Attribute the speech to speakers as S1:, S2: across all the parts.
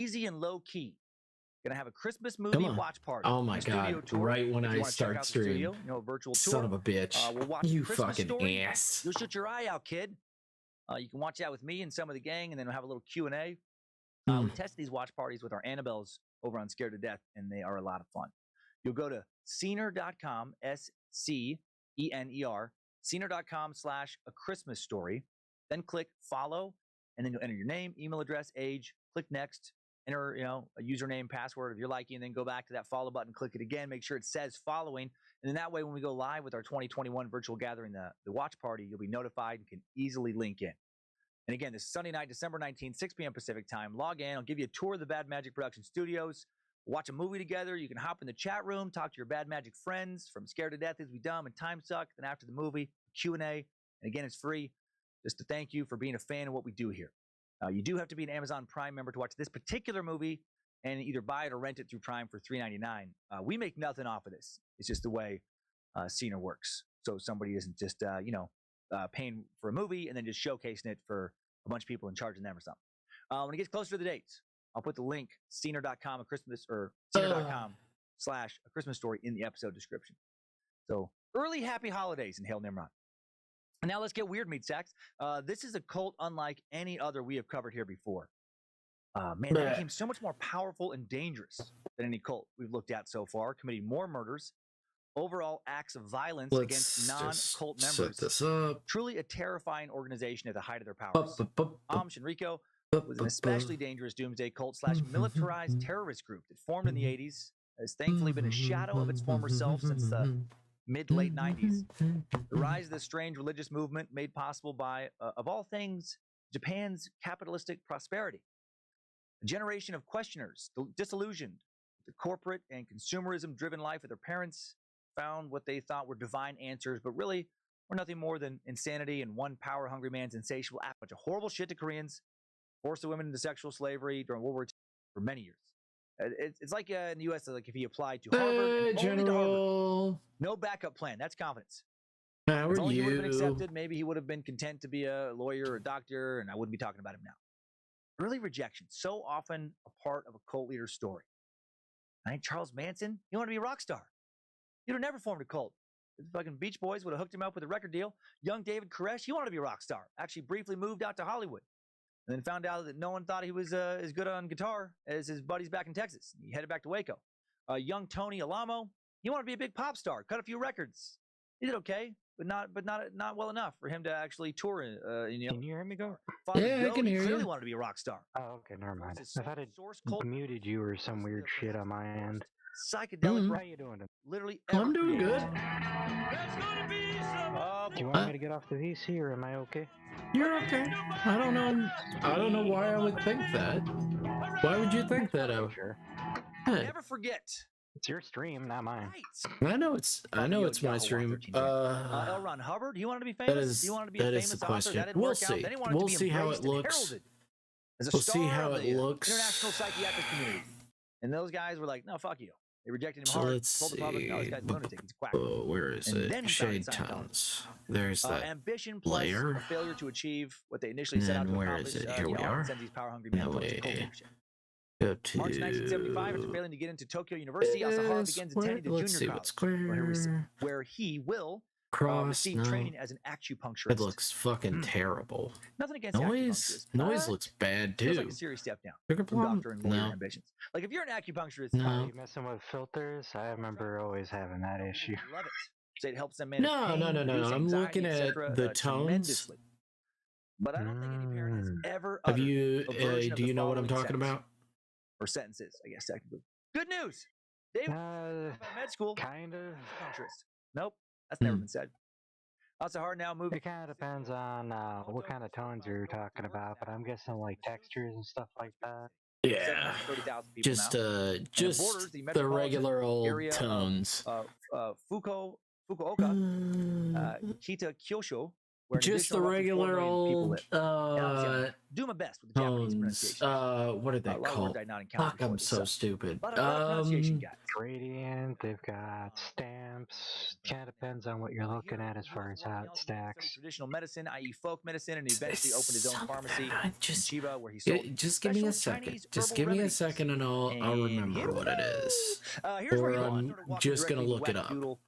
S1: easy and low key. Gonna have a Christmas movie watch party.
S2: Oh my god!
S1: Tour.
S2: Right when I start stream,
S1: studio, a virtual tour.
S2: Son of a bitch!
S1: We'll watch
S2: you
S1: Christmas
S2: fucking
S1: Story.
S2: ass!
S1: You'll shoot your eye out, kid. You can watch that with me and some of the gang, and then we'll have a little Q&A. We test these watch parties with our Annabelles over on Scared to Death, and they are a lot of fun. You'll go to Scener.com, SCENER, Scener.com/A Christmas Story. Then click follow, and then you'll enter your name, email address, age. Click next. Enter, a username, password of your liking, and then go back to that follow button, click it again, make sure it says following. And then that way, when we go live with our 2021 virtual gathering, the watch party, you'll be notified and can easily link in. And again, this is Sunday night, December 19th, 6 p.m. Pacific time. Log in. I'll give you a tour of the Bad Magic Production Studios. Watch a movie together. You can hop in the chat room, talk to your Bad Magic friends from Scared to Death, Is We Dumb, and Time Suck. Then after the movie, Q&A. And again, it's free. Just to thank you for being a fan of what we do here. You do have to be an Amazon Prime member to watch this particular movie and either buy it or rent it through Prime for $3.99. We make nothing off of this. It's just the way Scener works. So somebody isn't just, paying for a movie and then just showcasing it for a bunch of people and charging them or something. When it gets closer to the dates, I'll put the link, Scener.com, Scener.com/A Christmas Story in the episode description. So early happy holidays and Hail Nimrod. And now let's get weird, meat sacks. This is a cult unlike any other we have covered here before. Man, they became so much more powerful and dangerous than any cult we've looked at so far, committing more murders, overall acts of violence against non-cult members. Truly a terrifying organization at the height of their powers. Shinriko was an especially dangerous doomsday cult / militarized terrorist group that formed in the 80s, has thankfully been a shadow of its former self since the mid-late 90s. The rise of this strange religious movement made possible by, of all things, Japan's capitalistic prosperity. A generation of questioners, disillusioned with the corporate and consumerism-driven life of their parents, found what they thought were divine answers, but really were nothing more than insanity and one power-hungry man's insatiable act. A bunch of horrible shit to Koreans, forced the women into sexual slavery during World War II for many years. It's like in the U.S., like if he applied to Harvard, and only to Harvard, no backup plan. That's confidence.
S2: How are
S1: you? He would have been
S2: you?
S1: accepted. Maybe he would have been content to be a lawyer or a doctor, and I wouldn't be talking about him now. Early rejection, so often a part of a cult leader's story. I think Charles Manson, he wanted to be a rock star. He'd have never formed a cult. The fucking Beach Boys would have hooked him up with a record deal. Young David Koresh, he wanted to be a rock star. Actually briefly moved out to Hollywood. And then found out that no one thought he was as good on guitar as his buddies back in Texas. He headed back to Waco. Young Tony Alamo, he wanted to be a big pop star, cut a few records. He did okay, but not well enough for him to actually tour.
S3: Can you hear me, go?
S2: Yeah, I can hear you.
S1: He clearly wanted to be a rock star.
S3: Oh, okay, never mind. I thought it muted you or some weird shit on my end.
S1: Psychedelic.
S3: How you doing?
S1: Literally.
S2: I'm doing good.
S3: Do you want me to get off the VC or am I okay?
S2: You're okay. I don't know why I would think that. Why would you think that?
S3: Sure.
S1: Never forget.
S3: It's your stream, not mine.
S1: Right.
S2: I know it's my stream.
S1: L. Ron Hubbard, he wanted to be famous. He wanted to be a famous
S2: the
S1: author.
S2: question.
S1: That didn't
S2: We'll
S1: work out.
S2: see.
S1: Then he wanted
S2: We'll
S1: to be
S2: see how it
S1: embraced and
S2: looks.
S1: heralded as a
S2: We'll
S1: star
S2: see how
S1: of
S2: it
S1: the
S2: looks.
S1: international psychiatric community. And those guys were like, no, fuck you. They rejected him
S2: So
S1: hard.
S2: let's
S1: Told the public, no, this
S2: see.
S1: guy's a lunatic. He's a quack.
S2: Where is
S1: And then
S2: it?
S1: he found
S2: Shade
S1: Scientology.
S2: Tones. There's that.
S1: Ambition plus
S2: layer.
S1: a failure to achieve what they initially set out
S2: And
S1: to
S2: where
S1: accomplish.
S2: is it? Here we are.
S1: Sends these power-hungry men towards cult leadership.
S2: Go to
S1: March 1975, after failing to get into Tokyo University, Asahara begins attending the
S2: let's see
S1: junior
S2: what's
S1: college, where he will receive
S2: no.
S1: training as an acupuncturist.
S2: It looks fucking terrible.
S1: Nothing against
S2: Noise
S1: acupuncturists.
S2: looks bad
S1: Feels
S2: too.
S1: like a serious step down
S2: Sugar
S1: from
S2: plum?
S1: doctor and lawyer
S2: No.
S1: ambitions. Like if you're an acupuncturist,
S2: No.
S3: Are you messing with filters? I remember always having that issue.
S1: I love it. So it helps them manage
S2: No.
S1: pain, reduce
S2: I'm
S1: anxiety,
S2: looking at
S1: etc.,
S2: the tones.
S1: tremendously. But I don't think any parent has ever
S2: Have
S1: uttered
S2: you?
S1: a version of
S2: Do
S1: the
S2: you know what I'm
S1: following
S2: talking
S1: sentence.
S2: about?
S1: Or sentences, I guess technically. Good news. Dave med school.
S3: Kind of.
S1: Acupuncturist. Nope, that's never been said. Asahara now moved.
S3: It kind of depends on what kind of tones you're talking about, but I'm guessing like textures and stuff like that.
S2: Yeah.
S1: 730,000 people
S2: Just
S1: now.
S2: just
S1: borders the
S2: the regular old
S1: area of,
S2: tones.
S1: Fukuoka, Kita Kyosho, where an
S2: Just the
S1: additional roughly 4
S2: regular
S1: million people
S2: old
S1: live. And obviously, I'm doing my best with the Japanese
S2: tones.
S1: pronunciation.
S2: What are they
S1: A lot of
S2: called?
S1: words I not encountered
S2: Fuck,
S1: before
S2: I'm
S1: this,
S2: so stupid.
S1: A lot of pronunciation guides.
S3: Gradient, they've got stamps. Kind of depends on what you're looking at as far as how it stacks.
S1: Traditional medicine, i.e., folk medicine, and he eventually opened his own pharmacy in Chiba, where he sold.
S2: Just give me a second. Just give me a second, and I'll remember what it is.
S1: Here's where
S2: Or
S1: you
S2: I'm just gonna look it up.
S1: You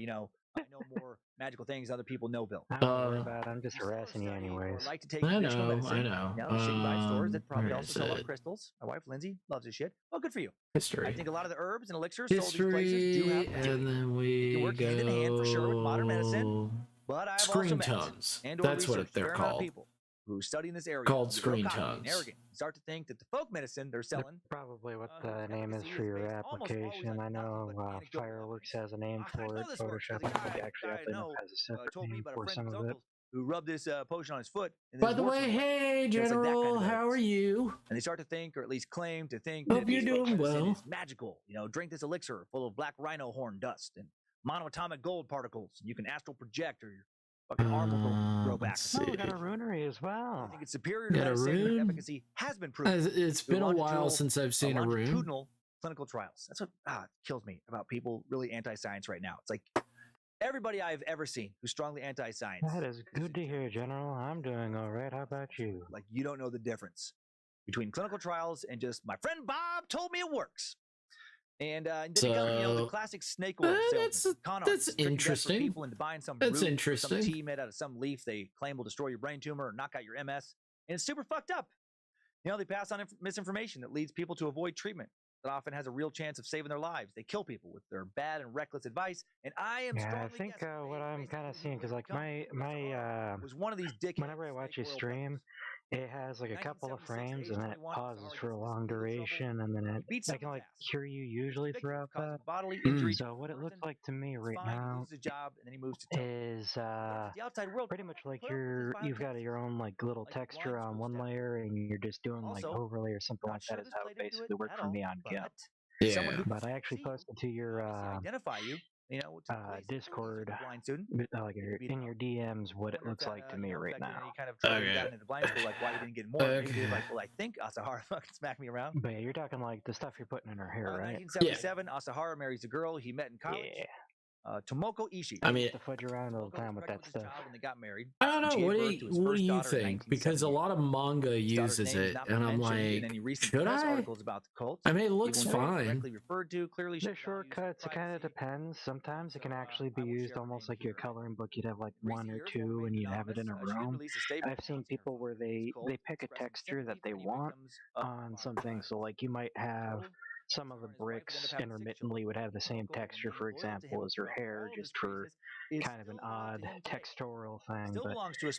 S1: know, I know more magical things other people know, Bill.
S3: Don't worry about it. I'm just harassing you anyways.
S1: Like to take
S2: I
S1: traditional
S2: know.
S1: medicine. You know, shit you buy at stores that probably
S2: where
S1: also
S2: is
S1: sell a lot of
S2: it?
S1: crystals. My wife Lindsay loves this shit. Well, good for you.
S2: History.
S1: I think a lot of the herbs and elixirs sold these places do
S2: History,
S1: have utility.
S2: and then we
S1: can work hand in hand for sure with modern medicine. But I've also
S2: Screen
S1: met
S2: tones.
S1: and/or
S2: That's what
S1: researched a
S2: they're
S1: fair amount of
S2: called.
S1: people who study in this area
S2: Called
S1: get real
S2: screen
S1: cocky and
S2: tones.
S1: arrogant and start to think that the folk medicine they're selling
S3: Probably what
S1: whose
S3: the name is
S1: efficacy
S3: for your
S1: based almost always
S3: application.
S1: on
S3: I know
S1: nothing but anecdotal
S3: Fireworks
S1: evidence.
S3: has a name
S1: I
S3: for
S1: know
S3: it.
S1: this works
S3: Photoshop
S1: 'cause a guy
S3: actually,
S1: I
S3: oddly enough,
S1: know
S3: has a separate
S1: told me
S3: name
S1: about a
S3: for
S1: friend
S3: some
S1: of his
S3: of it.
S1: uncle's who rubbed this potion on his foot. And
S2: By the way, hey
S1: Just like that kind
S2: General,
S1: of
S2: how are
S1: evidence.
S2: you?
S1: And they start to think, or at least claim to think,
S2: Hope
S1: that
S2: you're
S1: this folk
S2: doing
S1: medicine
S2: well.
S1: is magical. You know, drink this elixir full of black rhino horn dust and monoatomic gold particles. You can astral project, or your fucking arm will grow back.
S2: Let's
S3: Oh, we
S2: see.
S3: got a runery as
S1: I
S3: well.
S1: think it's superior to
S2: Got a
S1: medicine, and
S2: rune?
S1: efficacy has been proven.
S2: It's been a while since I've seen a rune.
S1: Longitudinal clinical trials. That's what kills me about people really anti-science right now. It's like everybody I've ever seen who's strongly anti-science.
S3: That is good to hear, General. I'm doing all right. How about you?
S1: Like, you don't know the difference between clinical trials and just my friend Bob told me it works. And then you got, you know, the classic snake oil salesman, con artists, tricking desperate people into buying some root, some tea made out of some leaf they claim will destroy your brain tumor or knock out your MS. And it's super fucked up. You know, they pass on misinformation that leads people to avoid treatment that often has a real chance of saving their lives. They kill people with their bad and reckless advice. And I am
S3: I think what I'm kind of seeing, because like my
S1: was one of these dickheads.
S3: whenever I watch you stream, it has like a couple of frames and then it pauses for a long duration, and then I can like hear you usually throughout that.
S1: Bodily injury.
S3: So what it looks like to me right now is pretty much like you've got your own like little texture on one layer, and you're just doing like overlay or something like that. Is how it basically worked for me on GIMP.
S2: Yeah.
S3: But I actually posted to your
S1: identify you. You know,
S3: Discord,
S1: blind student,
S3: like in your DMs, what it looks like to me right now.
S1: You kind of got into the blind school, like why you didn't get more. Maybe like, well, I think Asahara fucking smacked me around.
S3: But yeah, you're talking like the stuff you're putting in her hair, right?
S1: 1977, Asahara marries a girl he met in college.
S3: Yeah.
S1: Tomoko Ishii.
S2: I mean,
S3: to fudge around all the time with that stuff.
S1: When they got married.
S2: I don't know. What do you think? Because a lot of manga uses it, and I'm like, should I? I mean, it looks fine.
S3: The shortcuts, it kind of depends. Sometimes it can actually be used almost like your coloring book. You'd have like one or two, and you'd have it in a room. I've seen people where they pick a texture that they want on something. So like you might have some of the bricks intermittently would have the same texture, for example, as her hair, just for kind of an odd textural thing.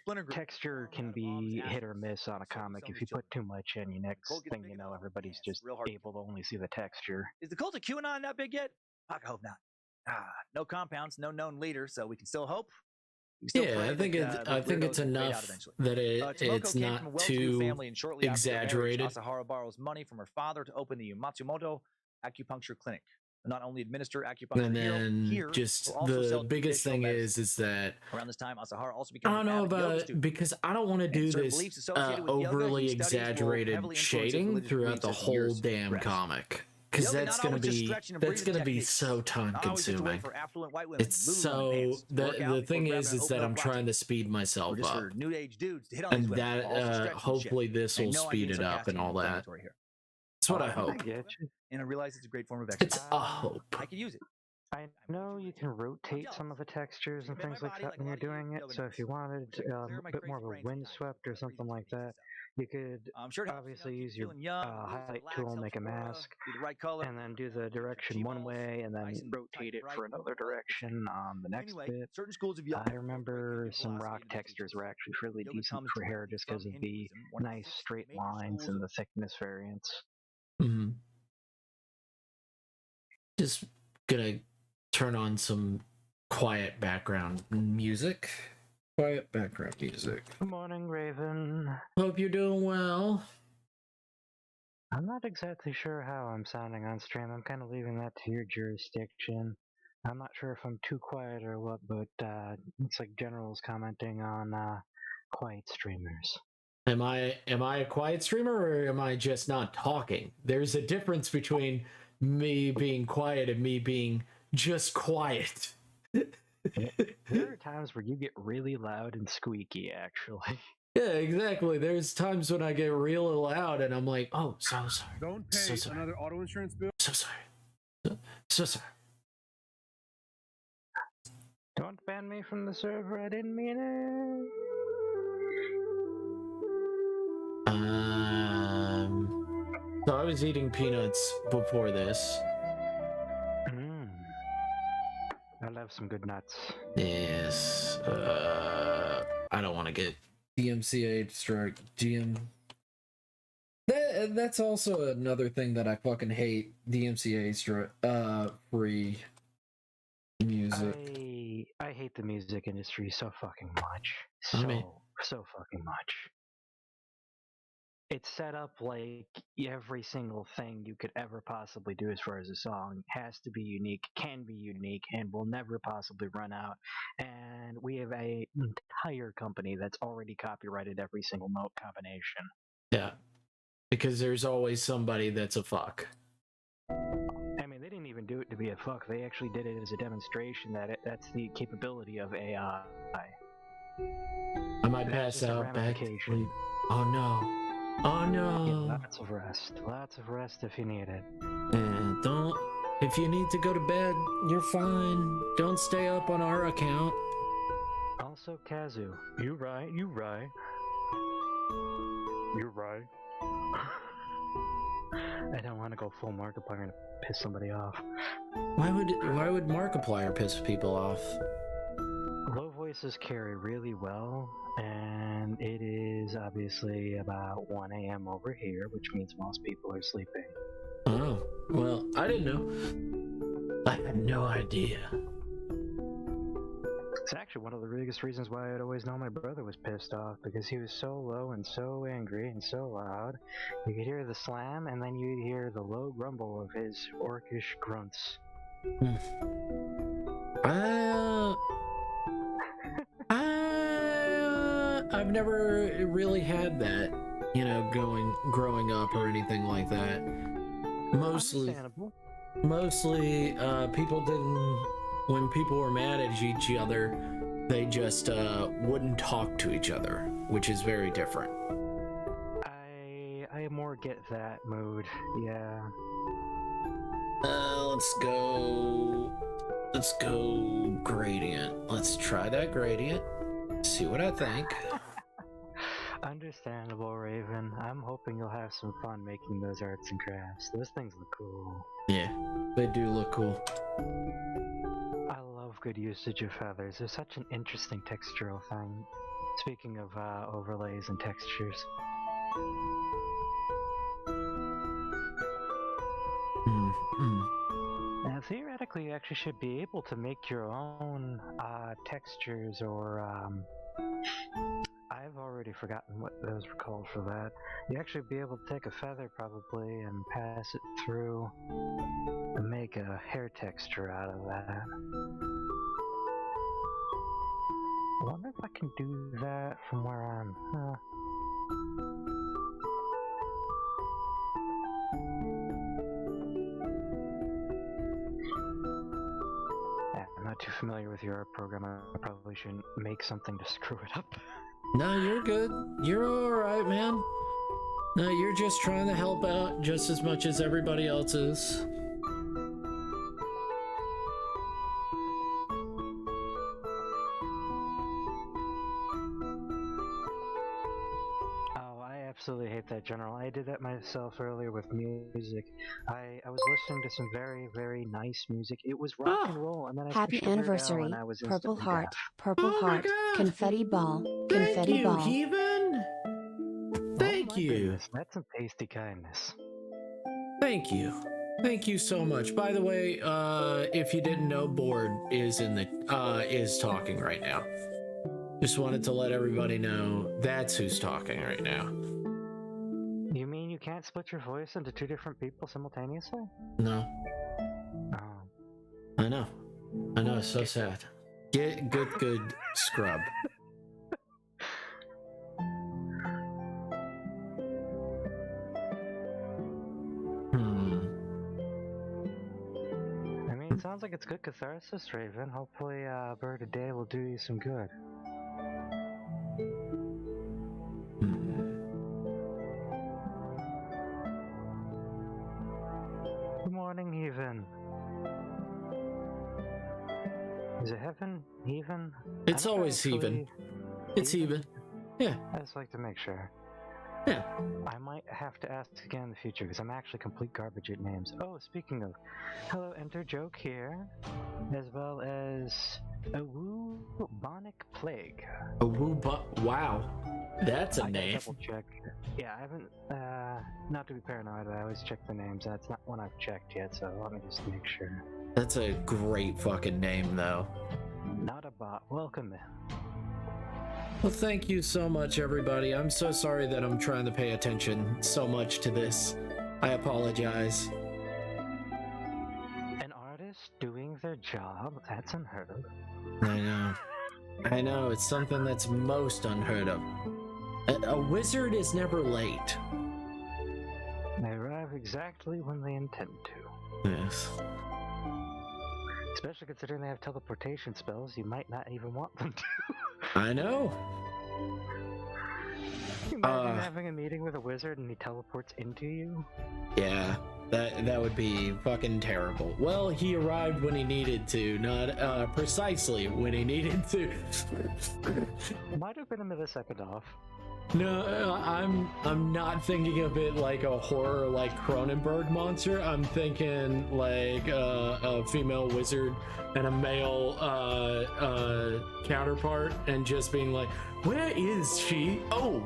S3: But texture can be hit or miss on a comic. If you put too much in, next thing you know, everybody's just able to only see the texture.
S1: Is the cult of QAnon not big yet? I hope not. No compounds, no known leader, so we can still hope.
S2: Yeah, I think it's enough that it's not too exaggerated.
S1: Asahara borrows money from her father to open the Matsumoto acupuncture clinic. Not only administer acupuncture,
S2: and then just the biggest thing is that
S1: around this time, Asahara also became.
S2: I don't know about, because I don't want to do this overly exaggerated shading throughout the whole damn comic. Because that's gonna be so time consuming. It's so the thing is that I'm trying to speed myself up, and that hopefully this will speed it up and all that. That's what I hope.
S1: And I realize it's a great form of exercise.
S2: It's a hope.
S1: I could use it.
S3: I know you can rotate some of the textures and things like that when you're doing it. So if you wanted a bit more of a windswept or something like that, you could obviously use your highlight tool, make a mask, and then do the direction one way, and then rotate it for another direction on the next bit. I remember some rock textures were actually really decent for hair just because of the nice straight lines and the thickness variance.
S2: Mm-hmm. Just gonna turn on some quiet background music. Quiet background music.
S3: Good morning, Raven.
S2: Hope you're doing well.
S3: I'm not exactly sure how I'm sounding on stream. I'm kind of leaving that to your jurisdiction. I'm not sure if I'm too quiet or what, but it's like General's commenting on quiet streamers.
S2: Am I a quiet streamer, or am I just not talking? There's a difference between me being quiet and me being just quiet.
S3: There are times where you get really loud and squeaky, actually.
S2: Yeah, exactly. There's times when I get real loud and I'm like, oh, so sorry.
S4: Don't pay another auto insurance bill.
S2: So sorry. So sorry.
S3: Don't ban me from the server, I didn't mean it.
S2: So I was eating peanuts before this.
S3: I love some good nuts.
S2: Yes. I don't want to get DMCA strike. That's also another thing that I fucking hate. DMCA free music.
S3: I hate the music industry so fucking much. So fucking much. It's set up like every single thing you could ever possibly do as far as a song has to be unique, can be unique, and will never possibly run out. And we have an entire company that's already copyrighted every single note combination.
S2: Yeah. Because there's always somebody that's a fuck.
S3: I mean, they didn't even do it to be a fuck. They actually did it as a demonstration that that's the capability of AI.
S2: I might pass out back. Oh no. Oh no.
S3: Get lots of rest if you need it.
S2: And if you need to go to bed, you're fine. Don't stay up on our account.
S3: Also, Kazu, you right. I don't want to go full Markiplier and piss somebody off.
S2: Why would Markiplier piss people off?
S3: Low voices carry really well, and it is obviously about 1 a.m. over here, which means most people are sleeping.
S2: Oh, well, I didn't know. I had no idea.
S3: It's actually one of the biggest reasons why I'd always know my brother was pissed off, because he was so low and so angry and so loud. You could hear the slam, and then you'd hear the low grumble of his orcish grunts.
S2: I've never really had that, growing up or anything like that. Mostly, people didn't. When people were mad at each other, they just wouldn't talk to each other, which is very different.
S3: I more get that mood, yeah.
S2: Let's go gradient. Let's try that gradient. See what I think.
S3: Understandable, Raven. I'm hoping you'll have some fun making those arts and crafts. Those things look cool.
S2: Yeah, they do look cool.
S3: I love good usage of feathers. They're such an interesting textural thing. Speaking of overlays and textures. Now, theoretically, you actually should be able to make your own textures, or I've already forgotten what those were called for that. You actually be able to take a feather probably and pass it through and make a hair texture out of that. I wonder if I can do that from where I'm... I'm not too familiar with your program. I probably shouldn't make something to screw it up.
S2: No, you're good. You're alright, man. No, you're just trying to help out just as much as everybody else is.
S3: Absolutely hate that, General. I did that myself earlier with music. I was listening to some very, very nice music. It was rock and roll, and then I
S5: happy anniversary, purple heart,
S3: deaf.
S5: purple heart, confetti ball, confetti ball.
S2: Thank you, Heathen. Thank you.
S3: Goodness, that's some tasty kindness.
S2: Thank you. Thank you so much. By the way, if you didn't know, Board is is talking right now. Just wanted to let everybody know that's who's talking right now.
S3: You mean you can't split your voice into two different people simultaneously?
S2: No.
S3: Oh.
S2: I know. I know, so sad. Get good scrub.
S3: I mean, it sounds like it's good catharsis, Raven. Hopefully, Bird of Day will do you some good. Good morning, Even. Is it heaven? Even?
S2: It's always even. It's even. Yeah.
S3: I just like to make sure.
S2: Yeah.
S3: I might have to ask again in the future because I'm actually complete garbage at names. Oh, speaking of, hello, Enter Joke here, as well as a bubonic plague.
S2: Wow, that's a name.
S3: Double check. Yeah, I haven't. Not to be paranoid, I always check the names. That's not one I've checked yet, so let me just make sure.
S2: That's a great fucking name, though.
S3: Not a bot. Welcome in.
S2: Well, thank you so much, everybody. I'm so sorry that I'm trying to pay attention so much to this. I apologize.
S3: An artist doing their job? That's unheard of.
S2: I know. It's something that's most unheard of. A wizard is never late.
S3: They arrive exactly when they intend to.
S2: Yes.
S3: Especially considering they have teleportation spells, you might not even want them to.
S2: I know.
S3: Imagine having a meeting with a wizard and he teleports into you.
S2: Yeah, that would be fucking terrible. Well, he arrived when he needed to, not precisely when he needed to.
S3: Might have been a millisecond off.
S2: No, I'm not thinking of it like a horror like Cronenberg monster. I'm thinking like a female wizard and a male counterpart, and just being like, "Where is she? Oh,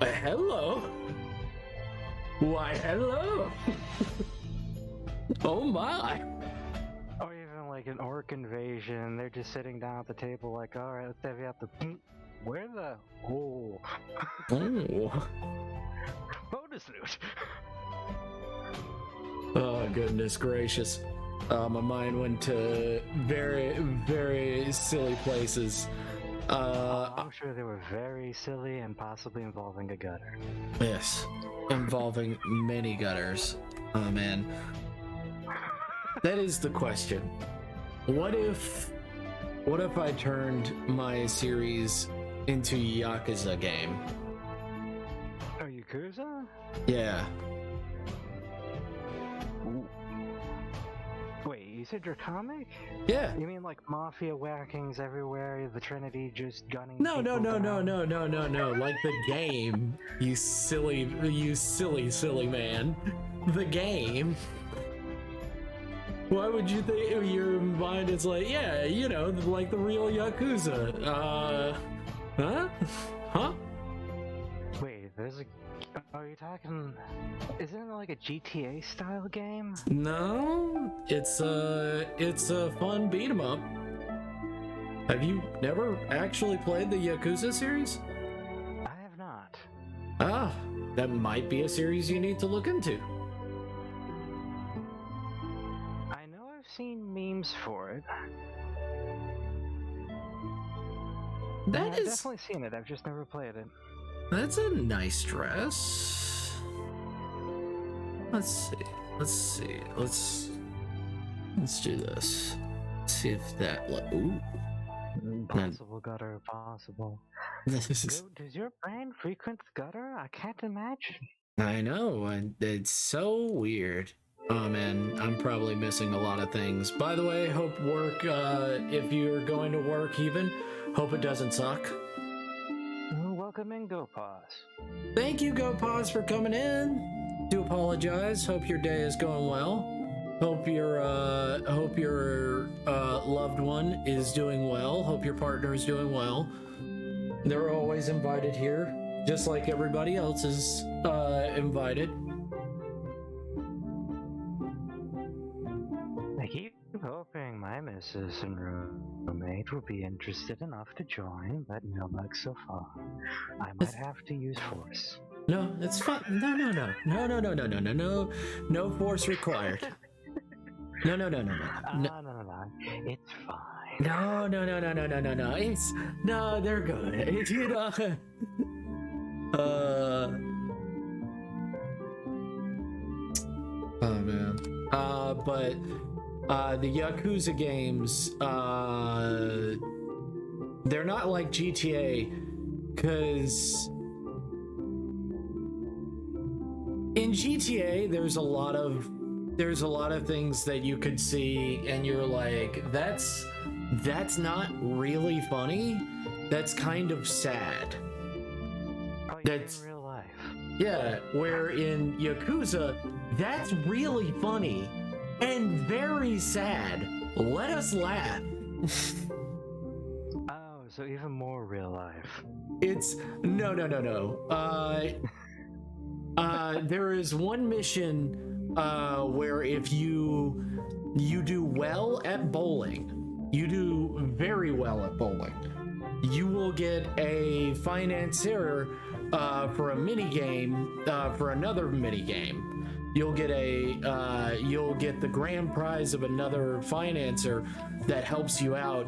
S2: hello. Why, hello. Oh my."
S3: Or even like an orc invasion. They're just sitting down at the table, like, "All right, let's have you out the." Where the? Oh.
S2: Oh.
S3: Bonus loot.
S2: Oh, goodness gracious. My mind went to very, very silly places.
S3: I'm sure they were very silly and possibly involving a gutter.
S2: Yes, involving many gutters. Oh, man. That is the question. What if I turned my series into Yakuza game?
S3: Oh, Yakuza?
S2: Yeah.
S3: Wait, you said your comic?
S2: Yeah.
S3: You mean like mafia whackings everywhere, the Trinity just gunning
S2: No.
S3: people down?
S2: No. Like the game. You silly man. The game. Why would you think your mind is like, yeah, you know, like the real Yakuza? Huh?
S3: Wait, are you talking? Isn't it like a GTA style game?
S2: No, it's a fun beat 'em up. Have you never actually played the Yakuza series?
S3: I have not.
S2: Ah, that might be a series you need to look into.
S3: I know I've seen memes for it.
S2: I've
S3: definitely seen it. I've just never played it.
S2: That's a nice dress. Let's see. Let's do this. See if that. Ooh.
S3: Possible gutter, possible. Does your brain frequent the gutter? I can't imagine.
S2: I know, and it's so weird. Oh man, I'm probably missing a lot of things. By the way, hope work, if you're going to work even, hope it doesn't suck.
S3: Welcome in, GoPause.
S2: Thank you, GoPause, for coming in. Do apologize. Hope your day is going well. Hope your loved one is doing well. Hope your partner is doing well. They're always invited here, just like everybody else is invited.
S3: I keep hoping my missus and roommate will be interested enough to join, but no luck so far. I might have to use force.
S2: No, it's fine. No force required. No.
S3: No. fine. It's fine.
S2: No. They're good. You know. Oh man. But the Yakuza games, they're not like GTA, because in GTA there's a lot of things that you could see and you're like, that's not really funny. That's kind of sad.
S3: Oh,
S2: that's
S3: in real life.
S2: Yeah, where in Yakuza, that's really funny and very sad. Let us laugh.
S3: Oh, so even more real life.
S2: It's no. There is one mission where if you do well at bowling, you do very well at bowling, you will get a financier for a mini game, for another mini game. You'll get the grand prize of another financer that helps you out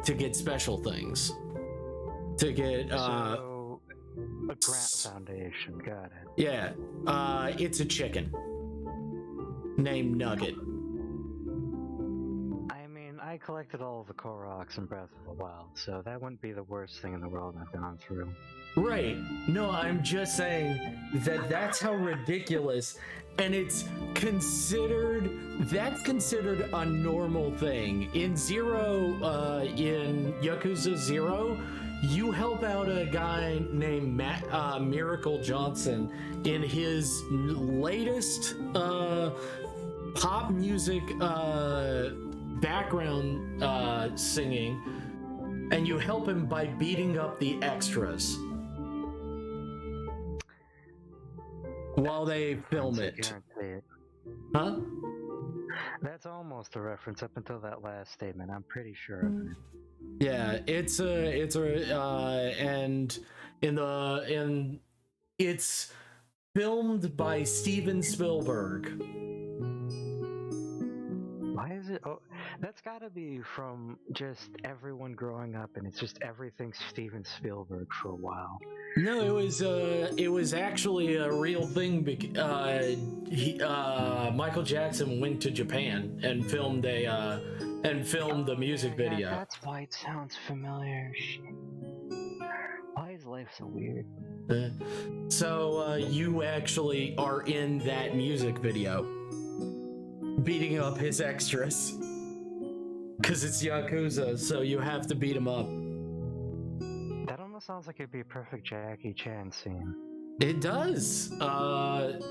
S2: to get special things. To get
S3: so, a grant foundation, got it.
S2: Yeah, it's a chicken named Nugget.
S3: I collected all of the Koroks in Breath of the Wild, so that wouldn't be the worst thing in the world I've gone through.
S2: Right. No, I'm just saying that's how ridiculous, and that's considered a normal thing. In Yakuza 0, you help out a guy named Miracle Johnson in his latest pop music background singing, and you help him by beating up the extras while they film it. Huh?
S3: That's almost a reference up until that last statement. I'm pretty sure of it.
S2: Yeah, it's filmed by Steven Spielberg.
S3: Why is it? Oh, that's got to be from just everyone growing up, and it's just everything Steven Spielberg for a while.
S2: No, it was actually a real thing. Michael Jackson went to Japan and filmed the music video.
S3: That's why it sounds familiar. Why is life so weird?
S2: So you actually are in that music video, beating up his extras, because it's Yakuza, so you have to beat him up.
S3: That almost sounds like it'd be a perfect Jackie Chan scene.
S2: It does, but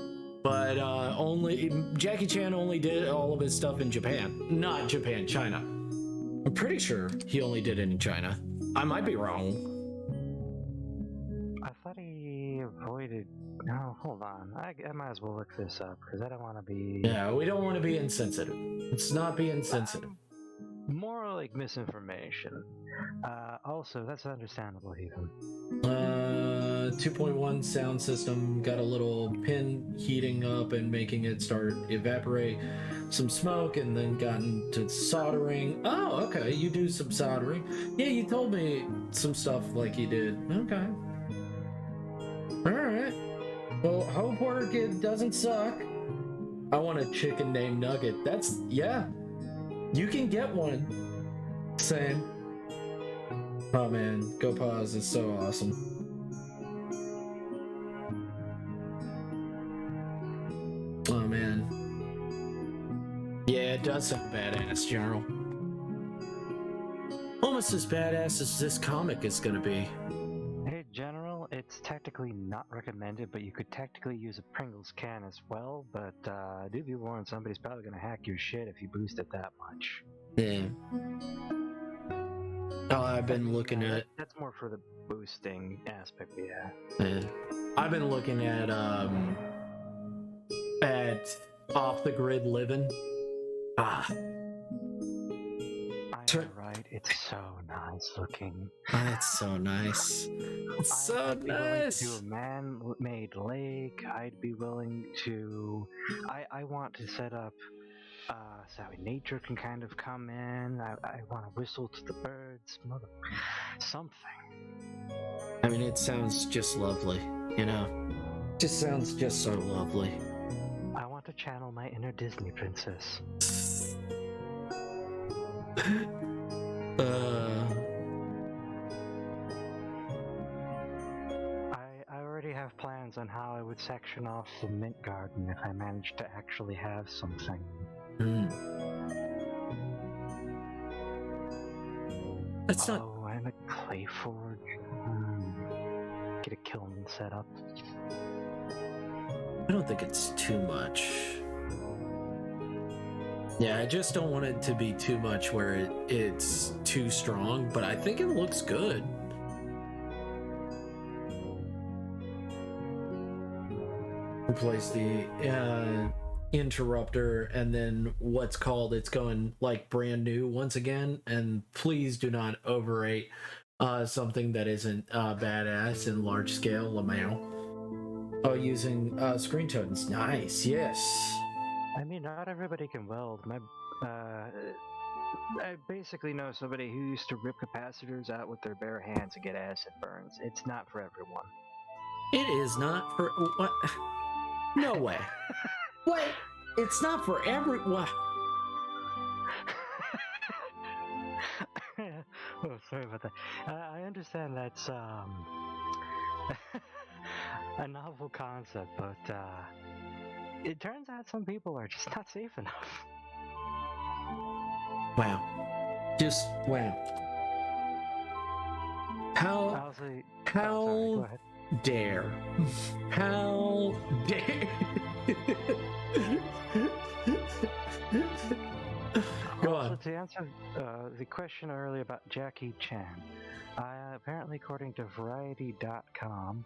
S2: only Jackie Chan only did all of his stuff in Japan, not Japan, China. I'm pretty sure he only did it in China. I might be wrong.
S3: I thought he avoided. No, hold on. I might as well look this up because I don't want to be.
S2: Yeah, we don't want to be insensitive. It's not being sensitive.
S3: More like misinformation. Also, that's understandable, even.
S2: 2.1 sound system, got a little pin heating up and making it start evaporate some smoke, and then gotten to soldering. Oh, okay, you do some soldering. Yeah, you told me some stuff like you did. Okay. Alright. Well, hope work, it doesn't suck. I want a chicken named Nugget. Yeah. You can get one. Same. Oh man, Go Pause is so awesome. Oh man. Yeah, it does sound badass, General. Almost as badass as this comic is gonna be.
S3: Hey, General, it's technically not recommended, but you could technically use a Pringles can as well, but do be warned, somebody's probably gonna hack your shit if you boost it that much.
S2: Yeah. Oh, I've been looking at...
S3: That's more for the boosting aspect, yeah.
S2: I've been looking at off-the-grid living.
S3: Right, it's so nice looking.
S2: It's so nice. It's so nice.
S3: To a man-made lake, I'd be willing to. I want to set up So nature can kind of come in. I want to whistle to the birds, something.
S2: I mean, it sounds just lovely, you know? Just sounds just so lovely.
S3: I want to channel my inner Disney princess. I already have plans on how I would section off the mint garden if I managed to actually have something.
S2: That's
S3: and a clay forge. Get a kiln set up.
S2: I don't think it's too much. Yeah, I just don't want it to be too much where it's too strong, but I think it looks good. Replace the interrupter, and then what's called, it's going like brand new once again, and please do not overrate something that isn't badass in large scale amount. Oh, using screen tones. Nice, yes.
S3: I mean, not everybody can weld. I basically know somebody who used to rip capacitors out with their bare hands and get acid burns. It's not for everyone.
S2: It is not for what? No way. What? It's not for everyone.
S3: Oh, sorry about that. I understand that's a novel concept, but it turns out some people are just not safe enough.
S2: Wow. Just wow. How
S3: go ahead.
S2: Dare? How dare? Go on.
S3: To answer the question earlier about Jackie Chan, apparently according to Variety.com,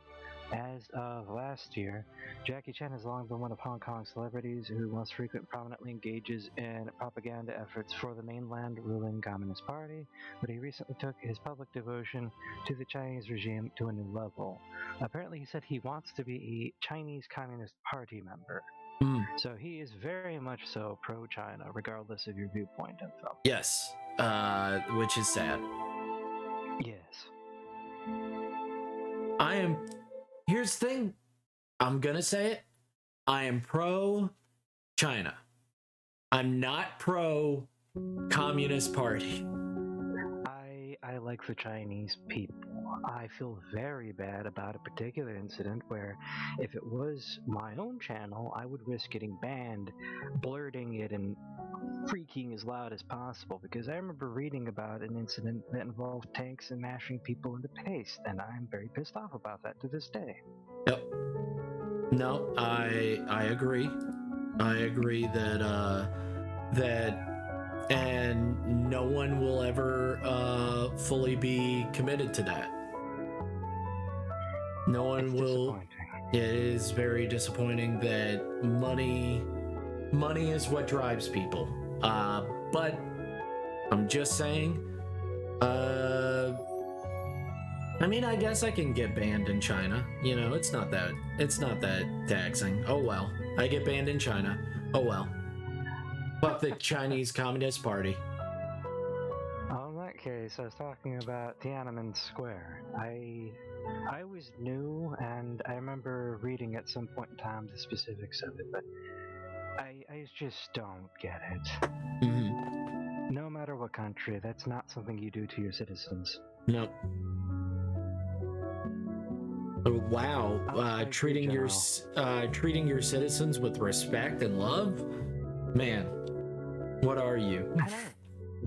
S3: as of last year, Jackie Chan has long been one of Hong Kong's celebrities who most frequently prominently engages in propaganda efforts for the mainland ruling Communist Party, but he recently took his public devotion to the Chinese regime to a new level. Apparently he said he wants to be a Chinese Communist Party member. So he is very much so pro-China, regardless of your viewpoint of them.
S2: Yes, which is sad.
S3: Yes.
S2: Here's the thing. I'm gonna say it. I am pro-China. I'm not pro-Communist Party.
S3: I like the Chinese people. I feel very bad about a particular incident where if it was my own channel, I would risk getting banned, blurting it and freaking as loud as possible, because I remember reading about an incident that involved tanks and mashing people into paste, and I'm very pissed off about that to this day.
S2: Yep. No, I agree. I agree that and no one will ever fully be committed to that. No one will. It is very disappointing that money is what drives people. But I'm just saying. I mean, I guess I can get banned in China. You know, it's not that taxing. Oh well, I get banned in China. Oh well. Fuck the Chinese Communist Party.
S3: Well, in that case, I was talking about Tiananmen Square. I always knew, and I remember reading at some point in time the specifics of it, but I just don't get it.
S2: Mm-hmm.
S3: No matter what country, that's not something you do to your citizens.
S2: Nope. Oh, wow. Treating your citizens with respect and love? Man, what are you?
S3: I know.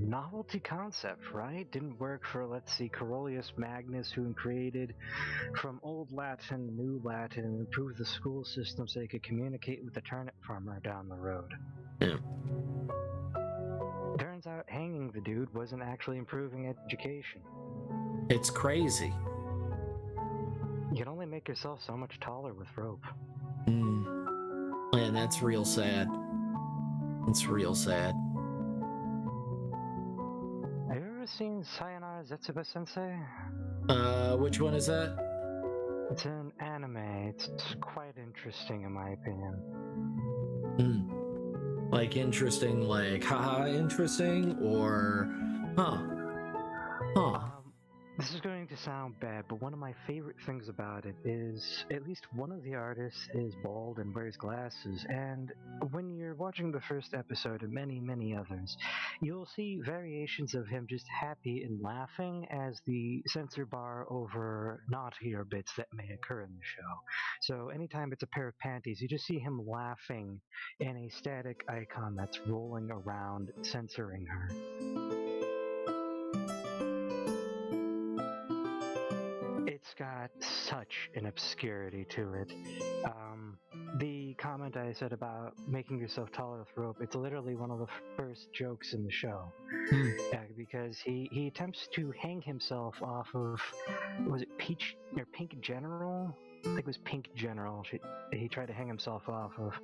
S3: Novelty concept, right? Didn't work for, let's see, Carolius Magnus, who created from Old Latin, New Latin, and improved the school system so they could communicate with the turnip farmer down the road.
S2: Yeah.
S3: Turns out hanging the dude wasn't actually improving education.
S2: It's crazy.
S3: You can only make yourself so much taller with rope.
S2: Man, that's real sad. It's real sad.
S3: Have you ever seen Sayonara Zetsuba Sensei?
S2: Which one is that?
S3: It's an anime. It's quite interesting in my opinion.
S2: Like interesting, like haha interesting, or huh?
S3: This is going to sound bad, but one of my favorite things about it is at least one of the artists is bald and wears glasses, and when you're watching the first episode and many, many others, you'll see variations of him just happy and laughing as the censor bar over naughtier bits that may occur in the show. So anytime it's a pair of panties, you just see him laughing in a static icon that's rolling around censoring her. It's got such an obscurity to it. The comment I said about making yourself taller with rope, it's literally one of the first jokes in the show. Because he attempts to hang himself off of, was it Peach or Pink General? I think it was Pink General. He tried to hang himself off of.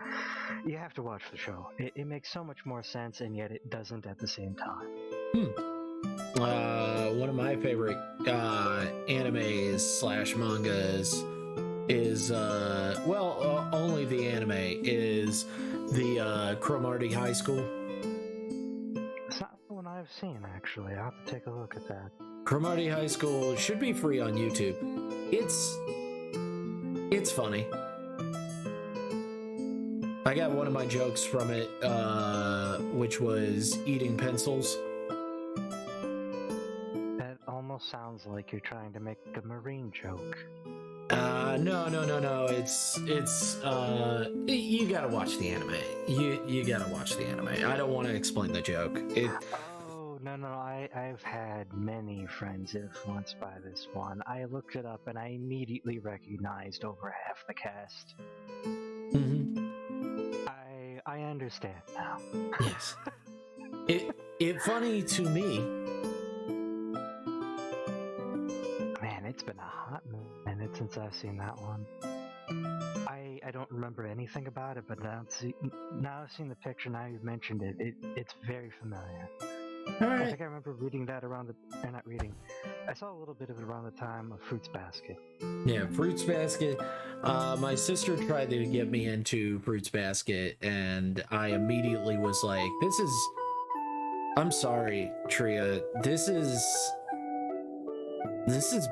S3: You have to watch the show. It makes so much more sense, and yet it doesn't at the same time.
S2: One of my favorite animes slash mangas is only the anime is the Cromartie High School.
S3: It's not the one I've seen, actually. I'll have to take a look at that.
S2: Cromartie High School should be free on YouTube. It's funny. I got one of my jokes from it, which was eating pencils.
S3: Sounds like you're trying to make a marine joke.
S2: No. It's you gotta watch the anime. You gotta watch the anime. I don't want to explain the joke.
S3: Oh, no. I've had many friends influenced by this one. I looked it up and I immediately recognized over half the cast.
S2: Mm-hmm.
S3: I understand now.
S2: Yes. It funny to me.
S3: It's been a hot minute since I've seen that one. I don't remember anything about it, but now I've seen the picture, now you've mentioned it, it's very familiar. Alright. I think I remember reading that I saw a little bit of it around the time of Fruits Basket.
S2: Yeah, Fruits Basket. My sister tried to get me into Fruits Basket, and I immediately was like, I'm sorry, Tria, this is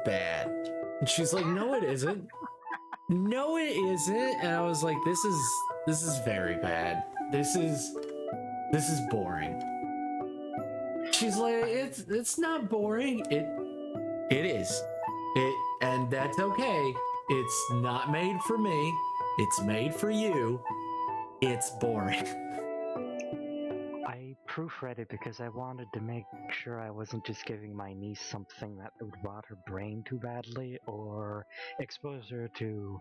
S2: bad. And she's like, no, it isn't. No, it isn't. And I was like, this is very bad. This is boring. She's like, it's not boring. It is. And that's okay. It's not made for me. It's made for you. It's boring.
S3: I proofread it because I wanted to make sure I wasn't just giving my niece something that would rot her brain too badly or expose her to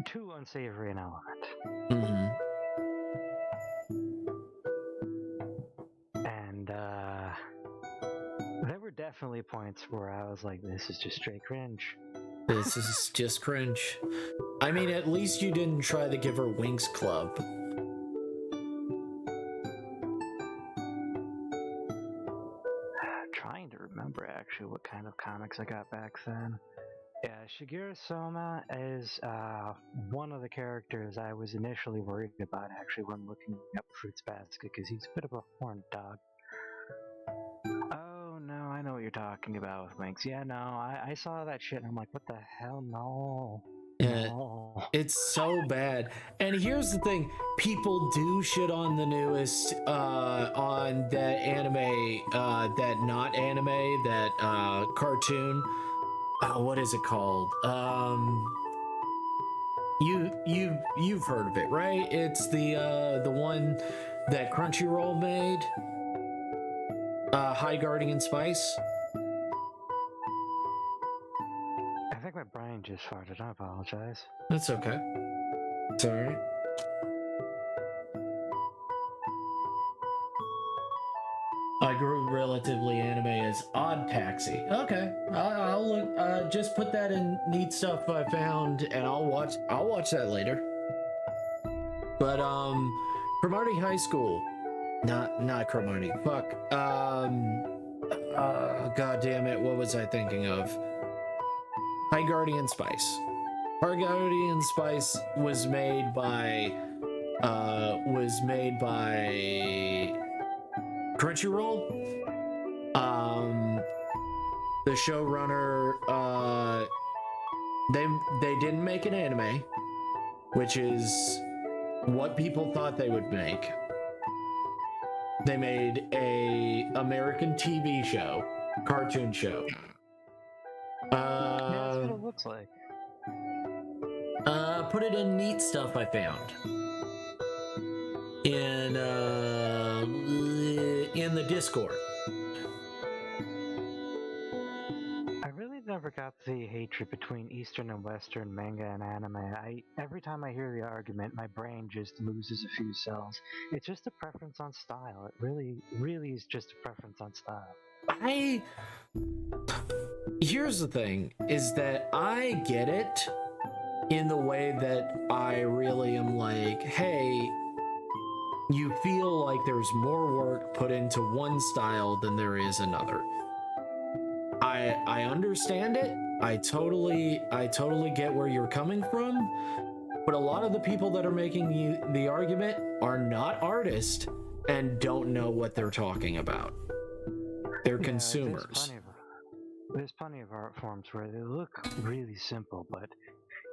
S3: too unsavory an element.
S2: Mm-hmm.
S3: And there were definitely points where I was like, this is just straight cringe.
S2: This is just cringe. I mean, at least you didn't try to give her Winx Club.
S3: Trying to remember actually what kind of comics I got back then. Yeah, Shigeru Soma is one of the characters I was initially worried about actually when looking up Fruits Basket because he's a bit of a horned dog. Oh no, I know what you're talking about with Winx. Yeah, no, I saw that shit and I'm like, what the hell? No. No.
S2: It's so bad. And here's the thing, people do shit on the newest on that anime, that not anime, that cartoon. What is it called? You've heard of it, right? It's the one that Crunchyroll made. High Guardian Spice.
S3: I think my brain just farted. I apologize.
S2: That's okay. It's alright. I grew relatively anime as Odd Taxi. Okay, I'll look. Just put that in neat stuff I found, and I'll watch that later. But Cromartie High School, not Cromartie. Fuck. God damn it! What was I thinking of? High Guardian Spice. High Guardian Spice was made by was made by Crunchyroll. The showrunner, they didn't make an anime, which is what people thought they would make. They made a American TV show, cartoon show.
S3: Yeah, that's what it looks like.
S2: Put it in neat stuff I found in the Discord.
S3: I really never got the hatred between Eastern and Western manga and anime. Every time I hear the argument, my brain just loses a few cells. It's just a preference on style. It really is just a preference on style.
S2: Here's the thing, is that I get it in the way that I really am like, hey, you feel like there's more work put into one style than there is another. I understand it. I totally get where you're coming from, but a lot of the people that are making the argument are not artists and don't know what they're talking about. They're consumers.
S3: There's plenty of art forms where they look really simple, but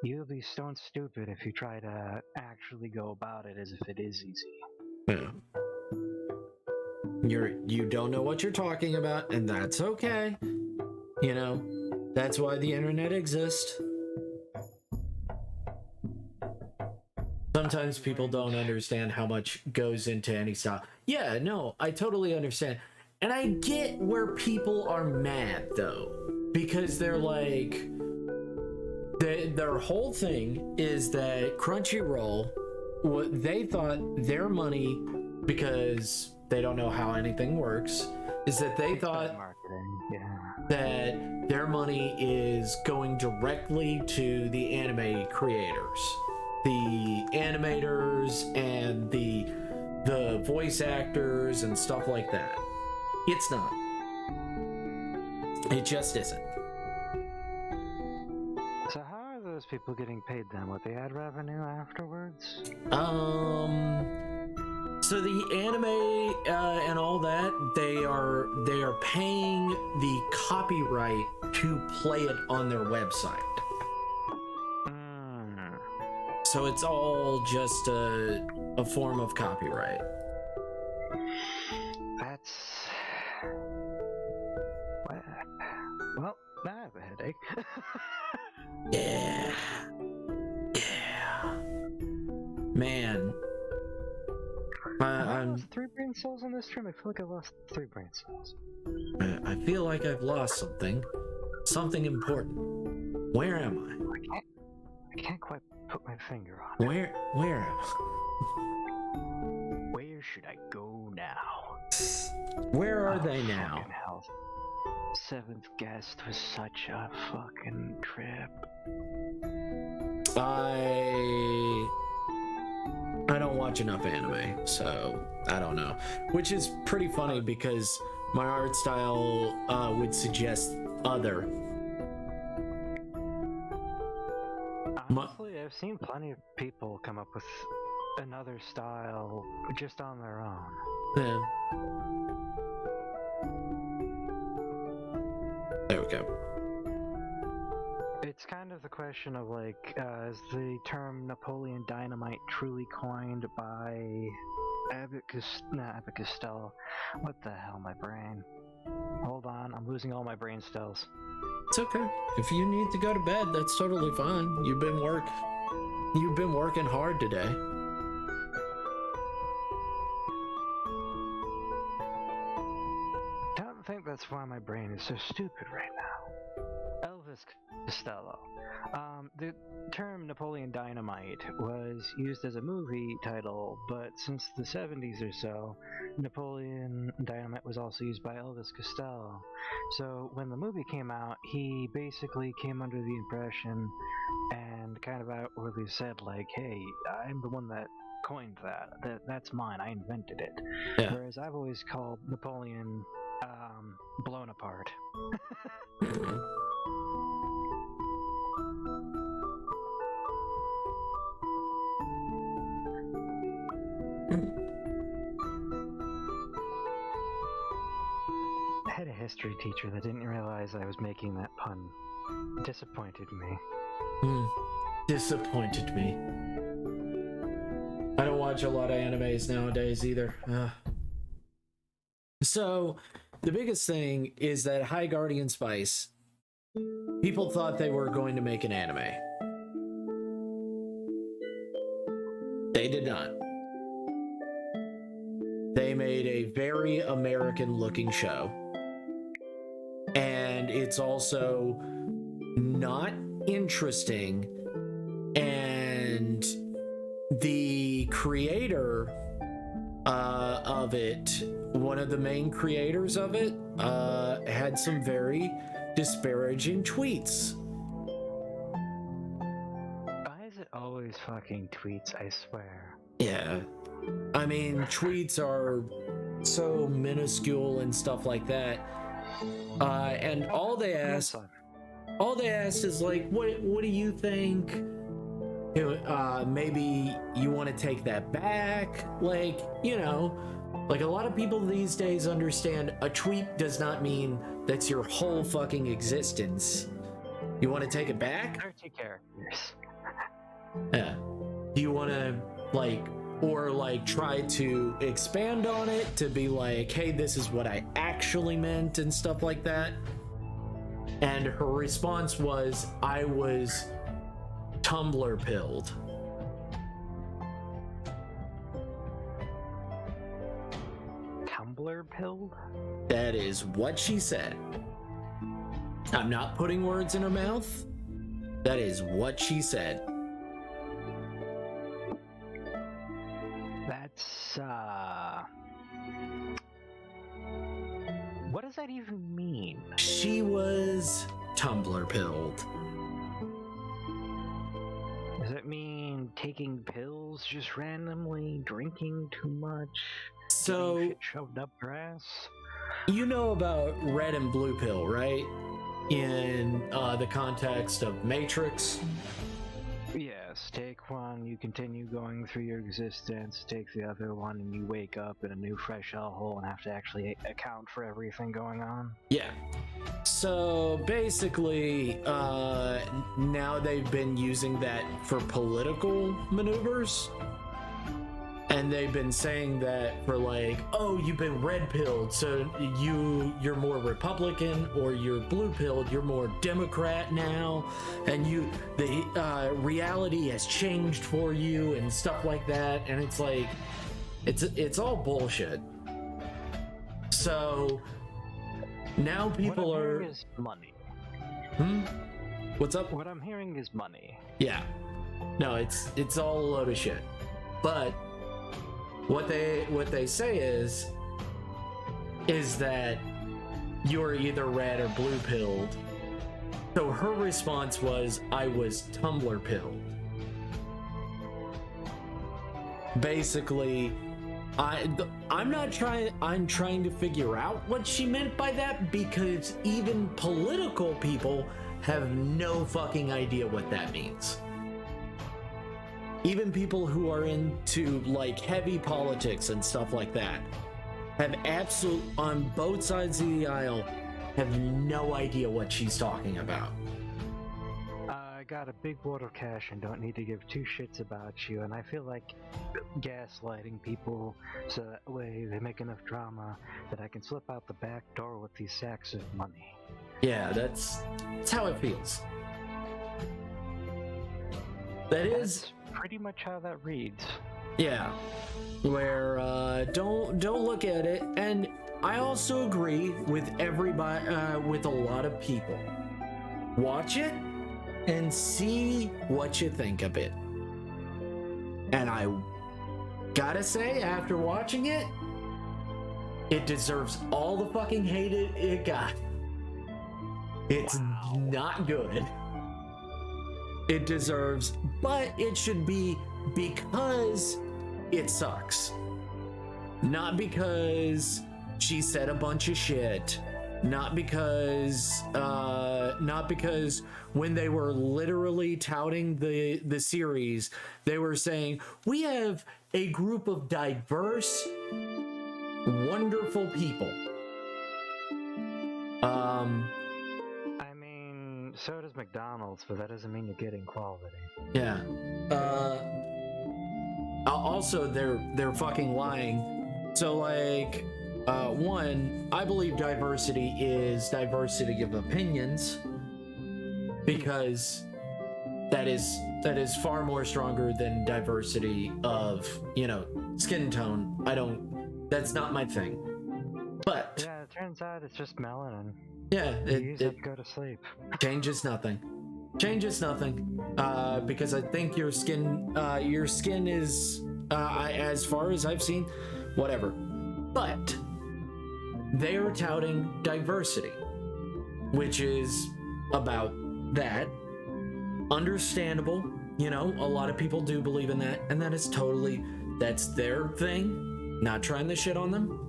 S3: you'll be stone stupid if you try to actually go about it as if it is easy.
S2: Yeah. You don't know what you're talking about, and that's okay. You know, that's why the internet exists. Sometimes people don't understand how much goes into any style. Yeah, no, I totally understand. And I get where people are mad, though, because they're like, their whole thing is that Crunchyroll, what they thought their money, because they don't know how anything works, is that they thought that their money is going directly to the anime creators, the animators, and the voice actors and stuff like that. It's not. It just isn't.
S3: So how are those people getting paid then? With the ad revenue afterwards?
S2: So the anime and all that, they are paying the copyright to play it on their website. So it's all just a form of copyright.
S3: That's... Well, I have a headache.
S2: Yeah. Man.
S3: I lost 3 brain cells on this stream. I feel like I lost 3 brain cells.
S2: I feel like I've lost something important. Where am I?
S3: I can't quite put my finger on it.
S2: Where am I?
S3: Where should I go now?
S2: Where are they now?
S3: Hell. 7th guest was such a fucking trip.
S2: I don't watch enough anime, so I don't know. Which is pretty funny because my art style would suggest other.
S3: Honestly, I've seen plenty of people come up with another style just on their own.
S2: Yeah. There we go.
S3: It's kind of the question of like, is the term Napoleon Dynamite truly coined by Abbott Costello? What the hell, my brain? Hold on, I'm losing all my brain cells.
S2: It's okay. If you need to go to bed, that's totally fine. You've been working hard today.
S3: I don't think that's why my brain is so stupid right now. Elvis Costello. The term Napoleon Dynamite was used as a movie title, but since the 70s or so, Napoleon Dynamite was also used by Elvis Costello. So when the movie came out, he basically came under the impression and kind of outwardly said, like, hey, I'm the one that coined that. That's mine. I invented it.
S2: Yeah.
S3: Whereas I've always called Napoleon blown apart. I had a history teacher that didn't realize I was making that pun. Disappointed me.
S2: Disappointed me. I don't watch a lot of animes nowadays either. So, the biggest thing is that High Guardian Spice, people thought they were going to make an anime. They did not. They made a very American-looking show. And it's also not interesting, and the creator of it, one of the main creators of it, had some very disparaging tweets.
S3: Why is it always fucking tweets, I swear?
S2: Yeah. I mean, tweets are so minuscule and stuff like that. And all they ask is like, what do you think? Maybe you want to take that back? Like, you know, like a lot of people these days understand a tweet does not mean that's your whole fucking existence. You want to take it back?
S3: 30 characters.
S2: Yeah. Do you want to, like, or like try to expand on it to be like, hey, this is what I actually meant and stuff like that? And her response was, I was Tumblr pilled.
S3: Tumblr pilled?
S2: That is what she said. I'm not putting words in her mouth. That is what she said.
S3: That's, what does that even mean?
S2: She was Tumblr pilled.
S3: Does it mean taking pills just randomly, drinking too much,
S2: so
S3: shit shoved up your ass?
S2: You know about red and blue pill, right? In the context of Matrix.
S3: Yes, take one, you continue going through your existence, take the other one, and you wake up in a new fresh hellhole and have to actually account for everything going on.
S2: Yeah. So basically, now they've been using that for political maneuvers. And they've been saying that for like, oh, you've been red pilled, so you're more Republican, or you're blue pilled, you're more Democrat now, and the reality has changed for you and stuff like that. And it's like, it's all bullshit. So now people
S3: what I'm
S2: are.
S3: hearing is money.
S2: What's up?
S3: What I'm hearing is money.
S2: Yeah. No, it's all a load of shit. But what they say is that you're either red or blue pilled. So her response was, I was Tumblr pilled. Basically, I'm trying to figure out what she meant by that, because even political people have no fucking idea what that means. Even people who are into like heavy politics and stuff like that have on both sides of the aisle, have no idea what she's talking about.
S3: I got a big board of cash and don't need to give two shits about you, and I feel like gaslighting people so that way they make enough drama that I can slip out the back door with these sacks of money.
S2: Yeah, that's how it feels. That's
S3: pretty much how that reads.
S2: Yeah, where don't look at it. And I also agree with everybody, with a lot of people. Watch it and see what you think of it. And I gotta say, after watching it, it deserves all the fucking hate it got. It's not good. It deserves, but it should be because it sucks. Not because she said a bunch of shit. Not because when they were literally touting the series, they were saying, we have a group of diverse, wonderful people.
S3: I mean, so does McDonald's, but that doesn't mean you're getting quality.
S2: Yeah. Also, they're fucking lying. So, like, one, I believe diversity is diversity of opinions, because that is far more stronger than diversity of, skin tone. That's not my thing. But
S3: yeah, it turns out it's just melanin.
S2: Yeah,
S3: you use it to go to sleep.
S2: Changes nothing. Because I think your skin is, as far as I've seen, whatever. But they are touting diversity, which is about that. Understandable, a lot of people do believe in that, and that is that's their thing. Not trying to shit on them.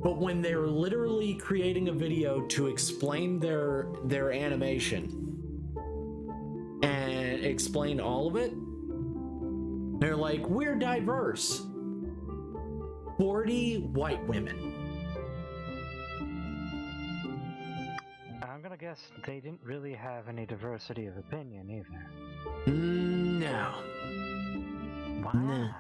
S2: But when they're literally creating a video to explain their animation and explain all of it, they're like, we're diverse. 40 white women.
S3: I'm gonna guess they didn't really have any diversity of opinion either.
S2: No.
S3: Wow.
S2: No.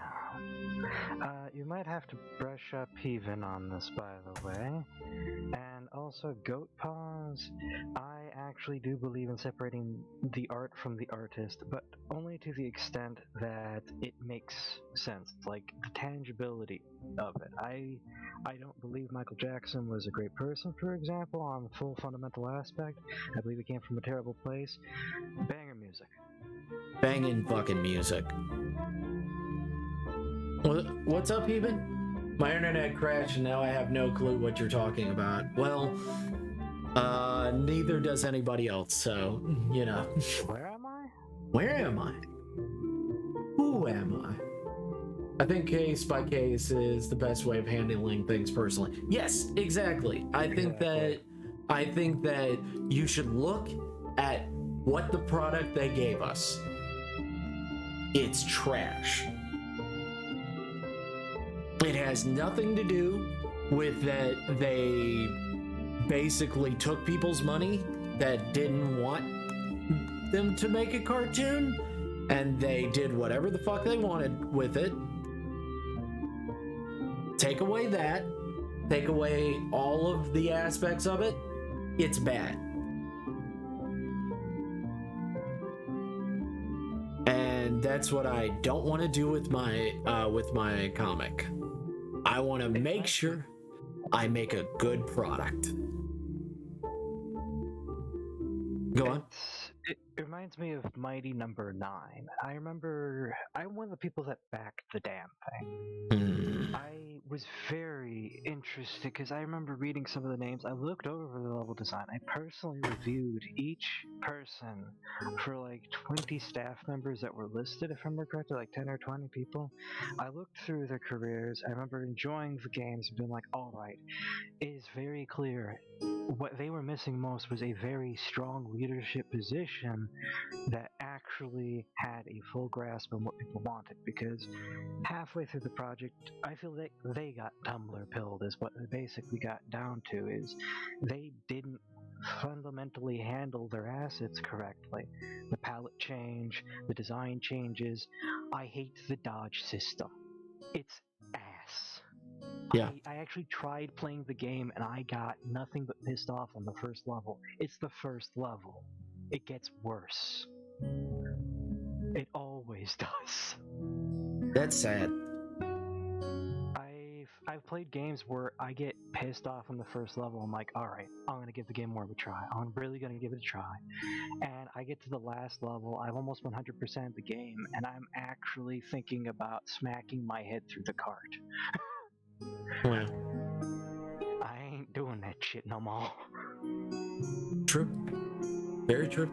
S3: You might have to brush up even on this, by the way. And also, goat paws. I actually do believe in separating the art from the artist, but only to the extent that it makes sense, like the tangibility of it. I don't believe Michael Jackson was a great person, for example, on the full fundamental aspect. I believe he came from a terrible place. Banger music.
S2: Banging fucking music. What's up, even? My internet crashed and now I have no clue what you're talking about. Well, neither does anybody else, so,
S3: Where am I?
S2: Where am I? Who am I? I think case by case is the best way of handling things personally. Yes, exactly. I think that you should look at what the product they gave us. It's trash. It has nothing to do with that they basically took people's money that didn't want them to make a cartoon, and they did whatever the fuck they wanted with it. Take away that, take away all of the aspects of it, it's bad. And that's what I don't want to do with my comic. I want to make sure I make a good product. Go on.
S3: It reminds me of Mighty Number 9. I remember I'm one of the people that backed the damn thing. I was very interested because I remember reading some of the names. I looked over the level design. I personally reviewed each person for like 20 staff members that were listed, if I remember correctly, like 10 or 20 people. I looked through their careers. I remember enjoying the games and being like, all right, it is very clear. What they were missing most was a very strong leadership position that actually had a full grasp on what people wanted, because halfway through the project, I feel like they got Tumblr pilled is what it basically got down to, is they didn't fundamentally handle their assets correctly. The palette change, the design changes. I hate the dodge system. It's ass.
S2: Yeah.
S3: I actually tried playing the game and I got nothing but pissed off on the first level. It's the first level. It gets worse. It always does.
S2: That's sad.
S3: I've played games where I get pissed off on the first level. I'm like, all right, I'm gonna give the game more of a try. I'm really gonna give it a try. And I get to the last level. I've almost 100% the game, and I'm actually thinking about smacking my head through the cart.
S2: Wow.
S3: I ain't doing that shit no more.
S2: True. Very true.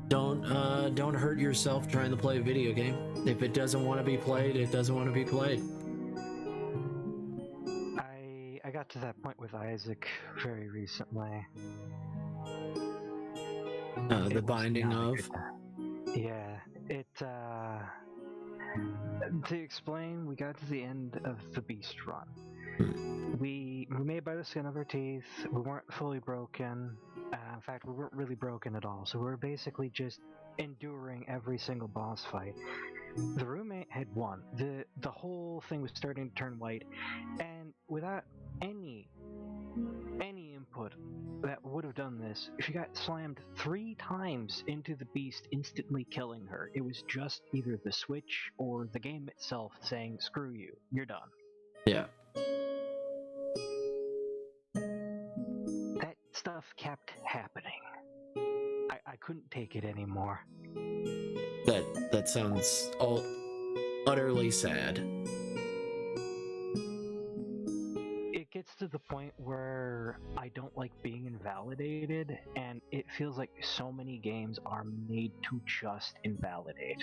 S2: Don't hurt yourself trying to play a video game. If it doesn't want to be played, it doesn't want to be played.
S3: I got to that point with Isaac very recently.
S2: The binding of.
S3: Yeah, To explain, we got to the end of the Beast run. We made by the skin of our teeth. We weren't fully broken. In fact, we weren't really broken at all. So we were basically just enduring every single boss fight. The roommate had won. The whole thing was starting to turn white, and without any input that would have done this, she got slammed 3 times into the beast, instantly killing her. It was just either the switch or the game itself saying, "Screw you, you're done."
S2: Yeah.
S3: That stuff kept happening. I couldn't take it anymore.
S2: That sounds all utterly sad.
S3: It gets to the point where I don't like being invalidated, and it feels like so many games are made to just invalidate.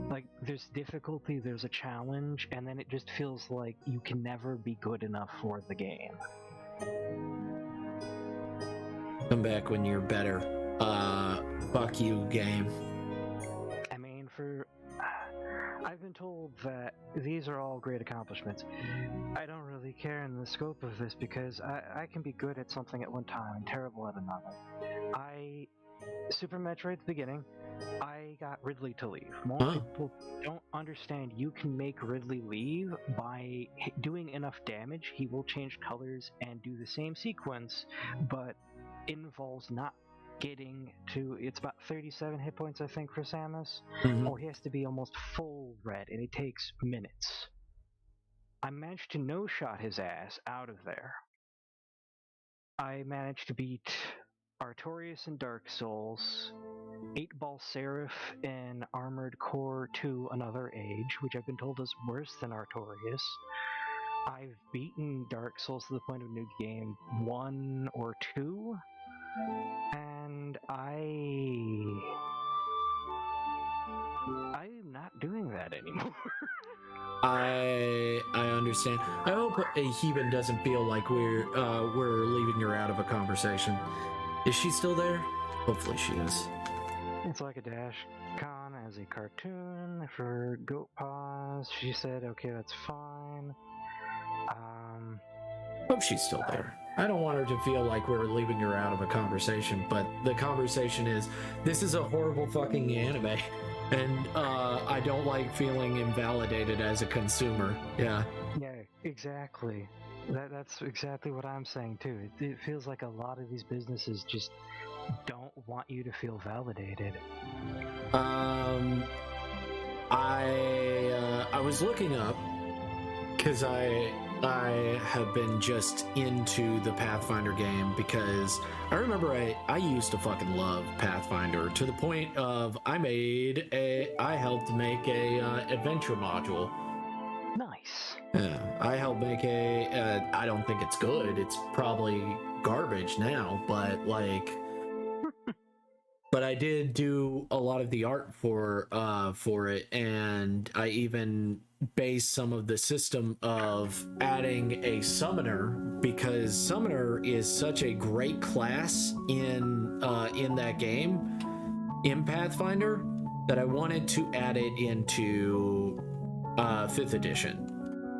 S3: Like, there's difficulty, there's a challenge, and then it just feels like you can never be good enough for the game.
S2: Come back when you're better. Fuck you, game.
S3: I mean, I've been told that these are all great accomplishments. I don't really care in the scope of this because I can be good at something at one time and terrible at another. Super Metroid at the beginning, I got Ridley to leave. Most people don't understand you can make Ridley leave by doing enough damage. He will change colors and do the same sequence, but it involves not getting to, it's about 37 hit points I think for Samus, or he has to be almost full red, and it takes minutes. I managed to no-shot his ass out of there. I managed to beat Artorias in Dark Souls, 8-Ball Seraph in Armored Core 2 Another Age, which I've been told is worse than Artorias. I've beaten Dark Souls to the point of New Game 1 or 2, and I'm not doing that anymore.
S2: I understand. I hope Heben doesn't feel like we're leaving her out of a conversation. Is she still there? Hopefully she is.
S3: It's like a Dash Con as a cartoon for Goat Paws. She said, okay, that's fine.
S2: Hope she's still there. I don't want her to feel like we're leaving her out of a conversation, but the conversation is, this is a horrible fucking anime, and I don't like feeling invalidated as a consumer. Yeah.
S3: Yeah, exactly. That's exactly what I'm saying too. It feels like a lot of these businesses just don't want you to feel validated.
S2: I was looking up because I have been just into the Pathfinder game, because I remember I used to fucking love Pathfinder to the point of I helped make a adventure module.
S3: Nice.
S2: Yeah, I helped make I don't think it's good. It's probably garbage now, but like, but I did do a lot of the art for it, and I even based some of the system of adding a summoner, because summoner is such a great class in that game, in Pathfinder, that I wanted to add it into 5th edition.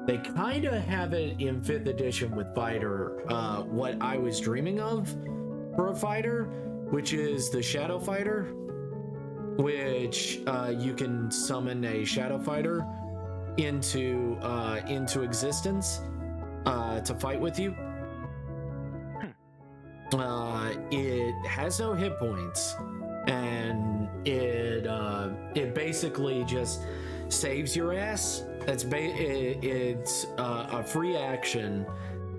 S2: They kind of have it in 5th edition with fighter, what I was dreaming of for a fighter, which is the Shadow Fighter, which you can summon a Shadow Fighter into existence to fight with you. It has no hit points, and it basically just saves your ass. It's a free action,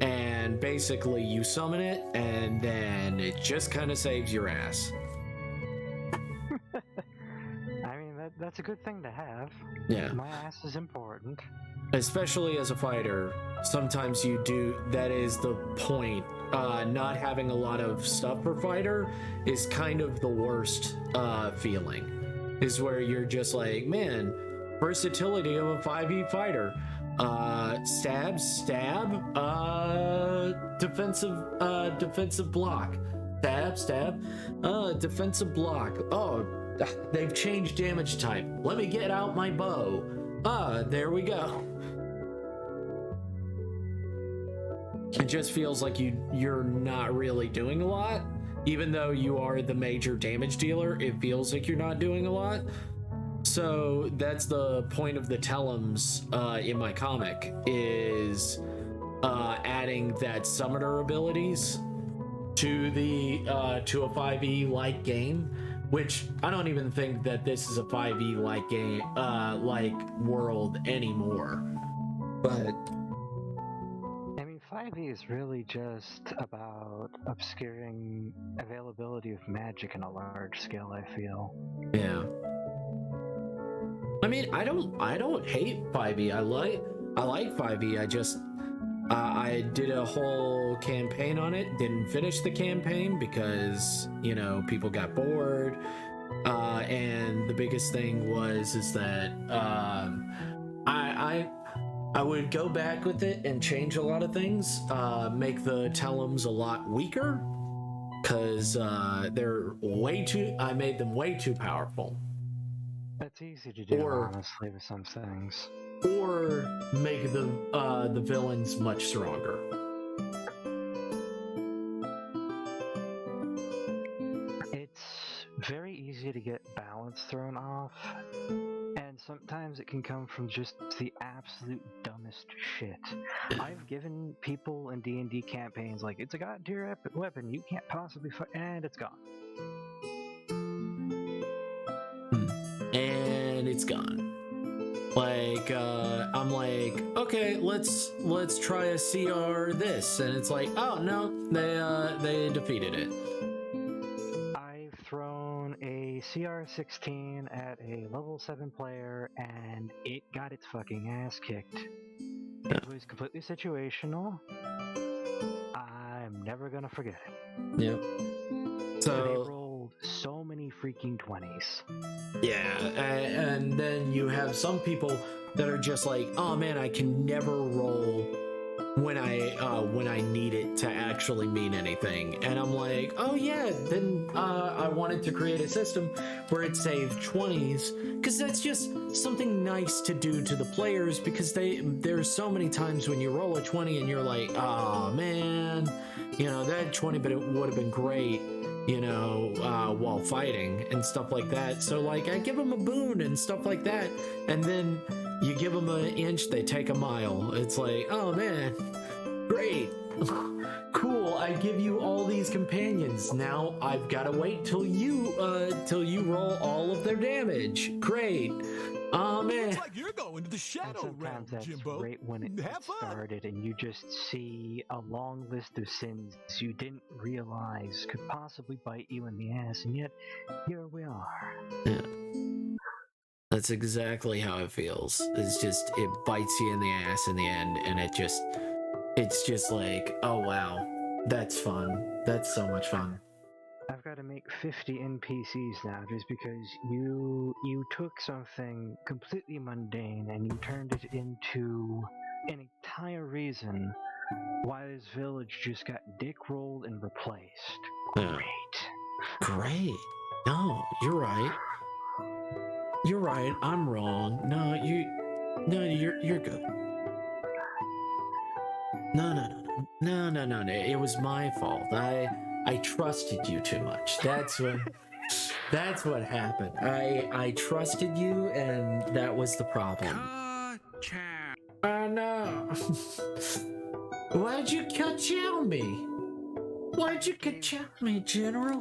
S2: and basically you summon it, and then it just kind of saves your ass.
S3: I mean, that's a good thing to have.
S2: Yeah.
S3: My ass is important.
S2: Especially as a fighter, sometimes you do, that is the point. Not having a lot of stuff for fighter is kind of the worst feeling. Is where you're just like, man, versatility of a 5e fighter. Stab, defensive block. Stab. Defensive block. Oh, they've changed damage type. Let me get out my bow. There we go. It just feels like you're not really doing a lot. Even though you are the major damage dealer, it feels like you're not doing a lot. So that's the point of the Tellums in my comic, is adding that summoner abilities to the to a 5e like game, which I don't even think that this is a 5e like game like world anymore. But
S3: 5e is really just about obscuring availability of magic on a large scale, I feel.
S2: Yeah. I mean, I don't hate 5e. I like 5e. I just I did a whole campaign on it. Didn't finish the campaign because, you know, people got bored. And the biggest thing is that I would go back with it and change a lot of things, make the Tellums a lot weaker, because I made them way too powerful.
S3: That's easy to do, honestly, with some things.
S2: Or make the villains much stronger.
S3: It's very easy to get balance thrown off. And sometimes it can come from just the absolute dumbest shit. I've given people in D&D campaigns like, it's a god tier weapon, you can't possibly and it's gone.
S2: And it's gone. Like, I'm like, okay, let's try a CR this, and it's like, oh no, they defeated it.
S3: I've thrown a CR16 at a level 7 player, and it got its fucking ass kicked. It was completely situational. I'm never gonna forget it.
S2: Yep. So
S3: they rolled so many freaking 20s.
S2: Yeah, and then you have some people that are just like, oh man, I can never roll when I need it to actually mean anything. And I'm like, oh yeah, then I wanted to create a system where it saved 20s, because that's just something nice to do to the players, because there's so many times when you roll a 20 and you're like, oh man, you know, that 20, but it would have been great, you know, while fighting and stuff like that. So like, I give them a boon and stuff like that, and then you give them an inch, they take a mile. It's like, oh man, great. Cool, I give you all these companions. Now I've got to wait till you roll all of their damage. Great. Oh man.
S6: It's like you're going to the shadow realm,
S3: that's
S6: Jimbo.
S3: Right when it started, and you just see a long list of sins you didn't realize could possibly bite you in the ass, and yet here we are.
S2: Yeah. That's exactly how it feels. It's just, it bites you in the ass in the end, and it's just like, oh wow, that's fun. That's so much fun.
S3: I've got to make 50 NPCs now, just because you took something completely mundane and you turned it into an entire reason why this village just got dick-rolled and replaced.
S2: Yeah. Great. No, you're right. You're right. I'm wrong. No, you're good. No. It was my fault. I trusted you too much. That's what happened. I trusted you, and that was the problem. Oh no. Why'd you ka-chow me? Why'd you ka-chow me, General?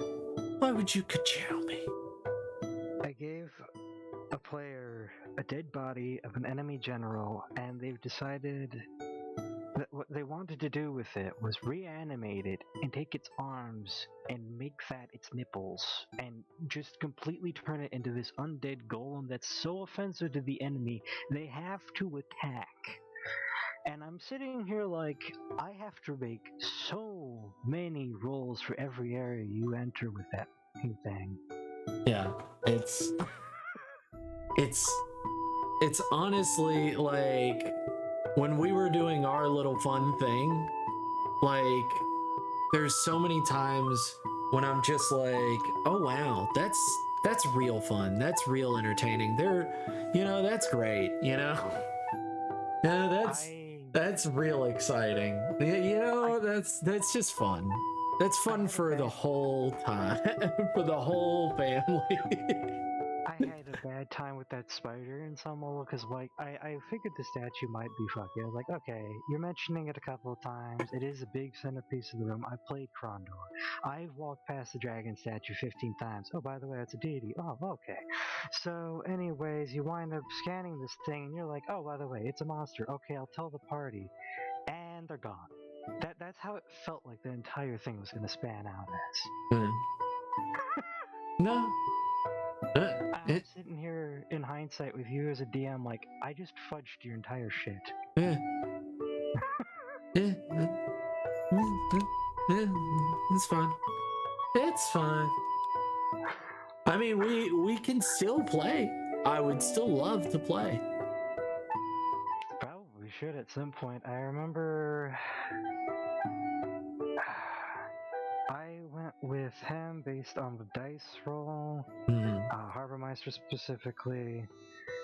S2: Why would you ka-chow me?
S3: I gave a player a dead body of an enemy general, and they've decided that what they wanted to do with it was reanimate it and take its arms and make that its nipples, and just completely turn it into this undead golem that's so offensive to the enemy they have to attack. And I'm sitting here like, I have to make so many rolls for every area you enter with that thing.
S2: Yeah, it's honestly like, when we were doing our little fun thing, like, there's so many times when I'm just like, oh wow, that's real fun. That's real entertaining. That's great. Yeah, that's real exciting. That's just fun. That's fun for the whole time, for the whole family.
S3: I had a bad time with that spider in some level because, like, I figured the statue might be fucky. I was like, okay, you're mentioning it a couple of times. It is a big centerpiece of the room. I played Krondor. I've walked past the dragon statue 15 times. Oh, by the way, that's a deity. Oh, okay. So, anyways, you wind up scanning this thing and you're like, oh, by the way, it's a monster. Okay, I'll tell the party. And they're gone. That's how it felt like the entire thing was going to span out as.
S2: No.
S3: I'm sitting here in hindsight with you as a DM, like, I just fudged your entire shit.
S2: Yeah. It's fine. It's fine. I mean, we can still play. I would still love to play.
S3: Probably should at some point. I remember I went with him based on the dice roll, Harbormeister specifically,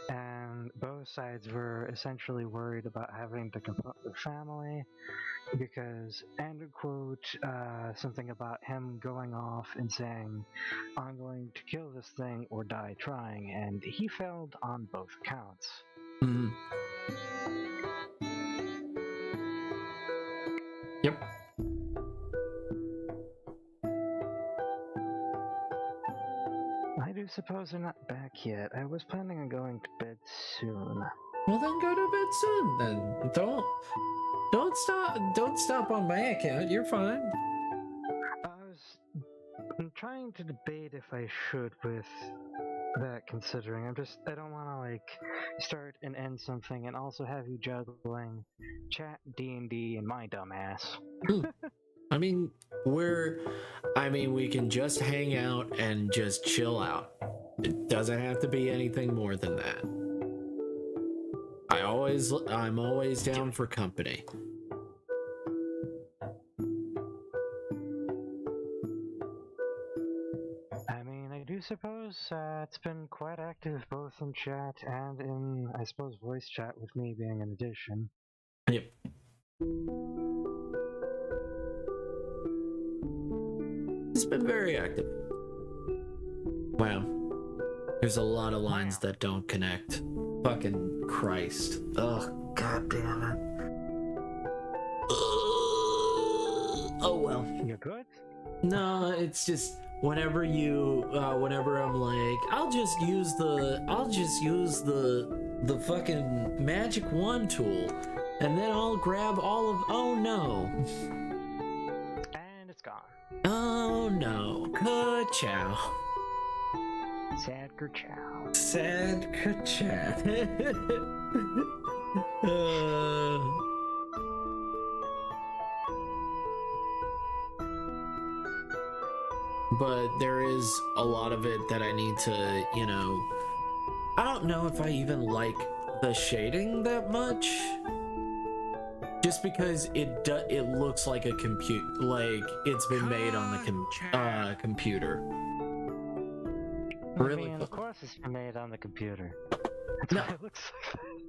S3: and both sides were essentially worried about having to confront their family because, end quote, something about him going off and saying, I'm going to kill this thing or die trying, and he failed on both accounts.
S2: Yep.
S3: I do suppose they're not back yet. I was planning on going to bed soon.
S2: Well, then go to bed soon. Then don't stop on my account. You're fine.
S3: I'm trying to debate if I should with that, considering I don't want to like start and end something and also have you juggling chat, D&D, and my dumbass.
S2: I mean, we can just hang out and just chill out. It doesn't have to be anything more than that. I'm always down for company.
S3: I mean, I do suppose it's been quite active both in chat and in, I suppose, voice chat with me being an addition.
S2: Yep. It's been very active. Wow. There's a lot of lines that don't connect. Fucking Christ. Ugh, god damn it. Oh well.
S3: You good?
S2: No, it's just whenever I'm like, I'll just use the fucking magic wand tool, and then I'll grab all of. Oh no.
S3: And it's gone.
S2: Oh no. Ka-chow.
S3: Sad Kerchow.
S2: Sad ka-chow. But there is a lot of it that I need to, I don't know if I even like the shading that much. Just because it looks like a like it's been made on the computer.
S3: Really? I mean, of course it's been made on the computer. That's
S2: no.
S3: What it looks like.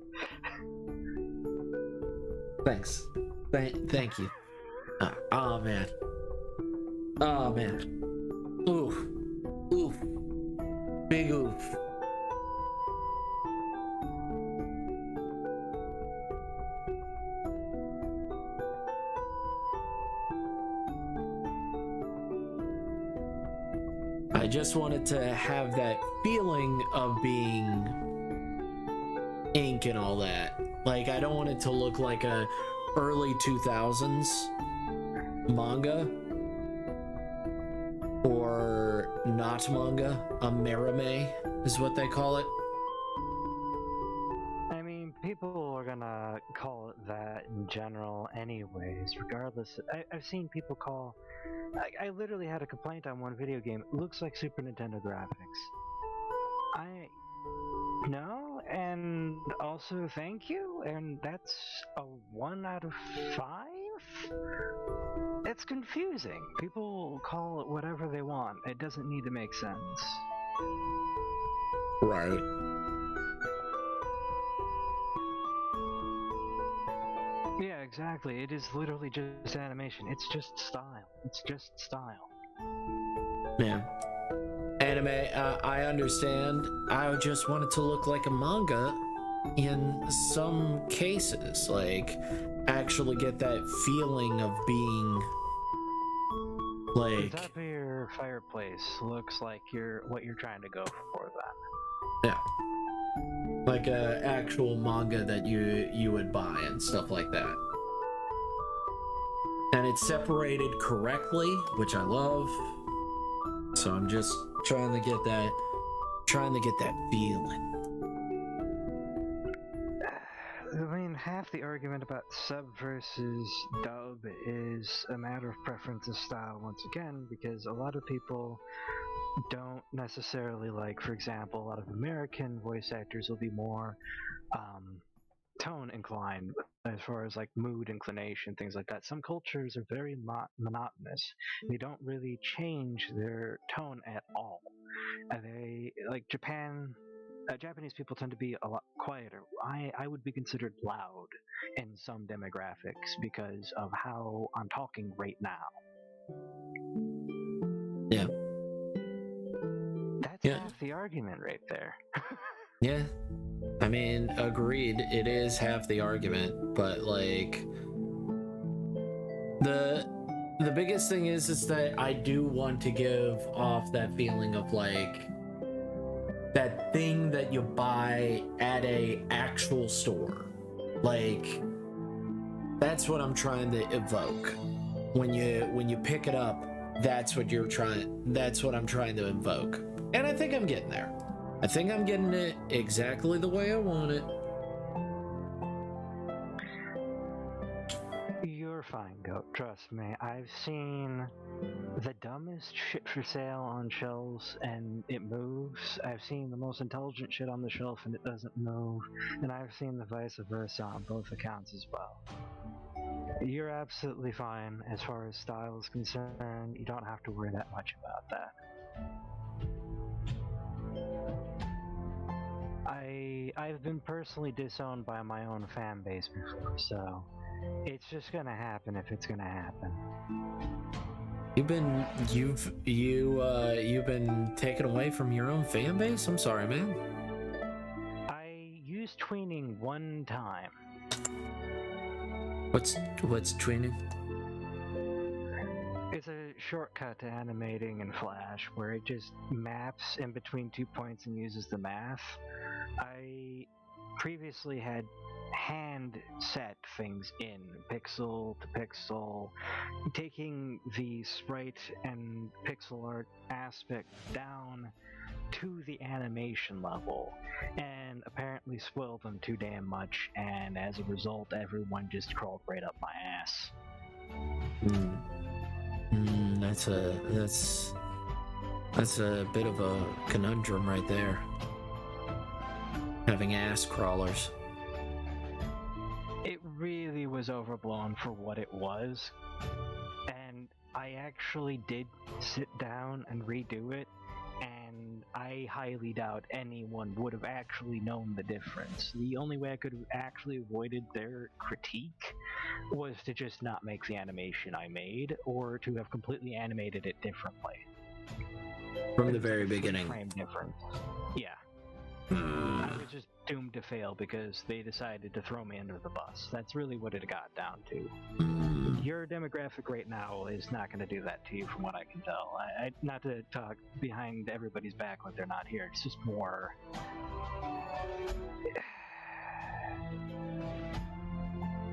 S2: Thanks. Thank you. Oh man. Oh man. Oof. Oof. Big oof. I just wanted to have that feeling of being ink and all that. Like, I don't want it to look like a early 2000s manga. Or not manga, a merime is what they call it.
S3: I mean, people are gonna call it that in general anyways, regardless. I've seen people call... I literally had a complaint on one video game. It looks like Super Nintendo graphics. No, and also thank you, and that's a 1 out of 5? It's confusing. People call it whatever they want. It doesn't need to make sense.
S2: Right.
S3: Yeah, exactly. It is literally just animation. It's just style. It's just style.
S2: Yeah. Anime, I understand. I just want it to look like a manga in some cases. Like, actually get that feeling of being like...
S3: The top of your fireplace looks like what you're trying to go for
S2: then. Yeah. Like a actual manga that you would buy and stuff like that. And it's separated correctly, which I love. So I'm just trying to get that feeling.
S3: I mean, half the argument about sub versus dub is a matter of preference of style once again, because a lot of people don't necessarily like, for example, a lot of American voice actors will be more tone inclined as far as like mood inclination, things like that. Some cultures are very monotonous. They don't really change their tone at all. They like Japan. Japanese people tend to be a lot quieter. I would be considered loud in some demographics because of how I'm talking right now.
S2: Yeah.
S3: That's half the argument right there.
S2: Yeah. I mean, agreed, it is half the argument, but like the biggest thing is that I do want to give off that feeling of like that thing that you buy at a actual store. Like, that's what I'm trying to evoke. When you pick it up, that's what I'm trying to evoke. And I think I'm getting there. I think I'm getting it exactly the way I want it.
S3: You're fine, Goat. Trust me. I've seen the dumbest shit for sale on shelves and it moves. I've seen the most intelligent shit on the shelf and it doesn't move. And I've seen the vice versa on both accounts as well. You're absolutely fine as far as style is concerned. You don't have to worry that much about that. I've been personally disowned by my own fan base before, so it's just gonna happen if it's gonna happen.
S2: You've been taken away from your own fan base? I'm sorry, man.
S3: I used tweening one time.
S2: What's tweening?
S3: It's a shortcut to animating in Flash where it just maps in between 2 points and uses the math. I previously had hand set things in pixel to pixel, taking the sprite and pixel art aspect down to the animation level, and apparently spoiled them too damn much, and as a result everyone just crawled right up my ass.
S2: That's a bit of a conundrum right there. Having ass crawlers.
S3: It really was overblown for what it was, and I actually did sit down and redo it, and I highly doubt anyone would have actually known the difference. The only way I could have actually avoided their critique was to just not make the animation I made, or to have completely animated it differently.
S2: From the very beginning.
S3: Frame difference. Yeah. I was just doomed to fail because they decided to throw me under the bus. That's really what it got down to. Your demographic right now is not going to do that to you, from what I can tell. Not to talk behind everybody's back when they're not here. It's just more...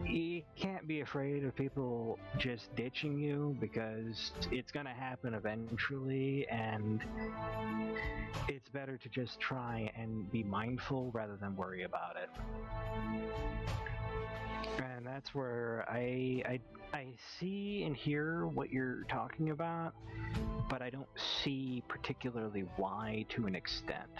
S3: You can't be afraid of people just ditching you, because it's going to happen eventually, and it's better to just try and be mindful rather than worry about it. And that's where I see and hear what you're talking about, but I don't see particularly why to an extent.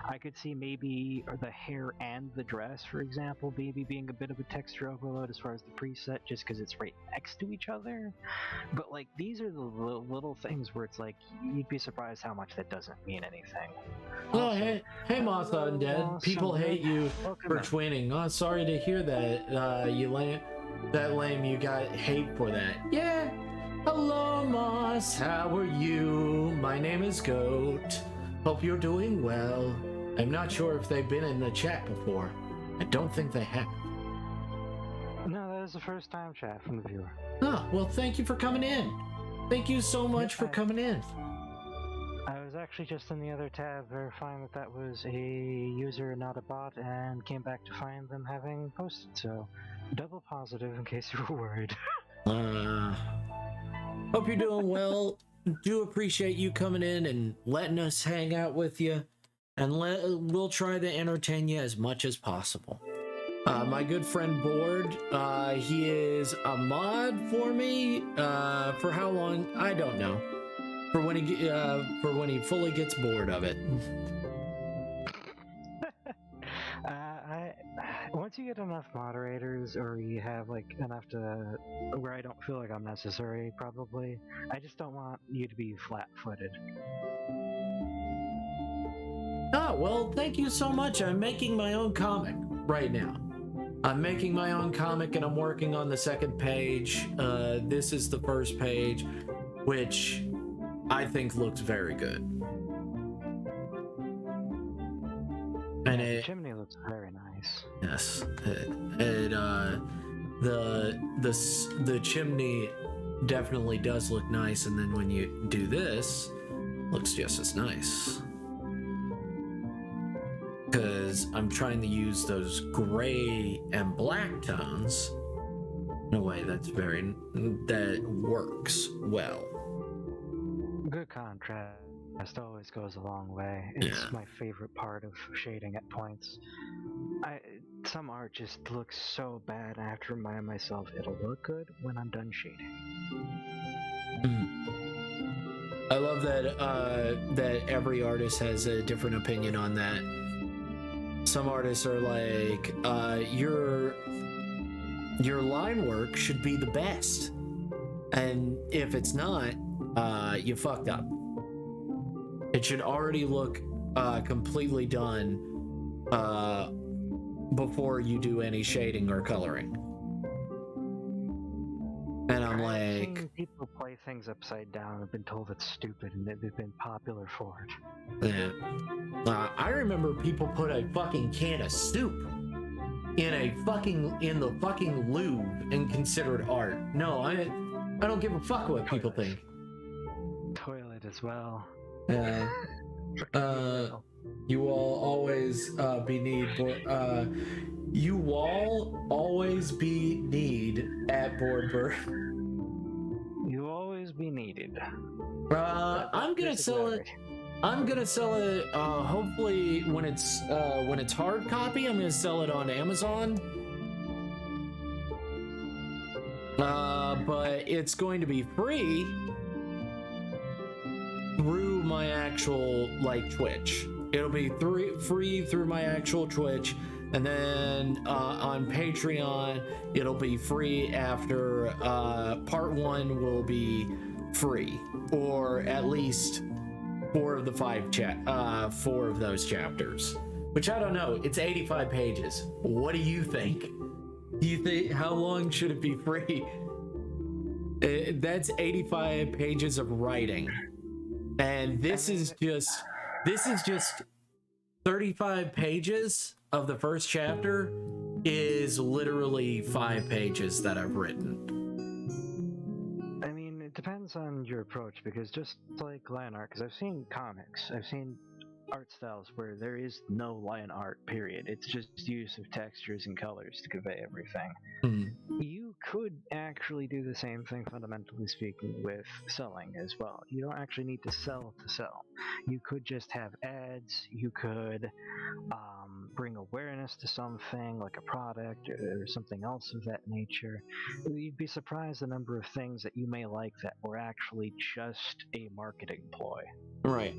S3: I could see maybe the hair and the dress, for example, maybe being a bit of a texture overload as far as the preset, just because it's right next to each other. But like, these are the little things where it's like, you'd be surprised how much that doesn't mean anything.
S2: Oh, also, hey Martha Undead. People hate you for twinning. Oh, sorry to hear that. You lame. That lame, you got hate for that. Yeah. Hello, Moss. How are you? My name is Goat. Hope you're doing well. I'm not sure if they've been in the chat before. I don't think they have.
S3: No, that is the first time chat from the viewer.
S2: Oh, well, thank you for coming in. Thank you so much for coming in.
S3: I was actually just in the other tab verifying that that was a user, not a bot, and came back to find them having posted, so double positive in case you were worried.
S2: Hope you're doing well. Do appreciate you coming in and letting us hang out with you, and we'll try to entertain you as much as possible. My good friend Board, he is a mod for me. For how long? I don't know. For when he fully gets bored of it.
S3: Once you get enough moderators, or you have like enough to where I don't feel like I'm necessary, probably. I just don't want you to be flat-footed.
S2: Oh, well, thank you so much. I'm making my own comic right now. I'm making my own comic and I'm working on the second page. This is the first page, which I think looks very good. And
S3: the chimney looks very nice.
S2: Yes. The chimney definitely does look nice, and then when you do this, looks just as nice. Because I'm trying to use those gray and black tones in a way that works well.
S3: Good contrast always goes a long way. It's my favorite part of shading at points. Some art just looks so bad, I have to remind myself it'll look good when I'm done shading.
S2: I love that every artist has a different opinion on that. Some artists are like, your line work should be the best, and if it's not, you fucked up. It should already look completely done before you do any shading or coloring. And I'm like,
S3: I've seen people play things upside down and have been told it's stupid, and they've been popular for it.
S2: Yeah. I remember people put a fucking can of soup in the fucking Louvre and consider it art. No, I don't give a fuck what people think.
S3: Toilet as well.
S2: Yeah. You all always be need. You all always be need at Boardbird.
S3: You always be needed.
S2: I'm gonna sell it. Hopefully when it's hard copy, I'm gonna sell it on Amazon. But it's going to be free through my actual Twitch. It'll be free through my actual Twitch, and then on Patreon it'll be free after part 1 will be free, or at least 4 of those chapters, which I don't know. It's 85 pages. What do you think? Do you think, how long should it be free? That's 85 pages of writing, and this is just 35 pages of the first chapter is literally 5 pages that I've written.
S3: I mean, it depends on your approach, because just like line art, because I've seen comics, I've seen art styles where there is no line art, period. It's just use of textures and colors to convey everything. You could actually do the same thing, fundamentally speaking, with selling as well. You don't actually need to sell. You could just have ads. You could bring awareness to something like a product or something else of that nature, you'd be surprised the number of things that you may like that were actually just a marketing ploy.
S2: Right.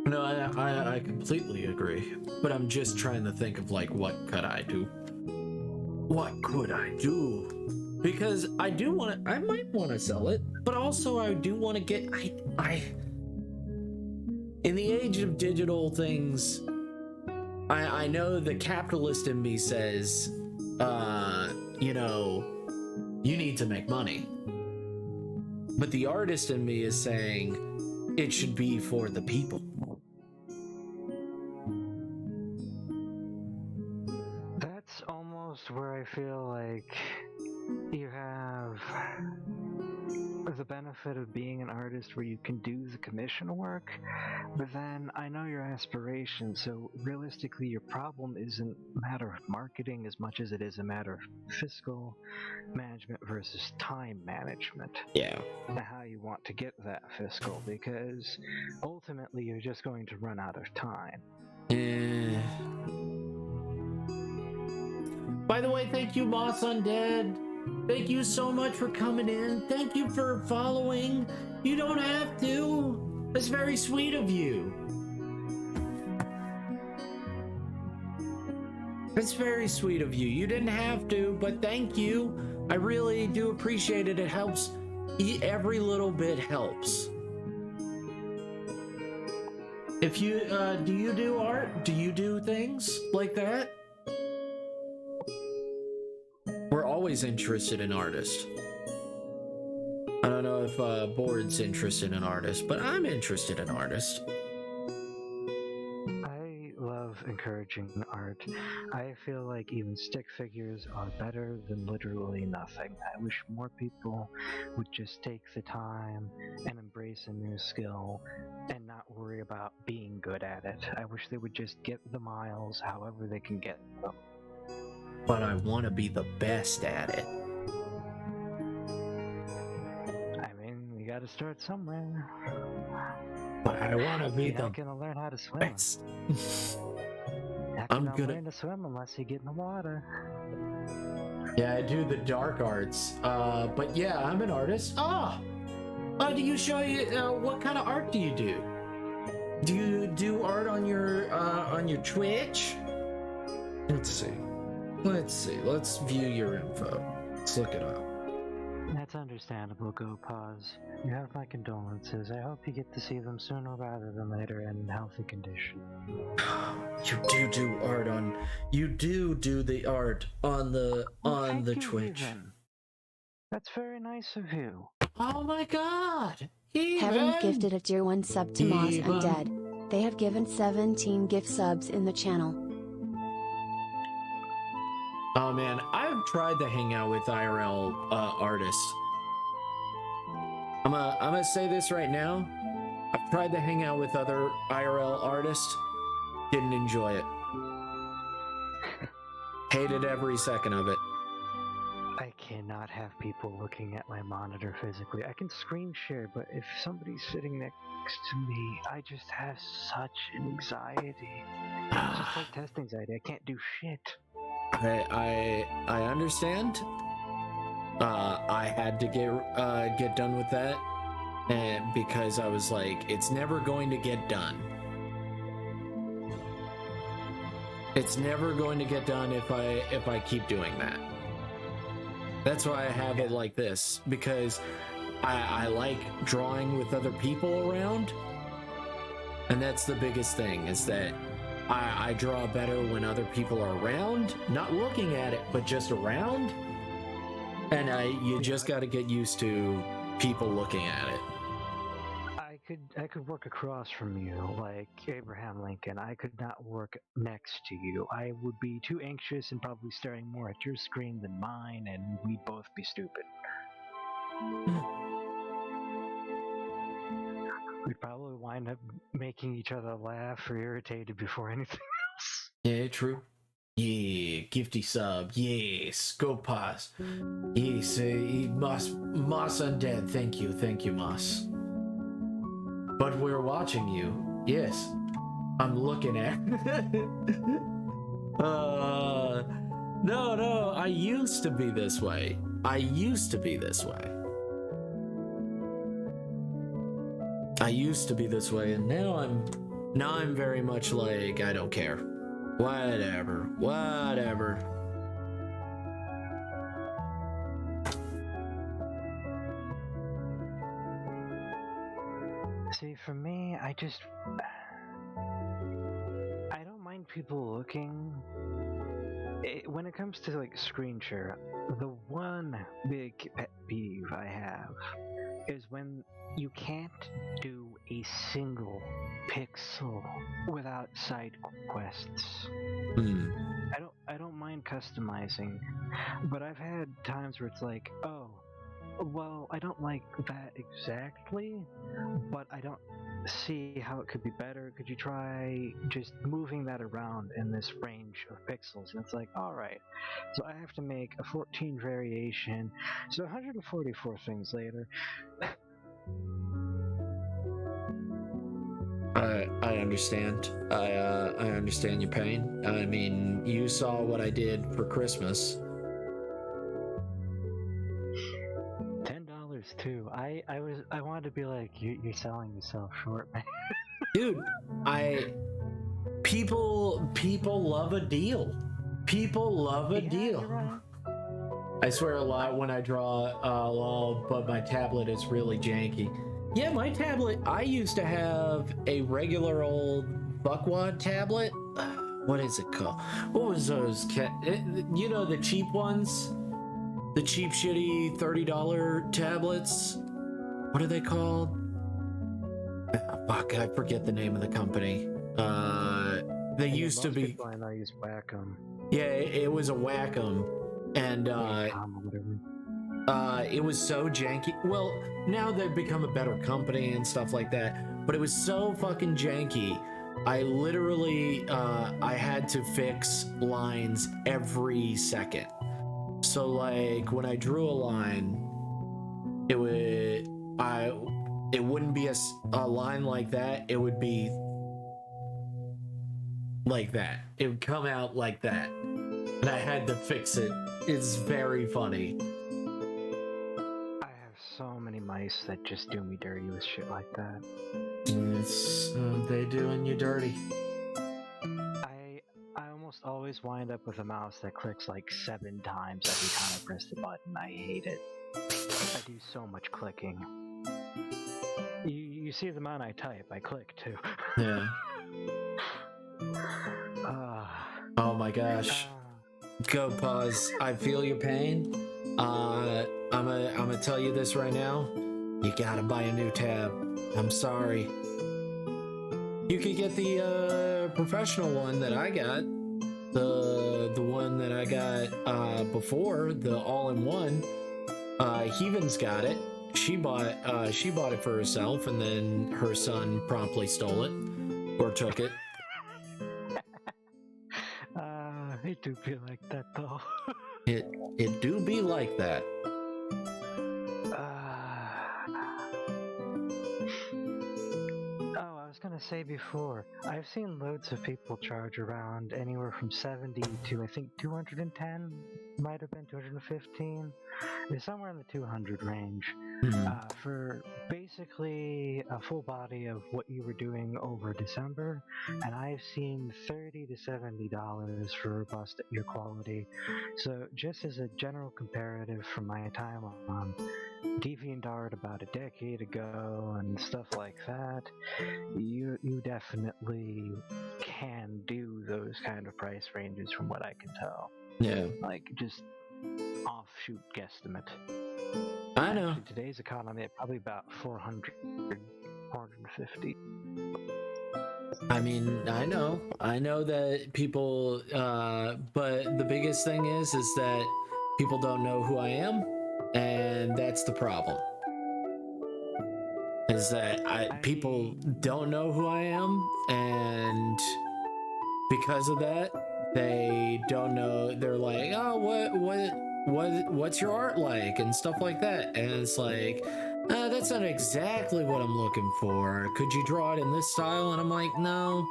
S2: No, I completely agree. But I'm just trying to think of, like, what could I do? What could I do? Because I might want to sell it, but also I do want to get, in the age of digital things, I know the capitalist in me says, you know, you need to make money. But the artist in me is saying it should be for the people.
S3: That's almost where I feel like you have the benefit of being an artist where you can do the commission work, but then I know your aspirations, so realistically your problem isn't a matter of marketing as much as it is a matter of fiscal management versus time management.
S2: Yeah.
S3: And how you want to get that fiscal, because ultimately you're just going to run out of time.
S2: By the way, thank you, Moss Undead. Thank you so much for coming in. Thank you for following. You don't have to. That's very sweet of you. It's very sweet of you. You didn't have to, but thank you. I really do appreciate it. It helps. Every little bit helps. If you, do you do art? Do you do things like that? We're always interested in artists. I don't know if Board's interested in artists, but I'm interested in artists.
S3: I love encouraging art. I feel like even stick figures are better than literally nothing. I wish more people would just take the time and embrace a new skill and not worry about being good at it. I wish they would just get the miles however they can get them.
S2: But I want to be the best at it.
S3: I mean, you gotta start somewhere.
S2: But I want to be
S3: You're
S2: the
S3: not gonna learn how to swim.
S2: best.
S3: I'm gonna learn to swim unless you get in the water.
S2: Yeah, I do the dark arts. But yeah, I'm an artist. Do you show you what kind of art do you do? Do you do art on your Twitch? Let's see. Let's view your info. Let's look it up.
S3: That's understandable, Go Pause. You have my condolences. I hope you get to see them sooner rather than later in healthy condition.
S2: You do art on. You do the art on the Twitch.
S3: Even. That's very nice of you.
S2: Oh my God!
S5: Heaven gifted a tier 1 sub to Moss Undead. They have given 17 gift subs in the channel.
S2: Oh man, I've tried to hang out with IRL artists. I'm gonna say this right now. I've tried to hang out with other IRL artists. Didn't enjoy it. Hated every second of it.
S3: I cannot have people looking at my monitor physically. I can screen share, but if somebody's sitting next to me, I just have such an anxiety. It's just like test anxiety. I can't do shit.
S2: I understand. I had to get done with that, and because I was like, it's never going to get done. It's never going to get done if I keep doing that. That's why I have it like this, because I like drawing with other people around, and that's the biggest thing, is that I draw better when other people are around, not looking at it, but just around. And you just got to get used to people looking at it.
S3: I could work across from you, like Abraham Lincoln. I could not work next to you. I would be too anxious and probably staring more at your screen than mine, and we'd both be stupid. We'd probably wind up making each other laugh or irritated before anything else.
S2: Yeah, true. Yeah, gifty sub. Yes, go pause. Yes, Moss Undead. Thank you, Moss. But we're watching you. Yes. I'm looking at. No, I used to be this way. I used to be this way, and now I'm very much like, I don't care. Whatever.
S3: See, for me, I don't mind people looking. When it comes to like screen share, the one big pet peeve I have is when you can't do a single pixel without side quests. I don't mind customizing, but I've had times where it's like, oh, well, I don't like that exactly, but I don't see how it could be better. Could you try just moving that around in this range of pixels? And it's like, alright, so I have to make a 14 variation, so 144 things later.
S2: I understand. I understand your pain. I mean, you saw what I did for Christmas.
S3: $10 too. I wanted to be like, you're selling yourself short, man.
S2: Dude, people love a deal. People love a deal.
S3: You're right.
S2: I swear a lot when I draw lol, but my tablet is really janky. Yeah, my tablet, I used to have a regular old fuckwad tablet. What is it called? What was those? You know, the cheap ones? The cheap, shitty $30 tablets? What are they called? Fuck, I forget the name of the company. They used to be...
S3: I know use Wacom.
S2: Yeah, it was a Wacom. And it was so janky. Well, now they've become a better company and stuff like that, but it was so fucking janky. I literally I had to fix lines every second. So like when I drew a line, it wouldn't be a line like that. It would be like that. It would come out like that, and I had to fix it. It's very funny.
S3: I have so many mice that just do me dirty with shit like that.
S2: It's they doing you dirty.
S3: I almost always wind up with a mouse that clicks like 7 times every time I press the button. I hate it. I do so much clicking. You see the amount I type, I click too.
S2: Yeah. Oh my gosh. Go pause. I feel your pain. I'm gonna tell you this right now. You gotta buy a new tab. I'm sorry. You could get the professional one that I got. The one that I got before, the all-in-one. Heaven's got it. She bought it for herself, and then her son promptly stole it or took it.
S3: It do be like that though.
S2: It do be like that.
S3: I was gonna say before, I've seen loads of people charge around anywhere from 70 to I think 210, might have been 215. It's somewhere in the 200 range. For basically a full body of what you were doing over December, and I've seen $30 to $70 for robust your quality. So just as a general comparative from my time on DeviantArt about a decade ago and stuff like that, you definitely can do those kind of price ranges from what I can tell.
S2: Yeah.
S3: Like just offshoot guesstimate.
S2: I know.
S3: Actually, today's economy, probably about 400, 450.
S2: I mean, I know that people, but the biggest thing is that people don't know who I am, and that's the problem. Is that people don't know who I am, and because of that, they don't know. They're like, oh, what's your art like, and stuff like that, and it's like, that's not exactly what I'm looking for. Could you draw it in this style? And I'm like, no,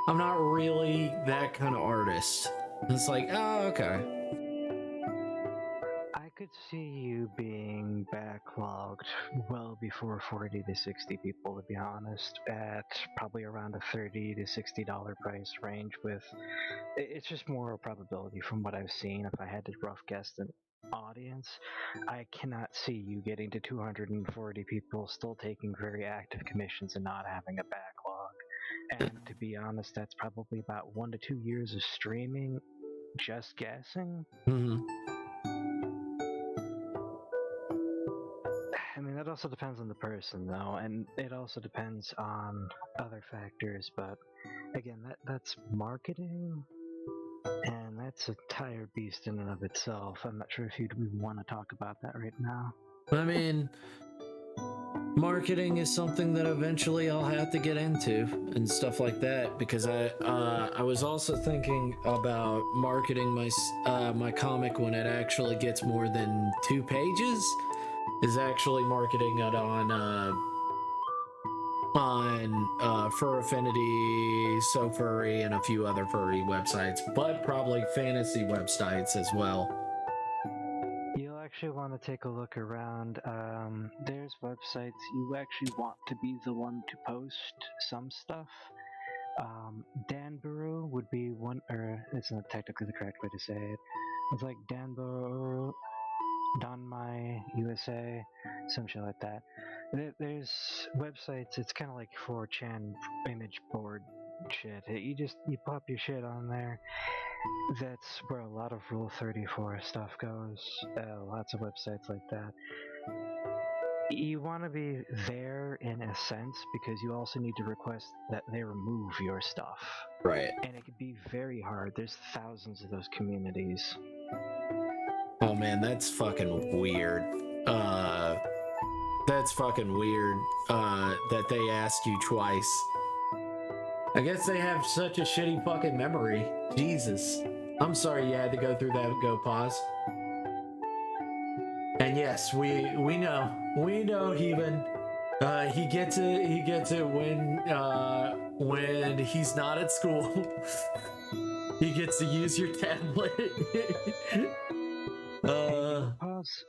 S2: I'm not really that kind of artist. It's like, oh, okay.
S3: I could see you being backlogged well before 40 to 60 people, to be honest, at probably around a $30 to $60 price range. With it's just more a probability from what I've seen. If I had to rough guess an audience, I cannot see you getting to 240 people still taking very active commissions and not having a backlog. And to be honest, that's probably about 1 to 2 years of streaming. Just guessing.
S2: Mm-hmm.
S3: I mean, that also depends on the person, though, and it also depends on other factors. But again, that's marketing, and that's a entire beast in and of itself. I'm not sure if you'd want to talk about that right now.
S2: I mean, marketing is something that eventually I'll have to get into and stuff like that, because I was also thinking about marketing my comic when it actually gets more than 2 pages. Is actually marketing it on Fur Affinity, So Furry, and a few other furry websites, but probably fantasy websites as well.
S3: You'll actually want to take a look around. There's websites you actually want to be the one to post some stuff. Danburu would be one, or it's not technically the correct way to say it. It's like Danburu, Donmai USA, some shit like that. There's websites. It's kind of like 4chan image board shit. You pop your shit on there. That's where a lot of Rule 34 stuff goes. Lots of websites like that. You want to be there in a sense because you also need to request that they remove your stuff.
S2: Right.
S3: And it can be very hard. There's thousands of those communities.
S2: Oh man, that's fucking weird. That's fucking weird, that they asked you twice. I guess they have such a shitty fucking memory. Jesus. I'm sorry you had to go through that Go Pause. And yes, we know Heathen. He gets it when he's not at school. He gets to use your tablet.
S3: Pause.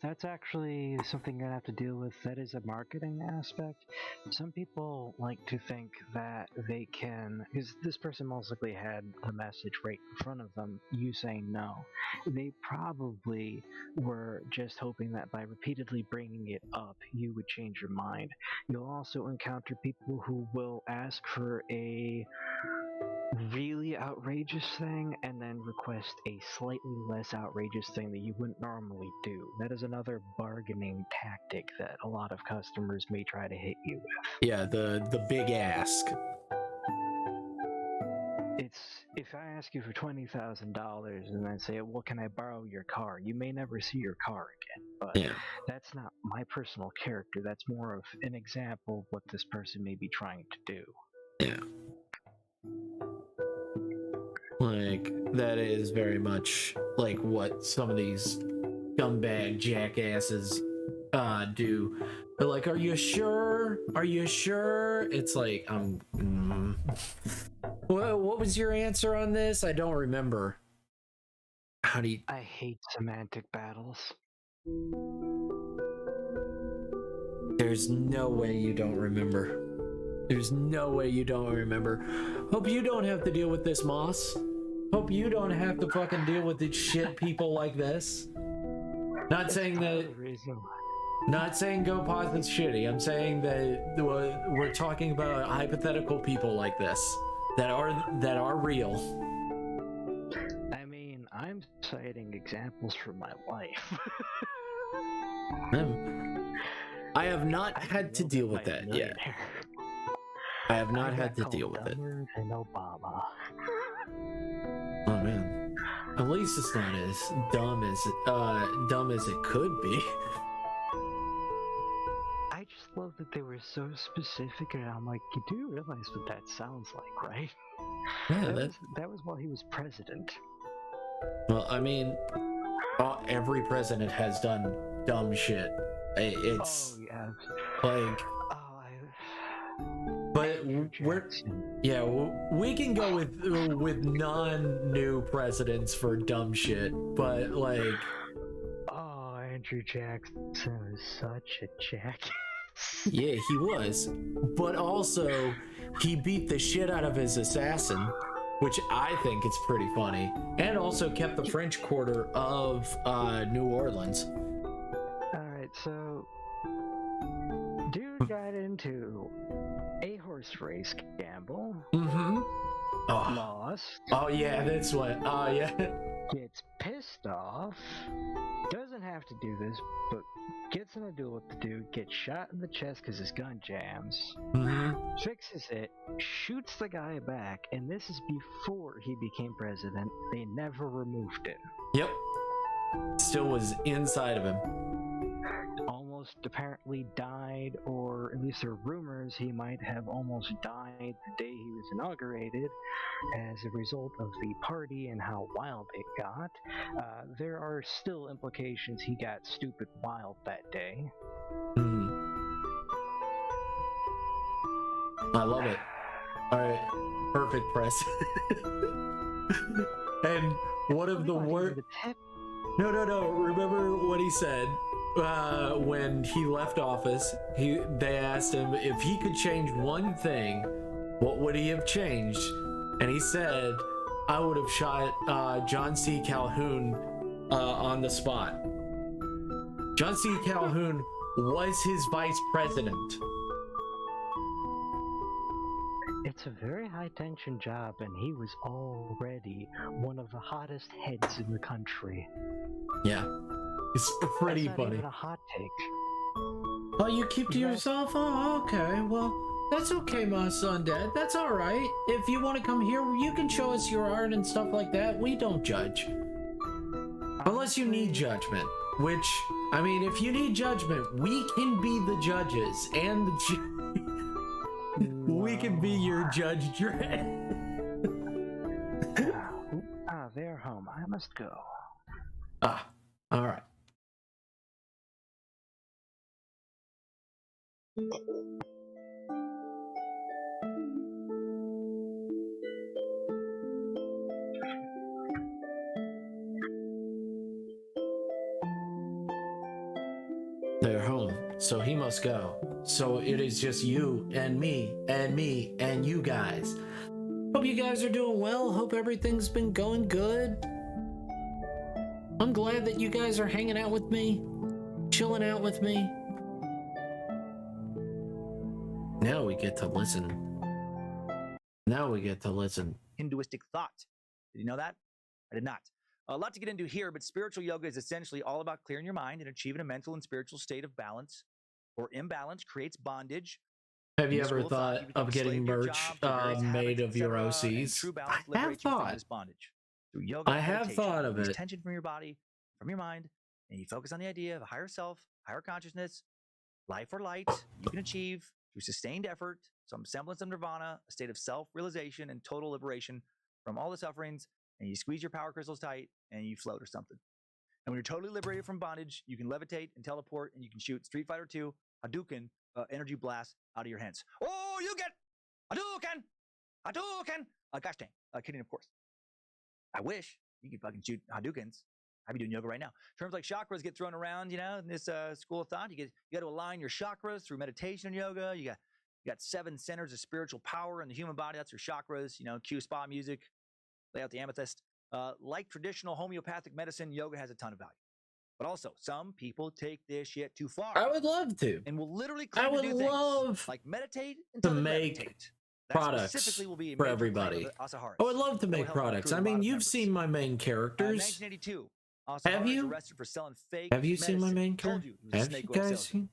S3: That's actually something you're gonna have to deal with. That is a marketing aspect. Some people like to think that they can, because this person most likely had the message right in front of them, you saying no. They probably were just hoping that by repeatedly bringing it up, you would change your mind. You'll also encounter people who will ask for a really outrageous thing and then request a slightly less outrageous thing that you wouldn't normally do. That is another bargaining tactic that a lot of customers may try to hit you with.
S2: Yeah, the big ask.
S3: It's if I ask you for $20,000 and then say, well, can I borrow your car? You may never see your car again, but that's not my personal character. That's more of an example of what this person may be trying to do.
S2: Yeah. Like, that is very much like what some of these scumbag jackasses do. They're like, are you sure? Are you sure? It's like, what was your answer on this? I don't remember. How do you...
S3: I hate semantic battles.
S2: There's no way you don't remember. There's no way you don't remember. Hope you don't have to deal with this, Moss. Hope you don't have to fucking deal with the shit people like this. Not saying that... Not saying Go Pause is shitty. I'm saying that we're talking about hypothetical people like this that are real.
S3: I mean, I'm citing examples from my life.
S2: I have not had to deal with that yet. I have not had to deal with it.
S3: Obama.
S2: Oh man, at least it's not as dumb as it could be.
S3: I just love that they were so specific, and I'm like, you do realize what that sounds like, right?
S2: Yeah,
S3: that was while he was president.
S2: Well, I mean, every president has done dumb shit. It's like, but we can go with non-new presidents for dumb shit, but like,
S3: oh, Andrew Jackson is such a jackass.
S2: Yeah, he was, but also he beat the shit out of his assassin, which I think is pretty funny, and also kept the French Quarter of New Orleans.
S3: Alright, so dude got into a horse race gamble.
S2: Mm-hmm. Oh.
S3: Lost.
S2: Oh yeah, that's what. Oh yeah.
S3: Gets pissed off. Doesn't have to do this, but gets in a duel with the dude. Gets shot in the chest because his gun jams.
S2: Mm-hmm.
S3: Fixes it. Shoots the guy back, and this is before he became president. They never removed it.
S2: Yep. Still was inside of him.
S3: Almost apparently died, or at least there are rumors he might have almost died the day he was inaugurated as a result of the party and how wild it got. There are still implications he got stupid wild that day.
S2: I love it. Alright, perfect press. And one of the worst... No. Remember what he said when he left office? They asked him if he could change one thing, what would he have changed? And he said, I would have shot John C. Calhoun on the spot. John C. Calhoun was his vice president.
S3: It's a very high-tension job, and he was already one of the hottest heads in the country.
S2: Yeah, it's pretty
S3: That's not
S2: funny.
S3: even a hot take.
S2: Oh, you keep to yourself? Oh, okay. Well, that's okay, my son, Dad. That's all right. If you want to come here, you can show us your art and stuff like that. We don't judge. Unless you need judgment. Which, I mean, if you need judgment, we can be the judges and the we can be your Judge Dredd.
S3: They're home. I must go.
S2: All right. They're home, so he must go. So it is just you and me and me and you guys. Hope you guys are doing well. Hope everything's been going good. I'm glad that you guys are hanging out with me, chilling out with me. Now we get to listen.
S1: Hinduistic thought. Did you know that? I did not. A lot to get into here, but spiritual yoga is essentially all about clearing your mind and achieving a mental and spiritual state of balance or imbalance creates bondage.
S2: Have you ever thought of getting merch made of your OCs? I have thought.
S1: Through yoga,
S2: I have thought of it.
S1: Tension from your body, from your mind, and you focus on the idea of a higher self, higher consciousness, life or light you can achieve through sustained effort, some semblance of nirvana, a state of self-realization and total liberation from all the sufferings, and you squeeze your power crystals tight and you float or something. And when you're totally liberated from bondage, you can levitate and teleport, and you can shoot Street Fighter 2 Hadouken energy blast out of your hands. Oh, you get Hadouken! Gosh dang. Kidding, of course. I wish you could fucking shoot Hadoukens. I'd be doing yoga right now. Terms like chakras get thrown around, you know, in this school of thought. You got to align your chakras through meditation and yoga. You got 7 centers of spiritual power in the human body. That's your chakras. You know, cue spa music, lay out the amethyst. Like traditional homeopathic medicine, yoga has a ton of value. But also, some people take this shit too far.
S2: I would love to.
S1: And will literally
S2: I would love
S1: like meditate until
S2: to make
S1: meditate.
S2: Products for everybody. I would love to make products. I mean, you've seen my main characters.
S1: 1982.
S2: Have you?
S1: Arrested for selling fake
S2: Have you seen my main
S1: Told
S2: character?
S1: you,
S2: Have you guys seen?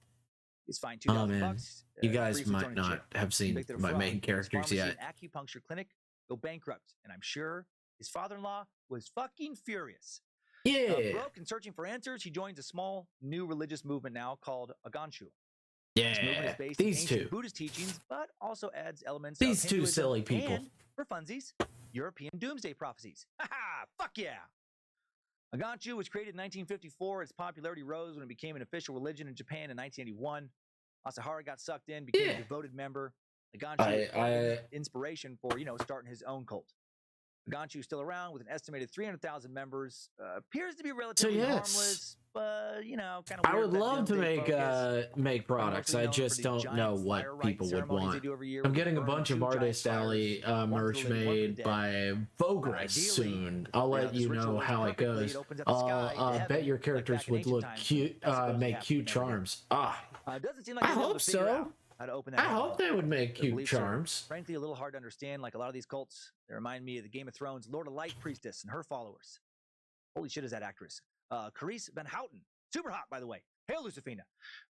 S1: He's fined $2
S2: Oh man,
S1: bucks,
S2: you guys
S1: briefly
S2: might
S1: thrown in
S2: not
S1: jail.
S2: have seen
S1: Convicted of
S2: my
S1: fraud.
S2: main
S1: His
S2: characters
S1: pharmacy
S2: yet.
S1: and acupuncture clinic go bankrupt, and I'm sure his father-in-law was fucking furious.
S2: Yeah.
S1: Broke and searching for answers, he joins a small new religious movement now called Aganshu. This movement
S2: Yeah.
S1: is based
S2: These
S1: in ancient
S2: two.
S1: Buddhist teachings, but also adds elements
S2: These
S1: of
S2: two
S1: Hinduism
S2: silly people.
S1: and, for funsies, European doomsday prophecies. Ha! Fuck yeah! Aganshu was created in 1954. Its popularity rose when it became an official religion in Japan in 1981. Asahara got sucked in, became a devoted member. Aganchu inspiration for, starting his own cult. Aganchu is still around with an estimated 300,000 members. Appears to be relatively harmless, but kind of.
S2: I would love to make products. I just don't know what people would want. I'm getting a bunch of Artist Alley merch made by Vogress soon. I'll let you know how it goes. Bet your characters would look cute, make cute charms. I hope so. I hope they would make cute charms.
S1: Frankly, a little hard to understand. Like a lot of these cults, they remind me of the Game of Thrones Lord of Light priestess and her followers. Holy shit, is that actress? Carice Van Houten. Super hot, by the way. Hail, Lucifina.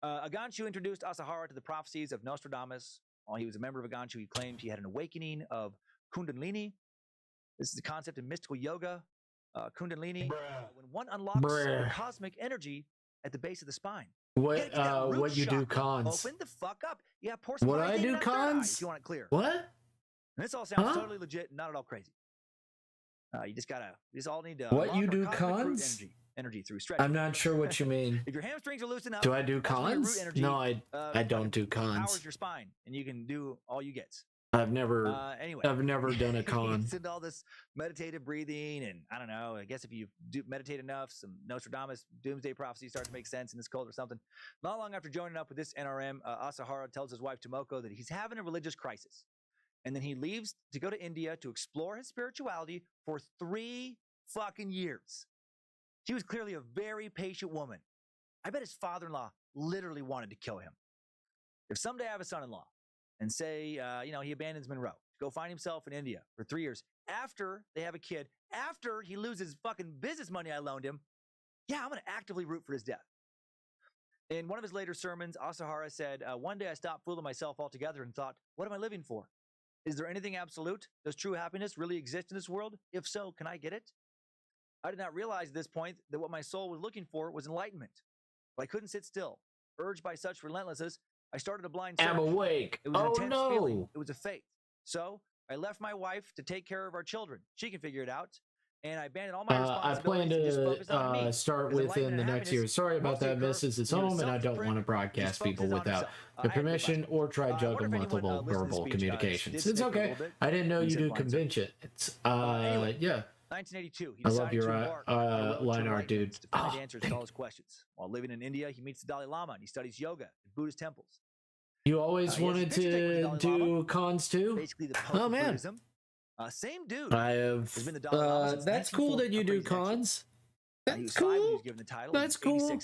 S1: Aganchu introduced Asahara to the prophecies of Nostradamus. While he was a member of Aganchu, he claimed he had an awakening of Kundalini. This is the concept of mystical yoga. Kundalini, when one unlocks cosmic energy at the base of the spine.
S2: What you do cons?
S1: Open the fuck up. Yeah, pour
S2: what I do cons?
S1: If you want it clear.
S2: What?
S1: And this all sounds totally legit, not at all crazy. You just all need to.
S2: What you do cons?
S1: Energy through stretching.
S2: I'm not sure what you mean.
S1: If your hamstrings are loose enough,
S2: do I do cons? No, I don't do cons.
S1: Powers your spine, and you can do all you get.
S2: I've never done a con.
S1: Into all this meditative breathing, and I don't know. I guess if you meditate enough, some Nostradamus doomsday prophecies start to make sense in this cult or something. Not long after joining up with this NRM, Asahara tells his wife Tomoko that he's having a religious crisis, and then he leaves to go to India to explore his spirituality for 3 fucking years. She was clearly a very patient woman. I bet his father-in-law literally wanted to kill him. If someday I have a son-in-law, and say, he abandons Monroe to go find himself in India for 3 years after they have a kid, after he loses fucking business money I loaned him, I'm going to actively root for his death. In one of his later sermons, Asahara said, one day I stopped fooling myself altogether and thought, what am I living for? Is there anything absolute? Does true happiness really exist in this world? If so, can I get it? I did not realize at this point that what my soul was looking for was enlightenment. But I couldn't sit still. Urged by such relentlessness, I started a blind search.
S2: I'm awake.
S1: It was an intense feeling. It was a faith. So I left my wife to take care of our children. She can figure it out. And I abandoned all my responsibilities.
S2: I plan to start within the next year. Sorry about that, Mrs. It's home, and I don't want to broadcast people without the permission or try juggle multiple verbal communications. It's okay. I didn't know you do convention. It's yeah.
S1: 1982.
S2: I love your line art, dude.
S1: To find answers to all his questions. While living in India, he meets the Dalai Lama and he studies yoga at Buddhist temples.
S2: You always wanted to do cons too?
S1: Basically, the
S2: man.
S1: Buddhism. Same dude.
S2: I have. That's cool that you do cons. That's cool. That's cool.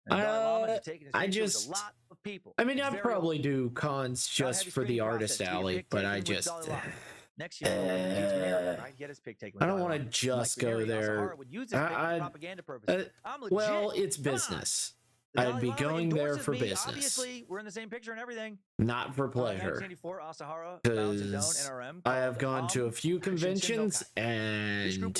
S2: I just. I mean, I'd probably do cons just for the Artist Alley, but I just.
S1: Next year, get his pick taken.
S2: I don't want to just go there. Well, it's business. I'd be going there for business.
S1: Obviously, we're in the same picture and everything.
S2: Not for pleasure. Because I have gone to a few conventions and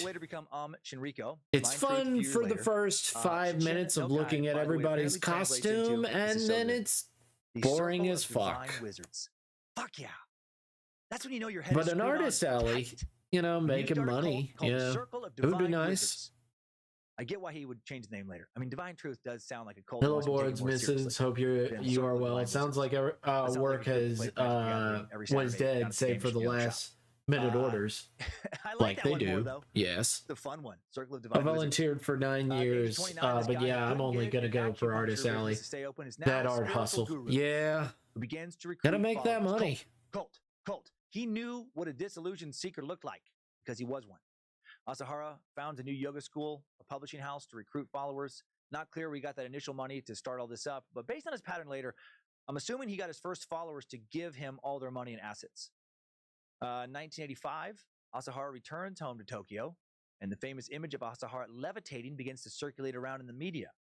S2: it's fun for the first 5 minutes of looking at everybody's costume, and then it's boring as fuck.
S1: Fuck yeah. That's when you know your head.
S2: But an Artist Alley, making money, it would be nice.
S1: I get why he would change the name later. I mean, Divine Truth does sound like a cult.
S2: Hello, boards, Mrs. Hope you are well. It sounds like work has was dead, save for the last minute orders, like they do. Yes,
S1: the fun one. Circle of Divine.
S2: I volunteered for 9 years, but yeah, I'm only gonna go for Artist Alley. That art hustle, yeah.
S1: Begins to
S2: gotta make that money.
S1: Cult. He knew what a disillusioned seeker looked like because he was one. Asahara founds a new yoga school, a publishing house to recruit followers. Not clear where he got that initial money to start all this up, but based on his pattern later, I'm assuming he got his first followers to give him all their money and assets. 1985, Asahara returns home to Tokyo, and the famous image of Asahara levitating begins to circulate around in the media.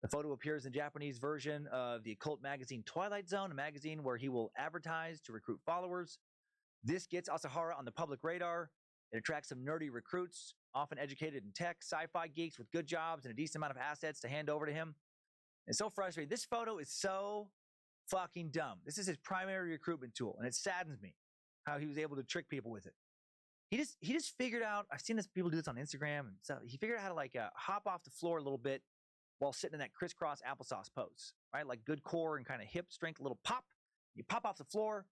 S1: The photo appears in the Japanese version of the occult magazine Twilight Zone, a magazine where he will advertise to recruit followers. This gets Asahara on the public radar. It attracts some nerdy recruits, often educated in tech, sci-fi geeks with good jobs and a decent amount of assets to hand over to him. It's so frustrating. This photo is so fucking dumb. This is his primary recruitment tool, and it saddens me how he was able to trick people with it. He just figured out, I've seen people do this on Instagram, and so he figured out how to hop off the floor a little bit while sitting in that crisscross applesauce pose, right? Like good core and kind of hip strength, a little pop. You pop off the floor,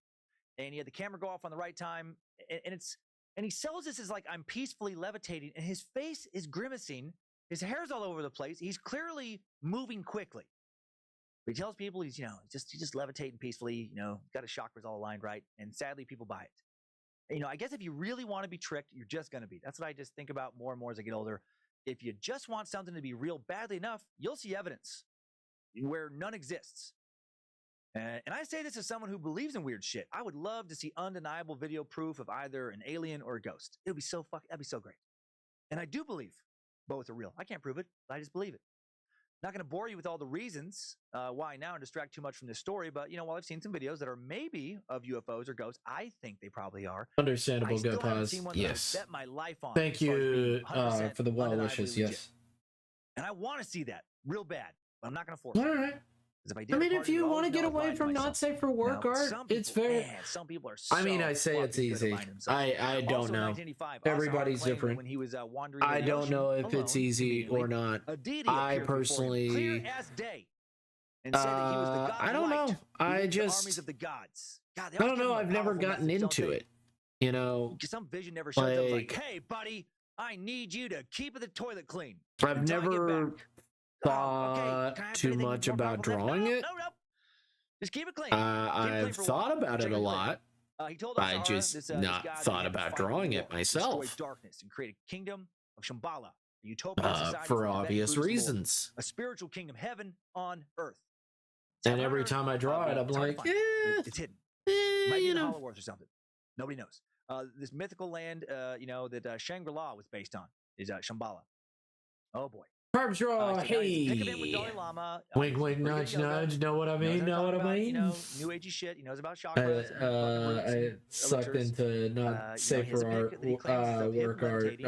S1: and he had the camera go off on the right time, and he sells this as like, I'm peacefully levitating, and his face is grimacing, his hair's all over the place, he's clearly moving quickly. But he tells people he's just levitating peacefully, got his chakras all aligned right, and sadly people buy it. I guess if you really want to be tricked, you're just going to be. That's what I just think about more and more as I get older. If you just want something to be real badly enough, you'll see evidence where none exists. And I say this as someone who believes in weird shit. I would love to see undeniable video proof of either an alien or a ghost. That'd be so great. And I do believe both are real. I can't prove it, but I just believe it. Not going to bore you with all the reasons why now and distract too much from this story, but while I've seen some videos that are maybe of UFOs or ghosts, I think they probably are.
S2: Understandable. Go pause. Yes.
S1: Bet my life on.
S2: Thank you for the well wishes. Yes.
S1: And I want to see that real bad, but I'm not going to force
S2: it.
S1: All
S2: right. I mean, if you want to get away from not safe for work art, it's very.
S1: Some people are. So
S2: I mean, I say it's easy. I don't know. Everybody's different.
S1: When he was wandering
S2: I don't know if it's easy or not. I personally. I don't know. I just. I don't know. I've never gotten into it.
S1: Some vision never shows up like, hey, buddy, I need you to keep the toilet clean.
S2: I've never thought too much about drawing it.
S1: No. Just keep it clean.
S2: I've thought about it a lot. I just not thought about drawing it myself.
S1: Darkness and create a kingdom of Shambhala, a utopian society
S2: for obvious reasons.
S1: A spiritual kingdom, heaven on earth.
S2: And every time I draw it, I'm like,
S1: it's hidden. Might be in the Hollow Earth or something. Nobody knows. This mythical land, that Shangri-La was based on is Shambhala. Oh boy.
S2: Carb draw, hey. Wink, wink, nudge, nudge. Know what I mean? Know what I mean?
S1: New agey shit. He knows about chakras.
S2: I sucked into not safe for art, work art.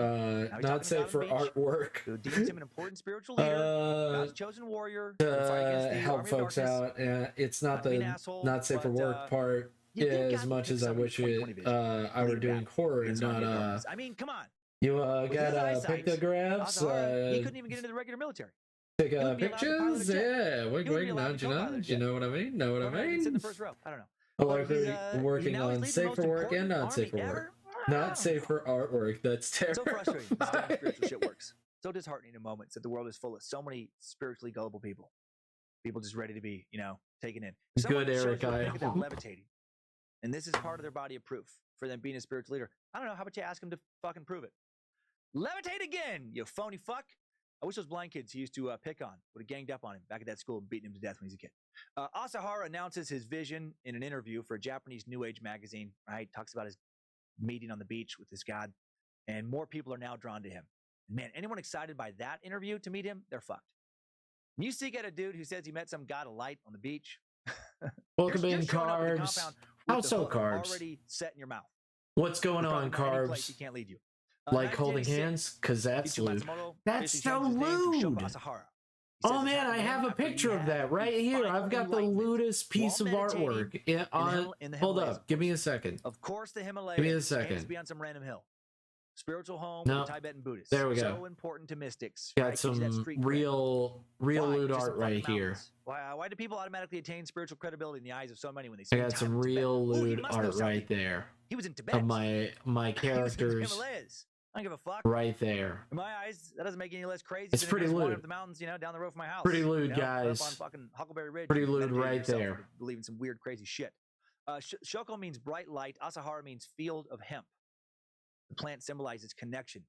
S2: Not safe for artwork.
S1: Deems him an important spiritual leader, God's chosen warrior.
S2: To help folks out. It's not the not safe for work part as much as I wish I were doing horror and not.
S1: I mean, come on.
S2: You got pictographs?
S1: He couldn't even get into the regular military.
S2: Take pictures? Yeah, wink, nudge, nudge. You know what I mean? Know what I mean?
S1: It's in the first row. I don't know.
S2: Working on safe for work and not safe for work. Not safe for artwork. That's terrible.
S1: So frustrating. This damn spiritual shit works. So disheartening in moments that the world is full of so many spiritually gullible people. People just ready to be, taken in.
S2: Good, Eric.
S1: I hope. Levitating. And this is part of their body of proof for them being a spiritual leader. I don't know. How about you ask them to fucking prove it? Levitate again, you phony fuck. I wish those blind kids he used to pick on would have ganged up on him back at that school and beaten him to death when he was a kid. Asahara announces his vision in an interview for a Japanese New Age magazine, right? Talks about his meeting on the beach with this god, and more people are now drawn to him. Man, anyone excited by that interview to meet him, they're fucked. When you seek out a dude who says he met some god of light on the beach,
S2: welcome in, Carbs. How so, Carbs?
S1: Already set in your mouth.
S2: What's going on, Carbs?
S1: He can't lead you.
S2: Like holding hands? Because that's lewd. That's so lewd. Oh man, I have a picture of that right here. I've got the lewdest piece of artwork. Hold up. Give me a second.
S1: Of course, the Himalayas.
S2: Give me a second.
S1: Be on some random hill. Spiritual home
S2: of
S1: the Tibetan Buddhists.
S2: There we go.
S1: So important to mystics.
S2: Got some real lewd art right here.
S1: Why do people automatically attain spiritual credibility in the eyes of so many when they see?
S2: I got some real lewd art right there.
S1: He was in Tibet.
S2: Of my characters.
S1: I don't give a fuck.
S2: Right there.
S1: In my eyes, that doesn't make any less crazy.
S2: It's pretty lewd.
S1: Up the mountains, down the road from my house.
S2: Pretty lewd, guys.
S1: On fucking Huckleberry Ridge.
S2: Pretty lewd right there.
S1: Believe in some weird, crazy shit. Shoko means bright light. Asahara means field of hemp. The plant symbolizes connection.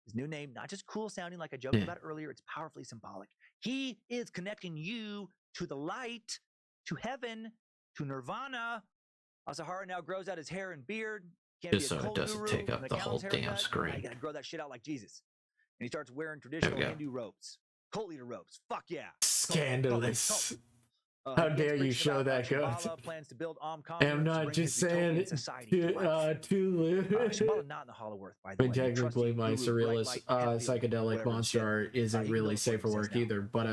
S1: His new name, not just cool sounding like I joked about earlier, it's powerfully symbolic. He is connecting you to the light, to heaven, to nirvana. Asahara now grows out his hair and beard.
S2: Just so it doesn't take up the whole damn screen.
S1: I gotta grow that shit out like Jesus. And he starts wearing traditional Hindu robes. Cult leader robes. Fuck yeah.
S2: Scandalous. How dare you show that, goat? I'm not just saying too lewd.
S1: Not in the Hollow Earth, by the way.
S2: Technically, my surrealist psychedelic monster art isn't really safe for work either, but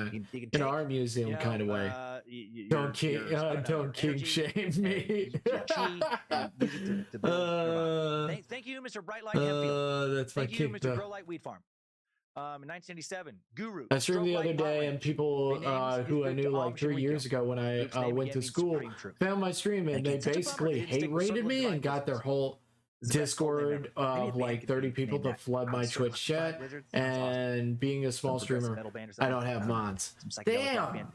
S2: in our museum kind of way. Don't king shame me.
S1: Thank you, Mr. Brightlight Hempfield.
S2: That's my
S1: Thank you, Mr. Grow Light Weed Farm. In 1987, Guru.
S2: I streamed the other day, and people who I knew like 3 years ago when I went to school found my stream, and they basically hate rated me and got their whole Discord of like 30 people to flood my Twitch chat. And being a small streamer, I don't have mods. Damn,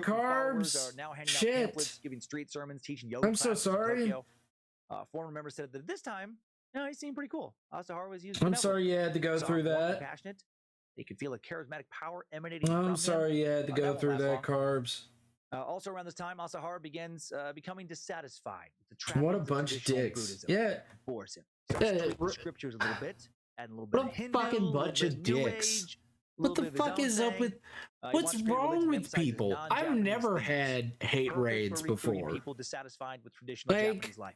S2: Carbs. Shit.
S1: Giving street sermons, teaching yoga.
S2: I'm so sorry.
S1: Former member said that this time, he seemed pretty cool. Asahara was used.
S2: I'm sorry you had to go through that.
S1: Passionate. They could feel a charismatic power emanating.
S2: I'm sorry you had to go through that, Carbs.
S1: Also around this time, Asahara begins becoming dissatisfied with the
S2: what a bunch of dicks. Yeah.
S1: Bores him. The scriptures a little bit, and a little bit.
S2: What a fucking bunch of dicks. What the fuck is up with? What's wrong with people? I've never had hate raids before.
S1: People dissatisfied with traditional Japanese life.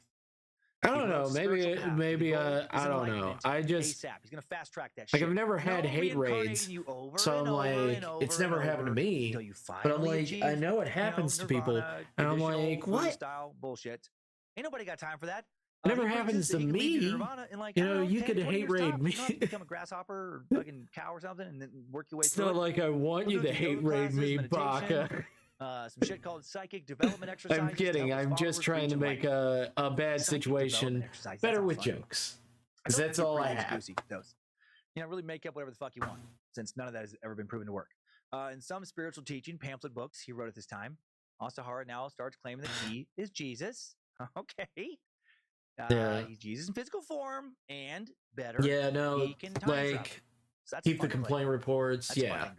S2: I don't know. Maybe. I don't know. I just.
S1: He's gonna fast track that
S2: shit. Like I've never had hate raids, so I'm like, it's never happened to me. But I'm like, I know it happens to people, and I'm like, what?
S1: Bullshit. Ain't nobody got time for that.
S2: It never happens to me. You could hate raid me.
S1: Become a grasshopper or fucking cow or something, and then work your way
S2: it's
S1: through.
S2: It's not like I want you to hate raid me, Baka.
S1: Some shit called psychic development exercises.
S2: I'm kidding. I'm just trying to make a bad situation better with jokes. Because that's all I have.
S1: Really make up whatever the fuck you want, since none of that has ever been proven to work. In some spiritual teaching pamphlet books he wrote at this time, Asahara now starts claiming that he is Jesus. Okay. He's Jesus in physical form, and better.
S2: Yeah, no,
S1: he can time travel.
S2: So keep the complaint reports. Yeah.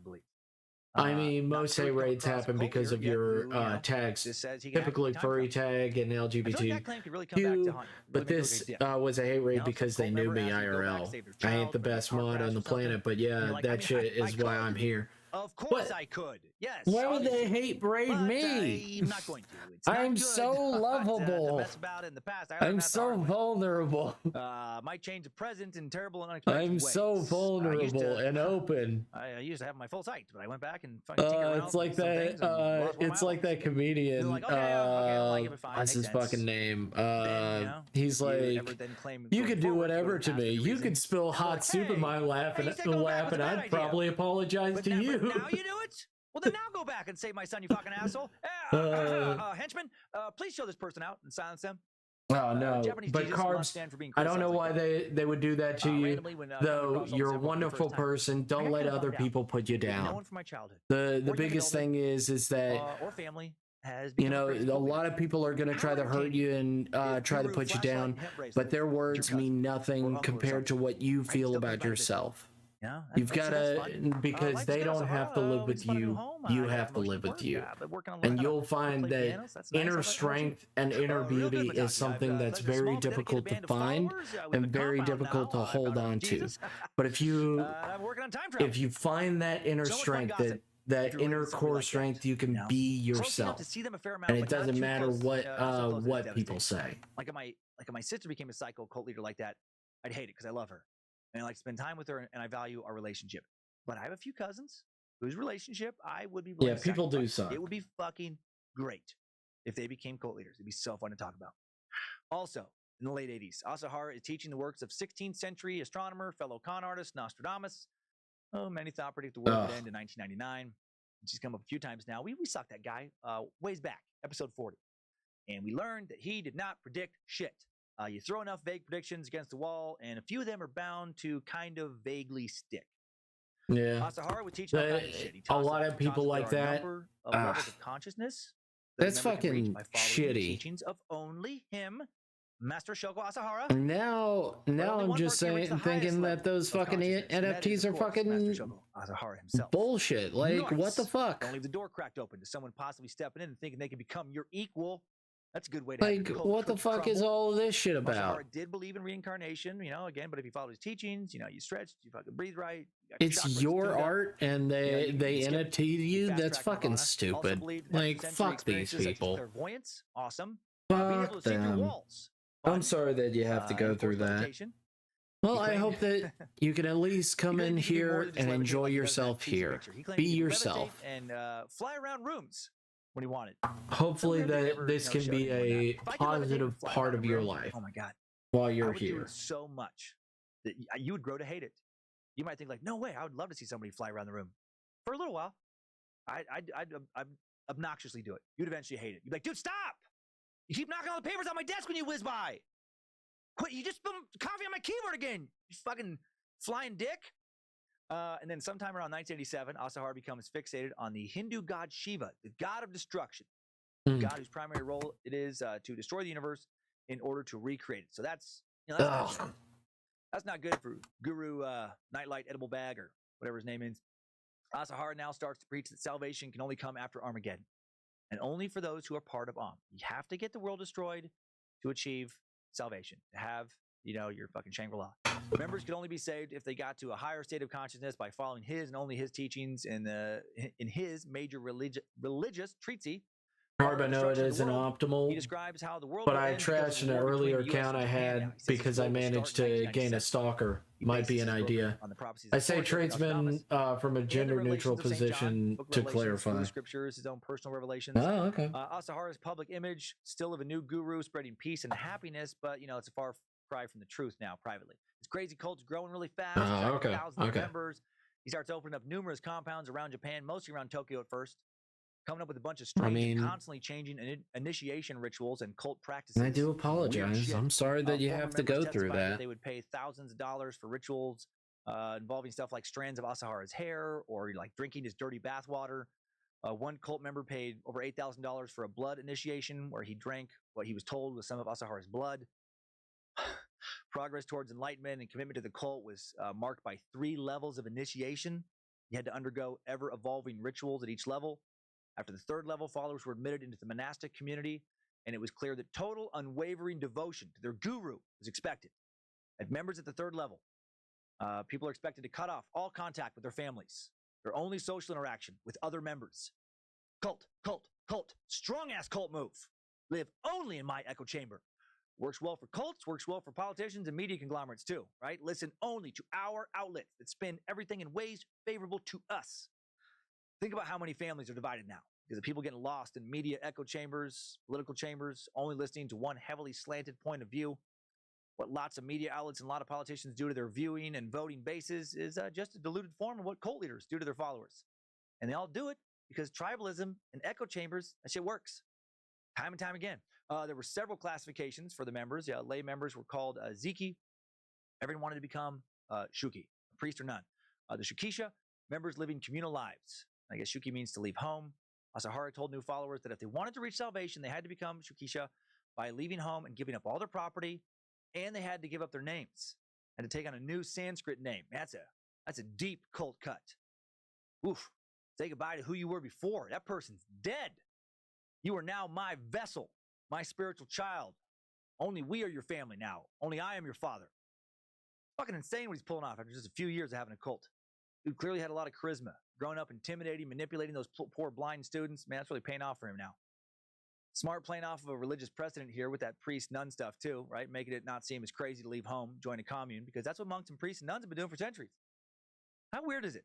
S2: I mean, most hate raids happen because of your tags, typically furry tag and LGBTQ, but this was a hate raid because they knew me IRL. I ain't the best mod on the planet, but yeah, that shit is why I'm here.
S1: Of course I could. Yes.
S2: Why would they hate raid me?
S1: I'm not going to.
S2: I'm so lovable. I'm so vulnerable.
S1: Might change the present in terrible and unexpected ways.
S2: I'm so vulnerable and open.
S1: I used to have my full sight, but I went back and fucking
S2: it's like that. It's like that comedian. What's his fucking name? He's like, you could do whatever to me. You could spill hot soup in my lap, and I'd probably apologize to you.
S1: Now you do it? Well, then now go back and save my son, you fucking asshole. Henchman, please show this person out and silence them.
S2: Oh, no. But Carbs, I don't know why they would do that to you, though you're a wonderful person. Don't let other people put you down. The biggest thing is that,
S1: or family has
S2: a lot of people are going to try to hurt you and try to put you down, but their words mean nothing compared to what you feel about yourself.
S1: Yeah,
S2: you've got to, because they don't have to live with you, you have to live with you. And you'll find that inner strength and inner beauty is something that's very difficult to find and very difficult to hold on to. But if you find that inner strength, that inner core strength, you can be yourself, and it doesn't matter what people say.
S1: Like if my sister became a psycho cult leader like that, I'd hate it because I love her. And I like to spend time with her, and I value our relationship. But I have a few cousins whose relationship I would be willing to
S2: people do suck.
S1: It would be fucking great if they became cult leaders. It'd be so fun to talk about. Also, in the late 80s, Asahara is teaching the works of 16th century astronomer, fellow con artist Nostradamus. Many thought predict the world would end in 1999. She's come up a few times now. We sucked that guy ways back, episode 40. And we learned that he did not predict shit. You throw enough vague predictions against the wall, and a few of them are bound to kind of vaguely stick.
S2: Yeah.
S1: Asahara would teach shit.
S2: A lot of people like that.
S1: Levels of consciousness.
S2: That's fucking shitty.
S1: Teachings of only him, Master Shoko Asahara.
S2: Now I'm just thinking that those fucking NFTs are fucking bullshit. Like, what the fuck?
S1: Don't leave the door cracked open to someone possibly stepping in and thinking they can become your equal. That's a good way to
S2: like. What the fuck is all this shit about?
S1: Asahara did believe in reincarnation, again. But if you followed his teachings, you stretched, you fucking breathe right.
S2: It's your art, and they NFT you. That's fucking stupid. Like, fuck these people.
S1: Clairvoyance, awesome.
S2: Fuck them. I'm sorry that you have to go through that. Well, I hope that you can at least come in here and enjoy yourself here. Be yourself.
S1: And fly around rooms when he wanted.
S2: Hopefully that this can be a positive part of your life.
S1: Oh my god!
S2: While you're here,
S1: so much that you would grow to hate it. You might think like, no way, I would love to see somebody fly around the room. For a little while, I'd obnoxiously do it. You'd eventually hate it. You'd be like, dude, stop! You keep knocking all the papers on my desk when you whiz by. Quit! You just spilled coffee on my keyboard again. You fucking flying dick. And then sometime around 1987, Asahara becomes fixated on the Hindu god Shiva, the god of destruction, the god whose primary role it is to destroy the universe in order to recreate it. So that's not good for Guru Nightlight Edible Bag or whatever his name is. Asahara now starts to preach that salvation can only come after Armageddon, and only for those who are part of Am. You have to get the world destroyed to achieve salvation, to have, your fucking Shangri-La. Members could only be saved if they got to a higher state of consciousness by following his and only his teachings in his major religious treatise.
S2: Hard, I know it isn't optimal,
S1: he describes how the world
S2: but I trashed an earlier account I had because I managed to gain a stalker. Might be an idea. I say tradesman from a gender-neutral position to clarify.
S1: Scriptures, his own personal revelations.
S2: Oh, okay.
S1: Asahara's public image, still of a new guru spreading peace and happiness, but, it's a far cry from the truth now privately. His crazy cult's growing really fast. Thousands of members. He starts opening up numerous compounds around Japan, mostly around Tokyo at first. Coming up with a bunch of strange and constantly changing initiation rituals and cult practices.
S2: I do apologize. I'm sorry that you have to go through that.
S1: They would pay thousands of dollars for rituals involving stuff like strands of Asahara's hair or like drinking his dirty bathwater. One cult member paid over $8,000 for a blood initiation where he drank what he was told was some of Asahara's blood. Progress towards enlightenment and commitment to the cult was marked by 3 levels of initiation. You had to undergo ever-evolving rituals at each level. After the 3rd level, followers were admitted into the monastic community, and it was clear that total unwavering devotion to their guru was expected. As members at the 3rd level, people are expected to cut off all contact with their families, their only social interaction with other members. Cult, strong-ass cult move. Live only in my echo chamber. Works well for cults, works well for politicians and media conglomerates too, right? Listen only to our outlets that spin everything in ways favorable to us. Think about how many families are divided now because of people getting lost in media echo chambers, political chambers, only listening to one heavily slanted point of view. What lots of media outlets and a lot of politicians do to their viewing and voting bases is just a diluted form of what cult leaders do to their followers. And they all do it because tribalism and echo chambers, that shit works. Time and time again. There were several classifications for the members. Lay members were called Ziki. Everyone wanted to become Shuki, a priest or nun. The Shukisha, members living communal lives. I guess Shuki means to leave home. Asahara told new followers that if they wanted to reach salvation, they had to become Shukisha by leaving home and giving up all their property, and they had to give up their names and to take on a new Sanskrit name. That's a deep cult cut. Oof. Say goodbye to who you were before. That person's dead. You are now my vessel, my spiritual child. Only we are your family now. Only I am your father. Fucking insane what he's pulling off after just a few years of having a cult. Dude clearly had a lot of charisma. Growing up, intimidating, manipulating those poor blind students. Man, that's really paying off for him now. Smart playing off of a religious precedent here with that priest-nun stuff too, right? Making it not seem as crazy to leave home, join a commune, because that's what monks and priests and nuns have been doing for centuries. How weird is it?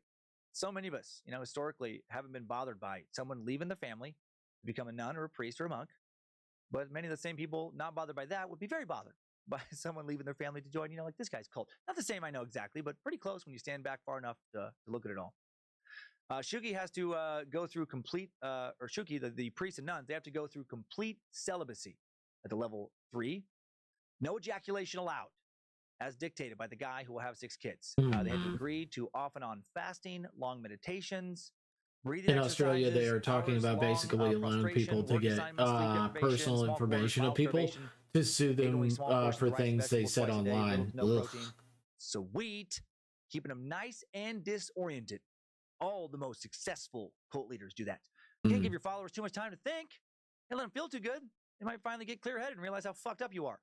S1: So many of us, historically haven't been bothered by someone leaving the family to become a nun or a priest or a monk. But many of the same people not bothered by that would be very bothered by someone leaving their family to join, like this guy's cult. Not the same, I know exactly, but pretty close when you stand back far enough to look at it all. Shuki has to go through complete, or Shuki, the priests and nuns, they have to go through complete celibacy at the level 3. No ejaculation allowed, as dictated by the guy who will have 6 kids. They had to agree to off and on fasting, long meditations, breathing
S2: in Australia, they are talking about basically allowing people to get personal information of people to sue them for things they said online.
S1: Sweet. Keeping them nice and disoriented. All the most successful cult leaders do that. You can't give your followers too much time to think and let them feel too good. They might finally get clear-headed and realize how fucked up you are.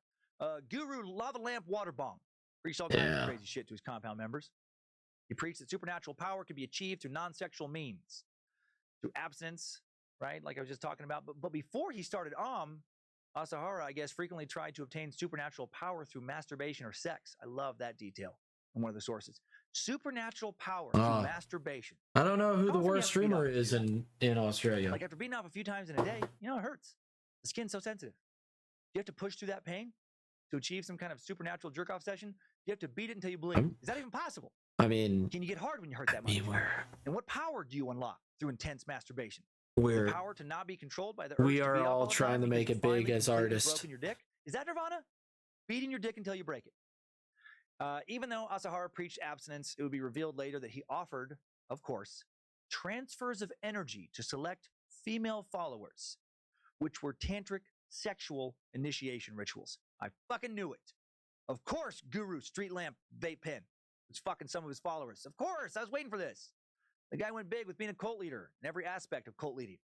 S1: Guru Lava Lamp Water Bong preached all kinds of crazy shit to his compound members. He preached that supernatural power could be achieved through non-sexual means, through abstinence, right? Like I was just talking about. But before he started Asahara, I guess, frequently tried to obtain supernatural power through masturbation or sex. I love that detail in one of the sources. Supernatural power through masturbation.
S2: I don't know who the worst streamer is in Australia.
S1: Like after beating off a few times in a day, it hurts. The skin's so sensitive. You have to push through that pain to achieve some kind of supernatural jerk-off session, you have to beat it until you bleed. Is that even possible?
S2: I mean,
S1: can you get hard when you hurt that much? And what power do you unlock through intense masturbation? The power to not be controlled by the urge
S2: we
S1: to
S2: are
S1: be
S2: all trying to make it big as artists.
S1: Broken your dick? Is that nirvana? Beating your dick until you break it. Even though Asahara preached abstinence, it would be revealed later that he offered, of course, transfers of energy to select female followers, which were tantric sexual initiation rituals. I fucking knew it. Of course, Guru Street Lamp Vape Pen was fucking some of his followers. Of course, I was waiting for this. The guy went big with being a cult leader in every aspect of cult leading.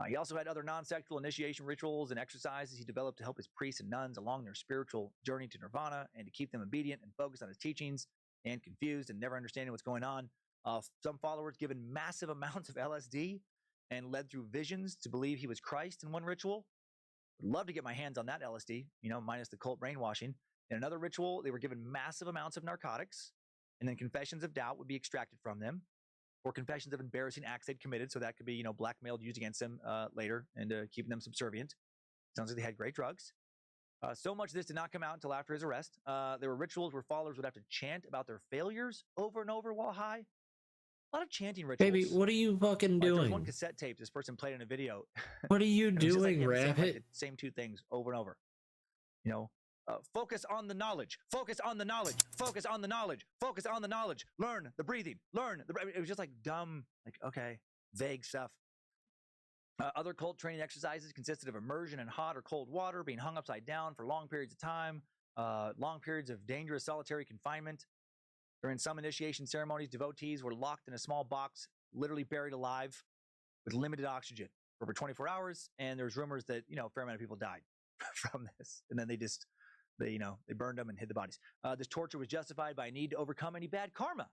S1: He also had other non-sexual initiation rituals and exercises he developed to help his priests and nuns along their spiritual journey to nirvana and to keep them obedient and focused on his teachings and confused and never understanding what's going on. Some followers given massive amounts of LSD and led through visions to believe he was Christ in one ritual. Would love to get my hands on that LSD, minus the cult brainwashing. In another ritual, they were given massive amounts of narcotics, and then confessions of doubt would be extracted from them, or confessions of embarrassing acts they'd committed, so that could be, blackmailed, used against them later, and keeping them subservient. Sounds like they had great drugs. So much of this did not come out until after his arrest. There were rituals where followers would have to chant about their failures over and over while high. A lot of chanting rituals.
S2: Baby, what are you fucking doing?
S1: There's one cassette tape this person played in a video.
S2: What are you doing, Rabbit?
S1: Same two things over and over. Focus on the knowledge. Focus on the knowledge. Focus on the knowledge. Focus on the knowledge. Learn the breathing. It was just like dumb, vague stuff. Other cult training exercises consisted of immersion in hot or cold water, being hung upside down for long periods of time, long periods of dangerous solitary confinement. During some initiation ceremonies, devotees were locked in a small box, literally buried alive with limited oxygen for over 24 hours. And there's rumors that, a fair amount of people died from this. And then they burned them and hid the bodies. This torture was justified by a need to overcome any bad karma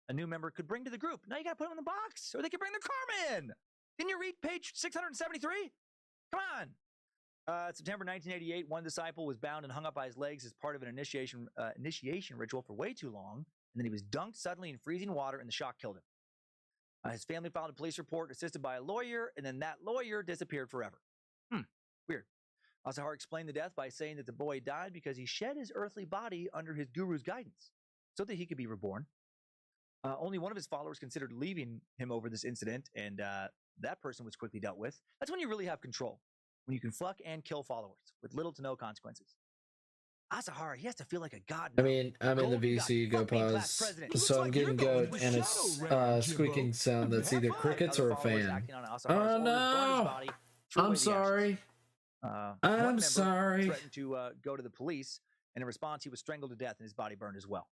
S1: a new member could bring to the group. Now you got to put them in the box, or they can bring their karma in. Didn't you read page 673? Come on. September 1988, one disciple was bound and hung up by his legs as part of an initiation ritual for way too long, and then he was dunked suddenly in freezing water, and the shock killed him. His family filed a police report assisted by a lawyer, and then that lawyer disappeared forever. Weird. Asahara explained the death by saying that the boy died because he shed his earthly body under his guru's guidance so that he could be reborn. Only one of his followers considered leaving him over this incident, and that person was quickly dealt with. That's when you really have control, when you can fuck and kill followers with little to no consequences. Asahara, he has to feel like a god now.
S2: I mean, I'm in the VC, go pause. So I'm getting goat, and it's squeaking sound that's either crickets or a fan. Oh no! I'm sorry. I'm sorry.
S1: Threatened to go to the police, and in response, he was strangled to death and his body burned as well.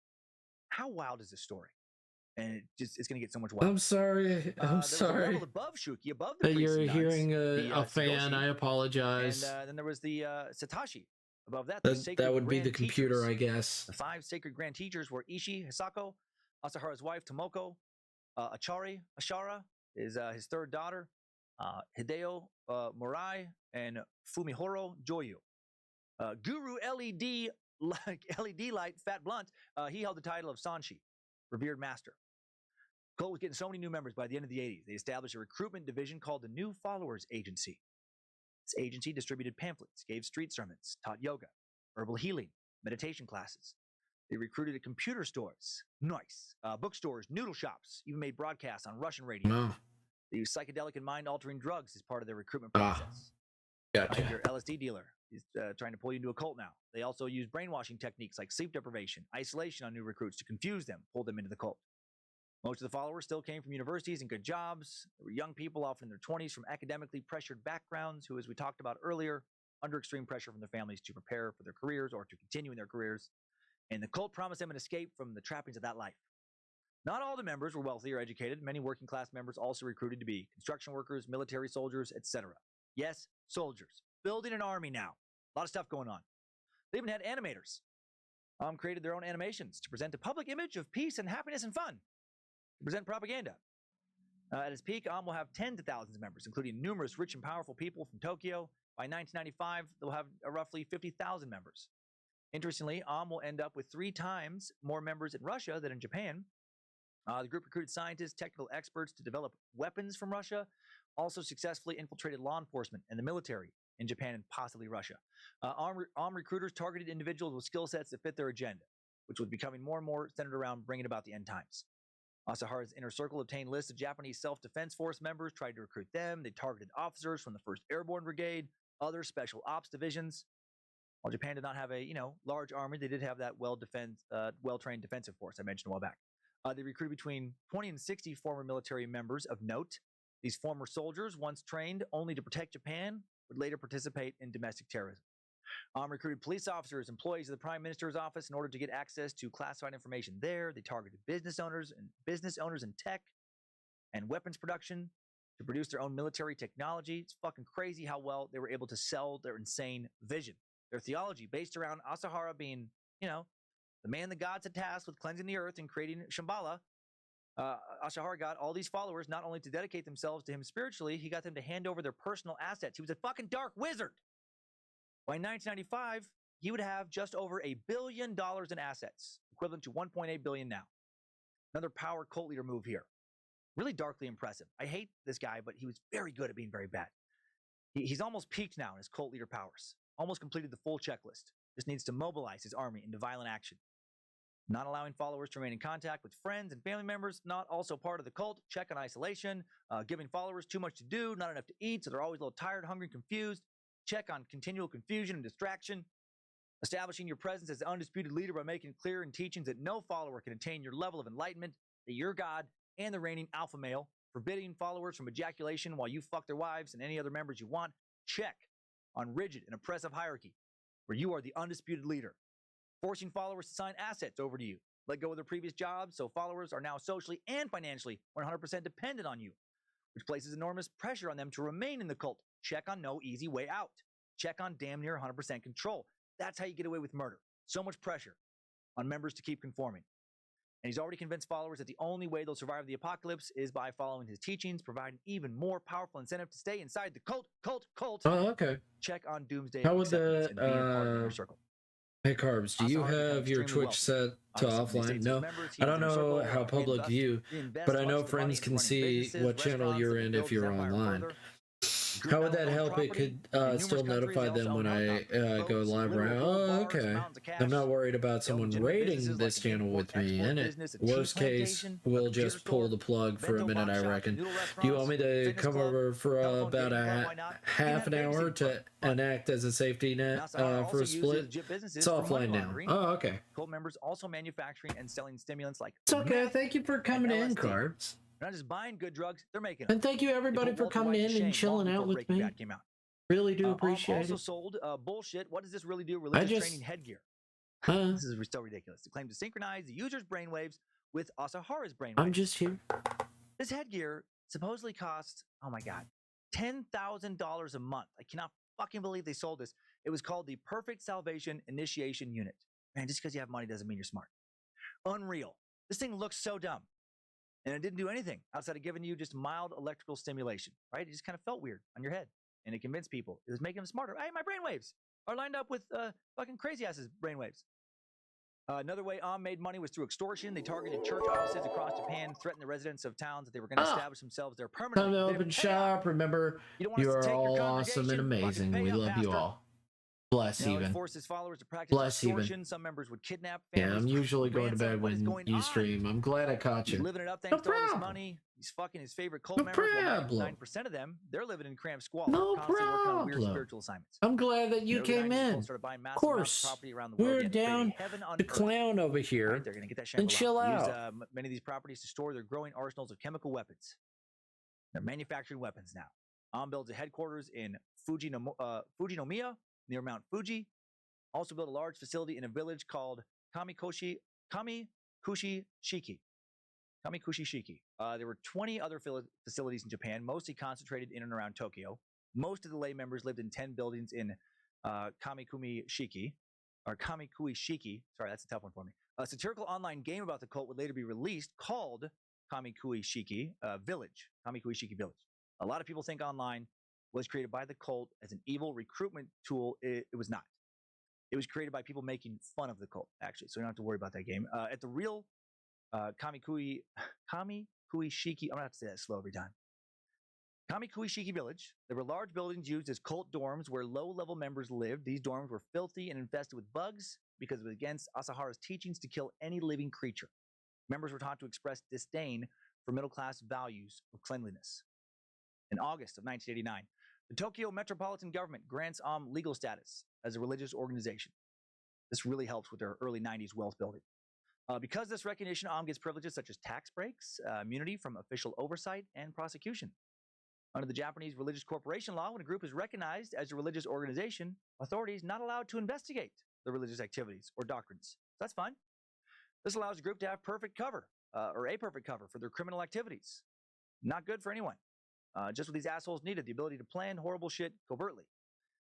S1: How wild is this story? And it's going to get so much wilder.
S2: I'm sorry. I'm sorry.
S1: Above Shuki, above the
S2: you're hearing a fan. I apologize.
S1: And then there was the Satoshi. Above that,
S2: that would be the computer, I guess.
S1: The 5 sacred grand teachers were Ishi, Hisako, Asahara's wife, Tomoko, Ashara is his third daughter, Hideo Morai, and Fumihoro Joyu. Guru LED light Fat Blunt, he held the title of Sanshi, revered master. Cult was getting so many new members by the end of the 80s. They established a recruitment division called the New Followers Agency. This agency distributed pamphlets, gave street sermons, taught yoga, herbal healing, meditation classes. They recruited at computer stores, bookstores, noodle shops, even made broadcasts on Russian radio.
S2: No.
S1: They used psychedelic and mind-altering drugs as part of their recruitment process.
S2: Gotcha.
S1: Your LSD dealer is trying to pull you into a cult now. They also use brainwashing techniques like sleep deprivation, isolation on new recruits to confuse them, pull them into the cult. Most of the followers still came from universities and good jobs. They were young people, often in their 20s, from academically pressured backgrounds, who, as we talked about earlier, under extreme pressure from their families to prepare for their careers or to continue in their careers. And the cult promised them an escape from the trappings of that life. Not all the members were wealthy or educated. Many working class members also recruited to be construction workers, military soldiers, etc. Yes, soldiers. Building an army now. A lot of stuff going on. They even had animators. Created their own animations to present a public image of peace and happiness and fun. To present propaganda. At its peak, will have tens of thousands of members, including numerous rich and powerful people from Tokyo. By 1995, they'll have roughly 50,000 members. Interestingly, will end up with 3 times more members in Russia than in Japan. The group recruited scientists, technical experts to develop weapons from Russia, also successfully infiltrated law enforcement and the military in Japan and possibly Russia. Armed recruiters targeted individuals with skill sets that fit their agenda, which was becoming more and more centered around bringing about the end times. Asahara's inner circle obtained lists of Japanese self-defense force members, tried to recruit them. They targeted officers from the 1st Airborne Brigade, other special ops divisions. While Japan did not have a large army, they did have that well-trained defensive force I mentioned a while back. They recruited between 20 and 60 former military members of note. These former soldiers, once trained only to protect Japan, would later participate in domestic terrorism. Recruited police officers, employees of the Prime Minister's office in order to get access to classified information there. They targeted business owners in tech and weapons production to produce their own military technology. It's fucking crazy how well they were able to sell their insane vision. Their theology, based around Asahara being, the man the gods had tasked with cleansing the earth and creating Shambhala. Asahara got all these followers not only to dedicate themselves to him spiritually, he got them to hand over their personal assets. He was a fucking dark wizard. By 1995, he would have just over $1 billion in assets, equivalent to $1.8 billion now. Another power cult leader move here. Really darkly impressive. I hate this guy, but he was very good at being very bad. He's almost peaked now in his cult leader powers. Almost completed the full checklist. Just needs to mobilize his army into violent action. Not allowing followers to remain in contact with friends and family members, not also part of the cult. Check on isolation. Giving followers too much to do, not enough to eat, so they're always a little tired, hungry, confused. Check on continual confusion and distraction. Establishing your presence as the undisputed leader by making it clear in teachings that no follower can attain your level of enlightenment, that you're God and the reigning alpha male. Forbidding followers from ejaculation while you fuck their wives and any other members you want. Check on rigid and oppressive hierarchy, where you are the undisputed leader. Forcing followers to sign assets over to you. Let go of their previous jobs, so followers are now socially and financially 100% dependent on you, which places enormous pressure on them to remain in the cult. Check on no easy way out. Check on damn near 100% control. That's how you get away with murder. So much pressure on members to keep conforming. And he's already convinced followers that the only way they'll survive the apocalypse is by following his teachings, providing even more powerful incentive to stay inside the cult.
S2: Oh, okay.
S1: Check on doomsday
S2: How would
S1: acceptance and being a part of the inner circle.
S2: Hey Carbs, do you have your Twitch set to offline? No, I don't know how public view, but I know friends can see what channel you're in if you're online. How would that help? It could still notify them when I go live. Right? Oh, okay. I'm not worried about someone raiding this channel with me in it. Worst case, we'll just pull the plug for a minute, I reckon. Do you want me to come over for about a half an hour to enact as a safety net for a split? It's offline now. Oh, okay.
S1: Cult members also manufacturing and selling stimulants like
S2: it's okay. Thank you for coming in, Carbs.
S1: They're not just buying good drugs, they're making
S2: them. And thank you everybody for coming in and chilling out with me. Really do appreciate it.
S1: Also sold bullshit. What does this really do? Religious training headgear. This is so ridiculous. It claims to synchronize the user's brainwaves with Asahara's brainwaves.
S2: I'm just here.
S1: This headgear supposedly costs, oh my God, $10,000 a month. I cannot fucking believe they sold this. It was called the Perfect Salvation Initiation Unit. Man, just because you have money doesn't mean you're smart. Unreal. This thing looks so dumb. And it didn't do anything outside of giving you just mild electrical stimulation, right? It just kind of felt weird on your head. And it convinced people. It was making them smarter. Hey, my brainwaves are lined up with fucking crazy asses brainwaves. Another way made money was through extortion. They targeted church offices across Japan, threatened the residents of towns that they were going to establish themselves there permanently.
S2: Time to open shop. Remember, you are all awesome and amazing. We love you all. Bless even.
S1: Forces followers to practice extortion. Some members would kidnap families.
S2: Yeah, I'm usually going to bed when you stream. I'm glad I caught you.
S1: He's living it up thanks to all this money. He's fucking his favorite cult members. Well, 9% of them, they're living in cramped squalor.
S2: No problem.
S1: Weird spiritual assignments.
S2: I'm glad that you came in. Of course. We're down to clown over here.
S1: Right, they're gonna get that
S2: and chill out.
S1: Use, many of these properties to store their growing arsenals of chemical weapons. They're manufacturing weapons now. Builds a headquarters in Fujinomiya near Mount Fuji. Also built a large facility in a village called Kamikushi Shiki. There were 20 other facilities in Japan, mostly concentrated in and around Tokyo. Most of the lay members lived in 10 buildings in Kamikui Shiki. Sorry, that's a tough one for me. A satirical online game about the cult would later be released called Kamikui Shiki Village. A lot of people think online was created by the cult as an evil recruitment tool. It was not. It was created by people making fun of the cult, actually, so you don't have to worry about that game. At the real Kamikui Shiki, I'm going to have to say that slow every time. Kamikuishiki village. There were large buildings used as cult dorms where low-level members lived. These dorms were filthy and infested with bugs because it was against Asahara's teachings to kill any living creature. Members were taught to express disdain for middle-class values of cleanliness. In August of 1989, the Tokyo Metropolitan Government grants legal status as a religious organization. This really helps with their early 90s wealth building. Because of this recognition, gets privileges such as tax breaks, immunity from official oversight, and prosecution. Under the Japanese religious corporation law, when a group is recognized as a religious organization, authorities not allowed to investigate the religious activities or doctrines. That's fine. This allows the group to have perfect cover, or a perfect cover for their criminal activities. Not good for anyone. Just what these assholes needed, the ability to plan horrible shit covertly.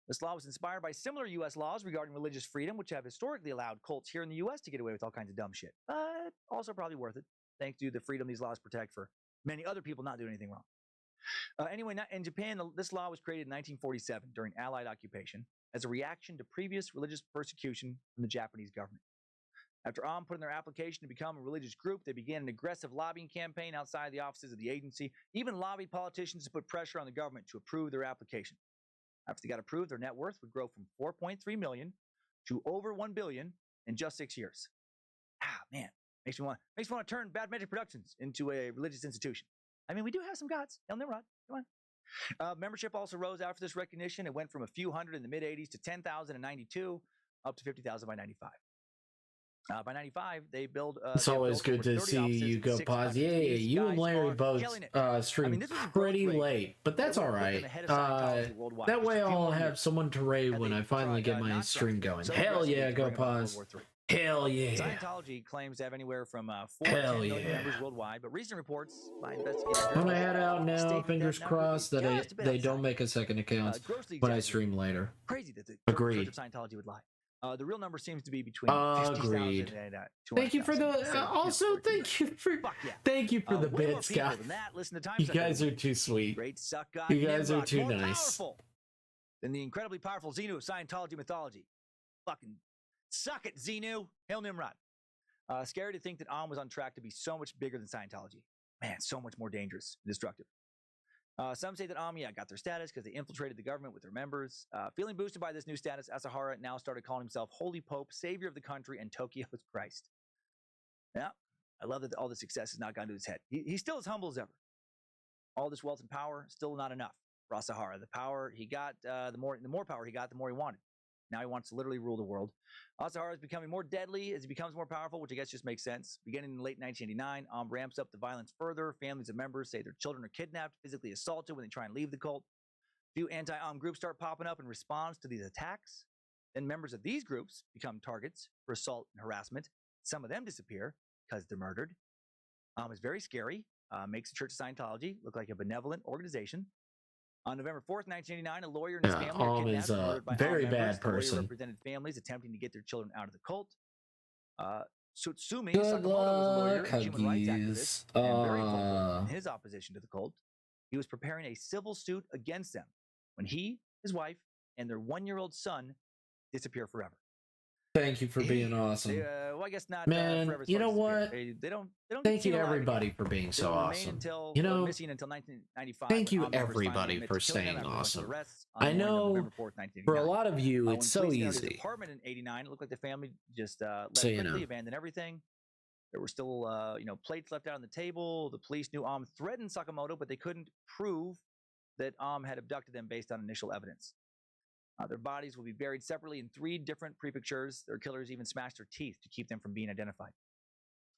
S1: This law was inspired by similar U.S. laws regarding religious freedom, which have historically allowed cults here in the U.S. to get away with all kinds of dumb shit. But also probably worth it, thanks to the freedom these laws protect for many other people not doing anything wrong. Anyway, in Japan, this law was created in 1947 during Allied occupation as a reaction to previous religious persecution from the Japanese government. After put in their application to become a religious group, they began an aggressive lobbying campaign outside the offices of the agency, even lobbied politicians to put pressure on the government to approve their application. After they got approved, their net worth would grow from $4.3 million to over $1 billion in just 6 years. Man, makes me want to turn Bad Magic Productions into a religious institution. I mean, we do have some gods. El Nimrod, come on. Membership also rose after this recognition. It went from a few hundred in the mid-'80s to 10,000 in 92, up to 50,000 by 95. By 95, they build.
S2: It's always good to see you go pause. Yeah, you and Larry both stream pretty late, but that's all right. That way I'll have someone to raid when I finally get my stream going. Hell yeah, go pause. Hell yeah.
S1: Scientology claims to have anywhere from 4 to 10 million members worldwide, but recent reports by investigators.
S2: I'm gonna head out now. Fingers crossed that they don't make a second account when I stream later.
S1: Crazy that the
S2: Agreed.
S1: Church of Scientology would lie. The real number seems to be between 50,000 and 200,000.
S2: Thank you for the thank you for the bits, guys. You guys are too sweet. You guys are too nice.
S1: Than the incredibly powerful Xenu of Scientology mythology. Fucking suck it, Xenu. Hail Nimrod. Scary to think that was on track to be so much bigger than Scientology. Man, so much more dangerous and destructive. Some say that got their status because they infiltrated the government with their members. Feeling boosted by this new status, Asahara now started calling himself Holy Pope, Savior of the country, and Tokyo's Christ. Yeah, I love that all the success has not gone to his head. He's still as humble as ever. All this wealth and power, still not enough for Asahara. The power he got, the more power he got, the more he wanted. Now he wants to literally rule the world. Asahara is becoming more deadly as he becomes more powerful, which I guess just makes sense. Beginning in late 1989, ramps up the violence further. Families of members say their children are kidnapped, physically assaulted when they try and leave the cult. Few groups start popping up in response to these attacks. Then members of these groups become targets for assault and harassment. Some of them disappear because they're murdered. It's very scary. Makes the Church of Scientology look like a benevolent organization. On November 4th, 1989, a lawyer and his family were kidnapped
S2: is a very bad person.
S1: The lawyer represented families attempting to get their children out of the cult. Tsutsumi
S2: Good
S1: Sakamoto was a lawyer and human rights activist and very vocal in his opposition to the cult. He was preparing a civil suit against them when he, his wife, and their 1-year-old son disappear forever.
S2: Thank you for being awesome.
S1: Well, I guess not.
S2: Man, you know what?
S1: They don't
S2: thank you everybody for being so awesome. You know,
S1: missing until 1995.
S2: Thank you everybody for staying awesome. I know for a lot of you, it's so easy.
S1: Apartment in 89, it looked like the family just left quickly, abandoned everything. There were still, plates left out on the table. The police knew threatened Sakamoto, but they couldn't prove that had abducted them based on initial evidence. Their bodies will be buried separately in 3 different prefectures. Their killers even smashed their teeth to keep them from being identified.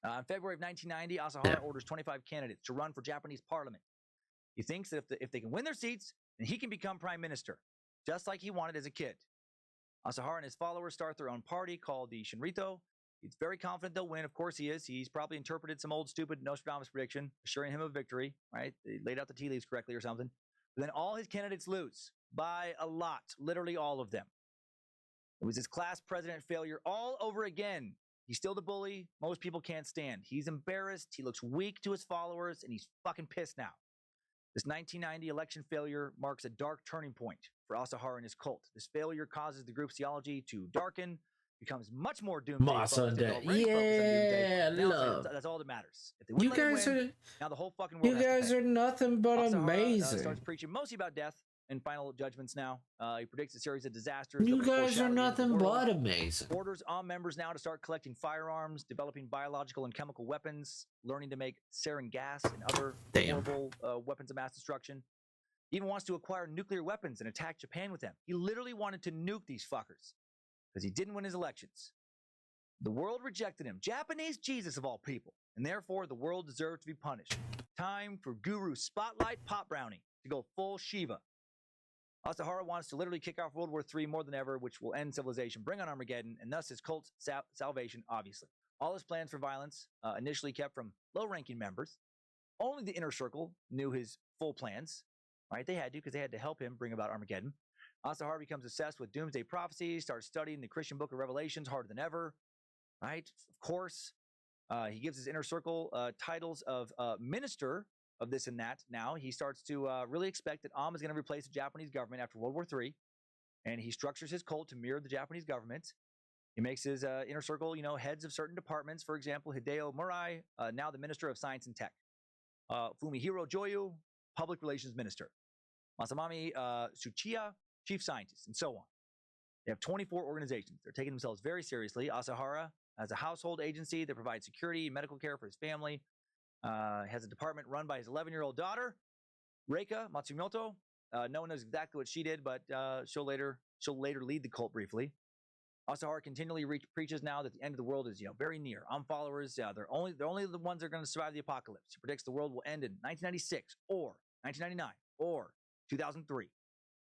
S1: In February of 1990, Asahara orders 25 candidates to run for Japanese parliament. He thinks that if they can win their seats, then he can become prime minister, just like he wanted as a kid. Asahara and his followers start their own party called the Shinrito. He's very confident they'll win. Of course he is. He's probably interpreted some old stupid Nostradamus prediction, assuring him of victory, right? They laid out the tea leaves correctly or something. But then all his candidates lose by a lot, literally all of them. It was his class president failure all over again. He's still the bully most people can't stand. He's embarrassed, he looks weak to his followers, and he's fucking pissed now. This 1990 election failure marks a dark turning point for Asahara and his cult. This failure causes the group's theology to darken, becomes much more doomsday.
S2: Moss Undead. Yeah, love.
S1: That's all that matters. If they wouldn't let him win, now the whole fucking world
S2: you guys are nothing but amazing.
S1: Starts preaching mostly about death and final judgments now. He predicts a series of disasters.
S2: You guys are nothing but amazing.
S1: Orders all members now to start collecting firearms, developing biological and chemical weapons, learning to make sarin gas and other horrible weapons of mass destruction. He even wants to acquire nuclear weapons and attack Japan with them. He literally wanted to nuke these fuckers because he didn't win his elections. The world rejected him. Japanese Jesus of all people. And therefore, the world deserved to be punished. Time for Guru Spotlight Pop Brownie to go full Shiva. Asahara wants to literally kick off World War III more than ever, which will end civilization, bring on Armageddon, and thus his cult's salvation, obviously. All his plans for violence, initially kept from low-ranking members. Only the inner circle knew his full plans. Right? They had to, because they had to help him bring about Armageddon. Asahara becomes obsessed with doomsday prophecies, starts studying the Christian book of Revelations harder than ever. Right? Of course. He gives his inner circle titles of minister of this and that. Now he starts to really expect that Am is going to replace the Japanese government after World War III. And he structures his cult to mirror the Japanese government. He makes his inner circle, heads of certain departments. For example, Hideo Murai, now the Minister of Science and Tech. Fumihiro Joyu, Public Relations Minister. Masamami Tsuchiya, Chief Scientist, and so on. They have 24 organizations. They're taking themselves very seriously. Asahara has a household agency that provides security and medical care for his family. Has a department run by his 11-year-old daughter, Reika Matsumoto. No one knows exactly what she did, but she'll later lead the cult briefly. Asahara continually preaches now that the end of the world is very near. Followers, they're only the ones that are going to survive the apocalypse. He predicts the world will end in 1996 or 1999 or 2003.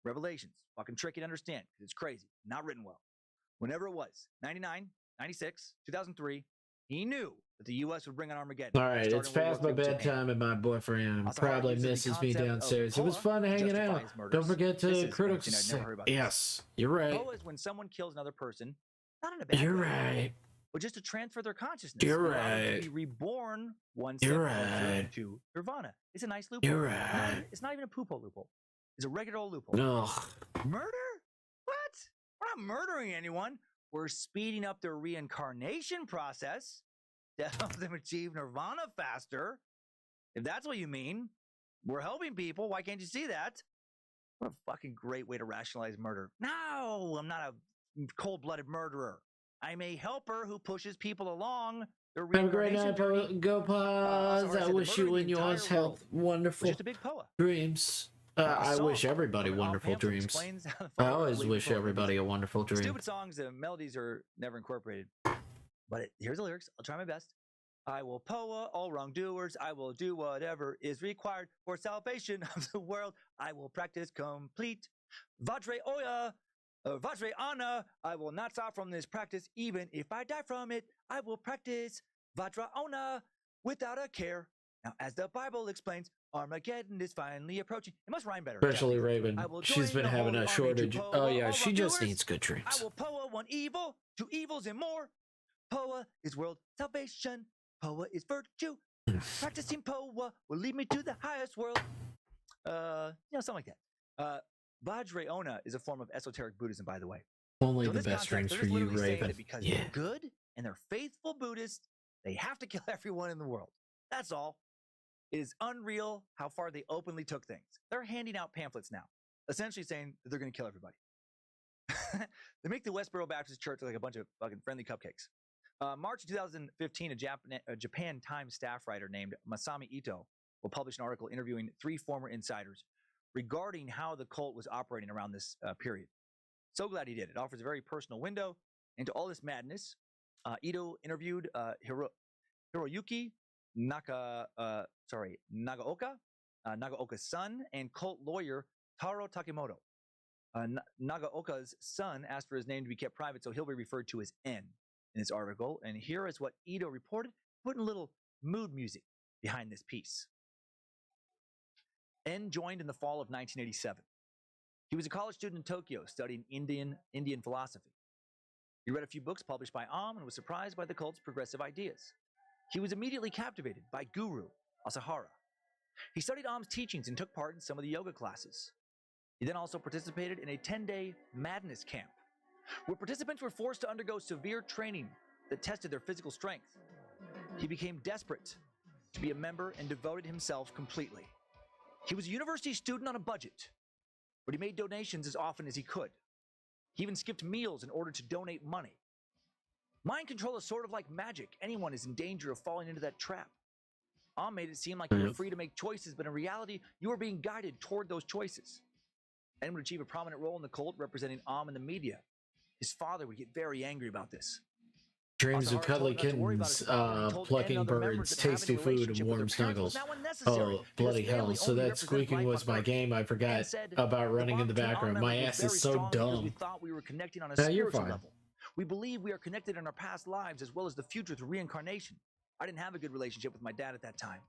S1: Revelations, fucking tricky to understand because it's crazy, not written well. Whenever it was, 99, 96, 2003, he knew that the U.S. would bring on Armageddon.
S2: All right, it's past my bedtime and my boyfriend probably misses me downstairs. It was fun hanging out. Don't forget to critics. Yes, you're right.
S1: Poa is when someone kills another person, not in a bad way.
S2: You're right.
S1: But just to transfer their consciousness.
S2: You're right.
S1: To be reborn one step closer to nirvana. It's a nice loophole.
S2: You're right.
S1: It's not even a poophole loophole. It's a regular old loophole.
S2: No.
S1: Murder? What? We're not murdering anyone. We're speeding up their reincarnation process to help them achieve nirvana faster. If that's what you mean, we're helping people. Why can't you see that? What a fucking great way to rationalize murder. No, I'm not a cold-blooded murderer. I'm a helper who pushes people along their reincarnation
S2: Have a great night, Go Pause. I wish you and yours health wonderful dreams. I wish everybody wonderful dreams. I always wish everybody a wonderful dream.
S1: Stupid songs, the melodies are never incorporated. But here's the lyrics. I'll try my best. I will Poa all wrongdoers. I will do whatever is required for salvation of the world. I will practice complete Vajre Oya, Vajre Ana. I will not stop from this practice even if I die from it. I will practice Vajra Ona without a care. Now, as the Bible explains, Armageddon is finally approaching. It must rhyme better.
S2: Especially Raven. She's been having a shortage. Oh yeah, she just needs good dreams.
S1: I will Poa one evil, two evils and more. Poa is world salvation. Poa is virtue. Practicing Poa will lead me to the highest world. Something like that. Vajra Ona is a form of esoteric Buddhism, by the way.
S2: Only the best dreams for you, Raven.
S1: Because they're good and they're faithful Buddhists, they have to kill everyone in the world. That's all. It is unreal how far they openly took things. They're handing out pamphlets now, essentially saying that they're going to kill everybody. They make the Westboro Baptist Church look like a bunch of fucking friendly cupcakes. March 2015, a Japan Times staff writer named Masami Ito will publish an article interviewing 3 former insiders regarding how the cult was operating around this period. So glad he did. It offers a very personal window into all this madness. Ito interviewed Hiroyuki Nagaoka, Nagaoka's son, and cult lawyer Taro Takemoto. Nagaoka's son asked for his name to be kept private, so he'll be referred to as N in this article. And here is what Ito reported, putting a little mood music behind this piece. N joined in the fall of 1987. He was a college student in Tokyo studying Indian philosophy. He read a few books published by Am and was surprised by the cult's progressive ideas. He was immediately captivated by Guru Asahara. He studied Am's teachings and took part in some of the yoga classes. He then also participated in a 10-day madness camp where participants were forced to undergo severe training that tested their physical strength. He became desperate to be a member and devoted himself completely. He was a university student on a budget, but he made donations as often as he could. He even skipped meals in order to donate money. Mind control is sort of like magic. Anyone is in danger of falling into that trap. Made it seem like you were free to make choices, but in reality, you were being guided toward those choices. And would achieve a prominent role in the cult, representing in the media. His father would get very angry about this.
S2: Dreams of cuddly kittens, plucking birds, tasty food, and warm snuggles. Oh, bloody hell. So that squeaking was my game. I forgot about running in the background. My ass is so dumb.
S1: We thought we were connecting on a spiritual level. We believe we are connected in our past lives as well as the future through reincarnation. I didn't have a good relationship with my dad at that time.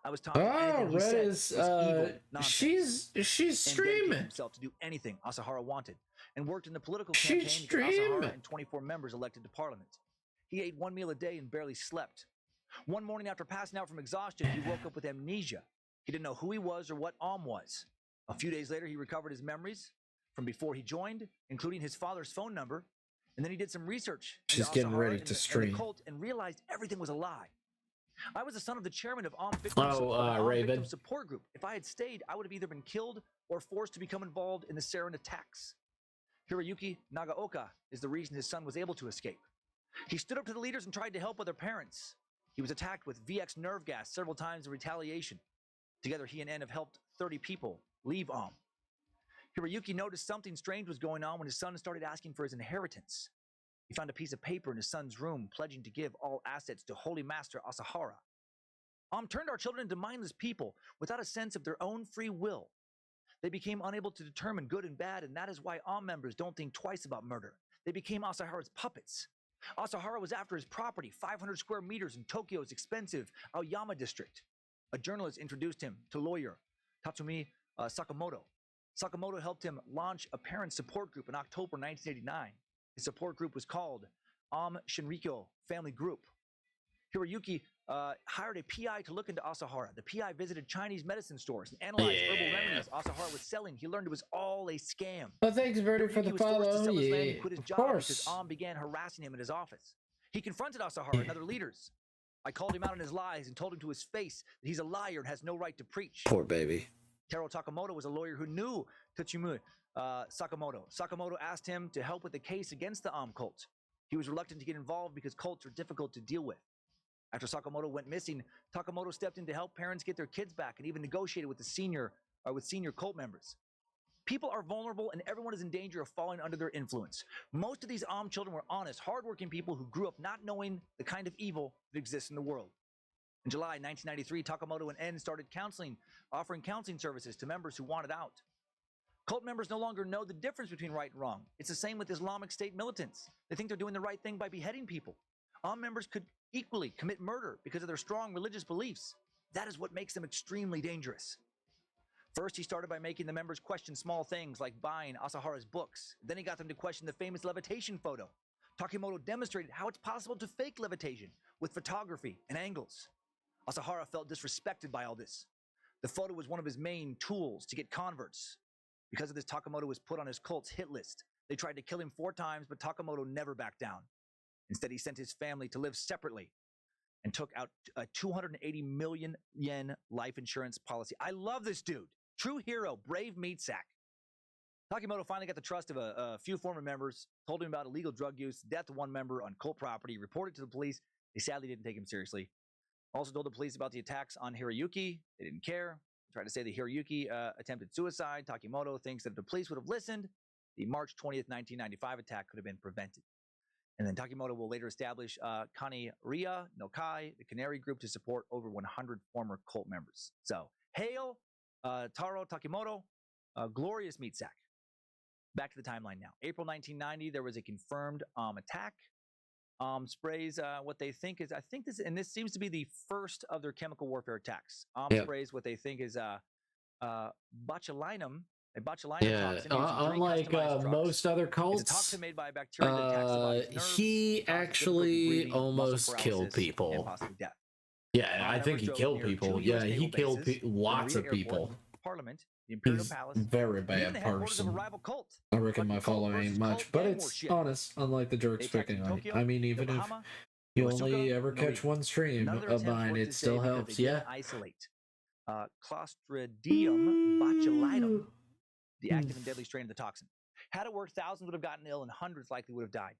S1: I was taught anything he said was evil nonsense.
S2: She's streaming.
S1: Himself to do anything Asahara wanted, and worked in the political campaign to get Asahara and 24 members elected to parliament. He ate 1 meal a day and barely slept. One morning after passing out from exhaustion, he woke up with amnesia. He didn't know who he was or what was. A few days later, he recovered his memories from before he joined, including his father's phone number, and then he did some research.
S2: She's getting ready to stream.
S1: The cult and realized everything was a lie. I was the son of the chairman of Victim Support Group. If I had stayed, I would have either been killed or forced to become involved in the sarin attacks. Hiroyuki Nagaoka is the reason his son was able to escape. He stood up to the leaders and tried to help other parents. He was attacked with VX nerve gas several times in retaliation. Together, he and N have helped 30 people leave Hiroyuki noticed something strange was going on when his son started asking for his inheritance. He found a piece of paper in his son's room pledging to give all assets to Holy Master Asahara. Turned our children into mindless people without a sense of their own free will. They became unable to determine good and bad, and that is why members don't think twice about murder. They became Asahara's puppets. Asahara was after his property, 500 square meters in Tokyo's expensive Aoyama district. A journalist introduced him to lawyer Tatsumi Sakamoto. Sakamoto helped him launch a parent support group in October 1989. His support group was called Shinrikyo Family Group. Hiroyuki hired a PI to look into Asahara. The PI visited Chinese medicine stores and analyzed herbal remedies Asahara was selling. He learned it was all a scam.
S2: Well, thanks, Bertie, for the follow.
S1: Yeah, quit his job because began harassing him in his office. He confronted Asahara and other leaders. I called him out on his lies and told him to his face that he's a liar and has no right to preach.
S2: Poor baby.
S1: Taro Takamoto was a lawyer who knew Tatsumi Sakamoto. Sakamoto asked him to help with the case against the cult. He was reluctant to get involved because cults are difficult to deal with. After Sakamoto went missing, Takamoto stepped in to help parents get their kids back and even negotiated with senior cult members. People are vulnerable and everyone is in danger of falling under their influence. Most of these children were honest, hardworking people who grew up not knowing the kind of evil that exists in the world. In July 1993, Takamoto and N started offering counseling services to members who wanted out. Cult members no longer know the difference between right and wrong. It's the same with Islamic State militants. They think they're doing the right thing by beheading people. Members could equally commit murder because of their strong religious beliefs. That is what makes them extremely dangerous. First, he started by making the members question small things like buying Asahara's books. Then he got them to question the famous levitation photo. Takemoto demonstrated how it's possible to fake levitation with photography and angles. Asahara felt disrespected by all this. The photo was one of his main tools to get converts. Because of this, Takemoto was put on his cult's hit list. They tried to kill him 4 times, but Takemoto never backed down. Instead, he sent his family to live separately and took out a 280 million yen life insurance policy. I love this dude. True hero, brave meat sack. Takemoto finally got the trust of a few former members, told him about illegal drug use, death of one member on cult property, reported to the police. They sadly didn't take him seriously. Also told the police about the attacks on Hiroyuki. They didn't care. Tried to say that Hiroyuki attempted suicide. Takemoto thinks that if the police would have listened, the March 20th, 1995 attack could have been prevented. And then Takemoto will later establish Kaniria no Kai, the Canary Group, to support over 100 former cult members. So, hail Taro Takemoto, glorious meat sack. Back to the timeline now. April 1990, there was a confirmed attack. Sprays what they think is, this seems to be the first of their chemical warfare attacks. Sprays what they think is botulinum. A botulinum toxin.
S2: Unlike most other cults,
S1: it's a toxin made by a bacteria that attacks the body's nerves,
S2: he actually almost killed people.
S1: And possibly death.
S2: Yeah, I think he killed people. Yeah, he killed lots of people.
S1: Parliament the Imperial
S2: He's
S1: Palace,
S2: very
S1: and even
S2: bad
S1: the headquarters of a
S2: person.
S1: rival cult.
S2: I reckon
S1: Fucking
S2: my
S1: cult
S2: following ain't
S1: versus
S2: much,
S1: cult
S2: but
S1: gang
S2: it's
S1: war shit.
S2: honest, unlike the jerks
S1: They attacked
S2: picking
S1: in
S2: on you.
S1: Tokyo,
S2: I mean, even if
S1: Yokohama,
S2: you
S1: Yokosuka,
S2: only ever
S1: and
S2: catch
S1: Narita.
S2: one stream
S1: None of their
S2: of
S1: attempts
S2: mine,
S1: worked
S2: it
S1: this
S2: still
S1: day because
S2: helps,
S1: they didn't isolate Clostridium botulinum, the active and deadly strain of the toxin. Had it worked, thousands would have gotten ill and hundreds likely would have died.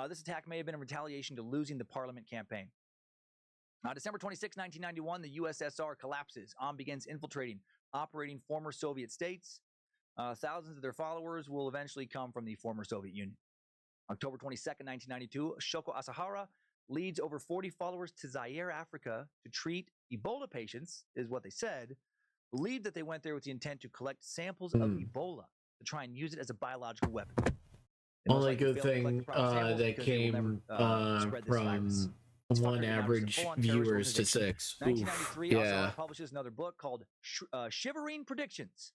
S1: This attack may have been in retaliation to losing the parliament campaign. December 26, 1991, the USSR collapses. begins infiltrating operating former Soviet states. Thousands of their followers will eventually come from the former Soviet Union. October 22nd, 1992, Shoko Asahara leads over 40 followers to Zaire, Africa, to treat Ebola patients, is what they said. Believed that they went there with the intent to collect samples of Ebola to try and use it as a biological weapon.
S2: Only good thing that came from one average viewers to 6.
S1: 1993,
S2: yeah.
S1: Asahara publishes another book called Shivering Predictions.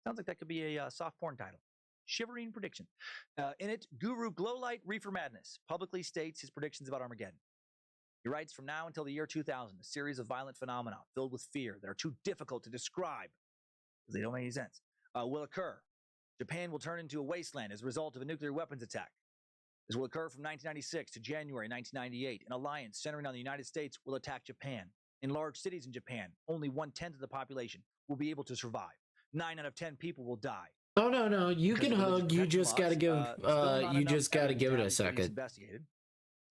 S1: Sounds like that could be a soft porn title. Shivering Prediction. In it, Guru Glowlight Reefer Madness publicly states his predictions about Armageddon. He writes, from now until the year 2000, a series of violent phenomena filled with fear that are too difficult to describe, because they don't make any sense, will occur. Japan will turn into a wasteland as a result of a nuclear weapons attack. This will occur from 1996 to January 1998. An alliance centering on the United States will attack Japan. In large cities in Japan, only 1/10 of the population will be able to survive. 9 out of 10 people will die.
S2: Oh no, you can hug. You just gotta give. You just gotta give it a second.
S1: Investigated.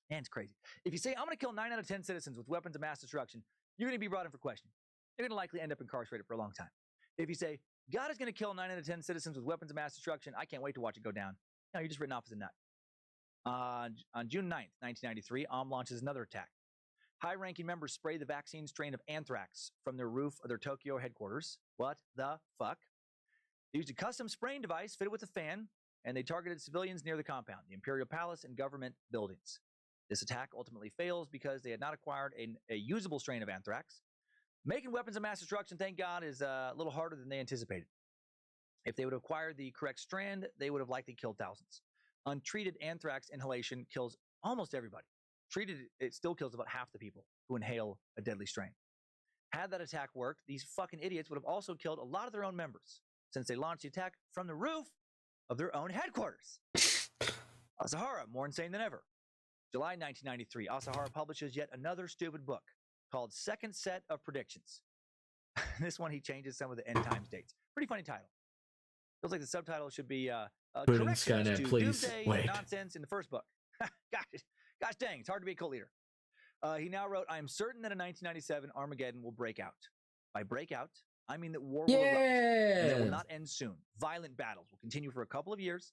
S1: And it's crazy. If you say I'm going to kill 9 out of 10 citizens with weapons of mass destruction, you're going to be brought in for questioning. You're going to likely end up incarcerated for a long time. If you say God is going to kill 9 out of 10 citizens with weapons of mass destruction, I can't wait to watch it go down. No, you're just written off as a nut. On June 9th, 1993, launches another attack. High-ranking members spray the vaccine strain of anthrax from their roof of their Tokyo headquarters. What the fuck? They used a custom spraying device fitted with a fan, and they targeted civilians near the compound, the Imperial Palace, and government buildings. This attack ultimately fails because they had not acquired a usable strain of anthrax. Making weapons of mass destruction, thank God, is a little harder than they anticipated. If they would have acquired the correct strand, they would have likely killed thousands. Untreated anthrax inhalation kills almost everybody. Treated, it still kills about half the people who inhale a deadly strain. Had that attack worked, these fucking idiots would have also killed a lot of their own members, since they launched the attack from the roof of their own headquarters. Asahara, more insane than ever. July 1993, Asahara publishes yet another stupid book called Second Set of Predictions. This one, he changes some of the end times dates. Pretty funny title. Feels like the subtitle should be corrections to doomsday nonsense in the first book. Gosh dang, it's hard to be a cult leader. He now wrote, I am certain that in 1997, Armageddon will break out. By break out, I mean that war will erupt, and it will not end soon. Violent battles will continue for a couple of years.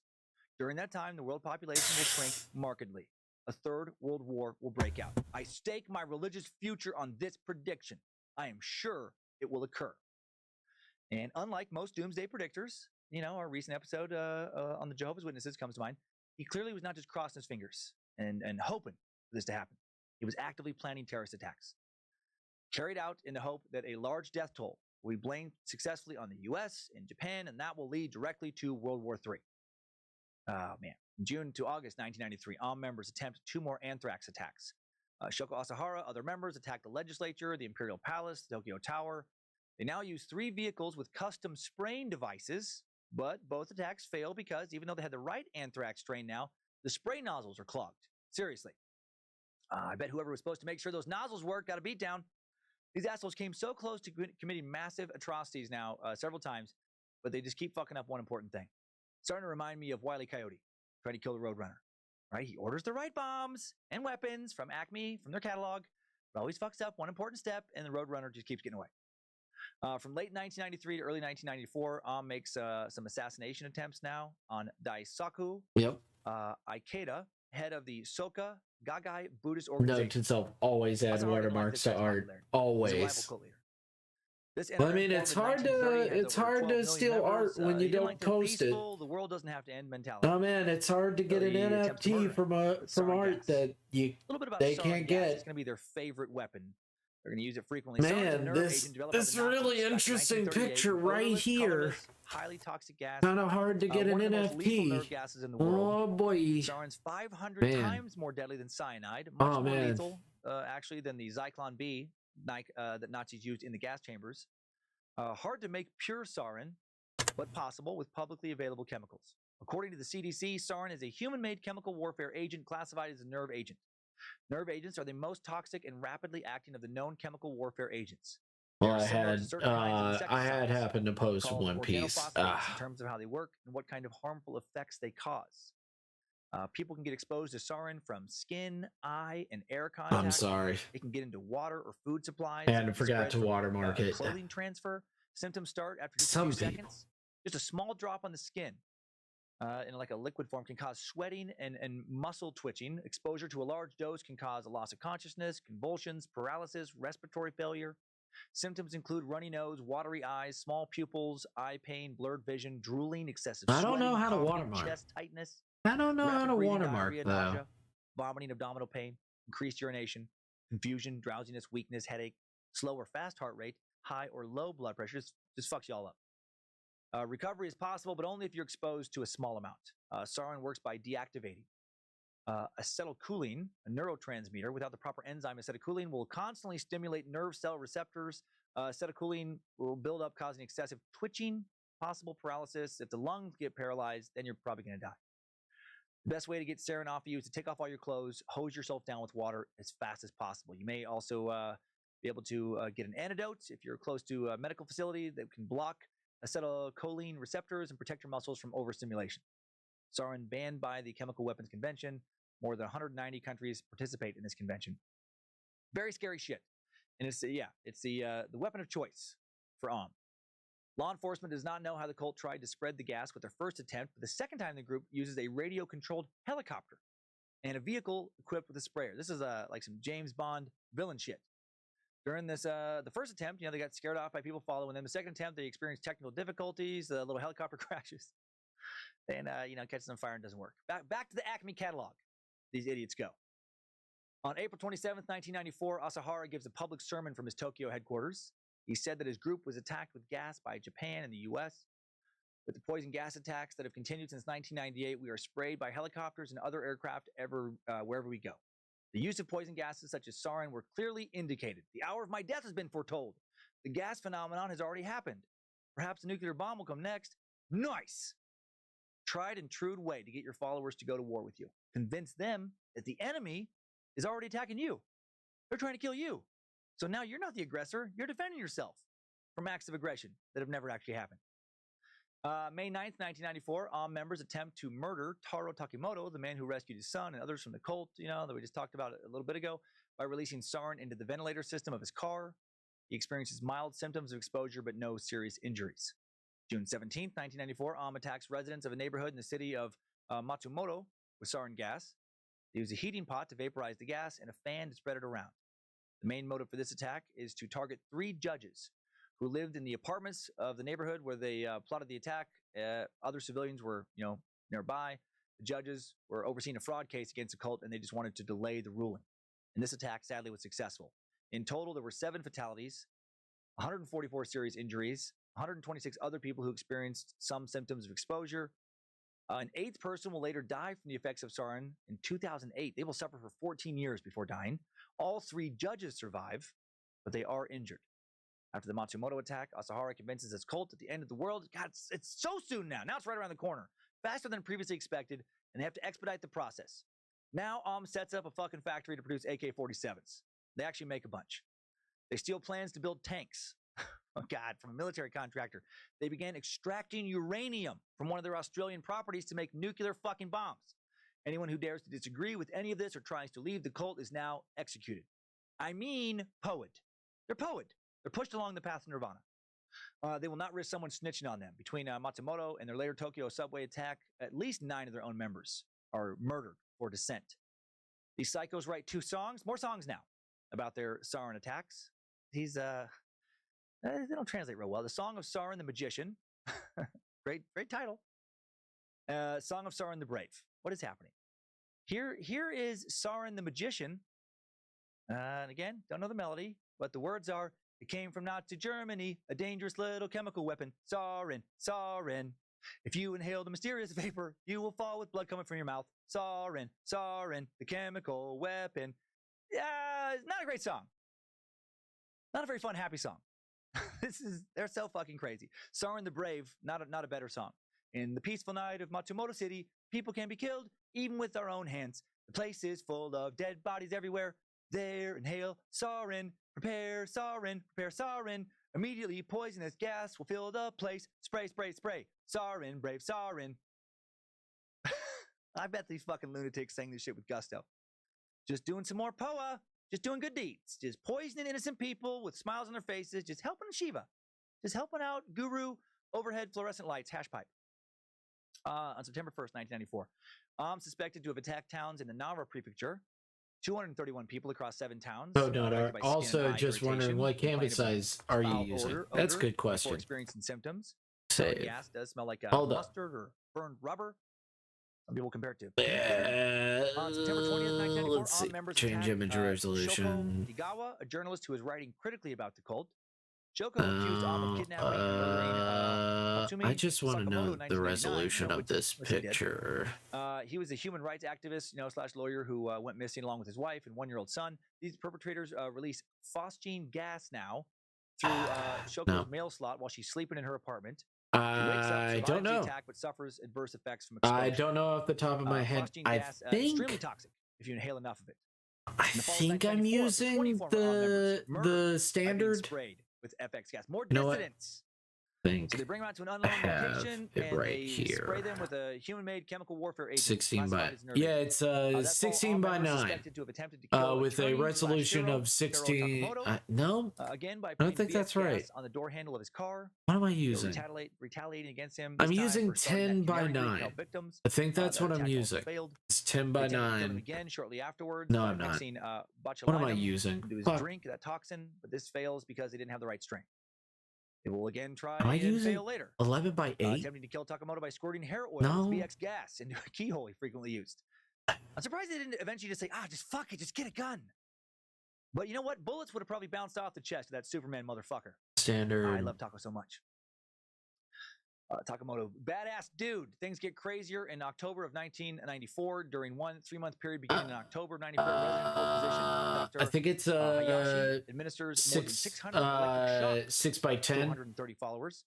S1: During that time, the world population will shrink markedly. A third world war will break out. I stake my religious future on this prediction. I am sure it will occur. And unlike most doomsday predictors, our recent episode on the Jehovah's Witnesses comes to mind, he clearly was not just crossing his fingers and hoping for this to happen. He was actively planning terrorist attacks, carried out in the hope that a large death toll will be blamed successfully on the U.S. and Japan, and that will lead directly to World War III. Oh, man. June to August 1993, members attempt 2 more anthrax attacks. Shoko Asahara, other members attacked the legislature, the Imperial Palace, the Tokyo Tower. They now use 3 vehicles with custom spraying devices, but both attacks fail because even though they had the right anthrax strain now, the spray nozzles are clogged. Seriously. I bet whoever was supposed to make sure those nozzles worked got a beat down. These assholes came so close to committing massive atrocities now several times, but they just keep fucking up one important thing. Starting to remind me of Wile E. Coyote trying to kill the Roadrunner. Right? He orders the right bombs and weapons from Acme, from their catalog, but always fucks up one important step, and the Roadrunner just keeps getting away. From late 1993 to early 1994, makes some assassination attempts now on Daisaku Ikeda, head of the Soka Gakkai Buddhist organization.
S2: Note to self, always add watermarks to art. Always. I mean, it's hard to steal art when you don't post it.
S1: The world doesn't have to end mentality.
S2: Oh man, it's hard to get an NFT from art that they can't get.
S1: It's going to be their favorite weapon. They're going to use it frequently.
S2: Man, this really interesting picture right here.
S1: Highly toxic gas.
S2: Kind of hard to get an NFT. Oh boy.
S1: Sarin's 500 times more deadly than cyanide. Much more lethal, actually, than the Zyklon B that Nazis used in the gas chambers. Hard to make pure sarin, but possible with publicly available chemicals. According to the CDC, sarin is a human-made chemical warfare agent classified as a nerve agent. Nerve agents are the most toxic and rapidly acting of the known chemical warfare agents.
S2: Well, I had happened to post one piece
S1: in terms of how they work and what kind of harmful effects they cause. People can get exposed to sarin from skin, eye, and air contact.
S2: I'm sorry.
S1: It can get into water or food supplies.
S2: And I forgot to watermark it.
S1: Clothing transfer. Symptoms start after just a few seconds. Just a small drop on the skin in like a liquid form can cause sweating and muscle twitching. Exposure to a large dose can cause a loss of consciousness, convulsions, paralysis, respiratory failure. Symptoms include runny nose, watery eyes, small pupils, eye pain, blurred vision, drooling, excessive sweating,
S2: I don't know how to watermark.
S1: Chest tightness.
S2: I don't know how to watermark, though.
S1: Nausea, vomiting, abdominal pain, increased urination, confusion, drowsiness, weakness, headache, slow or fast heart rate, high or low blood pressure. Just fucks you all up. Recovery is possible, but only if you're exposed to a small amount. Sarin works by deactivating. Acetylcholine, a neurotransmitter, without the proper enzyme acetylcholine, will constantly stimulate nerve cell receptors. Acetylcholine will build up, causing excessive twitching, possible paralysis. If the lungs get paralyzed, then you're probably going to die. The best way to get sarin off of you is to take off all your clothes, hose yourself down with water as fast as possible. You may also be able to get an antidote if you're close to a medical facility that can block acetylcholine receptors and protect your muscles from overstimulation. Sarin banned by the Chemical Weapons Convention. More than 190 countries participate in this convention. Very scary shit. And it's the weapon of choice for Law enforcement does not know how the cult tried to spread the gas with their first attempt, but the second time the group uses a radio-controlled helicopter and a vehicle equipped with a sprayer. This is like some James Bond villain shit. During this, the first attempt, they got scared off by people following them. The second attempt, they experienced technical difficulties. The little helicopter crashes, and catches on fire and doesn't work. Back to the Acme catalog. These idiots go. On April 27th, 1994, Asahara gives a public sermon from his Tokyo headquarters. He said that his group was attacked with gas by Japan and the U.S. With the poison gas attacks that have continued since 1998, we are sprayed by helicopters and other aircraft wherever we go. The use of poison gases such as sarin were clearly indicated. The hour of my death has been foretold. The gas phenomenon has already happened. Perhaps a nuclear bomb will come next. Nice! Tried and true way to get your followers to go to war with you. Convince them that the enemy is already attacking you. They're trying to kill you. So now you're not the aggressor. You're defending yourself from acts of aggression that have never actually happened. May 9th, 1994, members attempt to murder Taro Takimoto, the man who rescued his son and others from the cult, that we just talked about a little bit ago, by releasing sarin into the ventilator system of his car. He experiences mild symptoms of exposure, but no serious injuries. June 17th, 1994, attacks residents of a neighborhood in the city of Matsumoto with sarin gas. They use a heating pot to vaporize the gas and a fan to spread it around. The main motive for this attack is to target 3 judges who lived in the apartments of the neighborhood where they plotted the attack. Other civilians were, nearby. The judges were overseeing a fraud case against the cult, and they just wanted to delay the ruling. And this attack, sadly, was successful. In total, there were 7 fatalities, 144 serious injuries, 126 other people who experienced some symptoms of exposure. An 8th person will later die from the effects of sarin in 2008. They will suffer for 14 years before dying. All 3 judges survive, but they are injured. After the Matsumoto attack, Asahara convinces his cult at the end of the world. God, it's so soon now. Now it's right around the corner. Faster than previously expected, and they have to expedite the process. Now sets up a fucking factory to produce AK-47s. They actually make a bunch. They steal plans to build tanks. Oh, God, from a military contractor. They began extracting uranium from one of their Australian properties to make nuclear fucking bombs. Anyone who dares to disagree with any of this or tries to leave the cult is now executed. I mean, poet. They're poet. They're pushed along the path to nirvana. They will not risk someone snitching on them. Between Matsumoto and their later Tokyo subway attack, at least 9 of their own members are murdered for dissent. These psychos write 2 songs, more songs now, about their sarin attacks. They don't translate real well. The Song of Sarin the Magician. Great title. Song of Sarin the Brave. What is happening? Here is Sarin the Magician. And again, don't know the melody, but the words are, it came from Nazi Germany, a dangerous little chemical weapon. Sarin, sarin. If you inhale the mysterious vapor, you will fall with blood coming from your mouth. Sarin, sarin, the chemical weapon. Not a great song. Not a very fun, happy song. They're so fucking crazy. Soren the Brave, not a better song. In the peaceful night of Matsumoto City, people can be killed even with our own hands. The place is full of dead bodies everywhere. There, inhale, Soren, prepare, Soren, prepare, Soren. Immediately, poisonous gas will fill the place. Spray, spray, spray. Soren, brave Soren. I bet these fucking lunatics sang this shit with gusto. Just doing some more POA. Just doing good deeds. Just poisoning innocent people with smiles on their faces. Just helping Shiva. Just helping out Guru overhead fluorescent lights, hash pipe. On September 1st, 1994, suspected to have attacked towns in the Nara prefecture. 231 people across 7 towns.
S2: Oh, no. Also, just wondering, what canvas size are you using? That's a good question.
S1: Experiencing symptoms.
S2: Say,
S1: gas does smell like mustard or burned rubber. Some people compare it to. On September 20th, 1994,
S2: let's see.
S1: Members
S2: Change image resolution.
S1: Shoko Higawa, a journalist who was writing critically about the cult. Shoko accused of kidnapping and murdering
S2: I just want to know the resolution of this picture.
S1: He was a human rights activist, / lawyer who went missing along with his wife and 1-year-old son. These perpetrators release phosgene gas now through Shoko's mail slot while she's sleeping in her apartment.
S2: I don't know.
S1: Attack, but suffers adverse effects from exposure.
S2: I don't know off the top of my head. I think
S1: extremely toxic if you inhale enough of it.
S2: I think I'm using the standard.
S1: Sprayed with FX gas. More dissidents. So they bring them out to an unknown location and they spray them with a human-made chemical warfare agent.
S2: 16 by it's 16 by 9 with a resolution of 16. No,
S1: again by
S2: I don't think that's right.
S1: On the door handle of his car.
S2: What am I using?
S1: Retaliating against him.
S2: I'm using 10 by 9. I think that's what I'm using. It's 10 by 9.
S1: Again shortly afterwards.
S2: No, I'm not. What am I using?
S1: Do his drink that toxin, but this fails because he didn't have the right strength. They will again try
S2: and
S1: fail later.
S2: 11 by 8?
S1: Attempting to kill Takamoto by squirting hair oil with VX gas into a keyhole he frequently used. I'm surprised they didn't eventually just say, just fuck it, just get a gun. But you know what? Bullets would have probably bounced off the chest of that Superman motherfucker.
S2: Standard.
S1: I love Taco so much. Takamoto, badass dude. Things get crazier in October of 1994 during one 3-month period beginning in October of 94. Resident court position. Dr.
S2: I think it's
S1: Hayashi administers more than 600 electric shocks
S2: 6 by 10.
S1: 130 followers.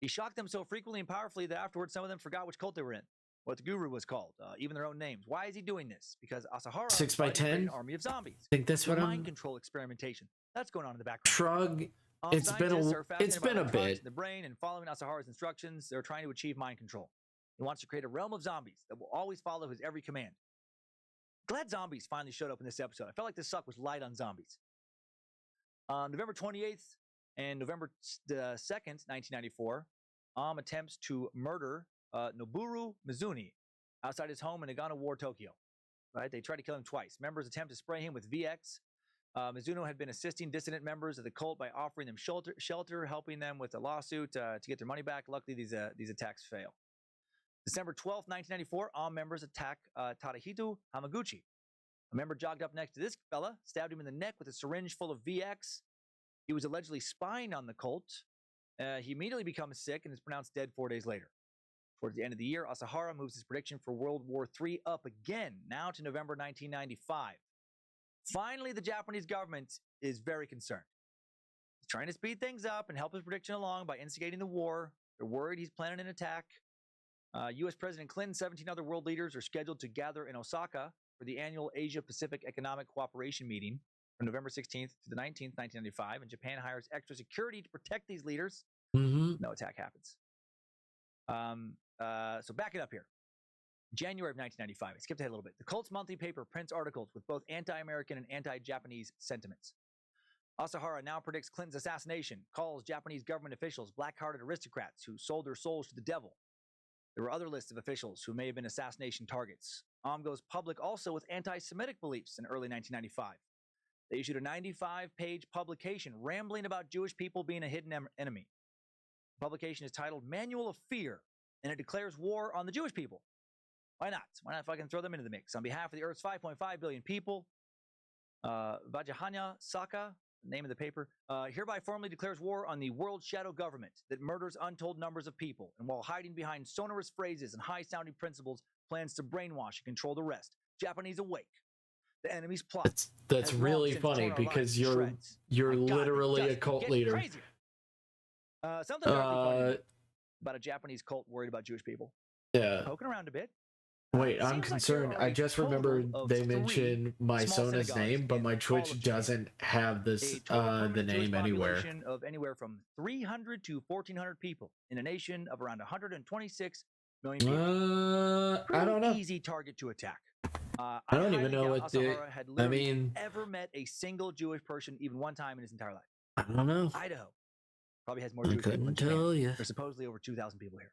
S1: He shocked them so frequently and powerfully that afterwards some of them forgot which cult they were in, what the guru was called, even their own names. Why is he doing this? Because Asahara
S2: 6 by 10
S1: an army of zombies.
S2: I think that's what
S1: mind control experimentation. That's going on in the background.
S2: Shrug. It's been a bit.
S1: The brain and following Asahara's instructions, they're trying to achieve mind control. He wants to create a realm of zombies that will always follow his every command. Glad zombies finally showed up in this episode. I felt like this suck was light on zombies. On November 28th and November 2nd, 1994, attempts to murder Noboru Mizuni outside his home in Nagano Ward, Tokyo. Right? They tried to kill him twice. Members attempt to spray him with VX. Mizuno had been assisting dissident members of the cult by offering them shelter, helping them with a lawsuit to get their money back. Luckily, these attacks fail. December 12th, 1994, members attack Tadahito Hamaguchi. A member jogged up next to this fella, stabbed him in the neck with a syringe full of VX. He was allegedly spying on the cult. He immediately becomes sick and is pronounced dead 4 days later. Towards the end of the year, Asahara moves his prediction for World War III up again, now to November 1995. Finally, the Japanese government is very concerned. He's trying to speed things up and help his prediction along by instigating the war. They're worried he's planning an attack. U.S. President Clinton and 17 other world leaders are scheduled to gather in Osaka for the annual Asia-Pacific Economic Cooperation meeting from November 16th to the 19th, 1995, and Japan hires extra security to protect these leaders. No attack happens. So back it up here. January of 1995, I skipped ahead a little bit. The cult's monthly paper prints articles with both anti-American and anti-Japanese sentiments. Asahara now predicts Clinton's assassination, calls Japanese government officials black-hearted aristocrats who sold their souls to the devil. There were other lists of officials who may have been assassination targets. goes public also with anti-Semitic beliefs in early 1995. They issued a 95-page publication rambling about Jewish people being a hidden enemy. The publication is titled Manual of Fear, and it declares war on the Jewish people. Why not? Why not fucking throw them into the mix? On behalf of the Earth's 5.5 billion people, Vajahanya Saka, the name of the paper, hereby formally declares war on the world shadow government that murders untold numbers of people, and while hiding behind sonorous phrases and high-sounding principles, plans to brainwash and control the rest. Japanese awake. The enemy's plot.
S2: That's really funny because you're literally a cult leader.
S1: Something funny about a Japanese cult worried about Jewish people.
S2: Yeah.
S1: Poking around a bit.
S2: Wait, I'm concerned. I just remembered they mentioned my Sona's name, but my Twitch doesn't have this the name anywhere.
S1: Of anywhere from 300 to 1,400 people in a nation of around 126 million people.
S2: I don't know.
S1: Easy target to attack.
S2: I don't even know what the. I mean,
S1: ever met a single Jewish person even one time in his entire life.
S2: I don't know.
S1: Idaho probably has more Jewish people than Japan. There's supposedly over 2,000 people here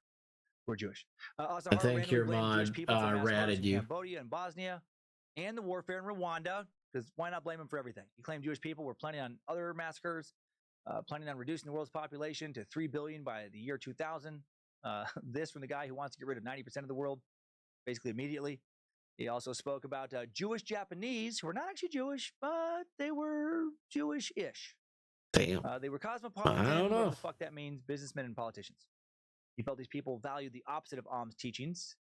S1: who are Jewish.
S2: I think your mod ratted you.
S1: Cambodia and Bosnia, and the warfare in Rwanda, because why not blame him for everything? He claimed Jewish people were planning on other massacres, planning on reducing the world's population to 3 billion by the year 2000. This from the guy who wants to get rid of 90% of the world, basically immediately. He also spoke about Jewish Japanese, who were not actually Jewish, but they were Jewish-ish.
S2: Damn.
S1: They were cosmopolitan.
S2: I don't know
S1: what the fuck that means. Businessmen and politicians. He felt these people valued the opposite of Ahm's teachings.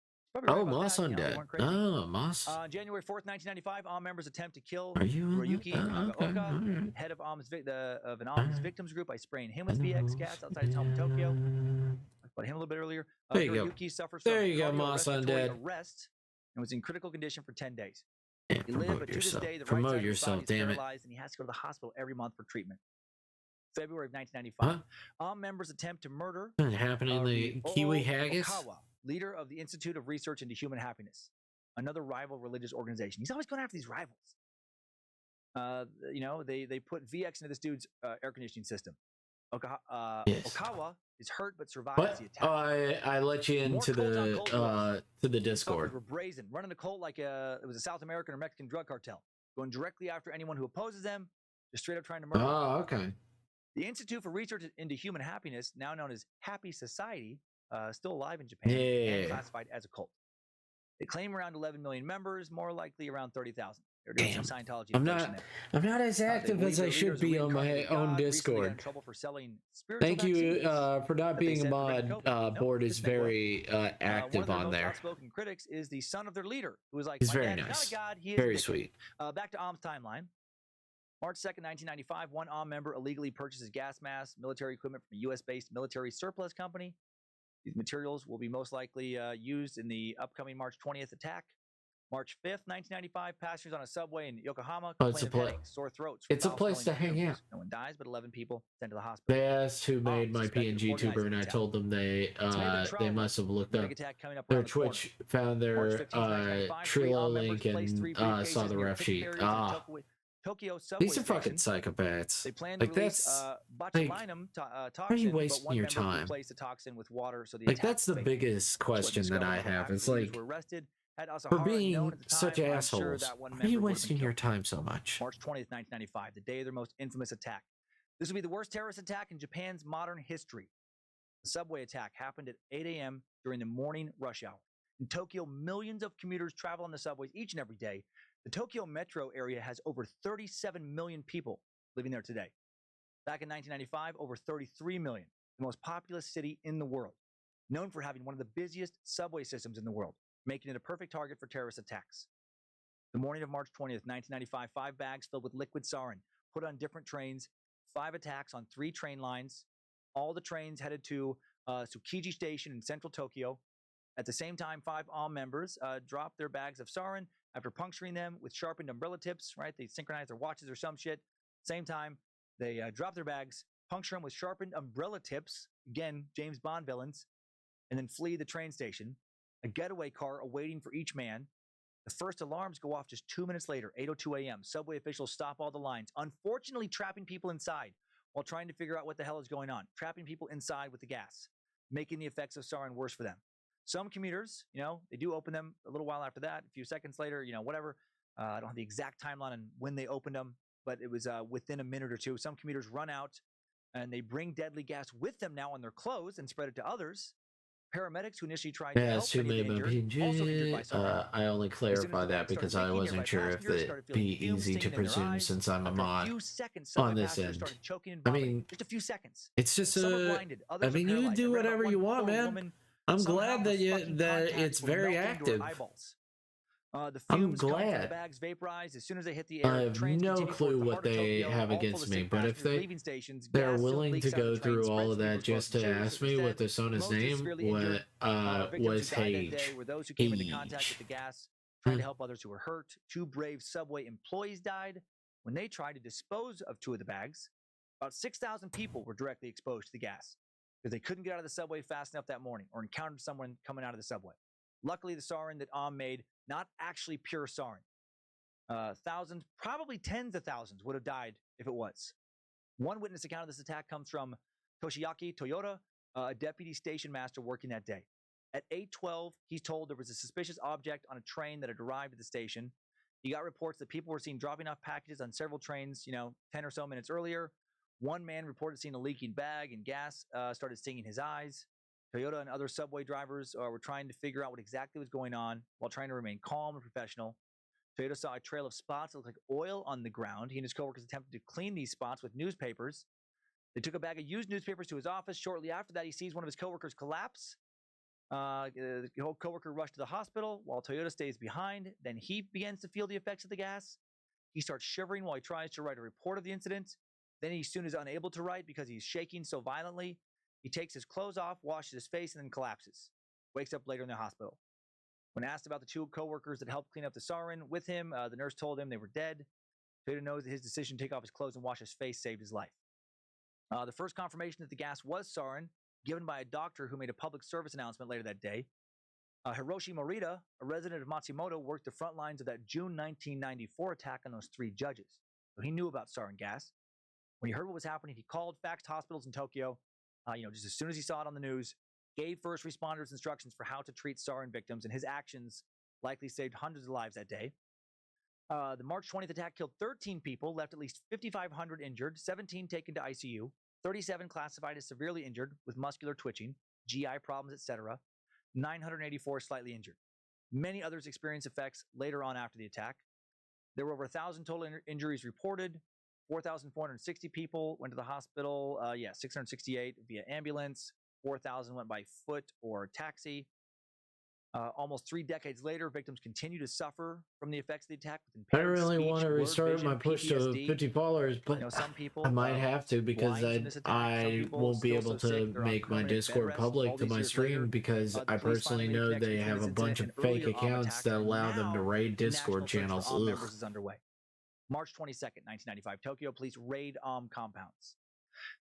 S2: Oh, Moss Undead. Oh, Moss.
S1: On January 4th, 1995, Ahm members attempt to kill
S2: Ryuki
S1: Nagaoka, head of an Ahm's victims group, by spraying him with VX gas outside his home in Tokyo. I about him a little bit earlier.
S2: There you go.
S1: Suffers
S2: there you go, Moss Undead.
S1: Arrest and was in critical condition for 10 days.
S2: Yeah, promote yourself. Promote yourself, damn it.
S1: And he has to go to the hospital every month for treatment. February of 1995. All members attempt to murder.
S2: What's happening in the Kiwi Haggis?
S1: Okawa, leader of the Institute of Research into Human Happiness, another rival religious organization. He's always going after these rivals. They put VX into this dude's air conditioning system. Okawa is hurt but survives the attack.
S2: I let you into the Discord.
S1: Were brazen, running a cult like it was a South American or Mexican drug cartel, going directly after anyone who opposes them, just straight up trying to murder them.
S2: Oh, okay.
S1: The Institute for Research into Human Happiness, now known as Happy Society, still alive in Japan and classified as a cult. They claim around 11 million members, more likely around 30,000. They're doing some Scientology.
S2: I'm not as active as I should be on my own Discord. Thank you for not being a mod. Board is very active on there.
S1: Outspoken critics is the son of their leader, who was like,
S2: he's very nice, very sweet.
S1: Back to Ahm's timeline. March 2nd, 1995, one Ahm member illegally purchases gas masks, military equipment from a U.S.-based military surplus company. These materials will be most likely used in the upcoming March 20th attack. March 5th, 1995, passengers on a subway in Yokohama complain of headaches, sore throats.
S2: It's a place to hang out.
S1: No one dies, but 11 people sent to the hospital.
S2: They asked who made my PNG tuber, and I told them they must have looked up their Twitch, found their Trello link, and saw the ref sheet.
S1: Tokyo subway
S2: these are fucking psychopaths.
S1: They plan
S2: to
S1: release botulinum
S2: toxin. Why are you wasting your time?
S1: The toxin with water, so the
S2: that's the biggest question that I have. It's like, for being such assholes, why are you wasting your time so much?
S1: March 20th, 1995, the day of their most infamous attack. This will be the worst terrorist attack in Japan's modern history. The subway attack happened at 8 a.m. during the morning rush hour. In Tokyo, millions of commuters travel on the subways each and every day. The Tokyo metro area has over 37 million people living there today. Back in 1995, over 33 million, the most populous city in the world, known for having one of the busiest subway systems in the world, making it a perfect target for terrorist attacks. The morning of March 20th, 1995, 5 bags filled with liquid sarin put on different trains, 5 attacks on 3 train lines. All the trains headed to Tsukiji Station in central Tokyo. At the same time, 5 Ahm members dropped their bags of sarin after puncturing them with sharpened umbrella tips, right? They synchronized their watches or some shit. Same time, they drop their bags, puncture them with sharpened umbrella tips, again, James Bond villains, and then flee the train station. A getaway car awaiting for each man. The first alarms go off just 2 minutes later, 8:02 a.m. Subway officials stop all the lines, unfortunately trapping people inside while trying to figure out what the hell is going on. Trapping people inside with the gas, making the effects of sarin worse for them. Some commuters, they do open them a little while after that, a few seconds later, whatever. I don't have the exact timeline on when they opened them, but it was within a minute or two. Some commuters run out and they bring deadly gas with them now on their clothes and spread it to others. Paramedics who initially tried to help also injured by sarin.
S2: I only clarify that because I wasn't sure if it'd be easy to presume since I'm a mod on this end. I mean,
S1: just a few seconds.
S2: It's just you do whatever you want, man. I'm glad that it's very active.
S1: The fumes coming from the bags vaporized as soon as they hit the air.
S2: I have no clue what they have against me, but if they're willing to go through all of that just to ask me what the Sona's name was Hage.
S1: Were those who came into contact with the gas, trying to help others who were hurt. 2 brave subway employees died when they tried to dispose of 2 of the bags. About 6,000 people were directly exposed to the gas because they couldn't get out of the subway fast enough that morning or encountered someone coming out of the subway. Luckily, the sarin that made, not actually pure sarin. Thousands, probably tens of thousands would have died if it was. One witness account of this attack comes from Toshiaki Toyota, a deputy station master working that day. At 8:12, he's told there was a suspicious object on a train that had arrived at the station. He got reports that people were seen dropping off packages on several trains, 10 or so minutes earlier. One man reported seeing a leaking bag and gas started stinging his eyes. Toyota and other subway drivers were trying to figure out what exactly was going on while trying to remain calm and professional. Toyota saw a trail of spots that looked like oil on the ground. He and his coworkers attempted to clean these spots with newspapers. They took a bag of used newspapers to his office. Shortly after that, he sees one of his coworkers collapse. The whole coworker rushed to the hospital while Toyota stays behind. Then he begins to feel the effects of the gas. He starts shivering while he tries to write a report of the incident. Then he soon is unable to write because he's shaking so violently. He takes his clothes off, washes his face, and then collapses. Wakes up later in the hospital. When asked about the 2 coworkers that helped clean up the sarin with him, the nurse told him they were dead. Toyota knows that his decision to take off his clothes and wash his face saved his life. The first confirmation that the gas was sarin, given by a doctor who made a public service announcement later that day. Hiroshi Morita, a resident of Matsumoto, worked the front lines of that June 1994 attack on those 3 judges. So he knew about sarin gas. When he heard what was happening, he called, faxed hospitals in Tokyo, just as soon as he saw it on the news, gave first responders instructions for how to treat sarin victims, and his actions likely saved hundreds of lives that day. The March 20th attack killed 13 people, left at least 5,500 injured, 17 taken to ICU, 37 classified as severely injured with muscular twitching, GI problems, etc., 984 slightly injured. Many others experienced effects later on after the attack. There were over 1,000 total injuries reported. 4,460 people went to the hospital. 668 via ambulance. 4,000 went by foot or taxi. Almost 3 decades later, victims continue to suffer from the effects of the attack.
S2: I really want to restart my push to 50 followers, but
S1: some people,
S2: I might have to because I won't be able to make my Discord public to my stream because I personally know they have a bunch of fake accounts that allow them to raid Discord channels.
S1: Is underway. March 22nd, 1995, Tokyo police raid compounds.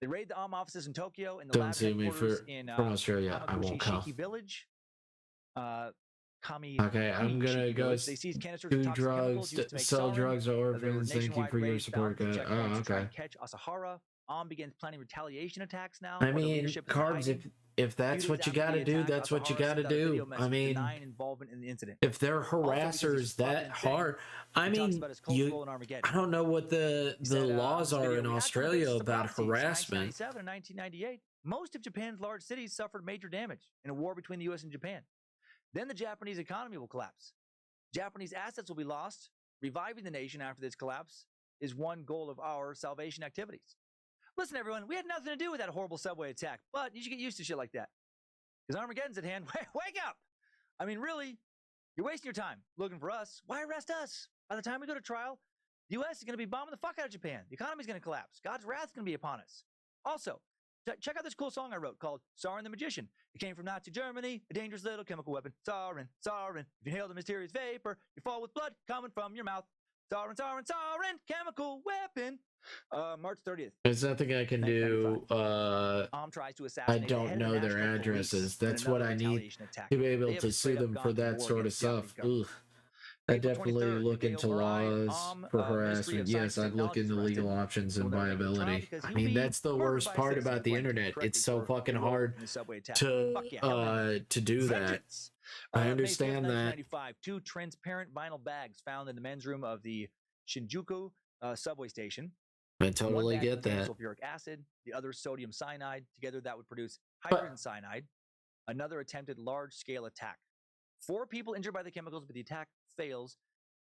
S1: They raid the offices in Tokyo and the lab headquarters
S2: from Australia. I won't come.
S1: Village.
S2: Okay, I'm gonna go do drugs, sell drugs to orphans. Thank you for your support, guys. Oh, okay.
S1: Catch Asahara. Begins planning retaliation attacks now.
S2: I mean, Carbs, if that's what you gotta do, that's what you gotta do. I mean, if they're harassers that hard, I mean, I don't know what the laws are in Australia about harassment.
S1: In 1998, most of Japan's large cities suffered major damage in a war between the U.S. and Japan. Then the Japanese economy will collapse. Japanese assets will be lost. Reviving the nation after this collapse is one goal of our salvation activities. Listen, everyone, we had nothing to do with that horrible subway attack, but you should get used to shit like that. Because Armageddon's at hand. Wake up! I mean, really, you're wasting your time looking for us. Why arrest us? By the time we go to trial, the U.S. is going to be bombing the fuck out of Japan. The economy's going to collapse. God's wrath is going to be upon us. Also, check out this cool song I wrote called Sarin the Magician. It came from Nazi Germany, a dangerous little chemical weapon. Sarin, sarin. If you inhale the mysterious vapor, you fall with blood coming from your mouth. Sarin, sarin, sarin, chemical weapon. March 30th.
S2: There's nothing I can do.
S1: Tries to assassinate
S2: I don't know their addresses. That's what I need to be able to sue them for that sort of stuff. Ugh. I definitely look into laws for harassment. Yes, I'd look into legal options and viability. I mean, that's the worst part about the internet. It's so fucking hard to do that. I understand that.
S1: 2 transparent vinyl bags found in the men's room of the Shinjuku subway station.
S2: I totally get that.
S1: Sulfuric acid, the other sodium cyanide. Together, that would produce hydrogen cyanide. Another attempted large-scale attack. 4 people injured by the chemicals, but the attack fails.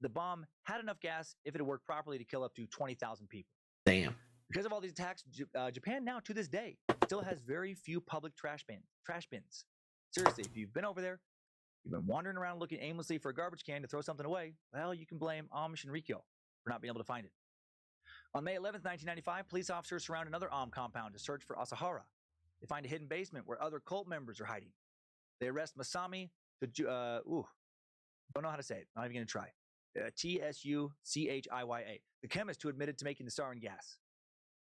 S1: The bomb had enough gas, if it had worked properly, to kill up to 20,000 people.
S2: Damn.
S1: Because of all these attacks, Japan now, to this day, still has very few public trash bins. Seriously, if you've been over there, You've been wandering around looking aimlessly for a garbage can to throw something away. Well, you can blame Amish and Rikyo for not being able to find it. On May 11th, 1995, police officers surround another Am compound to search for Asahara. They find a hidden basement where other cult members are hiding. They arrest Masami, don't know how to say it. Not even going to try. Tsuchiya, the chemist who admitted to making the sarin gas.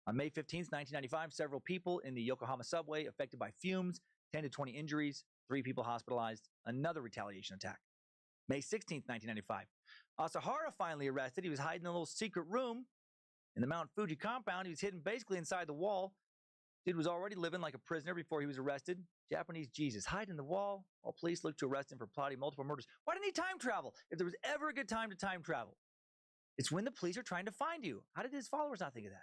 S1: On May 15th, 1995, several people in the Yokohama subway affected by fumes, 10 to 20 injuries, 3 people hospitalized, another retaliation attack. May 16th, 1995, Asahara finally arrested. He was hiding in a little secret room in the Mount Fuji compound. He was hidden basically inside the wall. Dude was already living like a prisoner before he was arrested. Japanese Jesus, hide in the wall while police look to arrest him for plotting multiple murders. Why didn't he time travel? If there was ever a good time to time travel, it's when the police are trying to find you. How did his followers not think of that?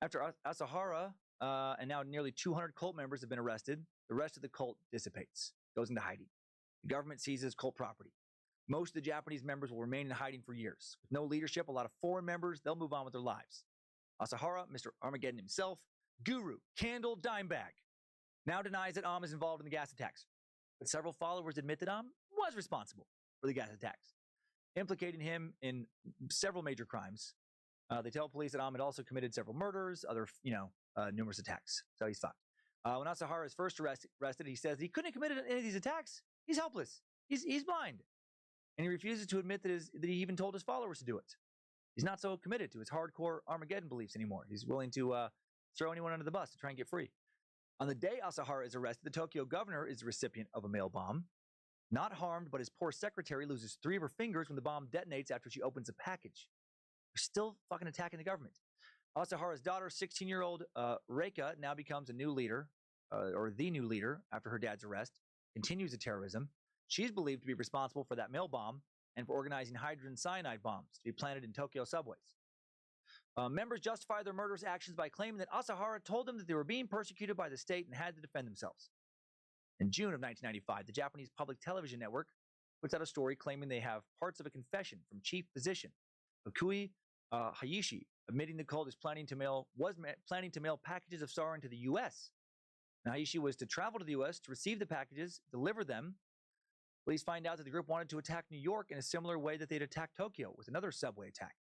S1: After Asahara, and now nearly 200 cult members have been arrested, the rest of the cult dissipates, goes into hiding. The government seizes cult property. Most of the Japanese members will remain in hiding for years. With no leadership, a lot of foreign members, they'll move on with their lives. Asahara, Mr. Armageddon himself, Guru, Candle, Dimebag, now denies that Am is involved in the gas attacks. But several followers admit that Am was responsible for the gas attacks, implicating him in several major crimes. They tell police that Am had also committed several murders, other, numerous attacks. So he's fucked. When Asahara is first arrested, he says he couldn't have committed any of these attacks. He's helpless. He's blind. And he refuses to admit that he even told his followers to do it. He's not so committed to his hardcore Armageddon beliefs anymore. He's willing to throw anyone under the bus to try and get free. On the day Asahara is arrested, the Tokyo governor is the recipient of a mail bomb. Not harmed, but his poor secretary loses 3 of her fingers when the bomb detonates after she opens a package. They're still fucking attacking the government. Asahara's daughter, 16-year-old Reika, now becomes a new leader, or the new leader after her dad's arrest, continues the terrorism. She's believed to be responsible for that mail bomb and for organizing hydrogen cyanide bombs to be planted in Tokyo subways. Members justify their murderous actions by claiming that Asahara told them that they were being persecuted by the state and had to defend themselves. In June of 1995, the Japanese public television network puts out a story claiming they have parts of a confession from chief physician Fukui Hayashi, admitting the cult was planning to mail packages of sarin to the U.S. Now, Hayashi was to travel to the U.S. to receive the packages, deliver them. Police find out that the group wanted to attack New York in a similar way that they'd attacked Tokyo with another subway attack.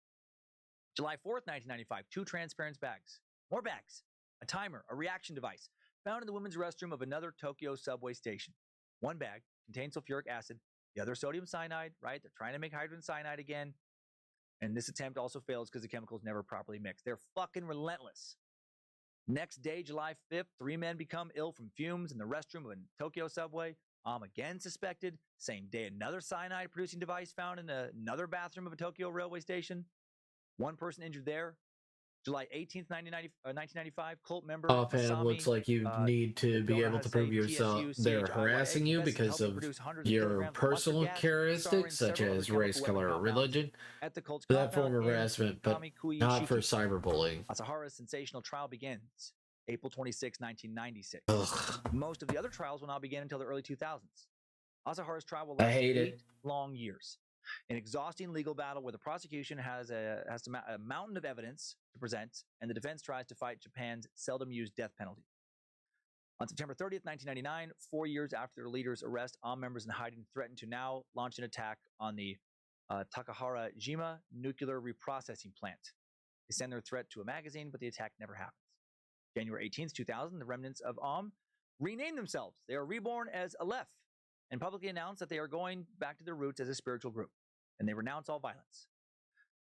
S1: July 4th, 1995, 2 transparent bags, more bags, a timer, a reaction device, found in the women's restroom of another Tokyo subway station. One bag contains sulfuric acid, the other sodium cyanide, right? They're trying to make hydrogen cyanide again. And this attempt also fails because the chemicals never properly mixed. They're fucking relentless. Next day, July 5th, 3 men become ill from fumes in the restroom of a Tokyo subway. Again suspected. Same day, another cyanide-producing device found in another bathroom of a Tokyo railway station. 1 person injured there. July 18th, 1995, cult member
S2: Offhand,
S1: Masami,
S2: looks like you need to be able to prove yourself. They're harassing you because of your personal characteristics, such as race, color, or religion. For that form of harassment, but not for cyberbullying.
S1: Asahara's sensational trial begins April 26, 1996.
S2: Ugh.
S1: Most of the other trials will not begin until the early 2000s. Asahara's trial will last 8 long years. An exhausting legal battle where the prosecution has a mountain of evidence to present, and the defense tries to fight Japan's seldom used death penalty. On September 30th, 1999, 4 years after their leader's arrest, Am members in hiding threatened to now launch an attack on the Takahara-jima nuclear reprocessing plant. They send their threat to a magazine, but the attack never happens. January 18th, 2000, the remnants of Am rename themselves. They are reborn as Aleph and publicly announce that they are going back to their roots as a spiritual group, and they renounce all violence.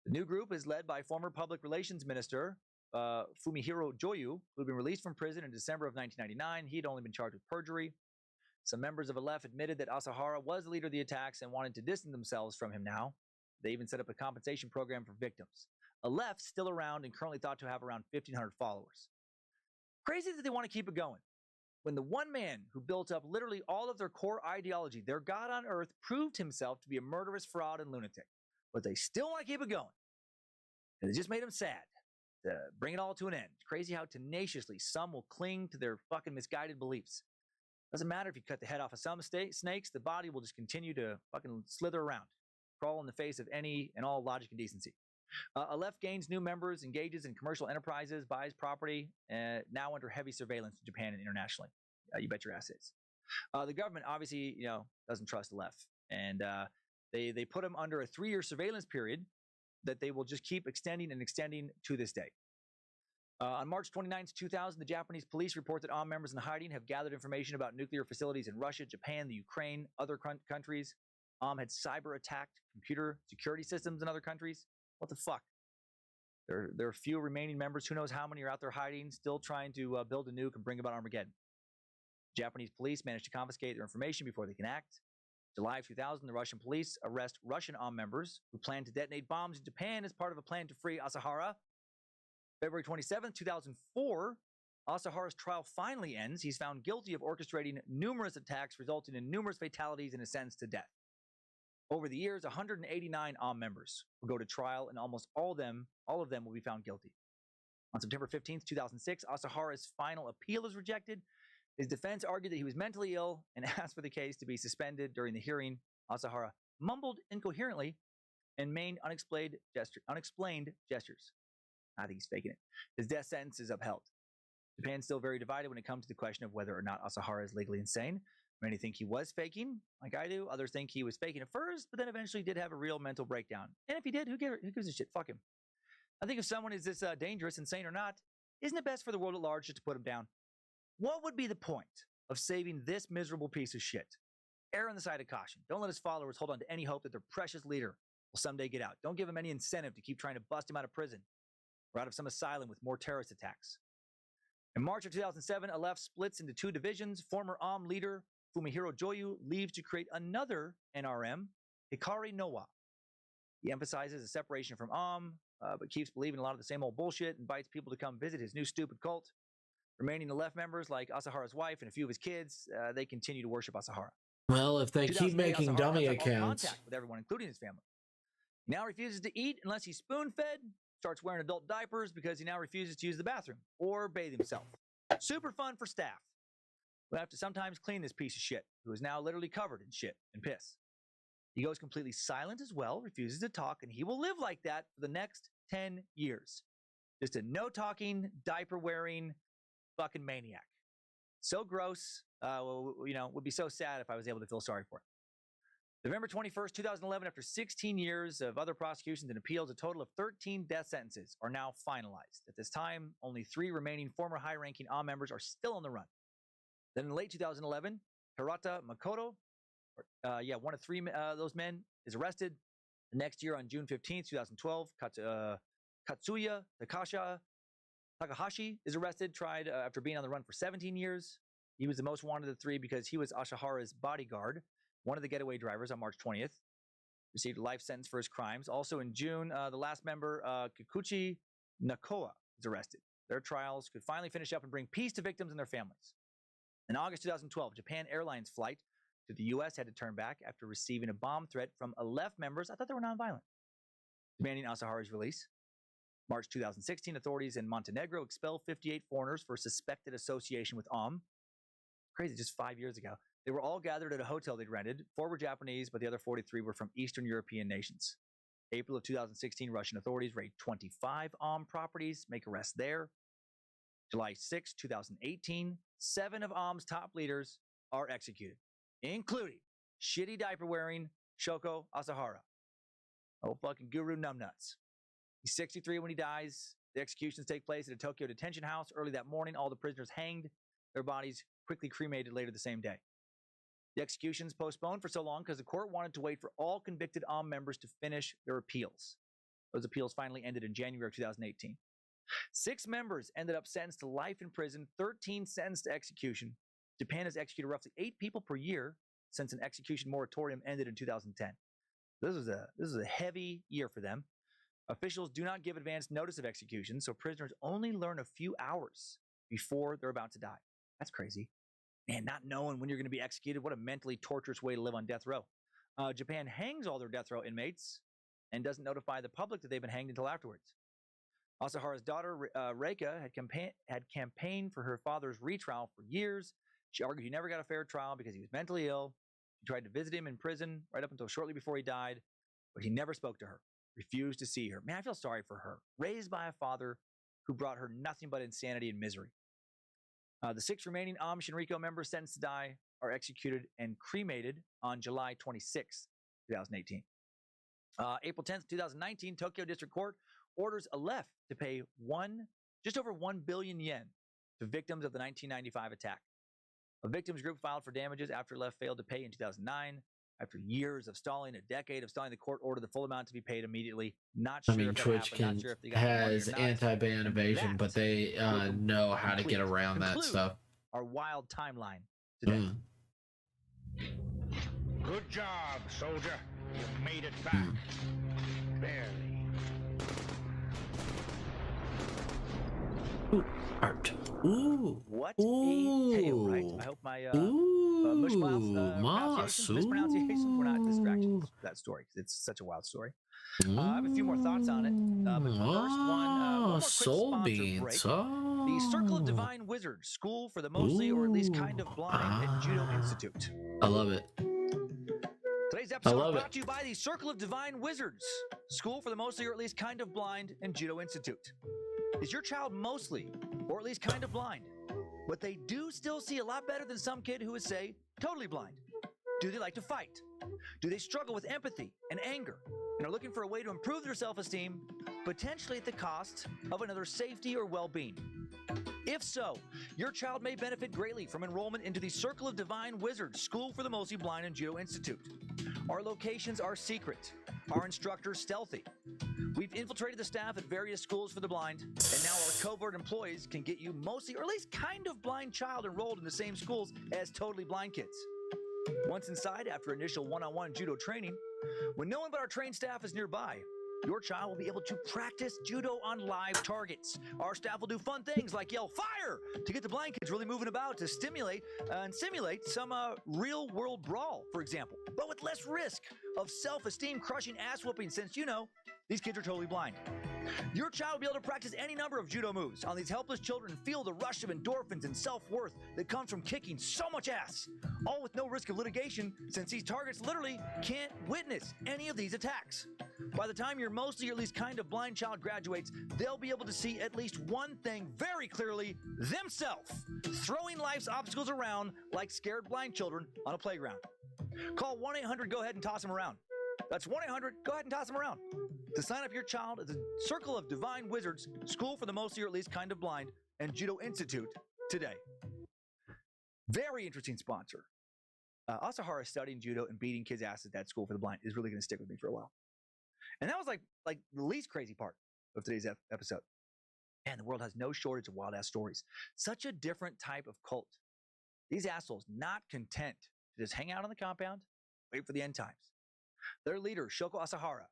S1: The new group is led by former public relations minister Fumihiro Joyu, who had been released from prison in December of 1999. He had only been charged with perjury. Some members of Aleph admitted that Asahara was the leader of the attacks and wanted to distance themselves from him now. They even set up a compensation program for victims. Aleph, still around and currently thought to have around 1,500 followers. Crazy that they want to keep it going. When the one man who built up literally all of their core ideology, their God on earth, proved himself to be a murderous fraud and lunatic. But they still want to keep it going. And it just made them sad to bring it all to an end. It's crazy how tenaciously some will cling to their fucking misguided beliefs. Doesn't matter if you cut the head off of some snakes, the body will just continue to fucking slither around, crawl in the face of any and all logic and decency. Aleph gains new members, engages in commercial enterprises, buys property, now under heavy surveillance in Japan and internationally. You bet your ass is. The government obviously, doesn't trust the left, and they put him under a 3-year surveillance period that they will just keep extending and extending to this day. On March 29th, 2000, the Japanese police report that armed members in hiding have gathered information about nuclear facilities in Russia, Japan, the Ukraine, other countries. Had cyber attacked computer security systems in other countries. What the fuck? There are few remaining members. Who knows how many are out there hiding, still trying to build a nuke and bring about Armageddon. Japanese police managed to confiscate their information before they can act. July of 2000, the Russian police arrest Russian armed members who planned to detonate bombs in Japan as part of a plan to free Asahara. February 27, 2004, Asahara's trial finally ends. He's found guilty of orchestrating numerous attacks, resulting in numerous fatalities and a sentence to death. Over the years, 189 armed members will go to trial, and almost all of them will be found guilty. On September 15, 2006, Asahara's final appeal is rejected. His defense argued that he was mentally ill and asked for the case to be suspended. During the hearing, Asahara mumbled incoherently and made unexplained gestures. I think he's faking it. His death sentence is upheld. Japan's still very divided when it comes to the question of whether or not Asahara is legally insane. Many think he was faking, like I do. Others think he was faking at first, but then eventually did have a real mental breakdown. And if he did, who gives a shit? Fuck him. I think if someone is this dangerous, insane or not, isn't it best for the world at large just to put him down? What would be the point of saving this miserable piece of shit? Err on the side of caution. Don't let his followers hold on to any hope that their precious leader will someday get out. Don't give him any incentive to keep trying to bust him out of prison or out of some asylum with more terrorist attacks. In March of 2007, a left splits into two divisions. Former AUM leader Fumihiro Joyu leaves to create another NRM, Hikari Nowa. He emphasizes a separation from AUM, but keeps believing a lot of the same old bullshit, invites people to come visit his new stupid cult. Remaining the left members, like Asahara's wife and a few of his kids, they continue to worship Asahara.
S2: Well, if they keep making dummy accounts.
S1: Contact with everyone, including his family. He now refuses to eat unless he's spoon-fed, starts wearing adult diapers because he now refuses to use the bathroom or bathe himself. Super fun for staff. We'll have to sometimes clean this piece of shit, who is now literally covered in shit and piss. He goes completely silent as well, refuses to talk, and he will live like that for the next 10 years. Just a no-talking, diaper-wearing fucking maniac. So gross, would be so sad if I was able to feel sorry for him. November 21st, 2011, after 16 years of other prosecutions and appeals, a total of 13 death sentences are now finalized. At this time, only 3 remaining former high-ranking AUM members are still on the run. Then in late 2011, Hirata Makoto, one of 3 those men, is arrested. The next year, on June 15th, 2012, Katsuya Takahashi is arrested, tried after being on the run for 17 years. He was the most wanted of the 3 because he was Asahara's bodyguard, one of the getaway drivers on March 20th. Received a life sentence for his crimes. Also in June, the last member, Kikuchi Nakoa, is arrested. Their trials could finally finish up and bring peace to victims and their families. In August 2012, Japan Airlines flight to the U.S. had to turn back after receiving a bomb threat from a left members. I thought they were nonviolent, demanding Asahara's release. March 2016, authorities in Montenegro expelled 58 foreigners for suspected association with AUM. Crazy, just 5 years ago. They were all gathered at a hotel they'd rented. 4 were Japanese, but the other 43 were from Eastern European nations. April of 2016, Russian authorities raid 25 AUM properties, make arrests there. July 6, 2018, 7 of AUM's top leaders are executed, including shitty diaper-wearing Shoko Asahara. Oh, fucking guru numbnuts. He's 63 when he dies. The executions take place at a Tokyo detention house. Early that morning, all the prisoners hanged, their bodies quickly cremated later the same day. The executions postponed for so long because the court wanted to wait for all convicted AUM members to finish their appeals. Those appeals finally ended in January of 2018. 6 members ended up sentenced to life in prison, 13 sentenced to execution. Japan has executed roughly 8 people per year since an execution moratorium ended in 2010. This was a heavy year for them. Officials do not give advance notice of execution, so prisoners only learn a few hours before they're about to die. That's crazy. Man, not knowing when you're going to be executed, what a mentally torturous way to live on death row. Japan hangs all their death row inmates and doesn't notify the public that they've been hanged until afterwards. Asahara's daughter, Reika, had campaigned for her father's retrial for years. She argued he never got a fair trial because he was mentally ill. She tried to visit him in prison right up until shortly before he died, but he never spoke to her, refused to see her. Man, I feel sorry for her. Raised by a father who brought her nothing but insanity and misery. The 6 remaining Amish and Rico members sentenced to die are executed and cremated on July 26, 2018. April 10th, 2019, Tokyo District Court orders Aleph to pay just over 1 billion yen to victims of the 1995 attack. A victims group filed for damages after Aleph failed to pay in 2009. After years of stalling, a decade of stalling, the court ordered the full amount to be paid immediately. Not sure if
S2: Twitch
S1: happened, sure if
S2: has anti-ban evasion, but they know how to get around that stuff.
S1: Our wild timeline today.
S7: Good job, soldier. You made it back. Barely.
S2: Ooh, art. Ooh.
S1: What
S2: Ooh.
S1: a tale, right? I hope my mispronunciations were not distractions for that story, because it's such a wild story. I have a few more thoughts on it. But first, one more quick sponsor break. The Circle of Divine Wizards, school for the mostly or at least kind of blind at Judo Institute.
S2: I love it.
S1: Today's episode is brought to you by the Circle of Divine Wizards, school for the mostly or at least kind of blind and Judo Institute. Is your child mostly or at least kind of blind, but they do still see a lot better than some kid who is, say, totally blind? Do they like to fight? Do they struggle with empathy and anger and are looking for a way to improve their self-esteem, potentially at the cost of another safety or well-being? If so, your child may benefit greatly from enrollment into the Circle of Divine Wizards, School for the Mostly Blind and Judo Institute. Our locations are secret, our instructors stealthy. We've infiltrated the staff at various schools for the blind, and now our covert employees can get you mostly or at least kind of blind child enrolled in the same schools as totally blind kids. Once inside, after initial one-on-one judo training, when no one but our trained staff is nearby, your child will be able to practice judo on live targets. Our staff will do fun things like yell fire to get the blind kids really moving about to stimulate and simulate some real-world brawl, for example, but with less risk of self-esteem crushing ass whooping, since, you know, these kids are totally blind. Your child will be able to practice any number of judo moves on these helpless children and feel the rush of endorphins and self-worth that comes from kicking so much ass, all with no risk of litigation, since these targets literally can't witness any of these attacks. By the time your mostly or at least kind of blind child graduates, they'll be able to see at least one thing very clearly: themselves, throwing life's obstacles around like scared blind children on a playground. Call 1-800-GO-AHEAD-AND-TOSS them around. That's 1-800-GO-AHEAD-AND-TOSS them around to sign up your child at the Circle of Divine Wizards, School for the Mostly or at least Kind of Blind and Judo Institute today. Very interesting sponsor. Asahara studying judo and beating kids' asses at that school for the blind is really going to stick with me for a while. And that was like the least crazy part of today's episode. And the world has no shortage of wild ass stories. Such a different type of cult. These assholes not content to just hang out on the compound, wait for the end times. Their leader, Shoko Asahara,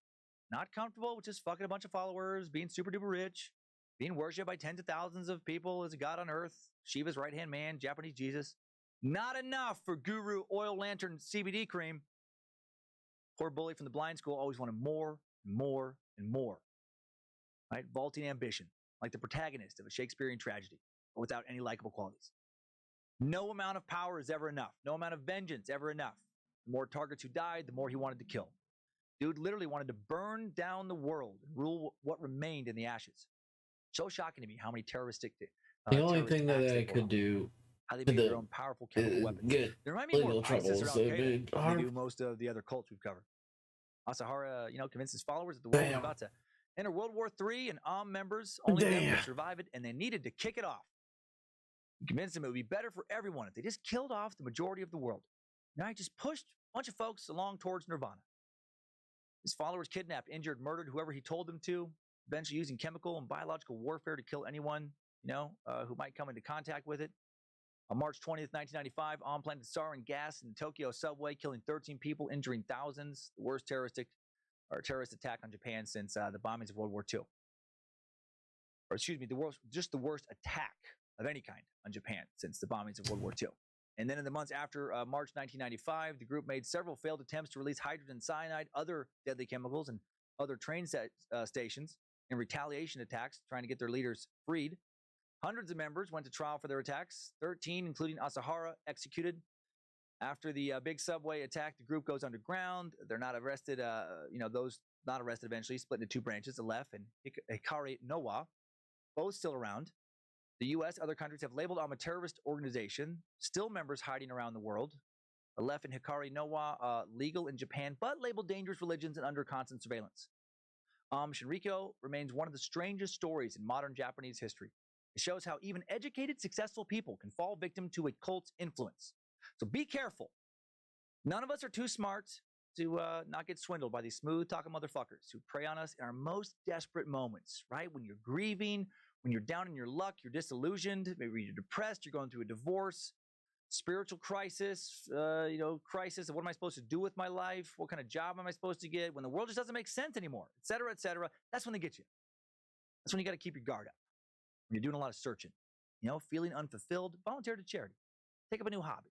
S1: not comfortable with just fucking a bunch of followers, being super duper rich, being worshipped by tens of thousands of people as a god on earth, Shiva's right-hand man, Japanese Jesus. Not enough for Guru Oil Lantern CBD cream. Poor bully from the blind school always wanted more, more, and more. Right? Vaulting ambition, like the protagonist of a Shakespearean tragedy, but without any likable qualities. No amount of power is ever enough. No amount of vengeance ever enough. The more targets who died, the more he wanted to kill. Dude literally wanted to burn down the world and rule what remained in the ashes. So shocking to me how many terroristic
S2: the only thing that they could do,
S1: how they make their own powerful chemical weapons. They remind me more of ISIS or Al-Qaeda than they do most of the other cults we've covered. Asahara, convinced his followers that the world was about to enter World War III, and members, only them would survive it, and they needed to kick it off. He convinced them it would be better for everyone if they just killed off the majority of the world. Now he just pushed a bunch of folks along towards nirvana. His followers kidnapped, injured, murdered whoever he told them to, eventually using chemical and biological warfare to kill anyone, who might come into contact with it. On March 20th, 1995, planted sarin gas in the Tokyo subway, killing 13 people, injuring thousands. The worst terrorist attack on Japan since the bombings of World War II. Or excuse me, the worst attack of any kind on Japan since the bombings of World War II. And then in the months after March 1995, the group made several failed attempts to release hydrogen cyanide, other deadly chemicals, and other train stations in retaliation attacks, trying to get their leaders freed. Hundreds of members went to trial for their attacks, 13, including Asahara, executed. After the big subway attack, the group goes underground. They're not arrested. Those not arrested eventually split into two branches, Aleph and Hikari Nowa, both still around. The U.S., other countries have labeled Am a terrorist organization, still members hiding around the world. Aleph and Hikari no wa, legal in Japan, but labeled dangerous religions and under constant surveillance. Shinrikyo remains one of the strangest stories in modern Japanese history. It shows how even educated, successful people can fall victim to a cult's influence. So be careful. None of us are too smart to not get swindled by these smooth-talking motherfuckers who prey on us in our most desperate moments, right? When you're grieving, when you're down in your luck, you're disillusioned, maybe you're depressed, you're going through a divorce, spiritual crisis, crisis of what am I supposed to do with my life? What kind of job am I supposed to get? When the world just doesn't make sense anymore, et cetera, that's when they get you. That's when you got to keep your guard up. When you're doing a lot of searching, feeling unfulfilled, volunteer to charity. Take up a new hobby.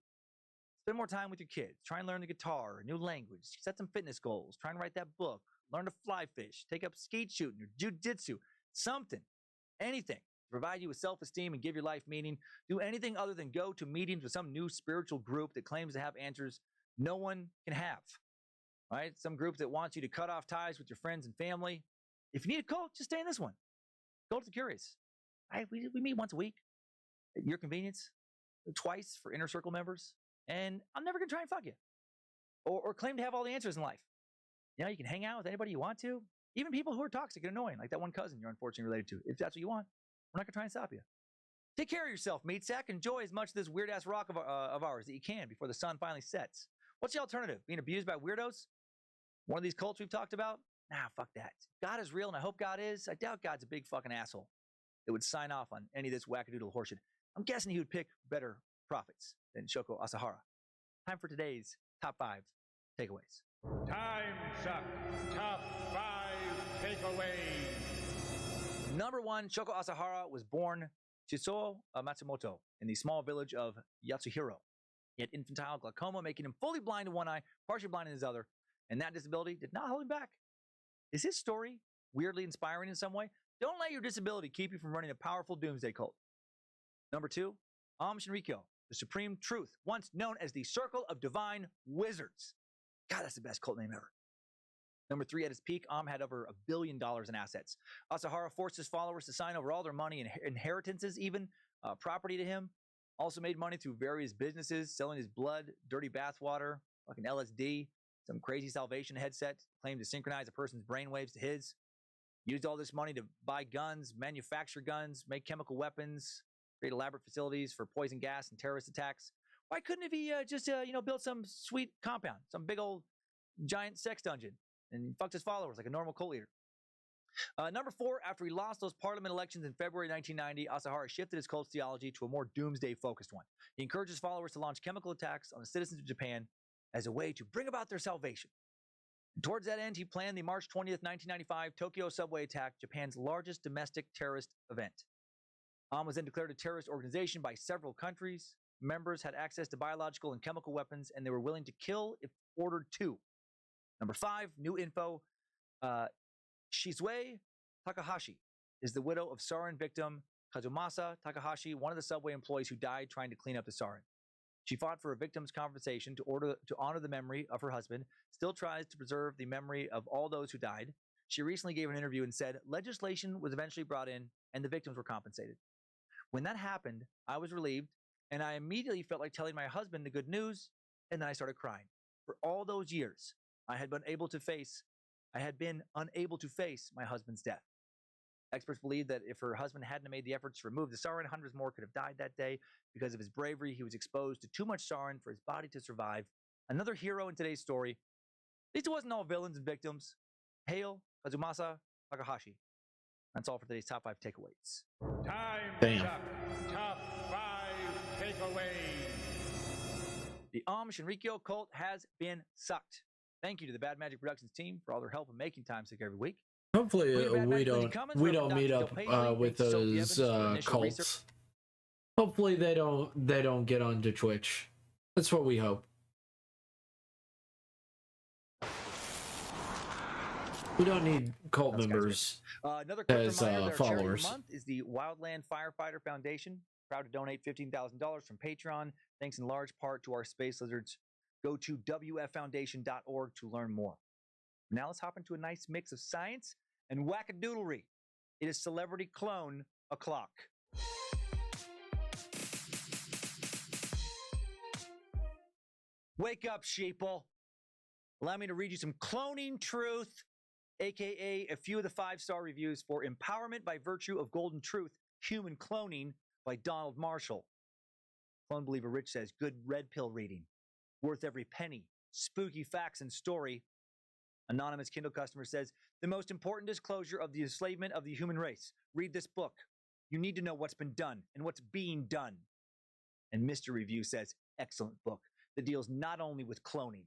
S1: Spend more time with your kids. Try and learn the guitar, a new language. Set some fitness goals. Try and write that book. Learn to fly fish. Take up skeet shooting or jujitsu. Something. Anything. To provide you with self-esteem and give your life meaning. Do anything other than go to meetings with some new spiritual group that claims to have answers no one can have. Right? Some group that wants you to cut off ties with your friends and family. If you need a cult, just stay in this one. Cult of the Curious. Right? We meet once a week at your convenience. Twice for inner circle members. And I'm never going to try and fuck you or claim to have all the answers in life. You can hang out with anybody you want to, even people who are toxic and annoying, like that one cousin you're unfortunately related to. If that's what you want, we're not going to try and stop you. Take care of yourself, meat sack. Enjoy as much of this weird-ass rock of ours that you can before the sun finally sets. What's the alternative? Being abused by weirdos? One of these cults we've talked about? Nah, fuck that. God is real, and I hope God is. I doubt God's a big fucking asshole that would sign off on any of this wackadoodle horseshit. I'm guessing he would pick better prophets than Shoko Asahara. Time for today's top 5 takeaways.
S7: Time's up. Top 5 takeaways.
S1: Number 1, Shoko Asahara was born Chisuo Matsumoto in the small village of Yatsuhiro. He had infantile glaucoma, making him fully blind in one eye, partially blind in his other, and that disability did not hold him back. Is his story weirdly inspiring in some way? Don't let your disability keep you from running a powerful doomsday cult. Number 2, Am Shinrikyo, the supreme truth, once known as the Circle of Divine Wizards. God, that's the best cult name ever. Number 3, at its peak, Am had over $1 billion in assets. Asahara forced his followers to sign over all their money and inheritances, even property to him. Also made money through various businesses, selling his blood, dirty bathwater, fucking LSD, some crazy salvation headset, claimed to synchronize a person's brainwaves to his. Used all this money to buy guns, manufacture guns, make chemical weapons, create elaborate facilities for poison gas and terrorist attacks. Why couldn't he just build some sweet compound, some big old giant sex dungeon, and fucked his followers like a normal cult leader? Number 4, after he lost those parliament elections in February 1990, Asahara shifted his cult's theology to a more doomsday-focused one. He encouraged his followers to launch chemical attacks on the citizens of Japan as a way to bring about their salvation. And towards that end, he planned the March 20th, 1995 Tokyo subway attack, Japan's largest domestic terrorist event. Am was then declared a terrorist organization by several countries. Members had access to biological and chemical weapons, and they were willing to kill if ordered to. Number 5, new info. Shizue Takahashi is the widow of sarin victim Kazumasa Takahashi, one of the subway employees who died trying to clean up the sarin. She fought for a victim's compensation to honor the memory of her husband, still tries to preserve the memory of all those who died. She recently gave an interview and said legislation was eventually brought in and the victims were compensated. When that happened, I was relieved, and I immediately felt like telling my husband the good news, and then I started crying. For all those years, I had been unable to face my husband's death. Experts believe that if her husband hadn't made the efforts to remove the sarin, hundreds more could have died that day. Because of his bravery, he was exposed to too much sarin for his body to survive. Another hero in today's story. At least it wasn't all villains and victims. Hail Kazumasa Takahashi. That's all for today's top 5 takeaways.
S7: Time's up. Top 5 takeaways.
S1: The Am Shinrikyo cult has been sucked. Thank you to the Bad Magic Productions team for all their help in making Time Sick every week.
S2: Hopefully we don't meet up with those cults. Hopefully they don't get onto Twitch. That's what we hope. We don't need cult members
S1: another
S2: as followers.
S1: Month is the Wildland Firefighter Foundation. Proud to donate $15,000 from Patreon, thanks in large part to our space lizards. Go to wffoundation.org to learn more. Now let's hop into a nice mix of science and wackadoodlery. It is Celebrity Clone O'Clock. Wake up, sheeple. Allow me to read you some cloning truth, aka a few of the 5-star reviews for Empowerment by Virtue of Golden Truth, Human Cloning by Donald Marshall. Clone Believer Rich says, good red pill reading. Worth every penny. Spooky facts and story. Anonymous Kindle customer says, the most important disclosure of the enslavement of the human race. Read this book. You need to know what's been done and what's being done. And Mr. Review says, excellent book that deals not only with cloning,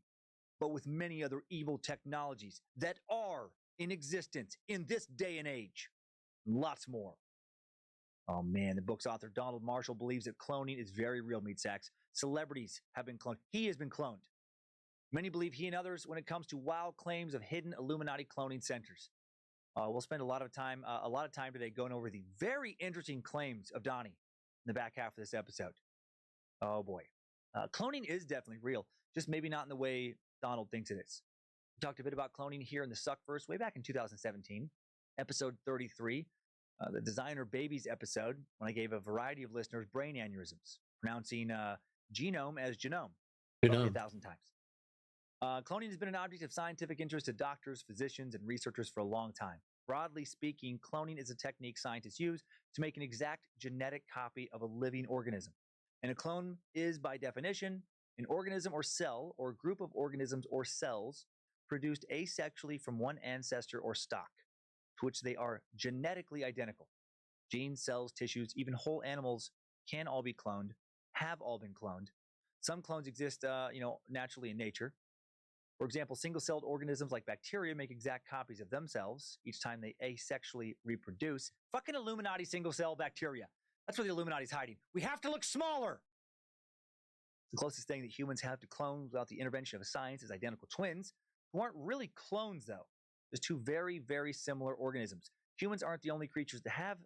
S1: but with many other evil technologies that are in existence in this day and age. Lots more. Oh man, the book's author, Donald Marshall, believes that cloning is very real, meat sacks. Celebrities have been cloned. He has been cloned. Many believe he and others when it comes to wild claims of hidden Illuminati cloning centers. We'll spend a lot of time today going over the very interesting claims of Donnie in the back half of this episode. Oh boy. Cloning is definitely real, just maybe not in the way Donald thinks it is. We talked a bit about cloning here in the Suckverse way back in 2017, episode 33, the Designer Babies episode, when I gave a variety of listeners brain aneurysms, pronouncing genome as genome, roughly 1,000 times. Cloning has been an object of scientific interest to doctors, physicians, and researchers for a long time. Broadly speaking, cloning is a technique scientists use to make an exact genetic copy of a living organism. And a clone is, by definition, an organism or cell or group of organisms or cells produced asexually from one ancestor or stock, to which they are genetically identical. Genes, cells, tissues, even whole animals can all be cloned, have all been cloned. Some clones exist, naturally in nature. For example, single-celled organisms like bacteria make exact copies of themselves each time they asexually reproduce. Fucking Illuminati single-cell bacteria. That's where the Illuminati's hiding. We have to look smaller. The closest thing that humans have to clones without the intervention of science is identical twins, who aren't really clones, though. There's two very, very similar organisms. Humans aren't the only creatures that have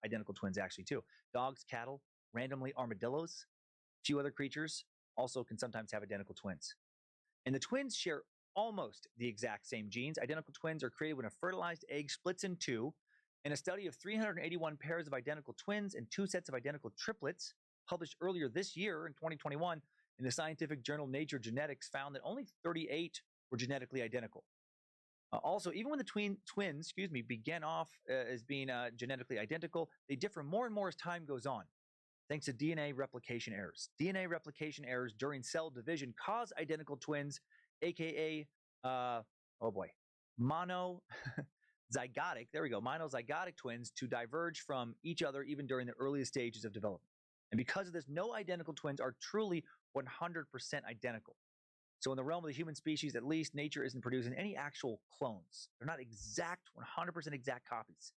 S1: identical twins, actually, too. Dogs, cattle, randomly armadillos, a few other creatures also can sometimes have identical twins. And the twins share almost the exact same genes. Identical twins are created when a fertilized egg splits in two. And a study of 381 pairs of identical twins and 2 sets of identical triplets, published earlier this year in 2021 in the scientific journal Nature Genetics, found that only 38 were genetically identical. Also, even when the twins began off as being genetically identical, they differ more and more as time goes on, thanks to DNA replication errors. DNA replication errors during cell division cause identical twins, aka, monozygotic twins to diverge from each other even during the earliest stages of development. And because of this, no identical twins are truly 100% identical. So in the realm of the human species, at least, nature isn't producing any actual clones. They're not exact, 100% exact copies.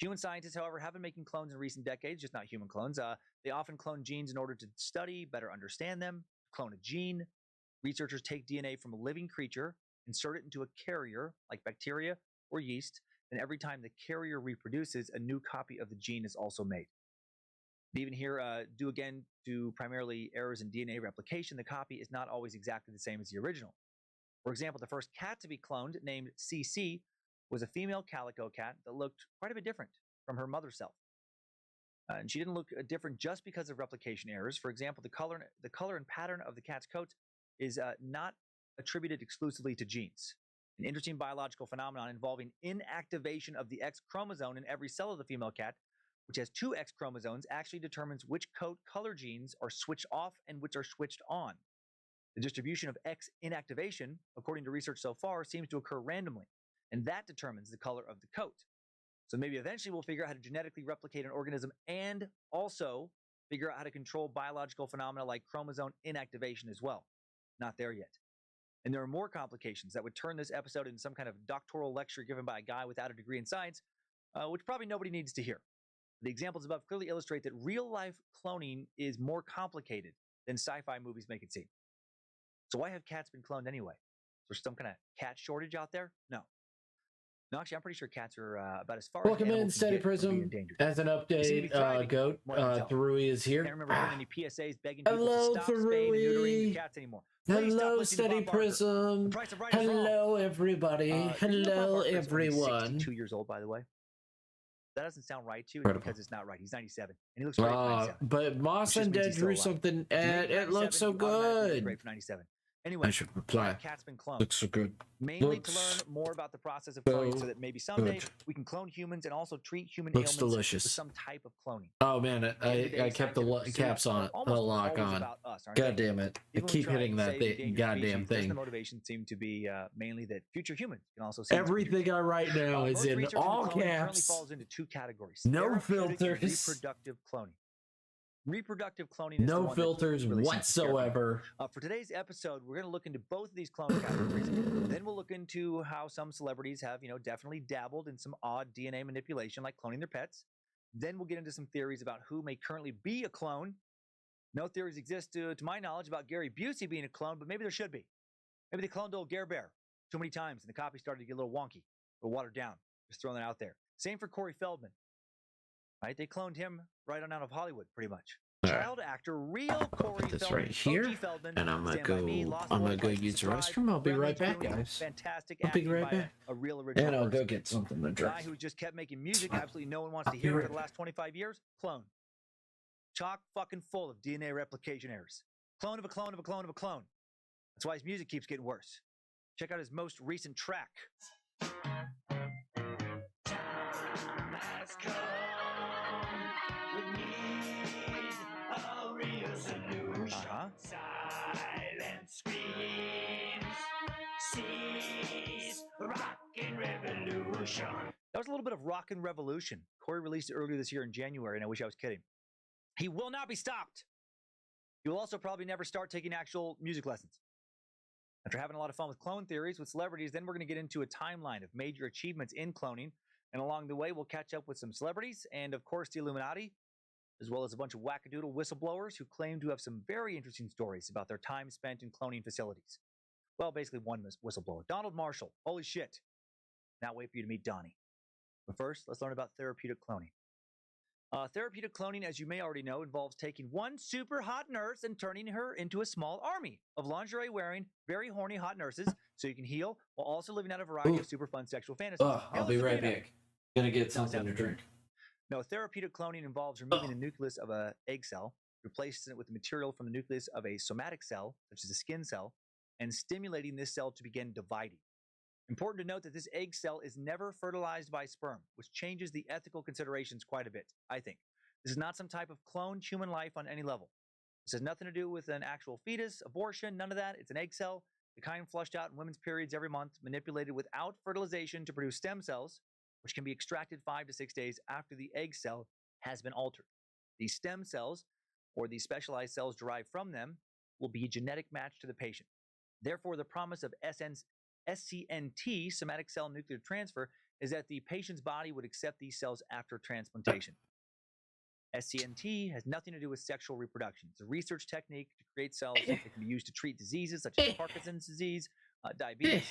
S1: Human scientists, however, have been making clones in recent decades, just not human clones. They often clone genes in order to study, better understand them. Clone a gene. Researchers take DNA from a living creature, insert it into a carrier, like bacteria or yeast, and every time the carrier reproduces, a new copy of the gene is also made. And even here, due again to primarily errors in DNA replication, the copy is not always exactly the same as the original. For example, the first cat to be cloned, named CC, was a female calico cat that looked quite a bit different from her mother self. And she didn't look different just because of replication errors. For example, the color and pattern of the cat's coat is not attributed exclusively to genes. An interesting biological phenomenon involving inactivation of the X chromosome in every cell of the female cat, which has 2 X chromosomes, actually determines which coat color genes are switched off and which are switched on. The distribution of X inactivation, according to research so far, seems to occur randomly, and that determines the color of the coat. So maybe eventually we'll figure out how to genetically replicate an organism and also figure out how to control biological phenomena like chromosome inactivation as well. Not there yet. And there are more complications that would turn this episode into some kind of doctoral lecture given by a guy without a degree in science, which probably nobody needs to hear. The examples above clearly illustrate that real-life cloning is more complicated than sci-fi movies make it seem. So why have cats been cloned anyway? Is there some kind of cat shortage out there? No. No, actually, I'm pretty sure cats are about as far as
S2: welcome in, Steady Prism. As an update, Goat, Thrui is here.
S1: I can't remember hearing any PSAs begging people to stop spaying and neutering cats anymore.
S2: Hello, Steady Prism. Hello, everybody. Hello, everyone.
S1: 62 years old, by the way. That doesn't sound right to you because it's not right. He's 97 and he looks great for 97.
S2: But Moss and Dead drew something and it looks so good.
S1: Great for 97. Anyway,
S2: I should reply.
S1: Cat's been cloned.
S2: Looks so good.
S1: Mainly to learn more about the process of cloning so that maybe someday we can clone humans and also treat human ailments
S2: delicious.
S1: with some type of cloning.
S2: Oh man, I kept the caps on, the lock on. God damn it. I keep hitting that goddamn thing.
S1: The motivation seemed to be mainly that future humans can also see
S2: everything I write now is in all caps.
S1: Currently falls into two categories.
S2: No filters.
S1: Reproductive cloning. Reproductive cloning is
S2: no filters really whatsoever.
S1: For today's episode, we're going to look into both of these clone categories. Then we'll look into how some celebrities have, definitely dabbled in some odd DNA manipulation, like cloning their pets. Then we'll get into some theories about who may currently be a clone. No theories exist, to my knowledge, about Gary Busey being a clone, but maybe there should be. Maybe they cloned old Gare Bear too many times, and the copy started to get a little wonky or watered down. Just throwing that out there. Same for Corey Feldman. Right? They cloned him right on out of Hollywood, pretty much. Child actor, real Corey
S2: Put this
S1: Feldman,
S2: right here,
S1: Feldman,
S2: and I'm gonna go use the restroom. I'll be right back, guys.
S1: Fantastic.
S2: I'll be right back.
S1: A real original
S2: and I'll
S1: person.
S2: go get something to drink.
S1: Guy who just kept making music, absolutely no one wants to hear for the last 25 years. Clone. Chock fucking full of DNA replication errors. Clone of a clone of a clone of a clone. That's why his music keeps getting worse. Check out his most recent track.
S8: Silent screams, seize rockin' revolution.
S1: That was a little bit of Rockin' Revolution. Corey released it earlier this year in January, and I wish I was kidding. He will not be stopped. He will also probably never start taking actual music lessons. After having a lot of fun with clone theories with celebrities, then we're going to get into a timeline of major achievements in cloning. And along the way, we'll catch up with some celebrities and, of course, the Illuminati, as well as a bunch of wackadoodle whistleblowers who claim to have some very interesting stories about their time spent in cloning facilities. Well, basically one whistleblower. Donald Marshall. Holy shit. Now wait for you to meet Donnie. But first, let's learn about therapeutic cloning. Therapeutic cloning, as you may already know, involves taking one super hot nurse and turning her into a small army of lingerie-wearing, very horny hot nurses so you can heal while also living out a variety of super fun sexual fantasies.
S2: I'll be right back. Gonna get something to drink.
S1: No, therapeutic cloning involves removing the nucleus of an egg cell, replacing it with the material from the nucleus of a somatic cell, such as a skin cell, and stimulating this cell to begin dividing. Important to note that this egg cell is never fertilized by sperm, which changes the ethical considerations quite a bit, I think. This is not some type of cloned human life on any level. This has nothing to do with an actual fetus, abortion, none of that. It's an egg cell, the kind flushed out in women's periods every month, manipulated without fertilization to produce stem cells, which can be extracted 5 to 6 days after the egg cell has been altered. These stem cells, or the specialized cells derived from them, will be a genetic match to the patient. Therefore, the promise of SCNT, somatic cell nuclear transfer, is that the patient's body would accept these cells after transplantation. SCNT has nothing to do with sexual reproduction. It's a research technique to create cells that can be used to treat diseases such as Parkinson's disease, diabetes,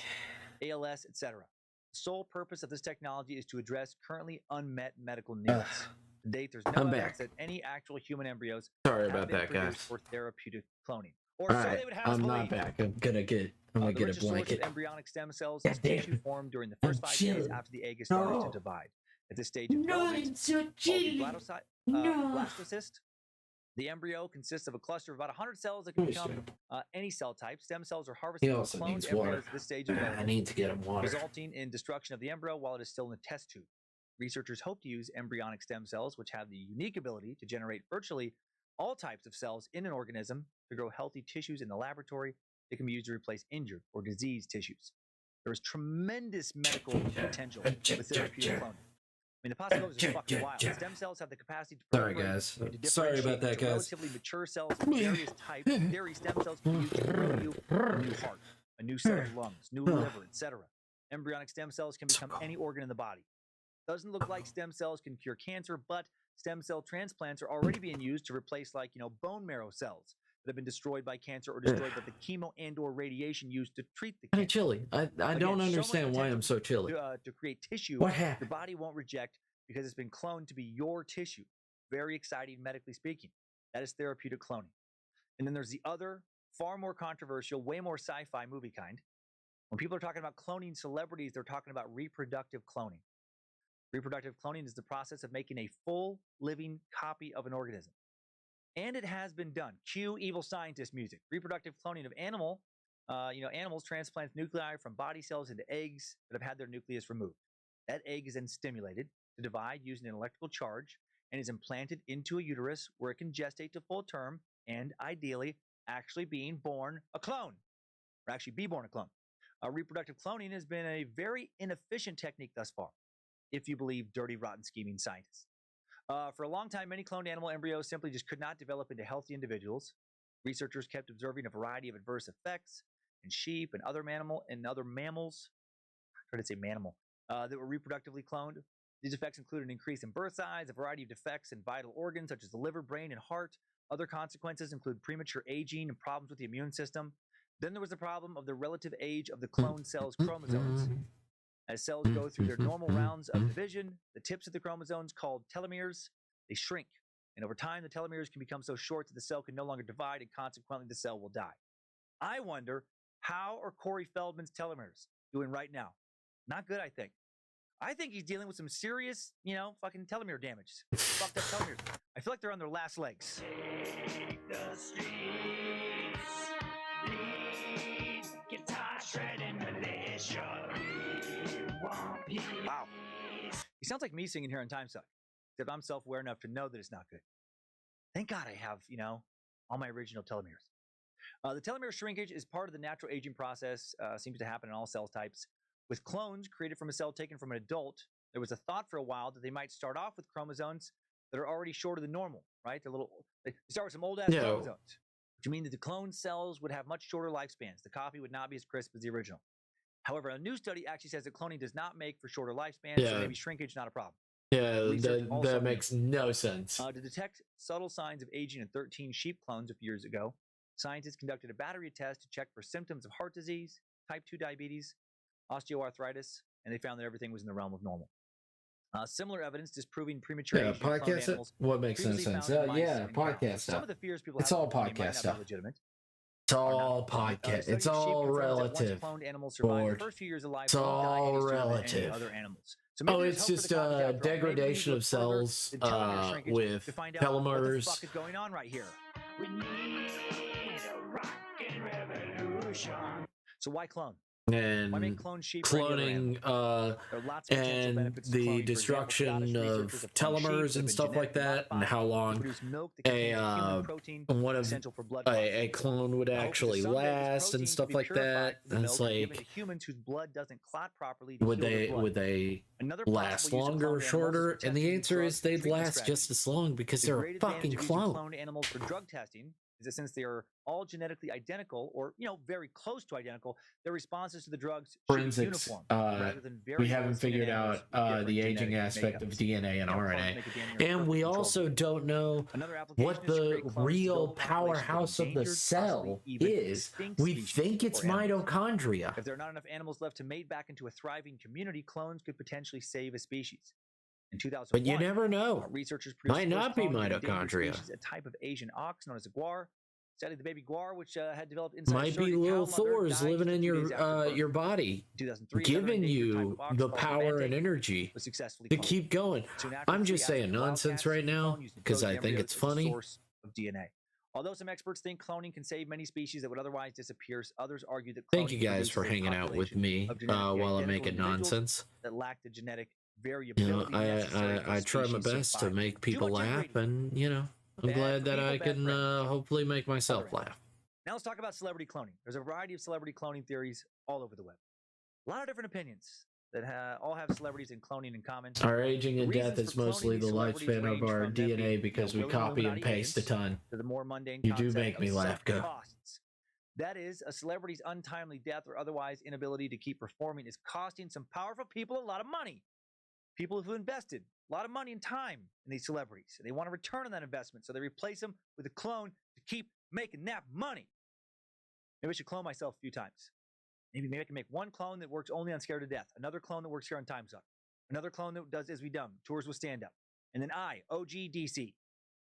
S1: ALS, etc. The sole purpose of this technology is to address currently unmet medical needs. To date, there's no evidence that any actual human embryos
S2: Sorry about that, guys.
S1: For therapeutic cloning. Or so they would have
S2: I'm not back. I'm gonna get a blanket.
S1: Embryonic stem cells is tissue formed during the first 5 days after the egg is started to divide. At this stage of development, blastocyst, the embryo consists of a cluster of about 100 cells that can become any cell type. Stem cells are harvested from cloned embryos at this stage of development.
S2: I need to get him water.
S1: Resulting in destruction of the embryo while it is still in the test tube. Researchers hope to use embryonic stem cells, which have the unique ability to generate virtually all types of cells in an organism to grow healthy tissues in the laboratory that can be used to replace injured or diseased tissues. There is tremendous medical potential with therapeutic cloning. I mean, the possibilities are fucking wild. Stem cells have the capacity to
S2: Sorry about that, guys.
S1: Relatively mature cells of various types. Dairy stem cells can be used to grow you a new heart, a new set of lungs, new liver, etc. Embryonic stem cells can become any organ in the body. Doesn't look like stem cells can cure cancer, but stem cell transplants are already being used to replace, like, bone marrow cells that have been destroyed by cancer or destroyed by the chemo and/or radiation used to treat the cancer.
S2: Kind of chilly. I don't understand why I'm so chilly.
S1: To create tissue your body won't reject because it's been cloned to be your tissue. Very exciting, medically speaking. That is therapeutic cloning. And then there's the other, far more controversial, way more sci-fi movie kind. When people are talking about cloning celebrities, they're talking about reproductive cloning. Reproductive cloning is the process of making a full living copy of an organism. And it has been done. Cue evil scientist music. Reproductive cloning of animals transplants nuclei from body cells into eggs that have had their nucleus removed. That egg is then stimulated to divide using an electrical charge and is implanted into a uterus where it can gestate to full term and ideally actually being born a clone, or actually be born a clone. Reproductive cloning has been a very inefficient technique thus far, if you believe dirty, rotten, scheming scientists. For a long time, many cloned animal embryos simply just could not develop into healthy individuals. Researchers kept observing a variety of adverse effects in sheep and other mammals. That were reproductively cloned. These effects include an increase in birth size, a variety of defects in vital organs such as the liver, brain, and heart. Other consequences include premature aging and problems with the immune system. Then there was the problem of the relative age of the cloned cells' chromosomes. As cells go through their normal rounds of division, the tips of the chromosomes, called telomeres, they shrink. And over time, the telomeres can become so short that the cell can no longer divide, and consequently, the cell will die. I wonder, how are Corey Feldman's telomeres doing right now? Not good, I think. I think he's dealing with some serious, fucking telomere damage. Fucked up telomeres. I feel like they're on their last legs.
S8: Take the streets, lead, guitar shredding militia.
S1: Wow. He sounds like me singing here on Time Suck, except I'm self-aware enough to know that it's not good. Thank God I have, all my original telomeres. The telomere shrinkage is part of the natural aging process, seems to happen in all cell types. With clones created from a cell taken from an adult, there was a thought for a while that they might start off with chromosomes that are already shorter than normal, right? They start with some old-ass chromosomes, which means that the cloned cells would have much shorter lifespans. The copy would not be as crisp as the original. However, a new study actually says that cloning does not make for shorter lifespans, so maybe shrinkage not a problem.
S2: Yeah, that makes no sense.
S1: To detect subtle signs of aging in 13 sheep clones a few years ago, scientists conducted a battery test to check for symptoms of heart disease, type 2 diabetes, osteoarthritis, and they found that everything was in the realm of normal. Similar evidence disproving premature aging in cloned animals.
S2: What makes no sense? Podcast stuff.
S1: Some of the fears people
S2: it's
S1: have
S2: all podcast stuff.
S1: Legitimate.
S2: It's all podcast. It's all relative. It's all relative. So it's just a degradation of cells with telomeres.
S1: What the fuck is going on right here?
S8: We need a rockin' revolution.
S1: So why clone?
S2: And cloning and the destruction of telomeres and stuff like that, and how long a clone would actually last and stuff like that. And it's like, would they last longer or shorter? And the answer is they'd last just as long because they're a fucking clone.
S1: Cloned animals for drug testing is that since they are all genetically identical, or very close to identical, their responses to the drugs should be uniform, rather than very
S2: we haven't figured out the aging aspect of DNA and RNA, and we also don't know what the real powerhouse of the cell is. We think it's mitochondria.
S1: If there are not enough animals left to mate back into a thriving community, clones could potentially save a species. In 2001,
S2: but you never know.
S1: Researchers might
S2: not be mitochondria.
S1: A type of Asian ox known as a guar. Sadly, the baby guar, which had developed inside
S2: might be little Thors living in your body, giving you the power and energy to keep going. I'm just saying nonsense right now because I think it's funny.
S1: Of DNA. Although some experts think cloning can save many species that would otherwise disappear, others argue that.
S2: Thank you guys for hanging out with me while I'm making nonsense.
S1: That lack the genetic variability.
S2: I try my best to make people laugh, and I'm glad that I can hopefully make myself laugh.
S1: Now let's talk about celebrity cloning. There's a variety of celebrity cloning theories all over the web. A lot of different opinions that all have celebrities and cloning in common.
S2: Our aging and death is mostly the lifespan of our DNA because we copy and paste a ton.
S1: To the more mundane
S2: you do make me laugh, go.
S1: Costs. That is, a celebrity's untimely death or otherwise inability to keep performing is costing some powerful people a lot of money. People who've invested a lot of money and time in these celebrities, and they want a return on that investment, so they replace them with a clone to keep making that money. Maybe I should clone myself a few times. Maybe I can make one clone that works only on Scared to Death, another clone that works here on Time's Up, another clone that does Is We Dumb, tours with Stand Up, and then I, OG DC,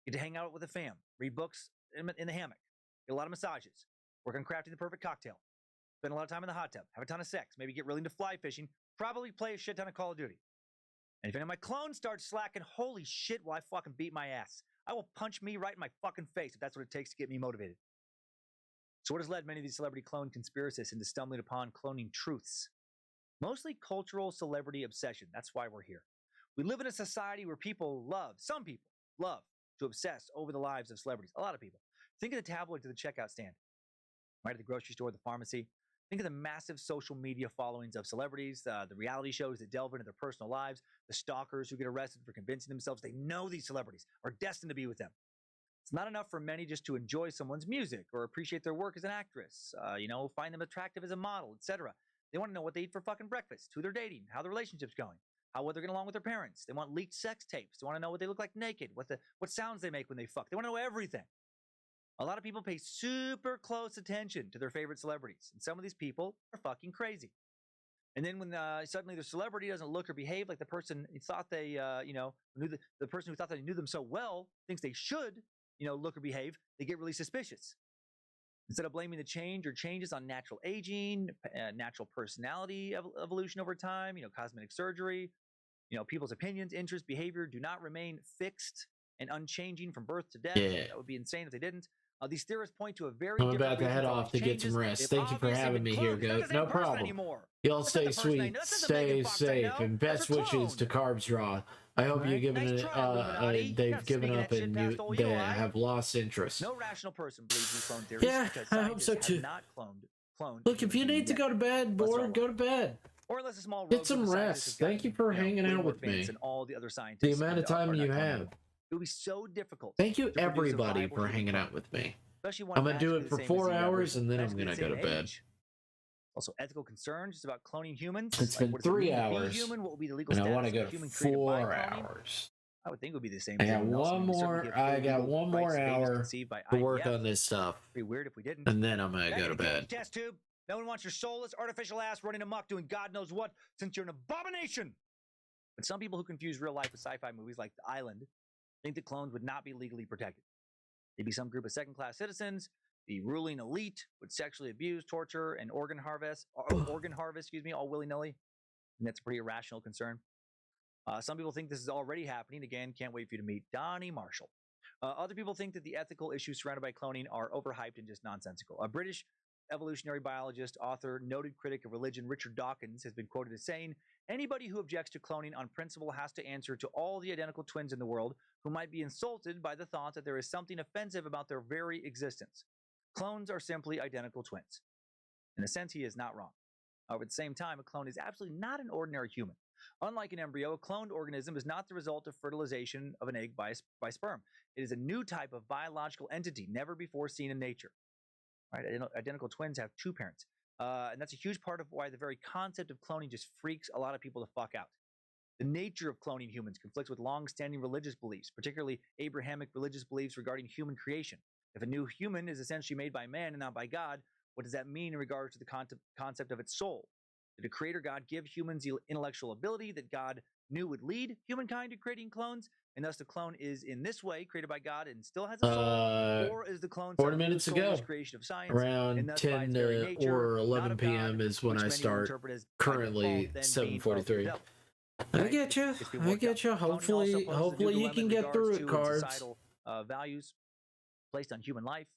S1: get to hang out with the fam, read books in the hammock, get a lot of massages, work on crafting the perfect cocktail, spend a lot of time in the hot tub, have a ton of sex, maybe get really into fly fishing, probably play a shit ton of Call of Duty. And if any of my clones start slacking, holy shit, will I fucking beat my ass. I will punch me right in my fucking face if that's what it takes to get me motivated. So what has led many of these celebrity clone conspiracists into stumbling upon cloning truths? Mostly cultural celebrity obsession. That's why we're here. We live in a society where some people love to obsess over the lives of celebrities. A lot of people. Think of the tabloid to the checkout stand, right at the grocery store, the pharmacy. Think of the massive social media followings of celebrities, the reality shows that delve into their personal lives, the stalkers who get arrested for convincing themselves they know these celebrities are destined to be with them. It's not enough for many just to enjoy someone's music or appreciate their work as an actress, find them attractive as a model, etc. They want to know what they eat for fucking breakfast, who they're dating, how the relationship's going, how well they're getting along with their parents. They want leaked sex tapes. They want to know what they look like naked, what sounds they make when they fuck. They want to know everything. A lot of people pay super close attention to their favorite celebrities, and some of these people are fucking crazy. And then when suddenly the celebrity doesn't look or behave like the person thought they, the person who thought they knew them so well thinks they should, look or behave, they get really suspicious. Instead of blaming the change or changes on natural aging, natural personality evolution over time, cosmetic surgery, people's opinions, interests, behavior do not remain fixed and unchanging from birth to death.
S2: Yeah.
S1: That would be insane if they didn't. These theorists point to a very
S2: I'm
S1: different
S2: about to head off to get some rest. Thank you for having me here, Goat. No problem. Y'all stay sweet, stay safe, and best wishes to Carbs Raw. I hope you're giving it. They've given up and they have lost interest.
S1: No rational person believes these clone theories.
S2: Yeah, I hope so too. Look, if you need to go to bed, bored, go to bed.
S1: Or unless a small
S2: get some rest. Thank you for hanging out with me.
S1: And all the other scientists.
S2: The amount of time you have.
S1: It would be so difficult.
S2: Thank you, everybody, for hanging out with me. I'm going to do it for 4 hours, and then I'm going to go to bed.
S1: Also, ethical concerns just about cloning humans.
S2: It's been 3 hours,
S1: human? What will be the legal
S2: and I want to
S1: status
S2: go
S1: of
S2: to 4 hours.
S1: I would think it would be the same.
S2: I got one more hour to work on this stuff.
S1: It'd be weird if we didn't.
S2: And then I'm going to go to bed.
S1: Test tube. No one wants your soulless, artificial ass running amok doing God knows what, since you're an abomination. But some people who confuse real life with sci-fi movies like The Island think that clones would not be legally protected. They'd be some group of second-class citizens. The ruling elite would sexually abuse, torture, and organ harvest, all willy-nilly. And that's a pretty irrational concern. Some people think this is already happening. Again, can't wait for you to meet Donnie Marshall. Other people think that the ethical issues surrounded by cloning are overhyped and just nonsensical. A British evolutionary biologist, author, noted critic of religion, Richard Dawkins, has been quoted as saying, "Anybody who objects to cloning on principle has to answer to all the identical twins in the world who might be insulted by the thought that there is something offensive about their very existence. Clones are simply identical twins." In a sense, he is not wrong. However, at the same time, a clone is absolutely not an ordinary human. Unlike an embryo, a cloned organism is not the result of fertilization of an egg by sperm. It is a new type of biological entity never before seen in nature. Right? Identical twins have two parents. And that's a huge part of why the very concept of cloning just freaks a lot of people the fuck out. The nature of cloning humans conflicts with long-standing religious beliefs, particularly Abrahamic religious beliefs regarding human creation. If a new human is essentially made by man and not by God, what does that mean in regards to the concept of its soul? Did the creator God give humans the intellectual ability that God knew would lead humankind to creating clones? And thus the clone is in this way created by God and still has a soul? Or is the clone
S2: 40 minutes ago,
S1: creation of science,
S2: around 10 or 11 p.m. is when I start, currently 7:43. I get you. I get you. Hopefully you can get through it, Cards.
S1: Values placed on human life.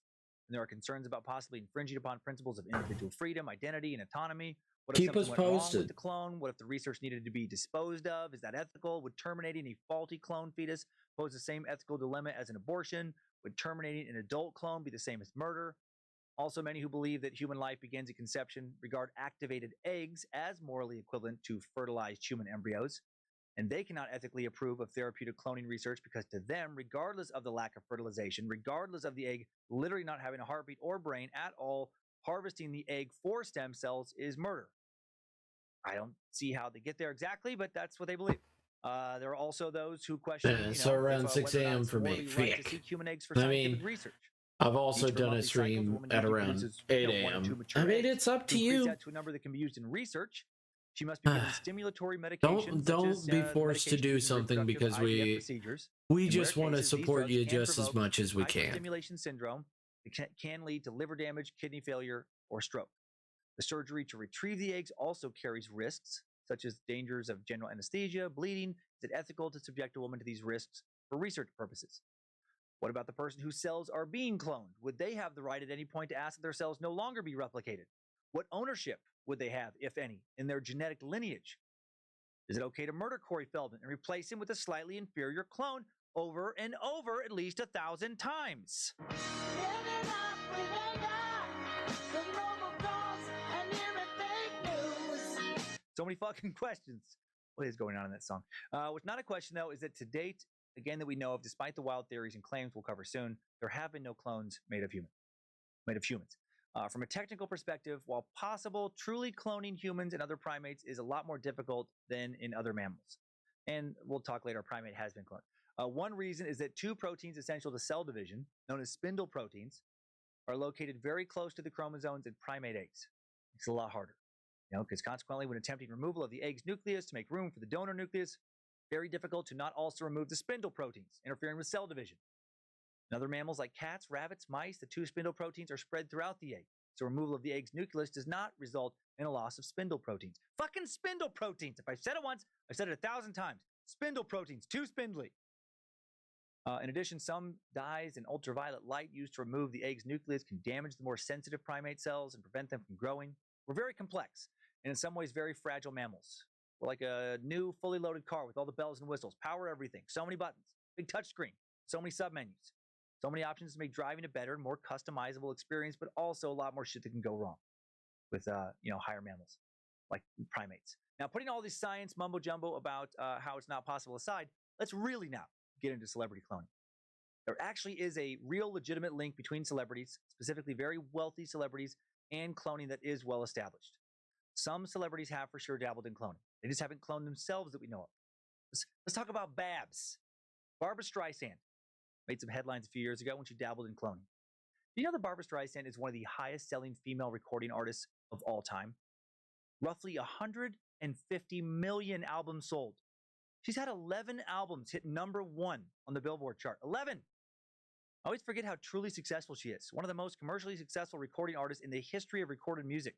S1: And there are concerns about possibly infringing upon principles of individual freedom, identity, and autonomy. What if
S2: Keep us
S1: something went wrong
S2: posted.
S1: with the clone? What if the research needed to be disposed of? Is that ethical? Would terminating a faulty clone fetus pose the same ethical dilemma as an abortion? Would terminating an adult clone be the same as murder? Also, many who believe that human life begins at conception regard activated eggs as morally equivalent to fertilized human embryos. And they cannot ethically approve of therapeutic cloning research because to them, regardless of the lack of fertilization, regardless of the egg literally not having a heartbeat or brain at all, harvesting the egg for stem cells is murder. I don't see how they get there exactly, but that's what they believe. There are also those who question.
S2: So around 6 a.m. for me.
S1: Right to seek human eggs for scientific research.
S2: I've also done a stream at around 8 a.m. I mean, it's up to you.
S1: To a number that can be used in research. She must be given stimulatory medications.
S2: Don't be forced to do something because we just want to support you just as much as we can.
S1: Stimulation syndrome can lead to liver damage, kidney failure, or stroke. The surgery to retrieve the eggs also carries risks, such as dangers of general anesthesia, bleeding. Is it ethical to subject a woman to these risks for research purposes? What about the person whose cells are being cloned? Would they have the right at any point to ask that their cells no longer be replicated? What ownership would they have, if any, in their genetic lineage? Is it okay to murder Corey Feldman and replace him with a slightly inferior clone over and over at least 1,000 times? So many fucking questions. What is going on in that song? What's not a question, though, is that to date, again, that we know of, despite the wild theories and claims we'll cover soon, there have been no clones made of humans. From a technical perspective, while possible, truly cloning humans and other primates is a lot more difficult than in other mammals. And we'll talk later, a primate has been cloned. One reason is that two proteins essential to cell division, known as spindle proteins, are located very close to the chromosomes in primate eggs. It's a lot harder, because consequently, when attempting removal of the egg's nucleus to make room for the donor nucleus, very difficult to not also remove the spindle proteins, interfering with cell division. In other mammals like cats, rabbits, mice, the two spindle proteins are spread throughout the egg, so removal of the egg's nucleus does not result in a loss of spindle proteins. Fucking spindle proteins! If I've said it once, I've said it 1,000 times. Spindle proteins, too spindly. In addition, some dyes and ultraviolet light used to remove the egg's nucleus can damage the more sensitive primate cells and prevent them from growing. We're very complex, and in some ways very fragile mammals. We're like a new, fully loaded car with all the bells and whistles, power everything, so many buttons, big touchscreen, so many submenus, so many options to make driving a better and more customizable experience, but also a lot more shit that can go wrong with higher mammals like primates. Now, putting all this science mumbo jumbo about how it's not possible aside, let's really now get into celebrity cloning. There actually is a real legitimate link between celebrities, specifically very wealthy celebrities, and cloning that is well established. Some celebrities have for sure dabbled in cloning. They just haven't cloned themselves that we know of. Let's talk about Babs. Barbra Streisand made some headlines a few years ago when she dabbled in cloning. Do you know that Barbra Streisand is one of the highest selling female recording artists of all time? Roughly 150 million albums sold. She's had 11 albums hit #1 on the Billboard chart. 11! I always forget how truly successful she is. One of the most commercially successful recording artists in the history of recorded music.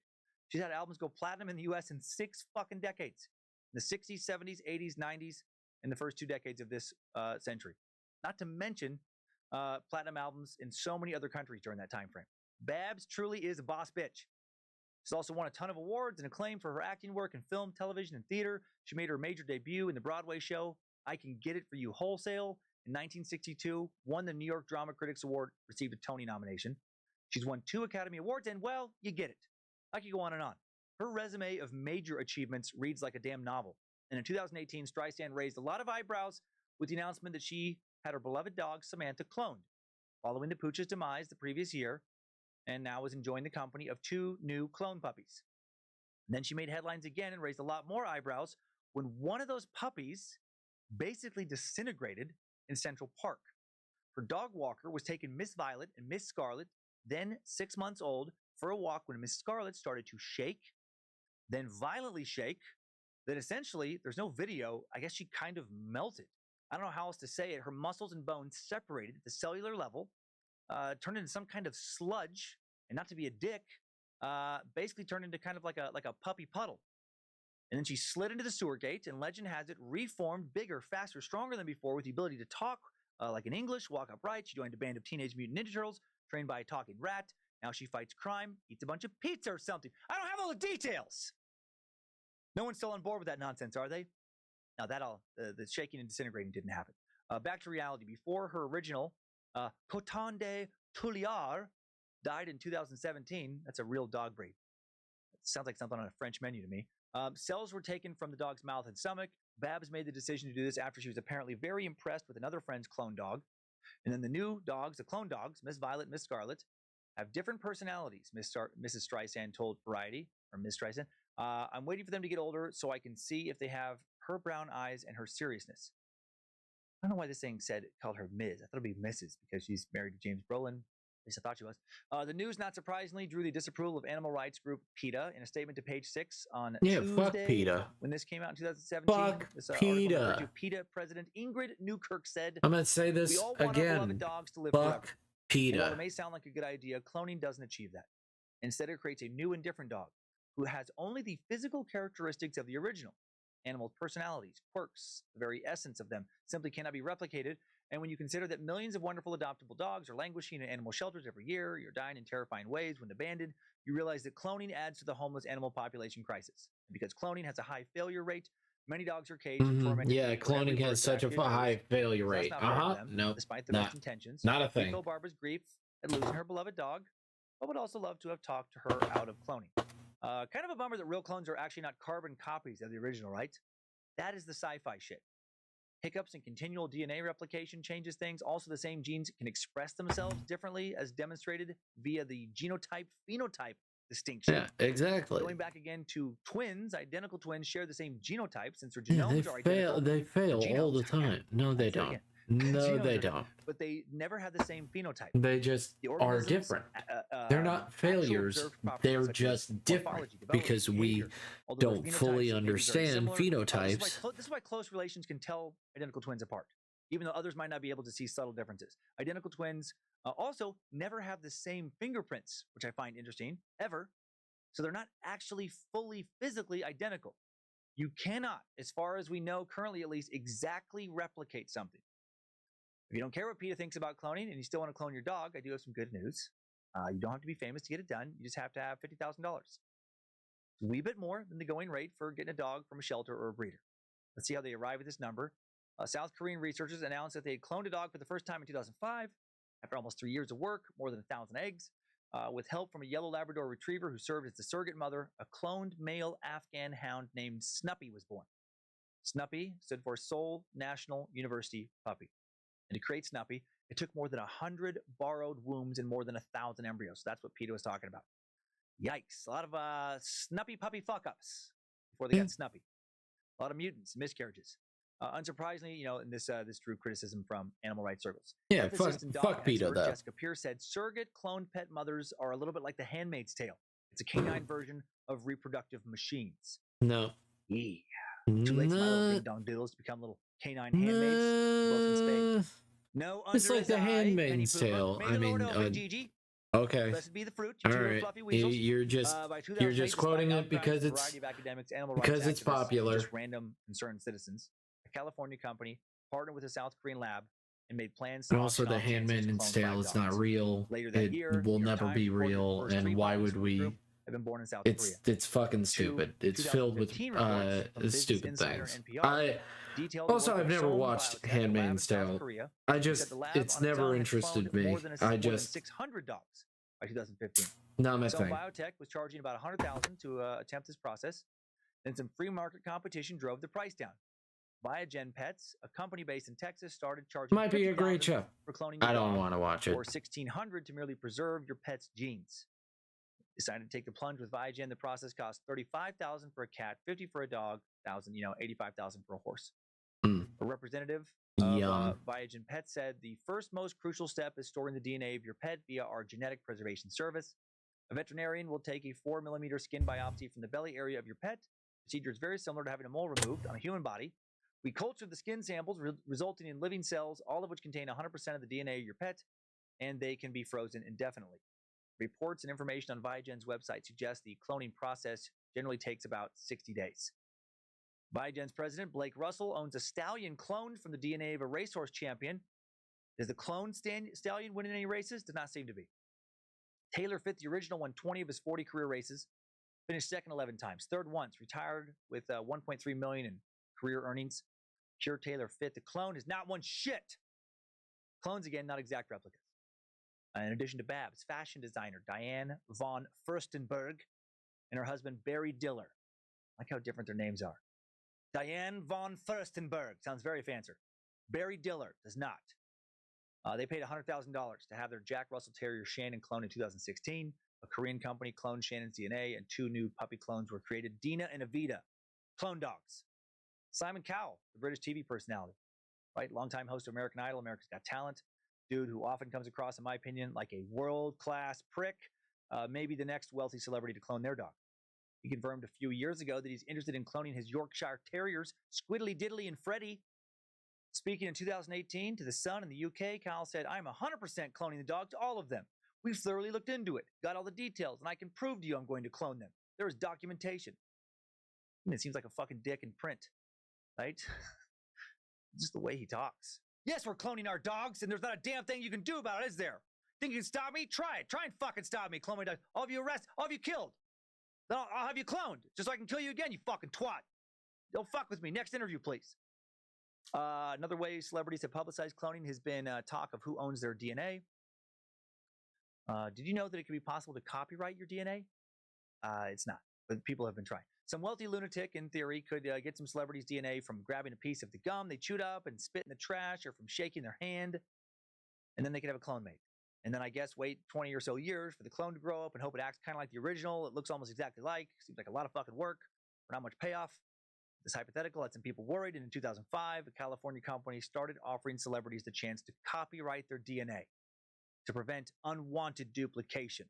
S1: She's had albums go platinum in the US in 6 fucking decades. In the 60s, 70s, 80s, 90s, and the first 2 decades of this century. Not to mention platinum albums in so many other countries during that time frame. Babs truly is a boss bitch. She's also won a ton of awards and acclaim for her acting work in film, television, and theater. She made her major debut in the Broadway show I Can Get It For You Wholesale in 1962, won the New York Drama Critics Award, received a Tony nomination. She's won 2 Academy Awards, and, well, you get it. I could go on and on. Her resume of major achievements reads like a damn novel. And in 2018, Streisand raised a lot of eyebrows with the announcement that she had her beloved dog, Samantha, cloned, following the pooch's demise the previous year, and now is enjoying the company of 2 new clone puppies. And then she made headlines again and raised a lot more eyebrows when one of those puppies basically disintegrated in Central Park. Her dog walker was taking Miss Violet and Miss Scarlet, then 6 months old, for a walk when Miss Scarlet started to shake, then violently shake, then essentially, there's no video, I guess she kind of melted. I don't know how else to say it. Her muscles and bones separated at the cellular level, turned into some kind of sludge, and not to be a dick, basically turned into kind of like a puppy puddle. And then she slid into the sewer gate, and legend has it, reformed, bigger, faster, stronger than before, with the ability to talk like in English, walk upright. She joined a band of Teenage Mutant Ninja Turtles, trained by a talking rat. Now she fights crime, eats a bunch of pizza or something. I don't have all the details. No one's still on board with that nonsense, are they? Now the shaking and disintegrating didn't happen. Back to reality. Before her original, Coton de Tulliard died in 2017. That's a real dog breed. It sounds like something on a French menu to me. Cells were taken from the dog's mouth and stomach. Babs made the decision to do this after she was apparently very impressed with another friend's clone dog. And then the new dogs, the clone dogs, Miss Violet and Miss Scarlet, have different personalities, Mrs. Streisand told Variety, or Miss Streisand. I'm waiting for them to get older so I can see if they have her brown eyes and her seriousness. I don't know why this thing called her Ms. I thought it'd be Mrs. because she's married to James Brolin. At least I thought she was. The news, not surprisingly, drew the disapproval of animal rights group PETA in a statement to Page 6 on Tuesday.
S2: Fuck PETA.
S1: When this came out in 2017.
S2: Fuck
S1: PETA. PETA President Ingrid Newkirk said,
S2: I'm going to say this
S1: we all want
S2: again.
S1: our beloved dogs to live
S2: Fuck
S1: forever.
S2: PETA.
S1: And while it may sound like a good idea, cloning doesn't achieve that. Instead, it creates a new and different dog, who has only the physical characteristics of the original. Animal personalities, quirks, the very essence of them simply cannot be replicated. And when you consider that millions of wonderful adoptable dogs are languishing in animal shelters every year, you're dying in terrifying ways when abandoned, you realize that cloning adds to the homeless animal population crisis. And because cloning has a high failure rate, many dogs are caged and tormented.
S2: Yeah, cloning has such a high failure rate. No,
S1: despite the best intentions,
S2: not a thing.
S1: We feel Barbara's grief at losing her beloved dog, but would also love to have talked to her out of cloning. Kind of a bummer that real clones are actually not carbon copies of the original, right? That is the sci-fi shit. Hiccups and continual DNA replication changes things. Also, the same genes can express themselves differently as demonstrated via the genotype-phenotype distinction.
S2: Yeah, exactly.
S1: Going back again to twins, identical twins share the same genotype since their genomes are identical.
S2: They fail all the time. No, they don't. No, they don't.
S1: But they never have the same phenotype.
S2: They just are different. They're not failures. They're just different because we don't fully understand phenotypes.
S1: This is why close relations can tell identical twins apart, even though others might not be able to see subtle differences. Identical twins also never have the same fingerprints, which I find interesting, ever. So they're not actually fully physically identical. You cannot, as far as we know currently at least, exactly replicate something. If you don't care what PETA thinks about cloning and you still want to clone your dog, I do have some good news. You don't have to be famous to get it done. You just have to have $50,000. It's a wee bit more than the going rate for getting a dog from a shelter or a breeder. Let's see how they arrive at this number. South Korean researchers announced that they had cloned a dog for the first time in 2005. After almost 3 years of work, more than 1,000 eggs, with help from a yellow Labrador retriever who served as the surrogate mother, a cloned male Afghan hound named Snuppy was born. Snuppy stood for Seoul National University Puppy. And to create Snuppy, it took more than 100 borrowed wombs and more than 1,000 embryos. So that's what PETA was talking about. Yikes. A lot of Snuppy puppy fuck-ups before they got Snuppy. A lot of mutants, miscarriages. Unsurprisingly, and this drew criticism from animal rights circles.
S2: Yeah, fuck PETA, though.
S1: Jessica Pierce said, surrogate cloned pet mothers are a little bit like the Handmaid's Tale. It's a canine version of reproductive machines.
S2: No.
S1: Yeah. Too late for my little ding-dong doodles to become little canine handmaids. Both in space. No,
S2: it's like the Handmaid's Tale. I mean, okay.
S1: Blessed be the fruit.
S2: All right. You're just quoting it because it's popular.
S1: Just random concerned citizens. A California company partnered with a South Korean lab and made plans.
S2: And also, the Handmaid's Tale is not real. It will never be real. And why would we?
S1: Have been born in South Korea.
S2: It's fucking stupid. It's filled with stupid things. I've never watched Handmaid's Tale. It's never interested me.
S1: $600 by 2015.
S2: Not my thing.
S1: Biotech was charging about $100,000 to attempt this process. Then some free market competition drove the price down. Biogen Pets, a company based in Texas, started charging.
S2: Might be a great show.
S1: For cloning.
S2: I don't want to watch it.
S1: Or $1,600 to merely preserve your pet's genes. Decided to take the plunge with Biogen. The process cost $35,000 for a cat, $50,000 for a dog, $85,000 for a horse. A representative of Biogen Pet said the first most crucial step is storing the DNA of your pet via our genetic preservation service. A veterinarian will take a 4mm skin biopsy from the belly area of your pet. The procedure is very similar to having a mole removed on a human body. We culture the skin samples, resulting in living cells, all of which contain 100% of the DNA of your pet, and they can be frozen indefinitely. Reports and information on Biogen's website suggest the cloning process generally takes about 60 days. Biogen's president, Blake Russell, owns a stallion cloned from the DNA of a racehorse champion. Does the cloned stallion win in any races? Does not seem to be. Taylor fit the original, won 20 of his 40 career races, finished second 11 times, third once, retired with $1.3 million in career earnings. Pure Taylor fit. The clone has not won shit. Clones, again, not exact replicas. In addition to Babs, fashion designer Diane von Furstenberg and her husband Barry Diller. I like how different their names are. Diane von Furstenberg sounds very fancy. Barry Diller does not. They paid $100,000 to have their Jack Russell Terrier Shannon cloned in 2016. A Korean company cloned Shannon's DNA, and 2 new puppy clones were created: Dina and Avita, clone dogs. Simon Cowell, the British TV personality, right? Longtime host of American Idol, America's Got Talent. Dude who often comes across, in my opinion, like a world-class prick, maybe the next wealthy celebrity to clone their dog. He confirmed a few years ago that he's interested in cloning his Yorkshire Terriers, Squiddly Diddly and Freddy. Speaking in 2018 to The Sun in the UK, Kyle said, I'm 100% cloning the dogs, all of them. We've thoroughly looked into it, got all the details, and I can prove to you I'm going to clone them. There was documentation. It seems like a fucking dick in print, right? Just the way he talks. Yes, we're cloning our dogs, and there's not a damn thing you can do about it, is there? Think you can stop me? Try it. Try and fucking stop me. Clone my dog. I'll have you arrested. I'll have you killed. Then I'll have you cloned, just so I can kill you again, you fucking twat. Don't fuck with me. Next interview, please. Another way celebrities have publicized cloning has been talk of who owns their DNA. Did you know that it can be possible to copyright your DNA? It's not, but people have been trying. Some wealthy lunatic, in theory, could get some celebrity's DNA from grabbing a piece of the gum they chewed up and spit in the trash, or from shaking their hand, and then they could have a clone made. And then I guess wait 20 or so years for the clone to grow up and hope it acts kind of like the original. It looks almost exactly like. Seems like a lot of fucking work for not much payoff. This hypothetical had some people worried, and in 2005, a California company started offering celebrities the chance to copyright their DNA to prevent unwanted duplication.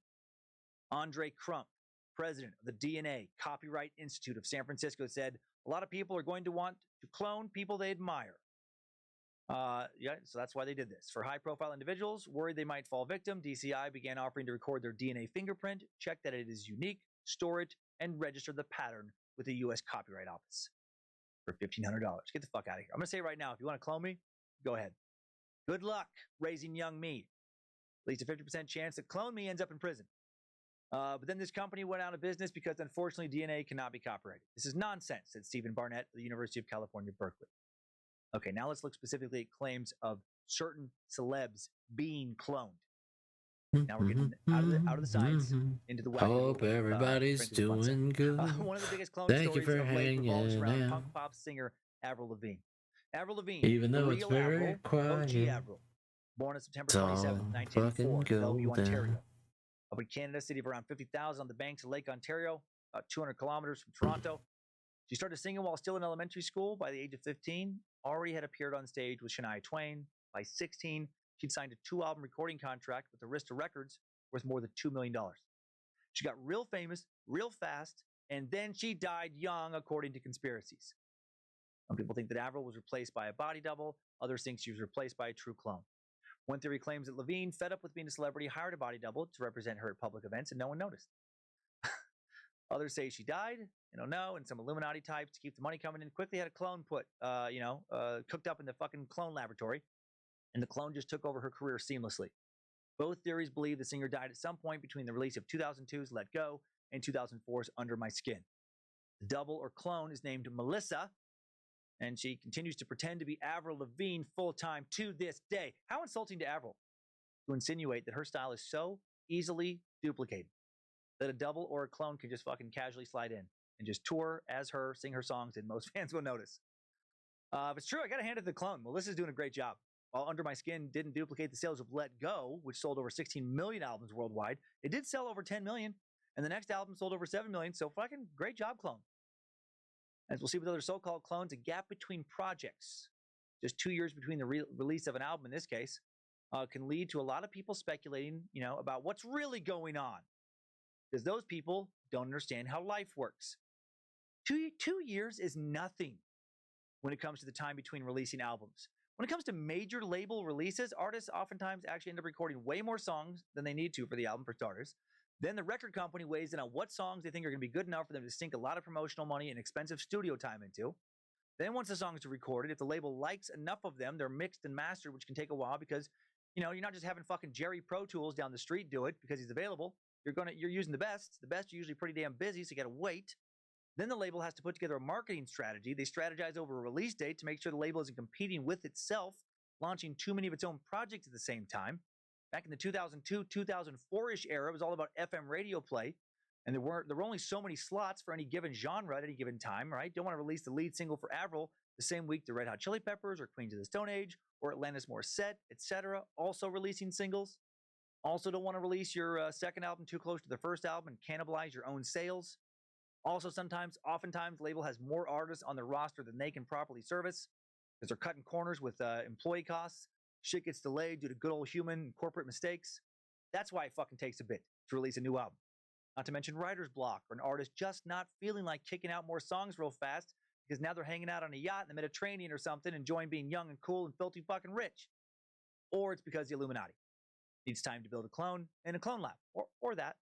S1: Andre Crump, president of the DNA Copyright Institute of San Francisco, said a lot of people are going to want to clone people they admire. So that's why they did this. For high-profile individuals worried they might fall victim, DCI began offering to record their DNA fingerprint, check that it is unique, store it, and register the pattern with the U.S. Copyright Office for $1,500. Get the fuck out of here. I'm going to say right now, if you want to clone me, go ahead. Good luck raising young me. At least a 50% chance that clone me ends up in prison. But then this company went out of business because, unfortunately, DNA cannot be copyrighted. This is nonsense, said Stephen Barnett of the University of California, Berkeley. Okay, now let's look specifically at claims of certain celebs being cloned. Now we're getting out of the science into the wacky.
S2: Hope everybody's doing good.
S1: One of the biggest clone
S2: Thank
S1: stories
S2: you for
S1: of late revolves
S2: hanging
S1: around
S2: out.
S1: punk pop singer Avril Lavigne. Avril Lavigne,
S2: Even though
S1: the
S2: it's
S1: real
S2: very
S1: Avril,
S2: quiet,
S1: OG Avril, born on September
S2: it's all
S1: 27,
S2: fucking
S1: 1984, in Bellevue,
S2: golden.
S1: Ontario. Up in Canada, city of around 50,000 on the banks of Lake Ontario, about 200 kilometers from Toronto. She started singing while still in elementary school. By the age of 15, already had appeared on stage with Shania Twain. By 16, she'd signed a 2-album recording contract with Arista Records worth more than $2 million. She got real famous, real fast, and then she died young, according to conspiracies. Some people think that Avril was replaced by a body double. Others think she was replaced by a true clone. One theory claims that Lavigne, fed up with being a celebrity, hired a body double to represent her at public events, and no one noticed. Others say she died, and some Illuminati types to keep the money coming in quickly had a clone cooked up in the fucking clone laboratory, and the clone just took over her career seamlessly. Both theories believe the singer died at some point between the release of 2002's Let Go and 2004's Under My Skin. The double or clone is named Melissa, and she continues to pretend to be Avril Lavigne full-time to this day. How insulting to Avril to insinuate that her style is so easily duplicated that a double or a clone can just fucking casually slide in and just tour as her, sing her songs, and most fans will notice. If it's true, I got to hand it to the clone. Melissa's doing a great job. While Under My Skin didn't duplicate the sales of Let Go, which sold over 16 million albums worldwide, it did sell over 10 million, and the next album sold over 7 million, so fucking great job, clone. As we'll see with other so-called clones, a gap between projects, just 2 years between the release of an album in this case, can lead to a lot of people speculating, about what's really going on. Because those people don't understand how life works. 2 years is nothing when it comes to the time between releasing albums. When it comes to major label releases, artists oftentimes actually end up recording way more songs than they need to for the album, for starters. Then the record company weighs in on what songs they think are going to be good enough for them to sink a lot of promotional money and expensive studio time into. Then once the songs are recorded, if the label likes enough of them, they're mixed and mastered, which can take a while because, you're not just having fucking Jerry Pro Tools down the street do it because he's available. You're using the best. The best are usually pretty damn busy, so you got to wait. Then the label has to put together a marketing strategy. They strategize over a release date to make sure the label isn't competing with itself, launching too many of its own projects at the same time. Back in the 2002, 2004-ish era, it was all about FM radio play, and there were only so many slots for any given genre at any given time, right? Don't want to release the lead single for Avril the same week the Red Hot Chili Peppers or Queens of the Stone Age or Atlantis Morissette, etc., also releasing singles. Also don't want to release your second album too close to the first album and cannibalize your own sales. Also, oftentimes, the label has more artists on their roster than they can properly service because they're cutting corners with employee costs. Shit gets delayed due to good old human and corporate mistakes. That's why it fucking takes a bit to release a new album. Not to mention writer's block or an artist just not feeling like kicking out more songs real fast because now they're hanging out on a yacht in the Mediterranean or something, enjoying being young and cool and filthy fucking rich. Or it's because the Illuminati needs time to build a clone in a clone lab, or that.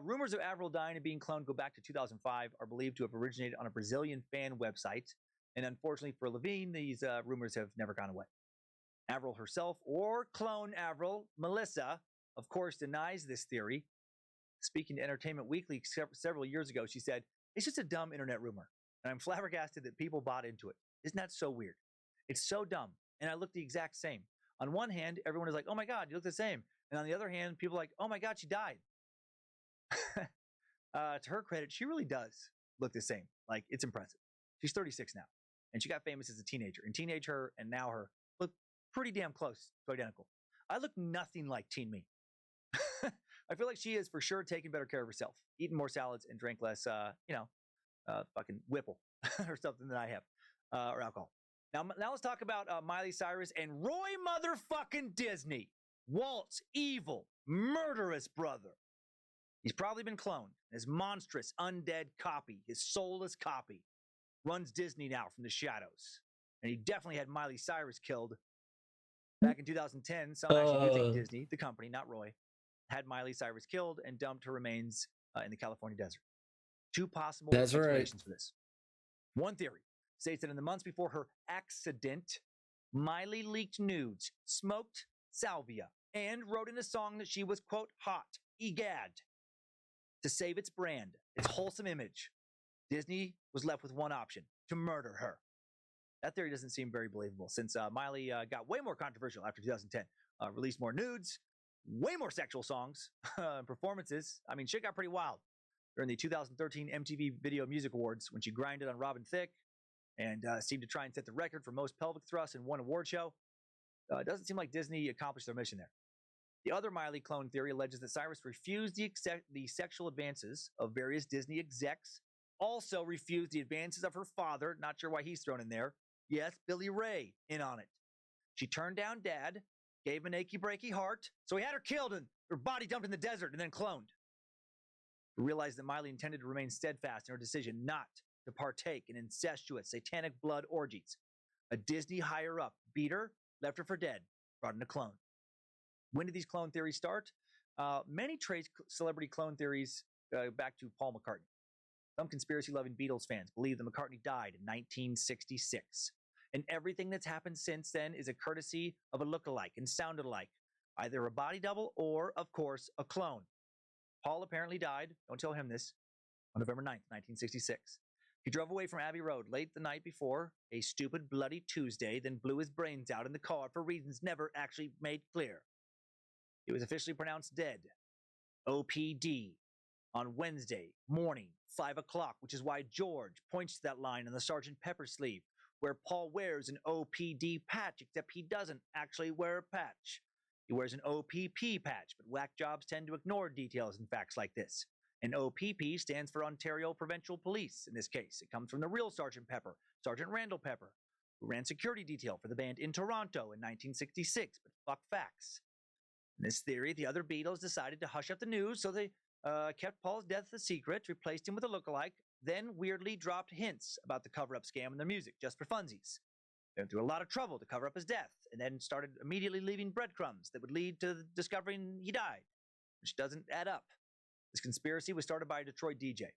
S1: Rumors of Avril dying and being cloned go back to 2005, are believed to have originated on a Brazilian fan website. And unfortunately for Levine, these rumors have never gone away. Avril herself, or clone Avril, Melissa, of course, denies this theory. Speaking to Entertainment Weekly several years ago, she said, "It's just a dumb internet rumor, and I'm flabbergasted that people bought into it. Isn't that so weird? It's so dumb, and I look the exact same. On one hand, everyone is like, oh my God, you look the same. And on the other hand, people are like, oh my God, she died." To her credit, she really does look the same. Like, it's impressive. She's 36 now, and she got famous as a teenager. And teenage her and now her look pretty damn close to identical. I look nothing like teen me. I feel like she is for sure taking better care of herself, eating more salads and drank less, fucking Whipple or something than I have, or alcohol. Now let's talk about Miley Cyrus and Roy motherfucking Disney, Walt's evil, murderous brother. He's probably been cloned. His monstrous, undead copy, his soulless copy, runs Disney now from the shadows. And he definitely had Miley Cyrus killed. Back in 2010, some actually do think Disney, the company, not Roy, had Miley Cyrus killed and dumped her remains in the California desert. Two possible explanations for this. One theory states that in the months before her accident, Miley leaked nudes, smoked salvia, and wrote in a song that she was, quote, hot, egad. To save its brand, its wholesome image, Disney was left with one option: to murder her. That theory doesn't seem very believable, since Miley got way more controversial after 2010. Released more nudes, way more sexual songs, and performances. I mean, shit got pretty wild during the 2013 MTV Video Music Awards when she grinded on Robin Thicke and seemed to try and set the record for most pelvic thrusts in one award show. It doesn't seem like Disney accomplished their mission there. The other Miley clone theory alleges that Cyrus refused the sexual advances of various Disney execs, also refused the advances of her father, not sure why he's thrown in there. Yes, Billy Ray, in on it. She turned down Dad, gave him an achy breaky heart, so he had her killed and her body dumped in the desert and then cloned. We realized that Miley intended to remain steadfast in her decision not to partake in incestuous, satanic blood orgies. A Disney higher-up beat her, left her for dead, brought in a clone. When did these clone theories start? Many trace celebrity clone theories back to Paul McCartney. Some conspiracy-loving Beatles fans believe that McCartney died in 1966. And everything that's happened since then is a courtesy of a look-alike and sounded alike, either a body double or, of course, a clone. Paul apparently died, don't tell him this, on November 9th, 1966. He drove away from Abbey Road late the night before, a stupid bloody Tuesday, then blew his brains out in the car for reasons never actually made clear. He was officially pronounced dead, OPD, on Wednesday morning, 5 o'clock, which is why George points to that line on the Sgt. Pepper sleeve, where Paul wears an OPD patch, except he doesn't actually wear a patch. He wears an OPP patch, but whack jobs tend to ignore details and facts like this. And OPP stands for Ontario Provincial Police in this case. It comes from the real Sgt. Pepper, Sgt. Randall Pepper, who ran security detail for the band in Toronto in 1966, but fuck facts. In this theory, the other Beatles decided to hush up the news, so they kept Paul's death a secret, replaced him with a lookalike, then weirdly dropped hints about the cover-up scam in their music, just for funsies. They went through a lot of trouble to cover up his death, and then started immediately leaving breadcrumbs that would lead to discovering he died, which doesn't add up. This conspiracy was started by a Detroit DJ. It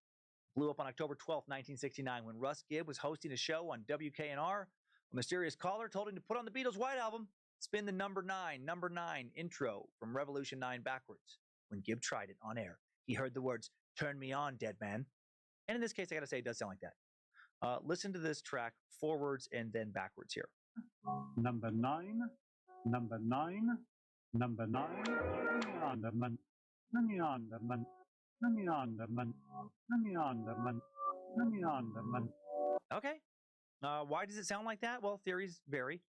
S1: blew up on October 12, 1969, when Russ Gibb was hosting a show on WKNR. A mysterious caller told him to put on the Beatles' White Album, spin the number 9 intro from Revolution 9 backwards. When Gibb tried it on air, he heard the words, "Turn me on, dead man." And in this case, I gotta say, it does sound like that. Listen to this track forwards and then backwards here.
S9: Number 9, number 9, number 9, Neanderman, Neanderman, Neanderman, Neanderman, Neanderman.
S1: Okay. Why does it sound like that? Well, theories vary,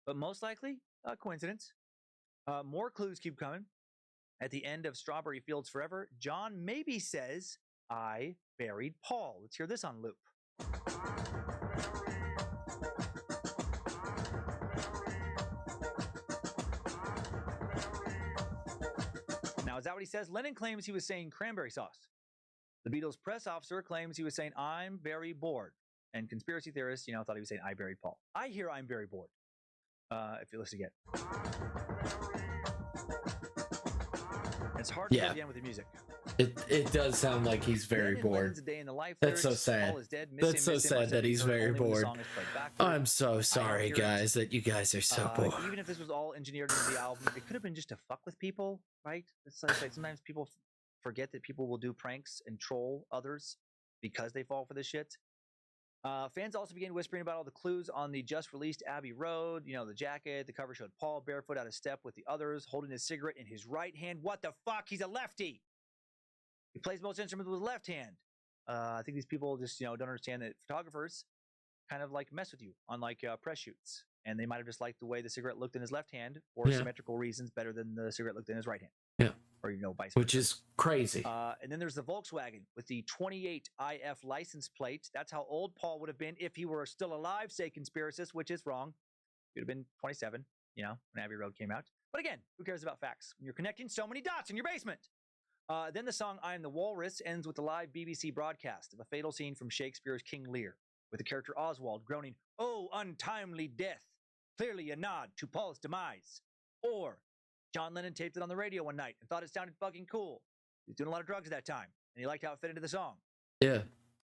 S1: but most likely, a coincidence. More clues keep coming. At the end of Strawberry Fields Forever, John maybe says, "I buried Paul." Let's hear this on loop. Now, is that what he says? Lennon claims he was saying cranberry sauce. The Beatles press officer claims he was saying, "I'm very bored." And conspiracy theorists, thought he was saying, "I buried Paul." I hear "I'm very bored." If you listen again. It's hard to get the end with the music.
S2: It does sound like he's very bored. That's so sad. That's so sad that he's very bored. I'm so sorry, guys, that you guys are so bored.
S1: Even if this was all engineered into the album, it could have been just to fuck with people, right? It's like sometimes people forget that people will do pranks and troll others because they fall for this shit. Fans also began whispering about all the clues on the just released Abbey Road. You know, the jacket, the cover showed Paul barefoot out of step with the others, holding his cigarette in his right hand. What the fuck? He's a lefty. He plays most instruments with his left hand. I think these people just, don't understand that photographers kind of like mess with you on like press shoots. And they might have just liked the way the cigarette looked in his left hand for symmetrical reasons better than the cigarette looked in his right hand.
S2: Yeah.
S1: Or, vice versa.
S2: Which is crazy.
S1: And then there's the Volkswagen with the 28 IF license plate. That's how old Paul would have been if he were still alive, say conspiracist, which is wrong. He would have been 27, when Abbey Road came out. But again, who cares about facts when you're connecting so many dots in your basement? Then the song I Am the Walrus ends with the live BBC broadcast of a fatal scene from Shakespeare's King Lear, with the character Oswald groaning, "Oh, untimely death, clearly a nod to Paul's demise." Or, John Lennon taped it on the radio one night and thought it sounded fucking cool. He was doing a lot of drugs at that time, and he liked how it fit into the song.
S2: Yeah.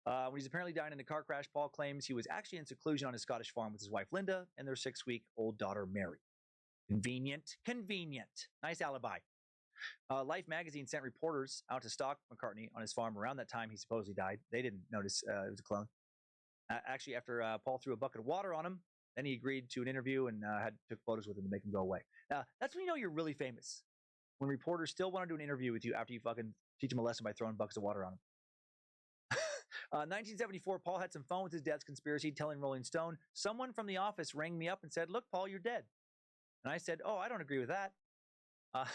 S1: When he's apparently dying in a car crash, Paul claims he was actually in seclusion on his Scottish farm with his wife Linda and their 6-week-old daughter Mary. Convenient. Nice alibi. Life magazine sent reporters out to stalk McCartney on his farm around that time he supposedly died. They didn't notice it was a clone. Actually, after Paul threw a bucket of water on him, then he agreed to an interview and took photos with him to make him go away. That's when you know you're really famous. When reporters still want to do an interview with you after you fucking teach them a lesson by throwing buckets of water on them. 1974, Paul had some fun with his dad's conspiracy, telling Rolling Stone, "Someone from the office rang me up and said, 'Look, Paul, you're dead.' And I said, 'Oh, I don't agree with that.'"
S2: I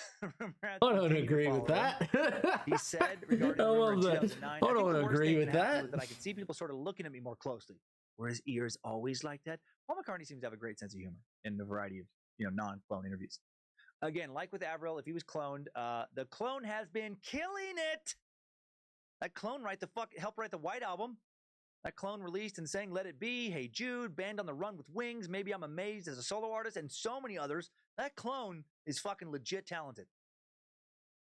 S2: don't agree with that.
S1: He said regarding the rumor in 2009, I don't agree with that. That I could see people sort of looking at me more closely. Were his ears always like that? Paul McCartney seems to have a great sense of humor in a variety of non-clone interviews. Again, like with Avril, if he was cloned, the clone has been killing it. That clone helped write the White Album. That clone released and sang Let It Be, Hey Jude, Band on the Run with Wings, Maybe I'm Amazed as a solo artist, and so many others. That clone is fucking legit talented.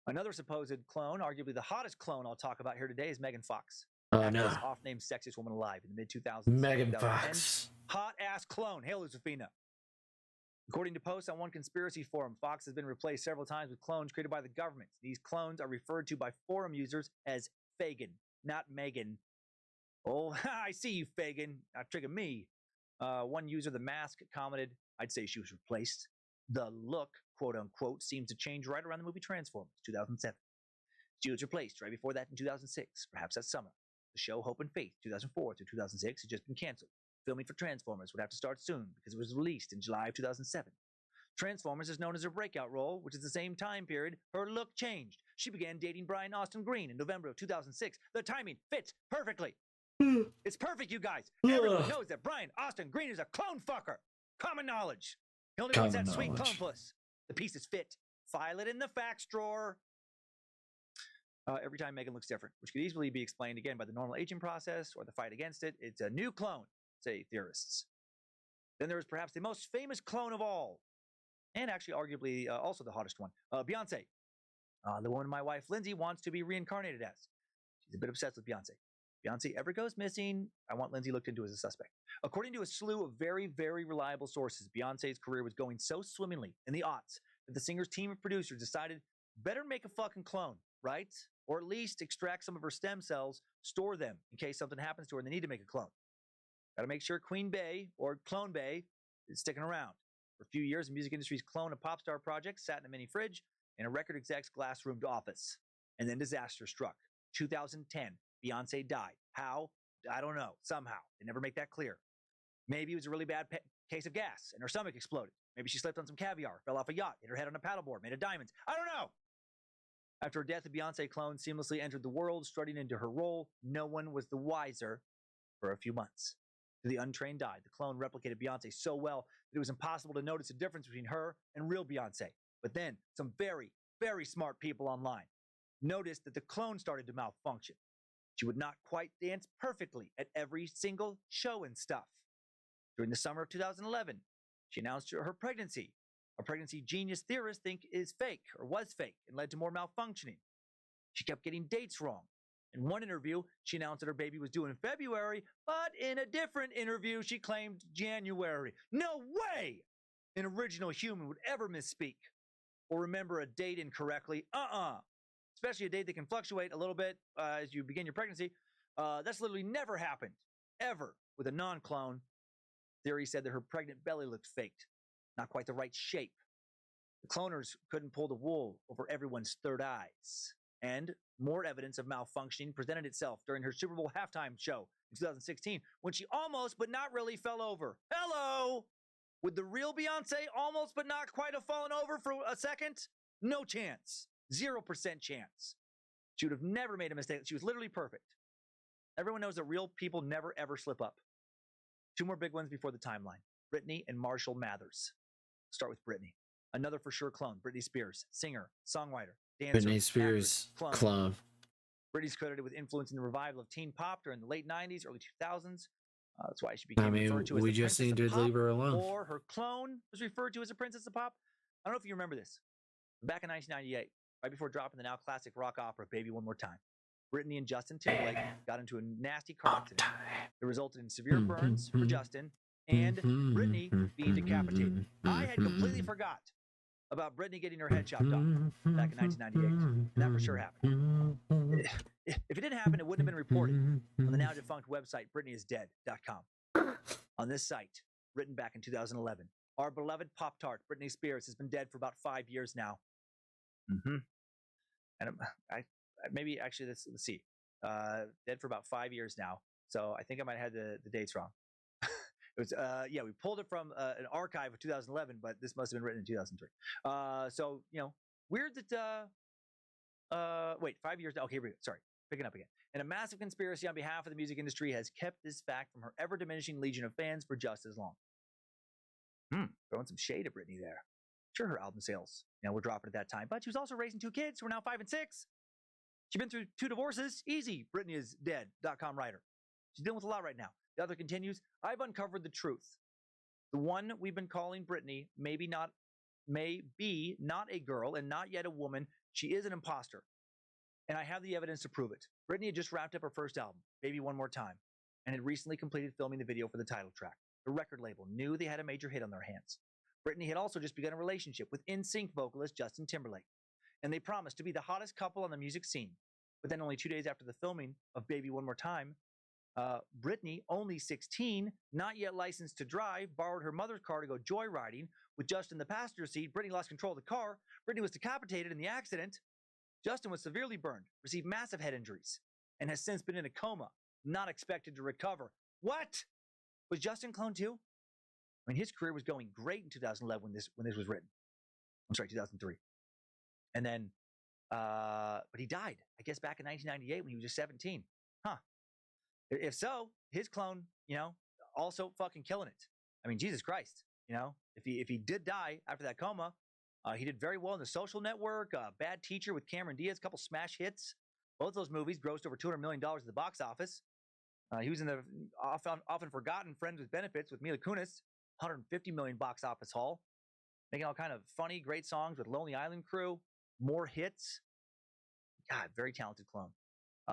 S1: Another supposed clone, arguably the hottest clone I'll talk about here today, is Megan Fox.
S2: Oh, no.
S1: Oft-named sexiest woman alive in the mid-2000s.
S2: Megan Fox.
S1: Hot-ass clone. Hail Josephina. According to posts on one conspiracy forum, Fox has been replaced several times with clones created by the government. These clones are referred to by forum users as Fagin, not Megan. Oh, I see you, Fagin. Not tricking me. One user, The Mask, commented, "I'd say she was replaced. The look, quote unquote, seems to change right around the movie Transformers, 2007. She was replaced right before that in 2006, perhaps that summer. The show Hope and Faith, 2004 through 2006, had just been canceled. Filming for Transformers would have to start soon because it was released in July of 2007. Transformers is known as her breakout role, which is the same time period her look changed. She began dating Brian Austin Green in November of 2006. The timing fits perfectly. It's perfect, you guys. Everyone knows that Brian Austin Green is a clone fucker. Common knowledge. He only wants that sweet clone puss. The pieces fit. File it in the facts drawer. Every time Megan looks different, which could easily be explained again by the normal aging process or the fight against it. It's a new clone, say theorists. Then there is perhaps the most famous clone of all, and actually arguably also the hottest one, Beyonce. The woman my wife Lindsay wants to be reincarnated as. She's a bit obsessed with Beyonce. Beyonce ever goes missing, I want Lindsay looked into as a suspect. According to a slew of very, very reliable sources, Beyonce's career was going so swimmingly in the aughts that the singer's team of producers decided, better make a fucking clone, right? Or at least extract some of her stem cells, store them in case something happens to her and they need to make a clone. Gotta make sure Queen Bey, or Clone Bey, is sticking around. For a few years, the music industry's clone a pop star project sat in a mini fridge in a record exec's glass-roomed office. And then disaster struck. 2010, Beyonce died. How? I don't know. Somehow. They never make that clear. Maybe it was a really bad case of gas and her stomach exploded. Maybe she slipped on some caviar, fell off a yacht, hit her head on a paddleboard, made of diamonds. I don't know. After her death, the Beyonce clone seamlessly entered the world, strutting into her role. No one was the wiser for a few months. To the untrained eye, the clone replicated Beyonce so well that it was impossible to notice the difference between her and real Beyonce. But then, some very, very smart people online noticed that the clone started to malfunction. She would not quite dance perfectly at every single show and stuff. During the summer of 2011, she announced her pregnancy. A pregnancy genius theorists think is fake or was fake and led to more malfunctioning. She kept getting dates wrong. In one interview, she announced that her baby was due in February, but in a different interview, she claimed January. No way an original human would ever misspeak or remember a date incorrectly. Especially a date that can fluctuate a little bit as you begin your pregnancy. That's literally never happened, ever, with a non-clone. Theory said that her pregnant belly looked faked, not quite the right shape. The cloners couldn't pull the wool over everyone's third eyes. And more evidence of malfunctioning presented itself during her Super Bowl halftime show in 2016 when she almost but not really fell over. Hello! Would the real Beyonce almost but not quite have fallen over for a second? No chance. 0% chance. She would have never made a mistake. She was literally perfect. Everyone knows that real people never ever slip up. Two more big ones before the timeline. Britney and Marshall Mathers. Start with Britney. Another for sure clone. Britney Spears, singer, songwriter, dancer,
S2: Britney Spears,
S1: actress,
S2: clone.
S1: Britney's credited with influencing the revival of teen pop during the late 90s, early 2000s. That's why she became referred to as
S2: we
S1: the
S2: just
S1: Princess
S2: need
S1: of
S2: to
S1: Pop,
S2: leave her alone.
S1: or her clone was referred to as the Princess of Pop. I don't know if you remember this. Back in 1998, right before dropping the now classic rock opera Baby One More Time, Britney and Justin Timberlake got into a nasty car accident. It resulted in severe burns for Justin and Britney being decapitated. I had completely forgot about Britney getting her head chopped off back in 1998. That for sure happened. If it didn't happen, it wouldn't have been reported on the now defunct website BritneyIsDead.com. On this site, written back in 2011, our beloved Pop-Tart Britney Spears has been dead for about 5 years now. And maybe actually let's see, dead for about 5 years now. So I think I might have had the dates wrong. It was we pulled it from an archive of 2011, but this must have been written in 2003. So weird that 5 years. Okay, sorry, picking up again. And a massive conspiracy on behalf of the music industry has kept this fact from her ever diminishing legion of fans for just as long. Throwing some shade at Britney there. Sure, her album sales, were dropping at that time, but she was also raising two kids who are now 5 and 6. She's been through 2 divorces. Easy, BritneyIsDead.com writer. She's dealing with a lot right now. The other continues, I've uncovered the truth. The one we've been calling Britney may be not a girl and not yet a woman. She is an imposter. And I have the evidence to prove it. Britney had just wrapped up her first album, Baby One More Time, and had recently completed filming the video for the title track. The record label knew they had a major hit on their hands. Britney had also just begun a relationship with NSYNC vocalist Justin Timberlake, and they promised to be the hottest couple on the music scene. But then only 2 days after the filming of Baby One More Time, Britney, only 16, not yet licensed to drive, borrowed her mother's car to go joyriding. With Justin in the passenger seat, Britney lost control of the car. Britney was decapitated in the accident. Justin was severely burned, received massive head injuries, and has since been in a coma, not expected to recover. What? Was Justin cloned too? I mean, his career was going great in 2011 when this was written. I'm sorry, 2003. And then, but he died, I guess, back in 1998 when he was just 17. Huh. If so, his clone, also fucking killing it. I mean, Jesus Christ, if he did die after that coma, he did very well in The Social Network, Bad Teacher with Cameron Diaz, a couple smash hits. Both those movies grossed over $200 million at the box office. He was in the often forgotten Friends with Benefits with Mila Kunis, $150 million box office haul, making all kind of funny, great songs with Lonely Island Crew, more hits. God, very talented clone.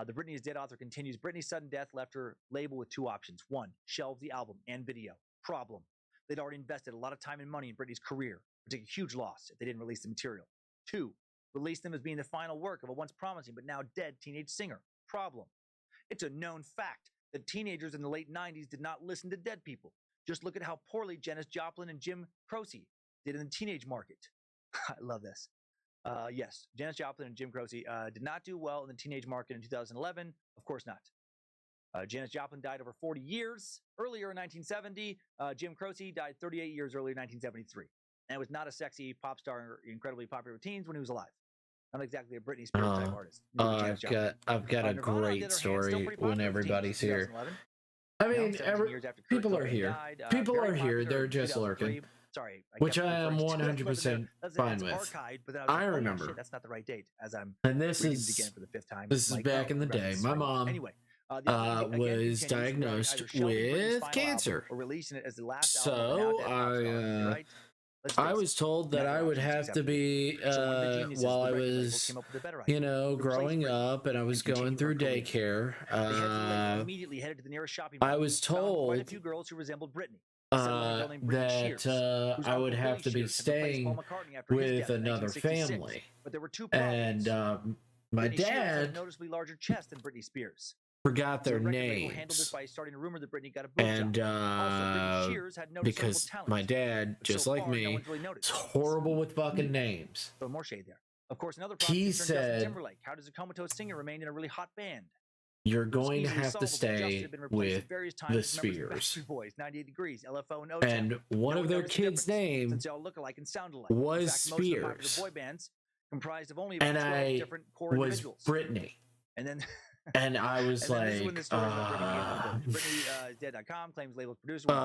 S1: The Britney is Dead author continues, Britney's sudden death left her label with 2 options. 1, shelve the album and video. Problem. They'd already invested a lot of time and money in Britney's career, would take a huge loss if they didn't release the material. 2, release them as being the final work of a once promising but now dead teenage singer. Problem. It's a known fact that teenagers in the late 90s did not listen to dead people. Just look at how poorly Janis Joplin and Jim Croce did in the teenage market. I love this. Yes, Janis Joplin and Jim Croce did not do well in the teenage market in 2011. Of course not. Janis Joplin died over 40 years earlier in 1970. Jim Croce died 38 years earlier in 1973. And was not a sexy pop star incredibly popular with teens when he was alive. Not exactly a Britney Spears type artist.
S2: I've got a great story when everybody's here. I mean, people are here. People are here. They're just lurking.
S1: Sorry,
S2: which I am 100% fine with. I remember.
S1: That's not the right date. As I'm
S2: and this is
S1: again for the 5th time.
S2: This is back in the day. My mom was diagnosed with cancer.
S1: Or releasing it as the last
S2: so I was told that I would have to be, while I was, you know, growing up and I was going through daycare,
S1: immediately headed to the nearest shopping
S2: I was told
S1: quite a few girls who resembled Britney.
S2: That I would have to be staying with another family.
S1: But there were two
S2: problems. And my
S1: Britney Spears had a
S2: dad
S1: noticeably larger chest than Britney Spears.
S2: forgot their
S1: So the record label handled this
S2: names.
S1: by starting a rumor that Britney got a boob
S2: And
S1: job. Also, Britney Spears had noticeable
S2: because
S1: talent.
S2: my dad,
S1: But
S2: just
S1: so
S2: like
S1: far, no
S2: me,
S1: one's really noticed.
S2: is horrible with fucking names.
S1: So more shade there. Of course, another
S2: He
S1: prostitute turned Justin
S2: said,
S1: Timberlake. How does a comatose singer remain in a really hot band?
S2: you're
S1: It was
S2: going to
S1: easily
S2: have to
S1: solvable. Justin
S2: stay
S1: had been replaced
S2: with
S1: at various times
S2: the
S1: as members of
S2: Spears.
S1: Backstreet Boys, 98 Degrees, LFO, and O-Town.
S2: And one
S1: No
S2: of their
S1: noticed the
S2: kids'
S1: difference,
S2: name
S1: since they all look alike and sound alike.
S2: was
S1: In fact, most of the popular
S2: Spears.
S1: boy bands comprised of only about
S2: And
S1: 12
S2: I
S1: different core
S2: was
S1: individuals.
S2: Brittany.
S1: And then
S2: And I was
S1: and then this is when
S2: like,
S1: the story about Britney came out. Britney is dead.com claims label's producer was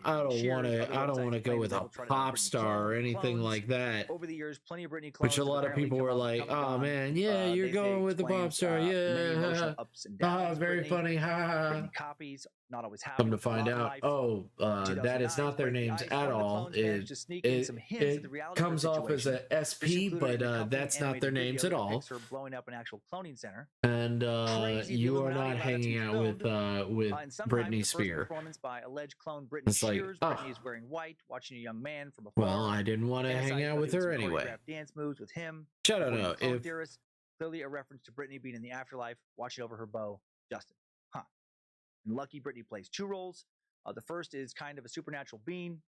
S2: I don't want to go with a pop star or anything like that.
S1: Over the years, plenty of Britney clones.
S2: Which a lot of people were like, "Oh man, yeah, you're going with the pop star, yeah, very funny, ha."
S1: Copies, not always happening.
S2: Come to find out, that is not their names at all. It comes off as a SP, but that's not their names at all.
S1: Blowing up an actual cloning center.
S2: And you are not hanging out with Britney Spears.
S1: Performance by alleged clone Britney
S2: It's like,
S1: Spears. Britney is wearing white, watching a young man from afar.
S2: Well, I didn't want to hang out with her anyway.
S1: Dance moves with him.
S2: I don't know if
S1: theorists, clearly a reference to Britney being in the afterlife, watching over her beau, Justin. Huh. And Lucky Britney plays two roles. The first is kind of a supernatural being,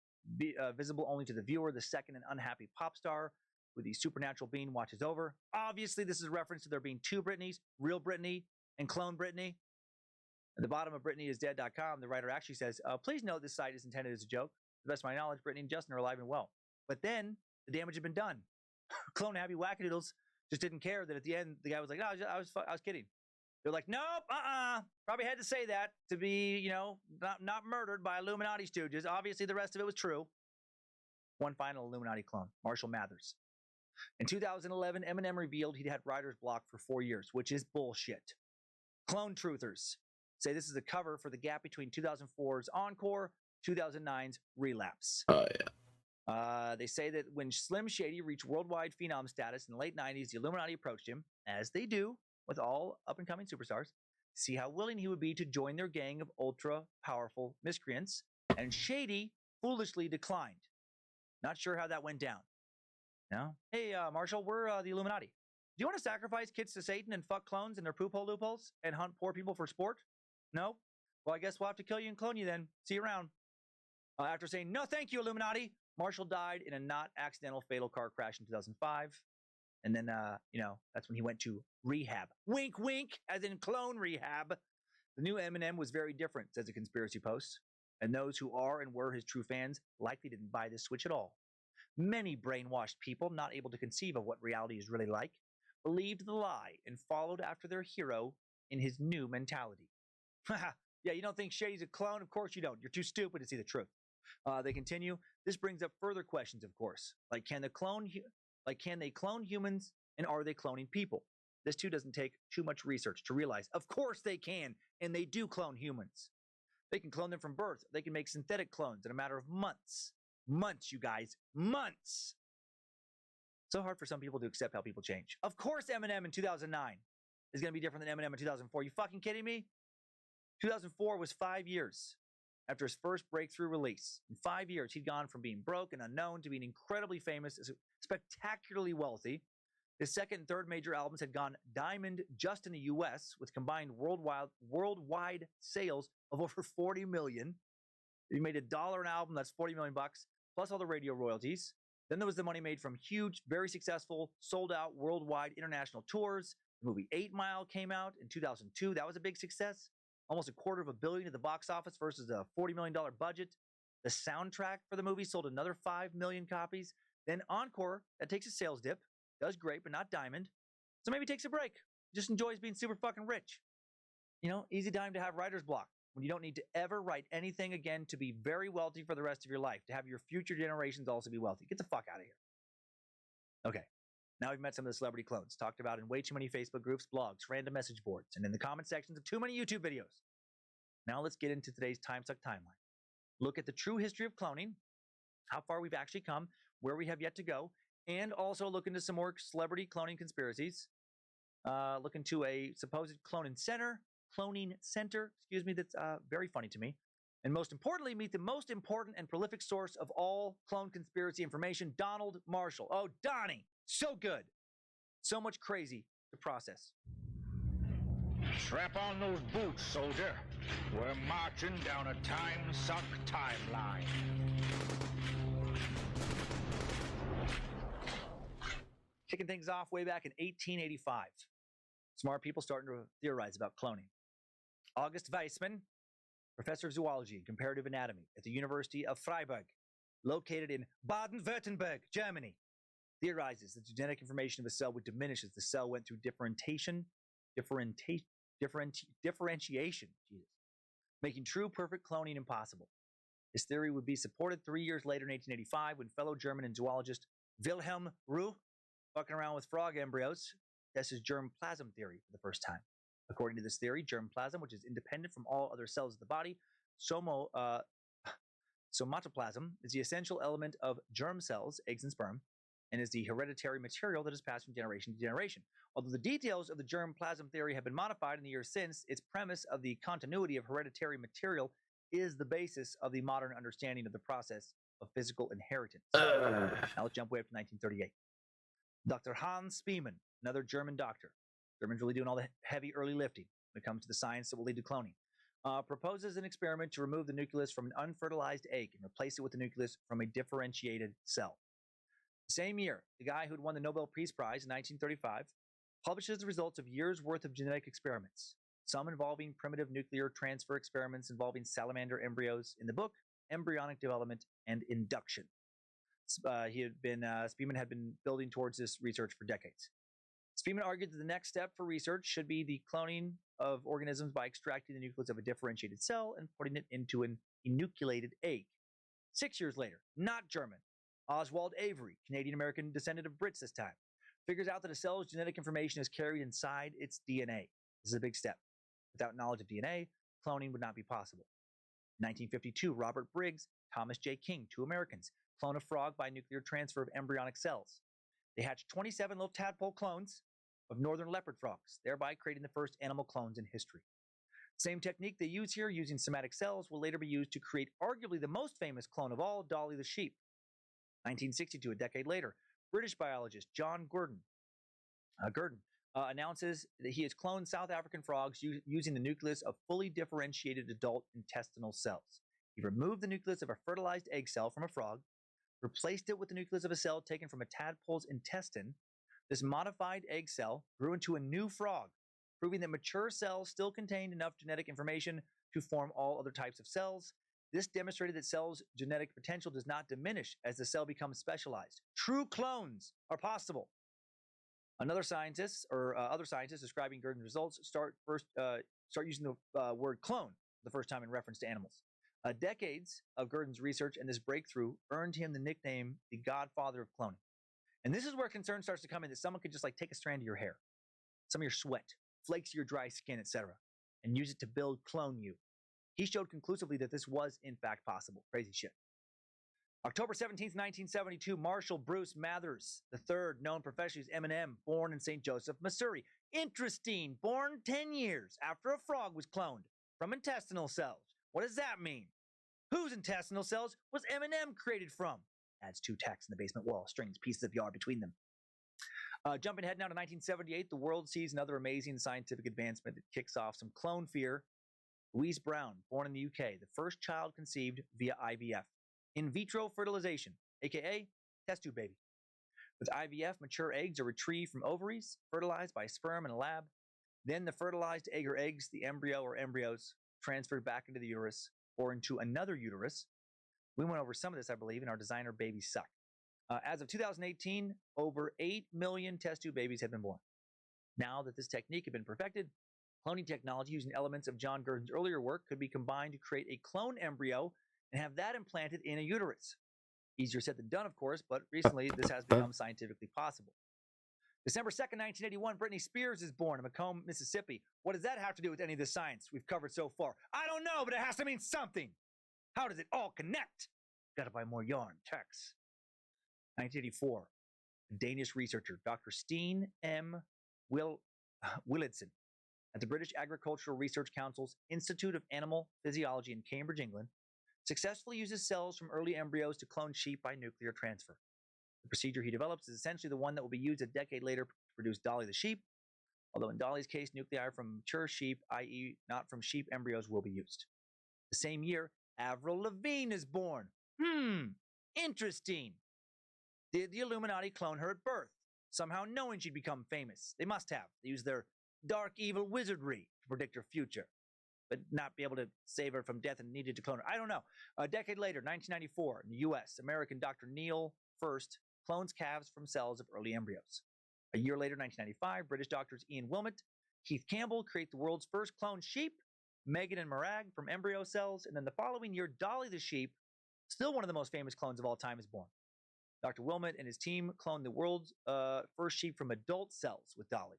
S1: visible only to the viewer. The second, an unhappy pop star who the supernatural being watches over. Obviously, this is a reference to there being two Britneys, real Britney and clone Britney. At the bottom of BritneyIsDead.com, the writer actually says, please note this site is intended as a joke. To the best of my knowledge, Britney and Justin are alive and well. But then, the damage had been done. Clone Happy Wackadoodles just didn't care that at the end, the guy was like, no, I was kidding. They're like, nope, probably had to say that to be, you know, not murdered by Illuminati stooges. Obviously, the rest of it was true. One final Illuminati clone, Marshall Mathers. In 2011, Eminem revealed he'd had writer's block for 4 years, which is bullshit. Clone truthers say this is a cover for the gap between 2004's Encore, 2009's Relapse.
S2: Oh, yeah.
S1: They say that when Slim Shady reached worldwide phenom status in the late 90s, the Illuminati approached him, as they do with all up-and-coming superstars, to see how willing he would be to join their gang of ultra-powerful miscreants, and Shady foolishly declined. Not sure how that went down. No? Hey, Marshall, we're the Illuminati. Do you want to sacrifice kids to Satan and fuck clones in their poop hole loopholes and hunt poor people for sport? No? Well, I guess we'll have to kill you and clone you then. See you around. After saying, no, thank you, Illuminati, Marshall died in a not accidental fatal car crash in 2005. And then, that's when he went to rehab. Wink, wink, as in clone rehab. The new Eminem was very different, says a conspiracy post. And those who are and were his true fans likely didn't buy this switch at all. Many brainwashed people, not able to conceive of what reality is really like, believed the lie and followed after their hero in his new mentality. Yeah, you don't think Shady's a clone? Of course you don't. You're too stupid to see the truth. They continue. This brings up further questions, of course. Like, can they clone humans, and are they cloning people? This too doesn't take too much research to realize. Of course they can, and they do clone humans. They can clone them from birth. They can make synthetic clones in a matter of months. Months, you guys. Months. So hard for some people to accept how people change. Of course Eminem in 2009 is going to be different than Eminem in 2004. You fucking kidding me? 2004 was 5 years after his first breakthrough release. In 5 years, he'd gone from being broke and unknown to being incredibly famous, spectacularly wealthy. His second and third major albums had gone diamond just in the US, with combined worldwide sales of over 40 million. He made $1 an album, that's 40 million bucks, plus all the radio royalties. Then there was the money made from huge, very successful, sold-out worldwide international tours. The movie 8 Mile came out in 2002. That was a big success. Almost $250 million at the box office versus a $40 million budget. The soundtrack for the movie sold another 5 million copies. Then Encore, that takes a sales dip. Does great, but not diamond. So maybe takes a break. Just enjoys being super fucking rich. You know, easy time to have writer's block when you don't need to ever write anything again to be very wealthy for the rest of your life, to have your future generations also be wealthy. Get the fuck out of here. Okay, now we've met some of the celebrity clones, talked about in way too many Facebook groups, blogs, random message boards, and in the comment sections of too many YouTube videos. Now let's get into today's Time Suck timeline. Look at the true history of cloning, how far we've actually come, where we have yet to go, and also look into some more celebrity cloning conspiracies. Look into a supposed cloning center, that's very funny to me. And most importantly, meet the most important and prolific source of all clone conspiracy information, Donald Marshall. Oh, Donnie, so good. So much crazy to process.
S7: Strap on those boots, soldier. We're marching down a time-suck timeline.
S1: Kicking things off way back in 1885. Smart people starting to theorize about cloning. August Weismann, professor of zoology and comparative anatomy at the University of Freiburg, located in Baden-Württemberg, Germany, theorizes that genetic information of a cell would diminish as the cell went through differentiation, making true perfect cloning impossible. His theory would be supported 3 years later in 1885 when fellow German and zoologist Wilhelm Roux, fucking around with frog embryos, tested germplasm theory for the first time. According to this theory, germplasm, which is independent from all other cells of the body, somatoplasm, is the essential element of germ cells, eggs and sperm, and is the hereditary material that is passed from generation to generation. Although the details of the germplasm theory have been modified in the years since, its premise of the continuity of hereditary material is the basis of the modern understanding of the process of physical inheritance. Now let's jump way up to 1938. Dr. Hans Spemann, another German doctor, Germans really doing all the heavy early lifting when it comes to the science that will lead to cloning, proposes an experiment to remove the nucleus from an unfertilized egg and replace it with the nucleus from a differentiated cell. The same year, the guy who had won the Nobel Peace Prize in 1935 publishes the results of years' worth of genetic experiments, some involving primitive nuclear transfer experiments involving salamander embryos in the book Embryonic Development and Induction. Spemann had been building towards this research for decades. Spemann argued that the next step for research should be the cloning of organisms by extracting the nucleus of a differentiated cell and putting it into an enucleated egg. 6 years later, not German, Oswald Avery, Canadian-American descendant of Brits this time, figures out that a cell's genetic information is carried inside its DNA. This is a big step. Without knowledge of DNA, cloning would not be possible. In 1952, Robert Briggs, Thomas J. King, two Americans, clone a frog by nuclear transfer of embryonic cells. They hatched 27 little tadpole clones of northern leopard frogs, thereby creating the first animal clones in history. Same technique they use here, using somatic cells, will later be used to create arguably the most famous clone of all, Dolly the sheep. 1962, a decade later, British biologist John Gurdon announces that he has cloned South African frogs using the nucleus of fully differentiated adult intestinal cells. He removed the nucleus of a fertilized egg cell from a frog, replaced it with the nucleus of a cell taken from a tadpole's intestine. This modified egg cell grew into a new frog, proving that mature cells still contained enough genetic information to form all other types of cells. This demonstrated that cells' genetic potential does not diminish as the cell becomes specialized. True clones are possible. Other scientists describing Gurdon's results start using the word clone for the first time in reference to animals. Decades of Gurdon's research and this breakthrough earned him the nickname the Godfather of cloning. And this is where concern starts to come in, that someone could just like take a strand of your hair, some of your sweat, flakes of your dry skin, etc., and use it to clone you. He showed conclusively that this was in fact possible. Crazy shit. October 17th, 1972, Marshall Bruce Mathers III, known professionally as Eminem, born in St. Joseph, Missouri. Interesting, born 10 years after a frog was cloned from intestinal cells. What does that mean? Whose intestinal cells was Eminem created from? Adds two tacks in the basement wall, strings pieces of yard between them. Jumping ahead now to 1978, the world sees another amazing scientific advancement that kicks off some clone fear. Louise Brown, born in the UK, the first child conceived via IVF. In vitro fertilization, aka test tube baby. With IVF, mature eggs are retrieved from ovaries, fertilized by sperm in a lab. Then the fertilized egg or eggs, the embryo or embryos, transferred back into the uterus or into another uterus. We went over some of this, I believe, in our designer Baby Suck. As of 2018, over 8 million test tube babies have been born. Now that this technique had been perfected, cloning technology using elements of John Gurdon's earlier work could be combined to create a clone embryo and have that implanted in a uterus. Easier said than done, of course, but recently this has become scientifically possible. December 2nd, 1981, Britney Spears is born in Macomb, Mississippi. What does that have to do with any of the science we've covered so far? I don't know, but it has to mean something. How does it all connect? Gotta buy more yarn. Tax. 1984. Danish researcher Dr. Steen M. Willidsen at the British Agricultural Research Council's Institute of Animal Physiology in Cambridge, England, successfully uses cells from early embryos to clone sheep by nuclear transfer. The procedure he develops is essentially the one that will be used a decade later to produce Dolly the sheep, although in Dolly's case, nuclei from mature sheep, i.e. not from sheep embryos, will be used. The same year, Avril Lavigne is born. Interesting. Did the Illuminati clone her at birth, somehow knowing she'd become famous? They must have. They used their dark evil wizardry to predict her future, but not be able to save her from death and needed to clone her. I don't know. A decade later, 1994, in the U.S., American Dr. Neil First clones calves from cells of early embryos. A year later, 1995, British doctors Ian Wilmot, Keith Campbell create the world's first cloned sheep, Megan and Marag from embryo cells, and then the following year, Dolly the sheep, still one of the most famous clones of all time, is born. Dr. Wilmot and his team cloned the world's first sheep from adult cells with Dolly.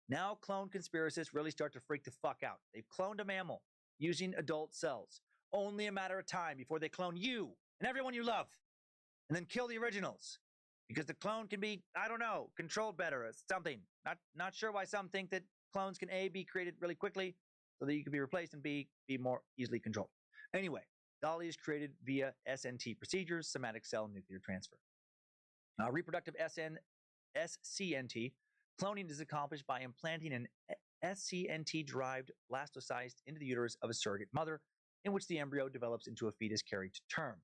S1: Now clone conspiracists really start to freak the fuck out. They've cloned a mammal using adult cells. Only a matter of time before they clone you and everyone you love, and then kill the originals. Because the clone can be, I don't know, controlled better or something. Not sure why some think that clones can A, be created really quickly so that you can be replaced, and B, be more easily controlled. Anyway, Dolly is created via SNT procedures, somatic cell nuclear transfer. Reproductive SCNT cloning is accomplished by implanting an SCNT-derived blastocyst into the uterus of a surrogate mother, in which the embryo develops into a fetus carried to term.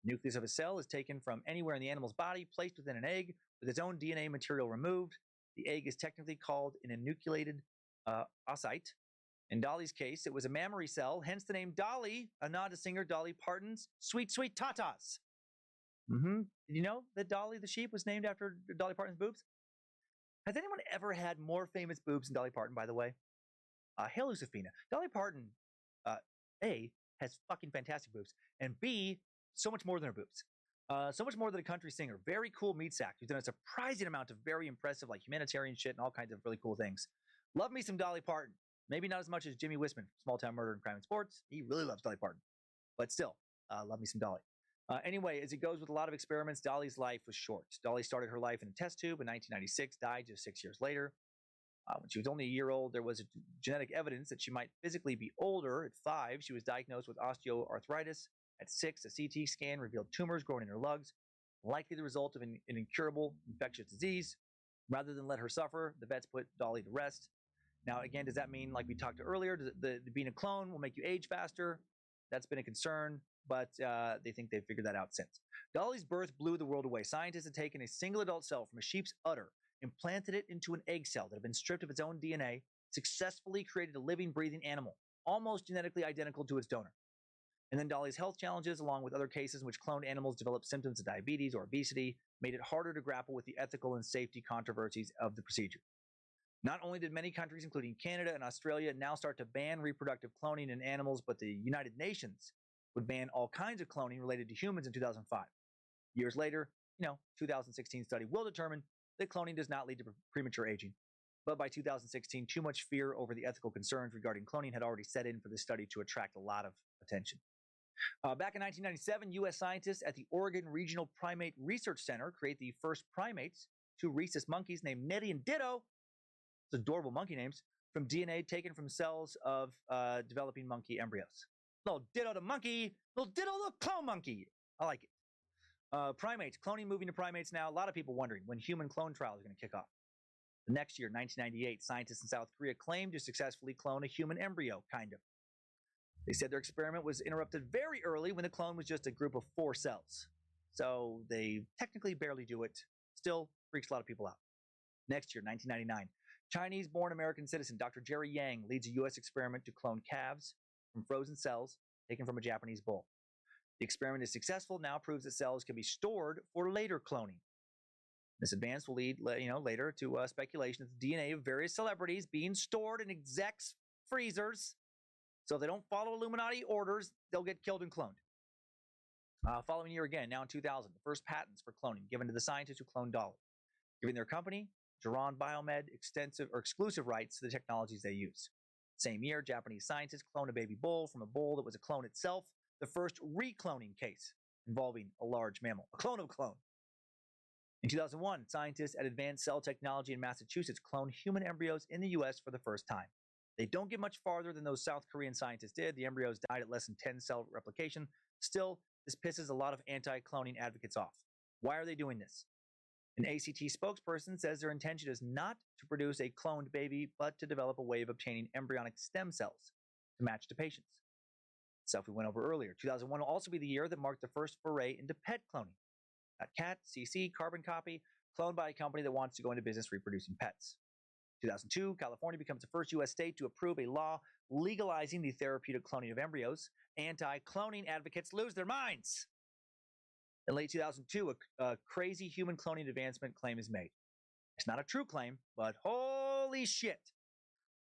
S1: The nucleus of a cell is taken from anywhere in the animal's body, placed within an egg, with its own DNA material removed. The egg is technically called an enucleated oocyte. In Dolly's case, it was a mammary cell, hence the name Dolly, a nod to singer Dolly Parton's Sweet Sweet Tatas. Did you know that Dolly the sheep was named after Dolly Parton's boobs? Has anyone ever had more famous boobs than Dolly Parton, by the way? Hail Lucifina. Dolly Parton, A, has fucking fantastic boobs, and B, so much more than her boobs. So much more than a country singer. Very cool meat sack who's done a surprising amount of very impressive, like, humanitarian shit and all kinds of really cool things. Love me some Dolly Parton. Maybe not as much as Jimmy Wisman, Small Town Murder and Crime and Sports. He really loves Dolly Parton. But still, love me some Dolly. Anyway, as it goes with a lot of experiments, Dolly's life was short. Dolly started her life in a test tube in 1996, died just 6 years later. When she was only a year old, there was genetic evidence that she might physically be older. At 5, she was diagnosed with osteoarthritis. At 6, a CT scan revealed tumors growing in her lungs, likely the result of an incurable infectious disease. Rather than let her suffer, the vets put Dolly to rest. Now, again, does that mean, like we talked earlier, being a clone will make you age faster? That's been a concern, but they think they've figured that out since. Dolly's birth blew the world away. Scientists had taken a single adult cell from a sheep's udder, implanted it into an egg cell that had been stripped of its own DNA, successfully created a living, breathing animal, almost genetically identical to its donor. And then Dolly's health challenges, along with other cases in which cloned animals developed symptoms of diabetes or obesity, made it harder to grapple with the ethical and safety controversies of the procedure. Not only did many countries, including Canada and Australia, now start to ban reproductive cloning in animals, but the United Nations would ban all kinds of cloning related to humans in 2005. Years later, 2016 study will determine that cloning does not lead to premature aging. But by 2016, too much fear over the ethical concerns regarding cloning had already set in for this study to attract a lot of attention. Back in 1997, U.S. scientists at the Oregon Regional Primate Research Center create the first primates, 2 rhesus monkeys named Nettie and Ditto, it's adorable monkey names, from DNA taken from cells of developing monkey embryos. Little Ditto the monkey, little Ditto the clone monkey. I like it. Primates, cloning moving to primates now. A lot of people wondering when human clone trials are going to kick off. The next year, 1998, scientists in South Korea claimed to successfully clone a human embryo, kind of. They said their experiment was interrupted very early when the clone was just a group of 4 cells. So they technically barely do it. Still freaks a lot of people out. Next year, 1999, Chinese-born American citizen Dr. Jerry Yang leads a U.S. experiment to clone calves from frozen cells taken from a Japanese bull. The experiment is successful, now proves that cells can be stored for later cloning. This advance will lead, later to speculation of the DNA of various celebrities being stored in execs' freezers. So if they don't follow Illuminati orders, they'll get killed and cloned. Following year again, now in 2000, the first patents for cloning given to the scientists who cloned Dolly, giving their company, Geron Biomed, exclusive rights to the technologies they use. Same year, Japanese scientists cloned a baby bull from a bull that was a clone itself, the first recloning case. involving a large mammal, a clone of a clone. In 2001, scientists at Advanced Cell Technology in Massachusetts cloned human embryos in the U.S. for the first time. They don't get much farther than those South Korean scientists did. The embryos died at less than 10 cell replication. Still, this pisses a lot of anti-cloning advocates off. Why are they doing this? An ACT spokesperson says their intention is not to produce a cloned baby, but to develop a way of obtaining embryonic stem cells to match to patients. Stuff we went over earlier. 2001 will also be the year that marked the first foray into pet cloning. That cat, CC, carbon copy, cloned by a company that wants to go into business reproducing pets. 2002, California becomes the first U.S. state to approve a law legalizing the therapeutic cloning of embryos. Anti-cloning advocates lose their minds. In late 2002, a crazy human cloning advancement claim is made. It's not a true claim, but holy shit,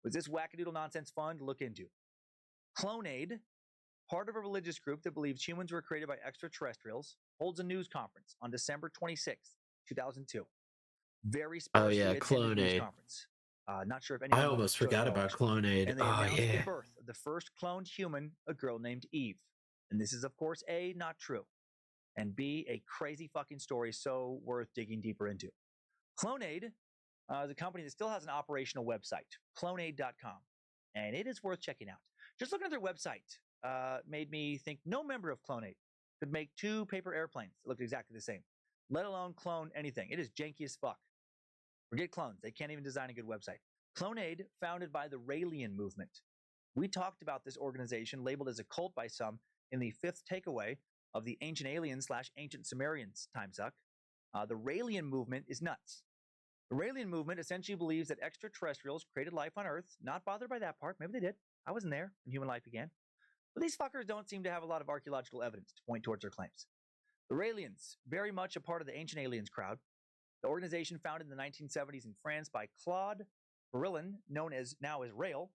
S1: was this wackadoodle nonsense fun to look into. Clonaid, part of a religious group that believes humans were created by extraterrestrials, holds a news conference on December 26th, 2002. Very sparsely attended news conference. Not sure if anyone
S2: I almost forgot about Clonaid.
S1: And they announced the birth of the first cloned human, a girl named Eve. And this is, of course, A, not true, and B, a crazy fucking story so worth digging deeper into. Clonaid is a company that still has an operational website, clonaid.com, and it is worth checking out. Just looking at their website made me think no member of Clonaid could make 2 paper airplanes that looked exactly the same, let alone clone anything. It is janky as fuck. Forget clones. They can't even design a good website. Clonaid, founded by the Raelian movement. We talked about this organization labeled as a cult by some in the 5th takeaway of the Ancient Aliens / Ancient Sumerians time suck. The Raelian movement is nuts. The Raelian movement essentially believes that extraterrestrials created life on Earth, not bothered by that part. Maybe they did. I wasn't there when human life began. But these fuckers don't seem to have a lot of archaeological evidence to point towards their claims. The Raelians, very much a part of the Ancient Aliens crowd. The organization founded in the 1970s in France by Claude Barillon, known as now as Rail.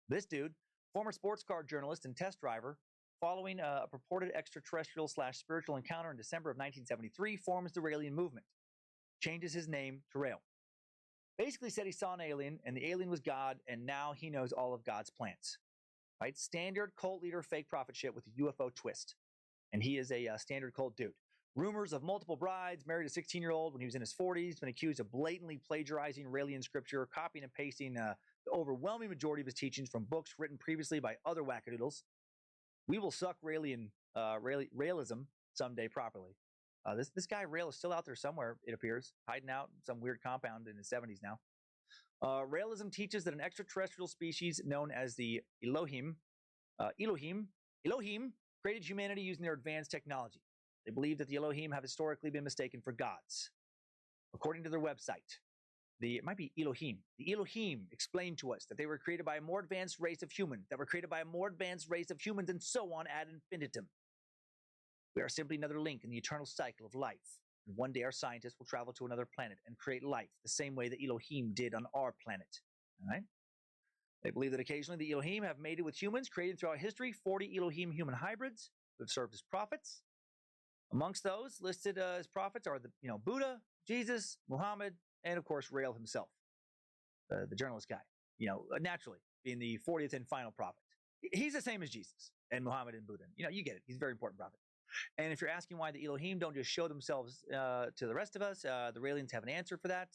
S1: This dude, former sports car journalist and test driver, following a purported extraterrestrial / spiritual encounter in December of 1973, forms the Raelian movement. Changes his name to Rail. Basically said he saw an alien, and the alien was God, and now he knows all of God's plans. Right? Standard cult leader fake prophet shit with a UFO twist. And he is a standard cult dude. Rumors of multiple brides, married a 16-year-old when he was in his 40s, been accused of blatantly plagiarizing Raelian scripture, copying and pasting the overwhelming majority of his teachings from books written previously by other wackadoodles. We will suck Raelian Raelism someday properly. This guy Rail is still out there somewhere, it appears, hiding out in some weird compound in his 70s now. Raelism teaches that an extraterrestrial species known as the Elohim created humanity using their advanced technology. They believe that the Elohim have historically been mistaken for gods. According to their website, it might be Elohim. The Elohim explained to us that they were created by a more advanced race of humans, that were created by a more advanced race of humans, and so on ad infinitum. We are simply another link in the eternal cycle of life. And one day our scientists will travel to another planet and create life the same way that Elohim did on our planet. All right? They believe that occasionally the Elohim have mated with humans, created throughout history 40 Elohim human hybrids who have served as prophets. Amongst those listed as prophets are Buddha, Jesus, Muhammad, and of course Rael himself, the journalist guy. Naturally being the 40th and final prophet. He's the same as Jesus and Muhammad and Buddha. You get it. He's a very important prophet. And if you're asking why the Elohim don't just show themselves to the rest of us, the Raelians have an answer for that.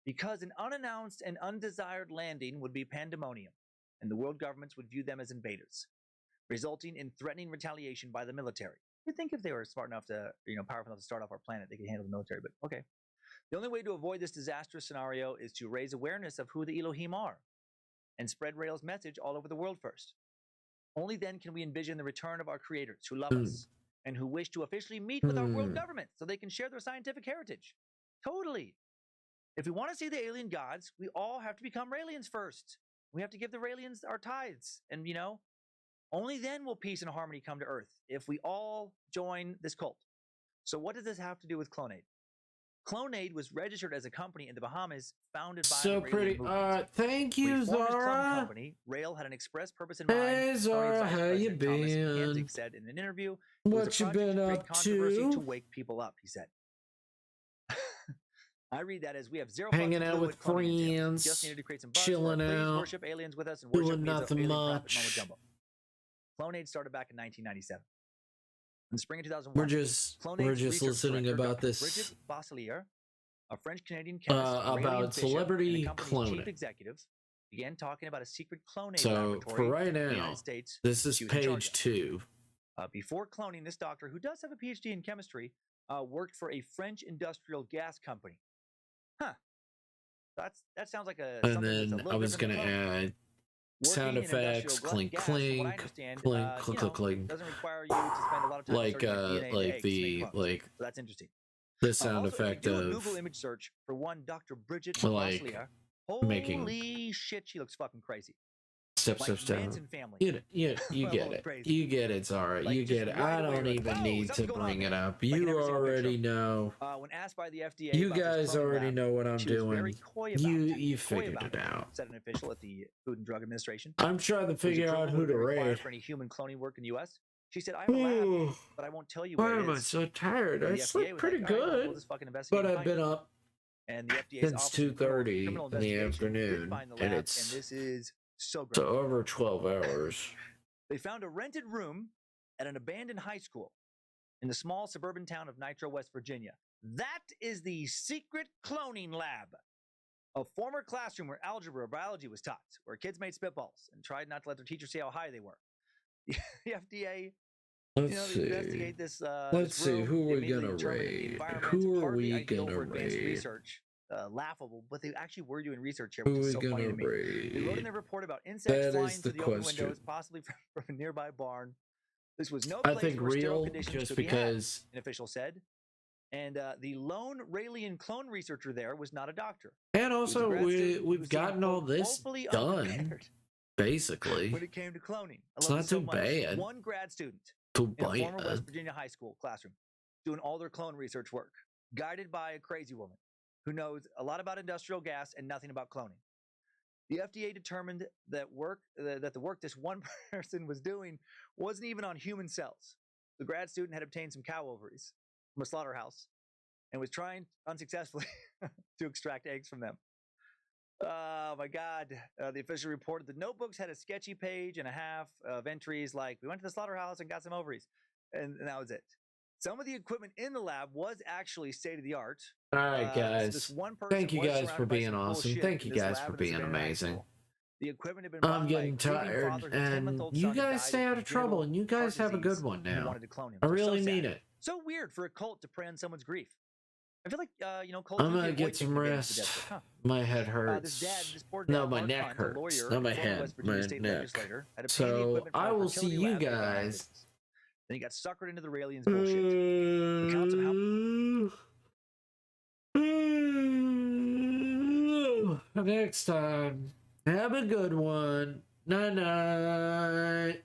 S1: Because an unannounced and undesired landing would be pandemonium, and the world governments would view them as invaders, resulting in threatening retaliation by the military. You'd think if they were smart enough to, powerful enough to start off our planet, they could handle the military, but okay. The only way to avoid this disastrous scenario is to raise awareness of who the Elohim are and spread Rael's message all over the world first. Only then can we envision the return of our creators who love us and who wish to officially meet with our world government so they can share their scientific heritage. Totally. If we want to see the alien gods, we all have to become Raelians first. We have to give the Raelians our tithes. And, only then will peace and harmony come to Earth if we all join this cult. So what does this have to do with Clonaid? Clonaid was registered as a company in the Bahamas, founded by
S2: so
S1: the
S2: pretty.
S1: Thank you, Zara. Company, Rael had an express purpose in mind. Hey, Zara, how you been? Thomas said in an interview,
S2: what you been up to
S1: wake people up, he said. I read that as we have zero
S2: hanging out with friends,
S1: just needed to create some buzz,
S2: chilling out,
S1: worship aliens with us, and worship
S2: doing nothing much.
S1: Clonaid started back in 1997. In the spring of 2001,
S2: we're just listening about this.
S1: Bridget Bosselier, a French-Canadian chemist,
S2: about celebrity cloning.
S1: Chief executives, began talking about a secret cloning
S2: so
S1: laboratory
S2: for right
S1: in the
S2: now,
S1: United States.
S2: This is page 2.
S1: Before cloning, this doctor, who does have a PhD in chemistry, worked for a French industrial gas company. Huh. That sounds like a.
S2: And then I was gonna add sound effects, clink, clink, clink, clink, clink, clink.
S1: Doesn't require you to spend a lot of time
S2: like
S1: so that's interesting.
S2: The sound
S1: also,
S2: effect
S1: if you do
S2: of
S1: a Google image search for one Dr. Bridget
S2: like
S1: Bosselier,
S2: making
S1: holy shit, she looks fucking crazy.
S2: Step. You get it. You get it, Zara.
S1: Like,
S2: you get it. I don't even need to bring it up. You already know.
S1: When asked by the FDA,
S2: you guys already know what I'm doing. You figured it out.
S1: Said an official at the Food and Drug Administration.
S2: I'm trying to figure out who to raid.
S1: For any human cloning work in the U.S. She said, "I have a lab, but I won't tell you where it is."
S2: Why am I so tired? I slept pretty good, but I've been up
S1: and the FDA's
S2: since 2:30 in the afternoon, and it's
S1: this is so great.
S2: So over 12 hours.
S1: They found a rented room at an abandoned high school in the small suburban town of Nitro, West Virginia. That is the secret cloning lab, a former classroom where algebra or biology was taught, where kids made spitballs and tried not to let their teachers see how high they were. The FDA, investigate this.
S2: Let's see. Who are we gonna raid? Who are we gonna raid?
S1: Research. Laughable, but they actually were doing research here,
S2: Who
S1: which
S2: are
S1: is
S2: we
S1: so funny
S2: gonna
S1: to me.
S2: raid?
S1: They wrote in their report about insects
S2: That
S1: flying
S2: is the
S1: through the open
S2: question.
S1: windows, possibly from a nearby barn. This was no
S2: I
S1: place
S2: think
S1: where sterile
S2: real,
S1: conditions
S2: just
S1: could be
S2: because
S1: had, an official said. And the lone Raelian clone researcher there was not a doctor.
S2: And also, we've gotten all this done, basically.
S1: When it came to cloning,
S2: it's not too bad.
S1: One grad student
S2: in
S1: a former West Virginia high school classroom doing all their clone research work, guided by a crazy woman who knows a lot about industrial gas and nothing about cloning. The FDA determined that the work this one person was doing wasn't even on human cells. The grad student had obtained some cow ovaries from a slaughterhouse and was trying unsuccessfully to extract eggs from them. Oh my God. The official reported the notebooks had a sketchy page and a half of entries like, "We went to the slaughterhouse and got some ovaries." And that was it. Some of the equipment in the lab was actually state-of-the-art.
S2: All right, guys. Thank you guys for being awesome. Thank you guys for being amazing.
S1: The equipment had been
S2: I'm getting tired, and you guys stay out of trouble, and you guys have a good one now. I really mean it.
S1: So weird for a cult to prey on someone's grief. I feel like, cults
S2: I'm gonna get some rest. My head hurts. No, my neck hurts. Not my head, my neck. So I will see you guys.
S1: Then he got suckered into the Raelians bullshit.
S2: Next time. Have a good one. Night night.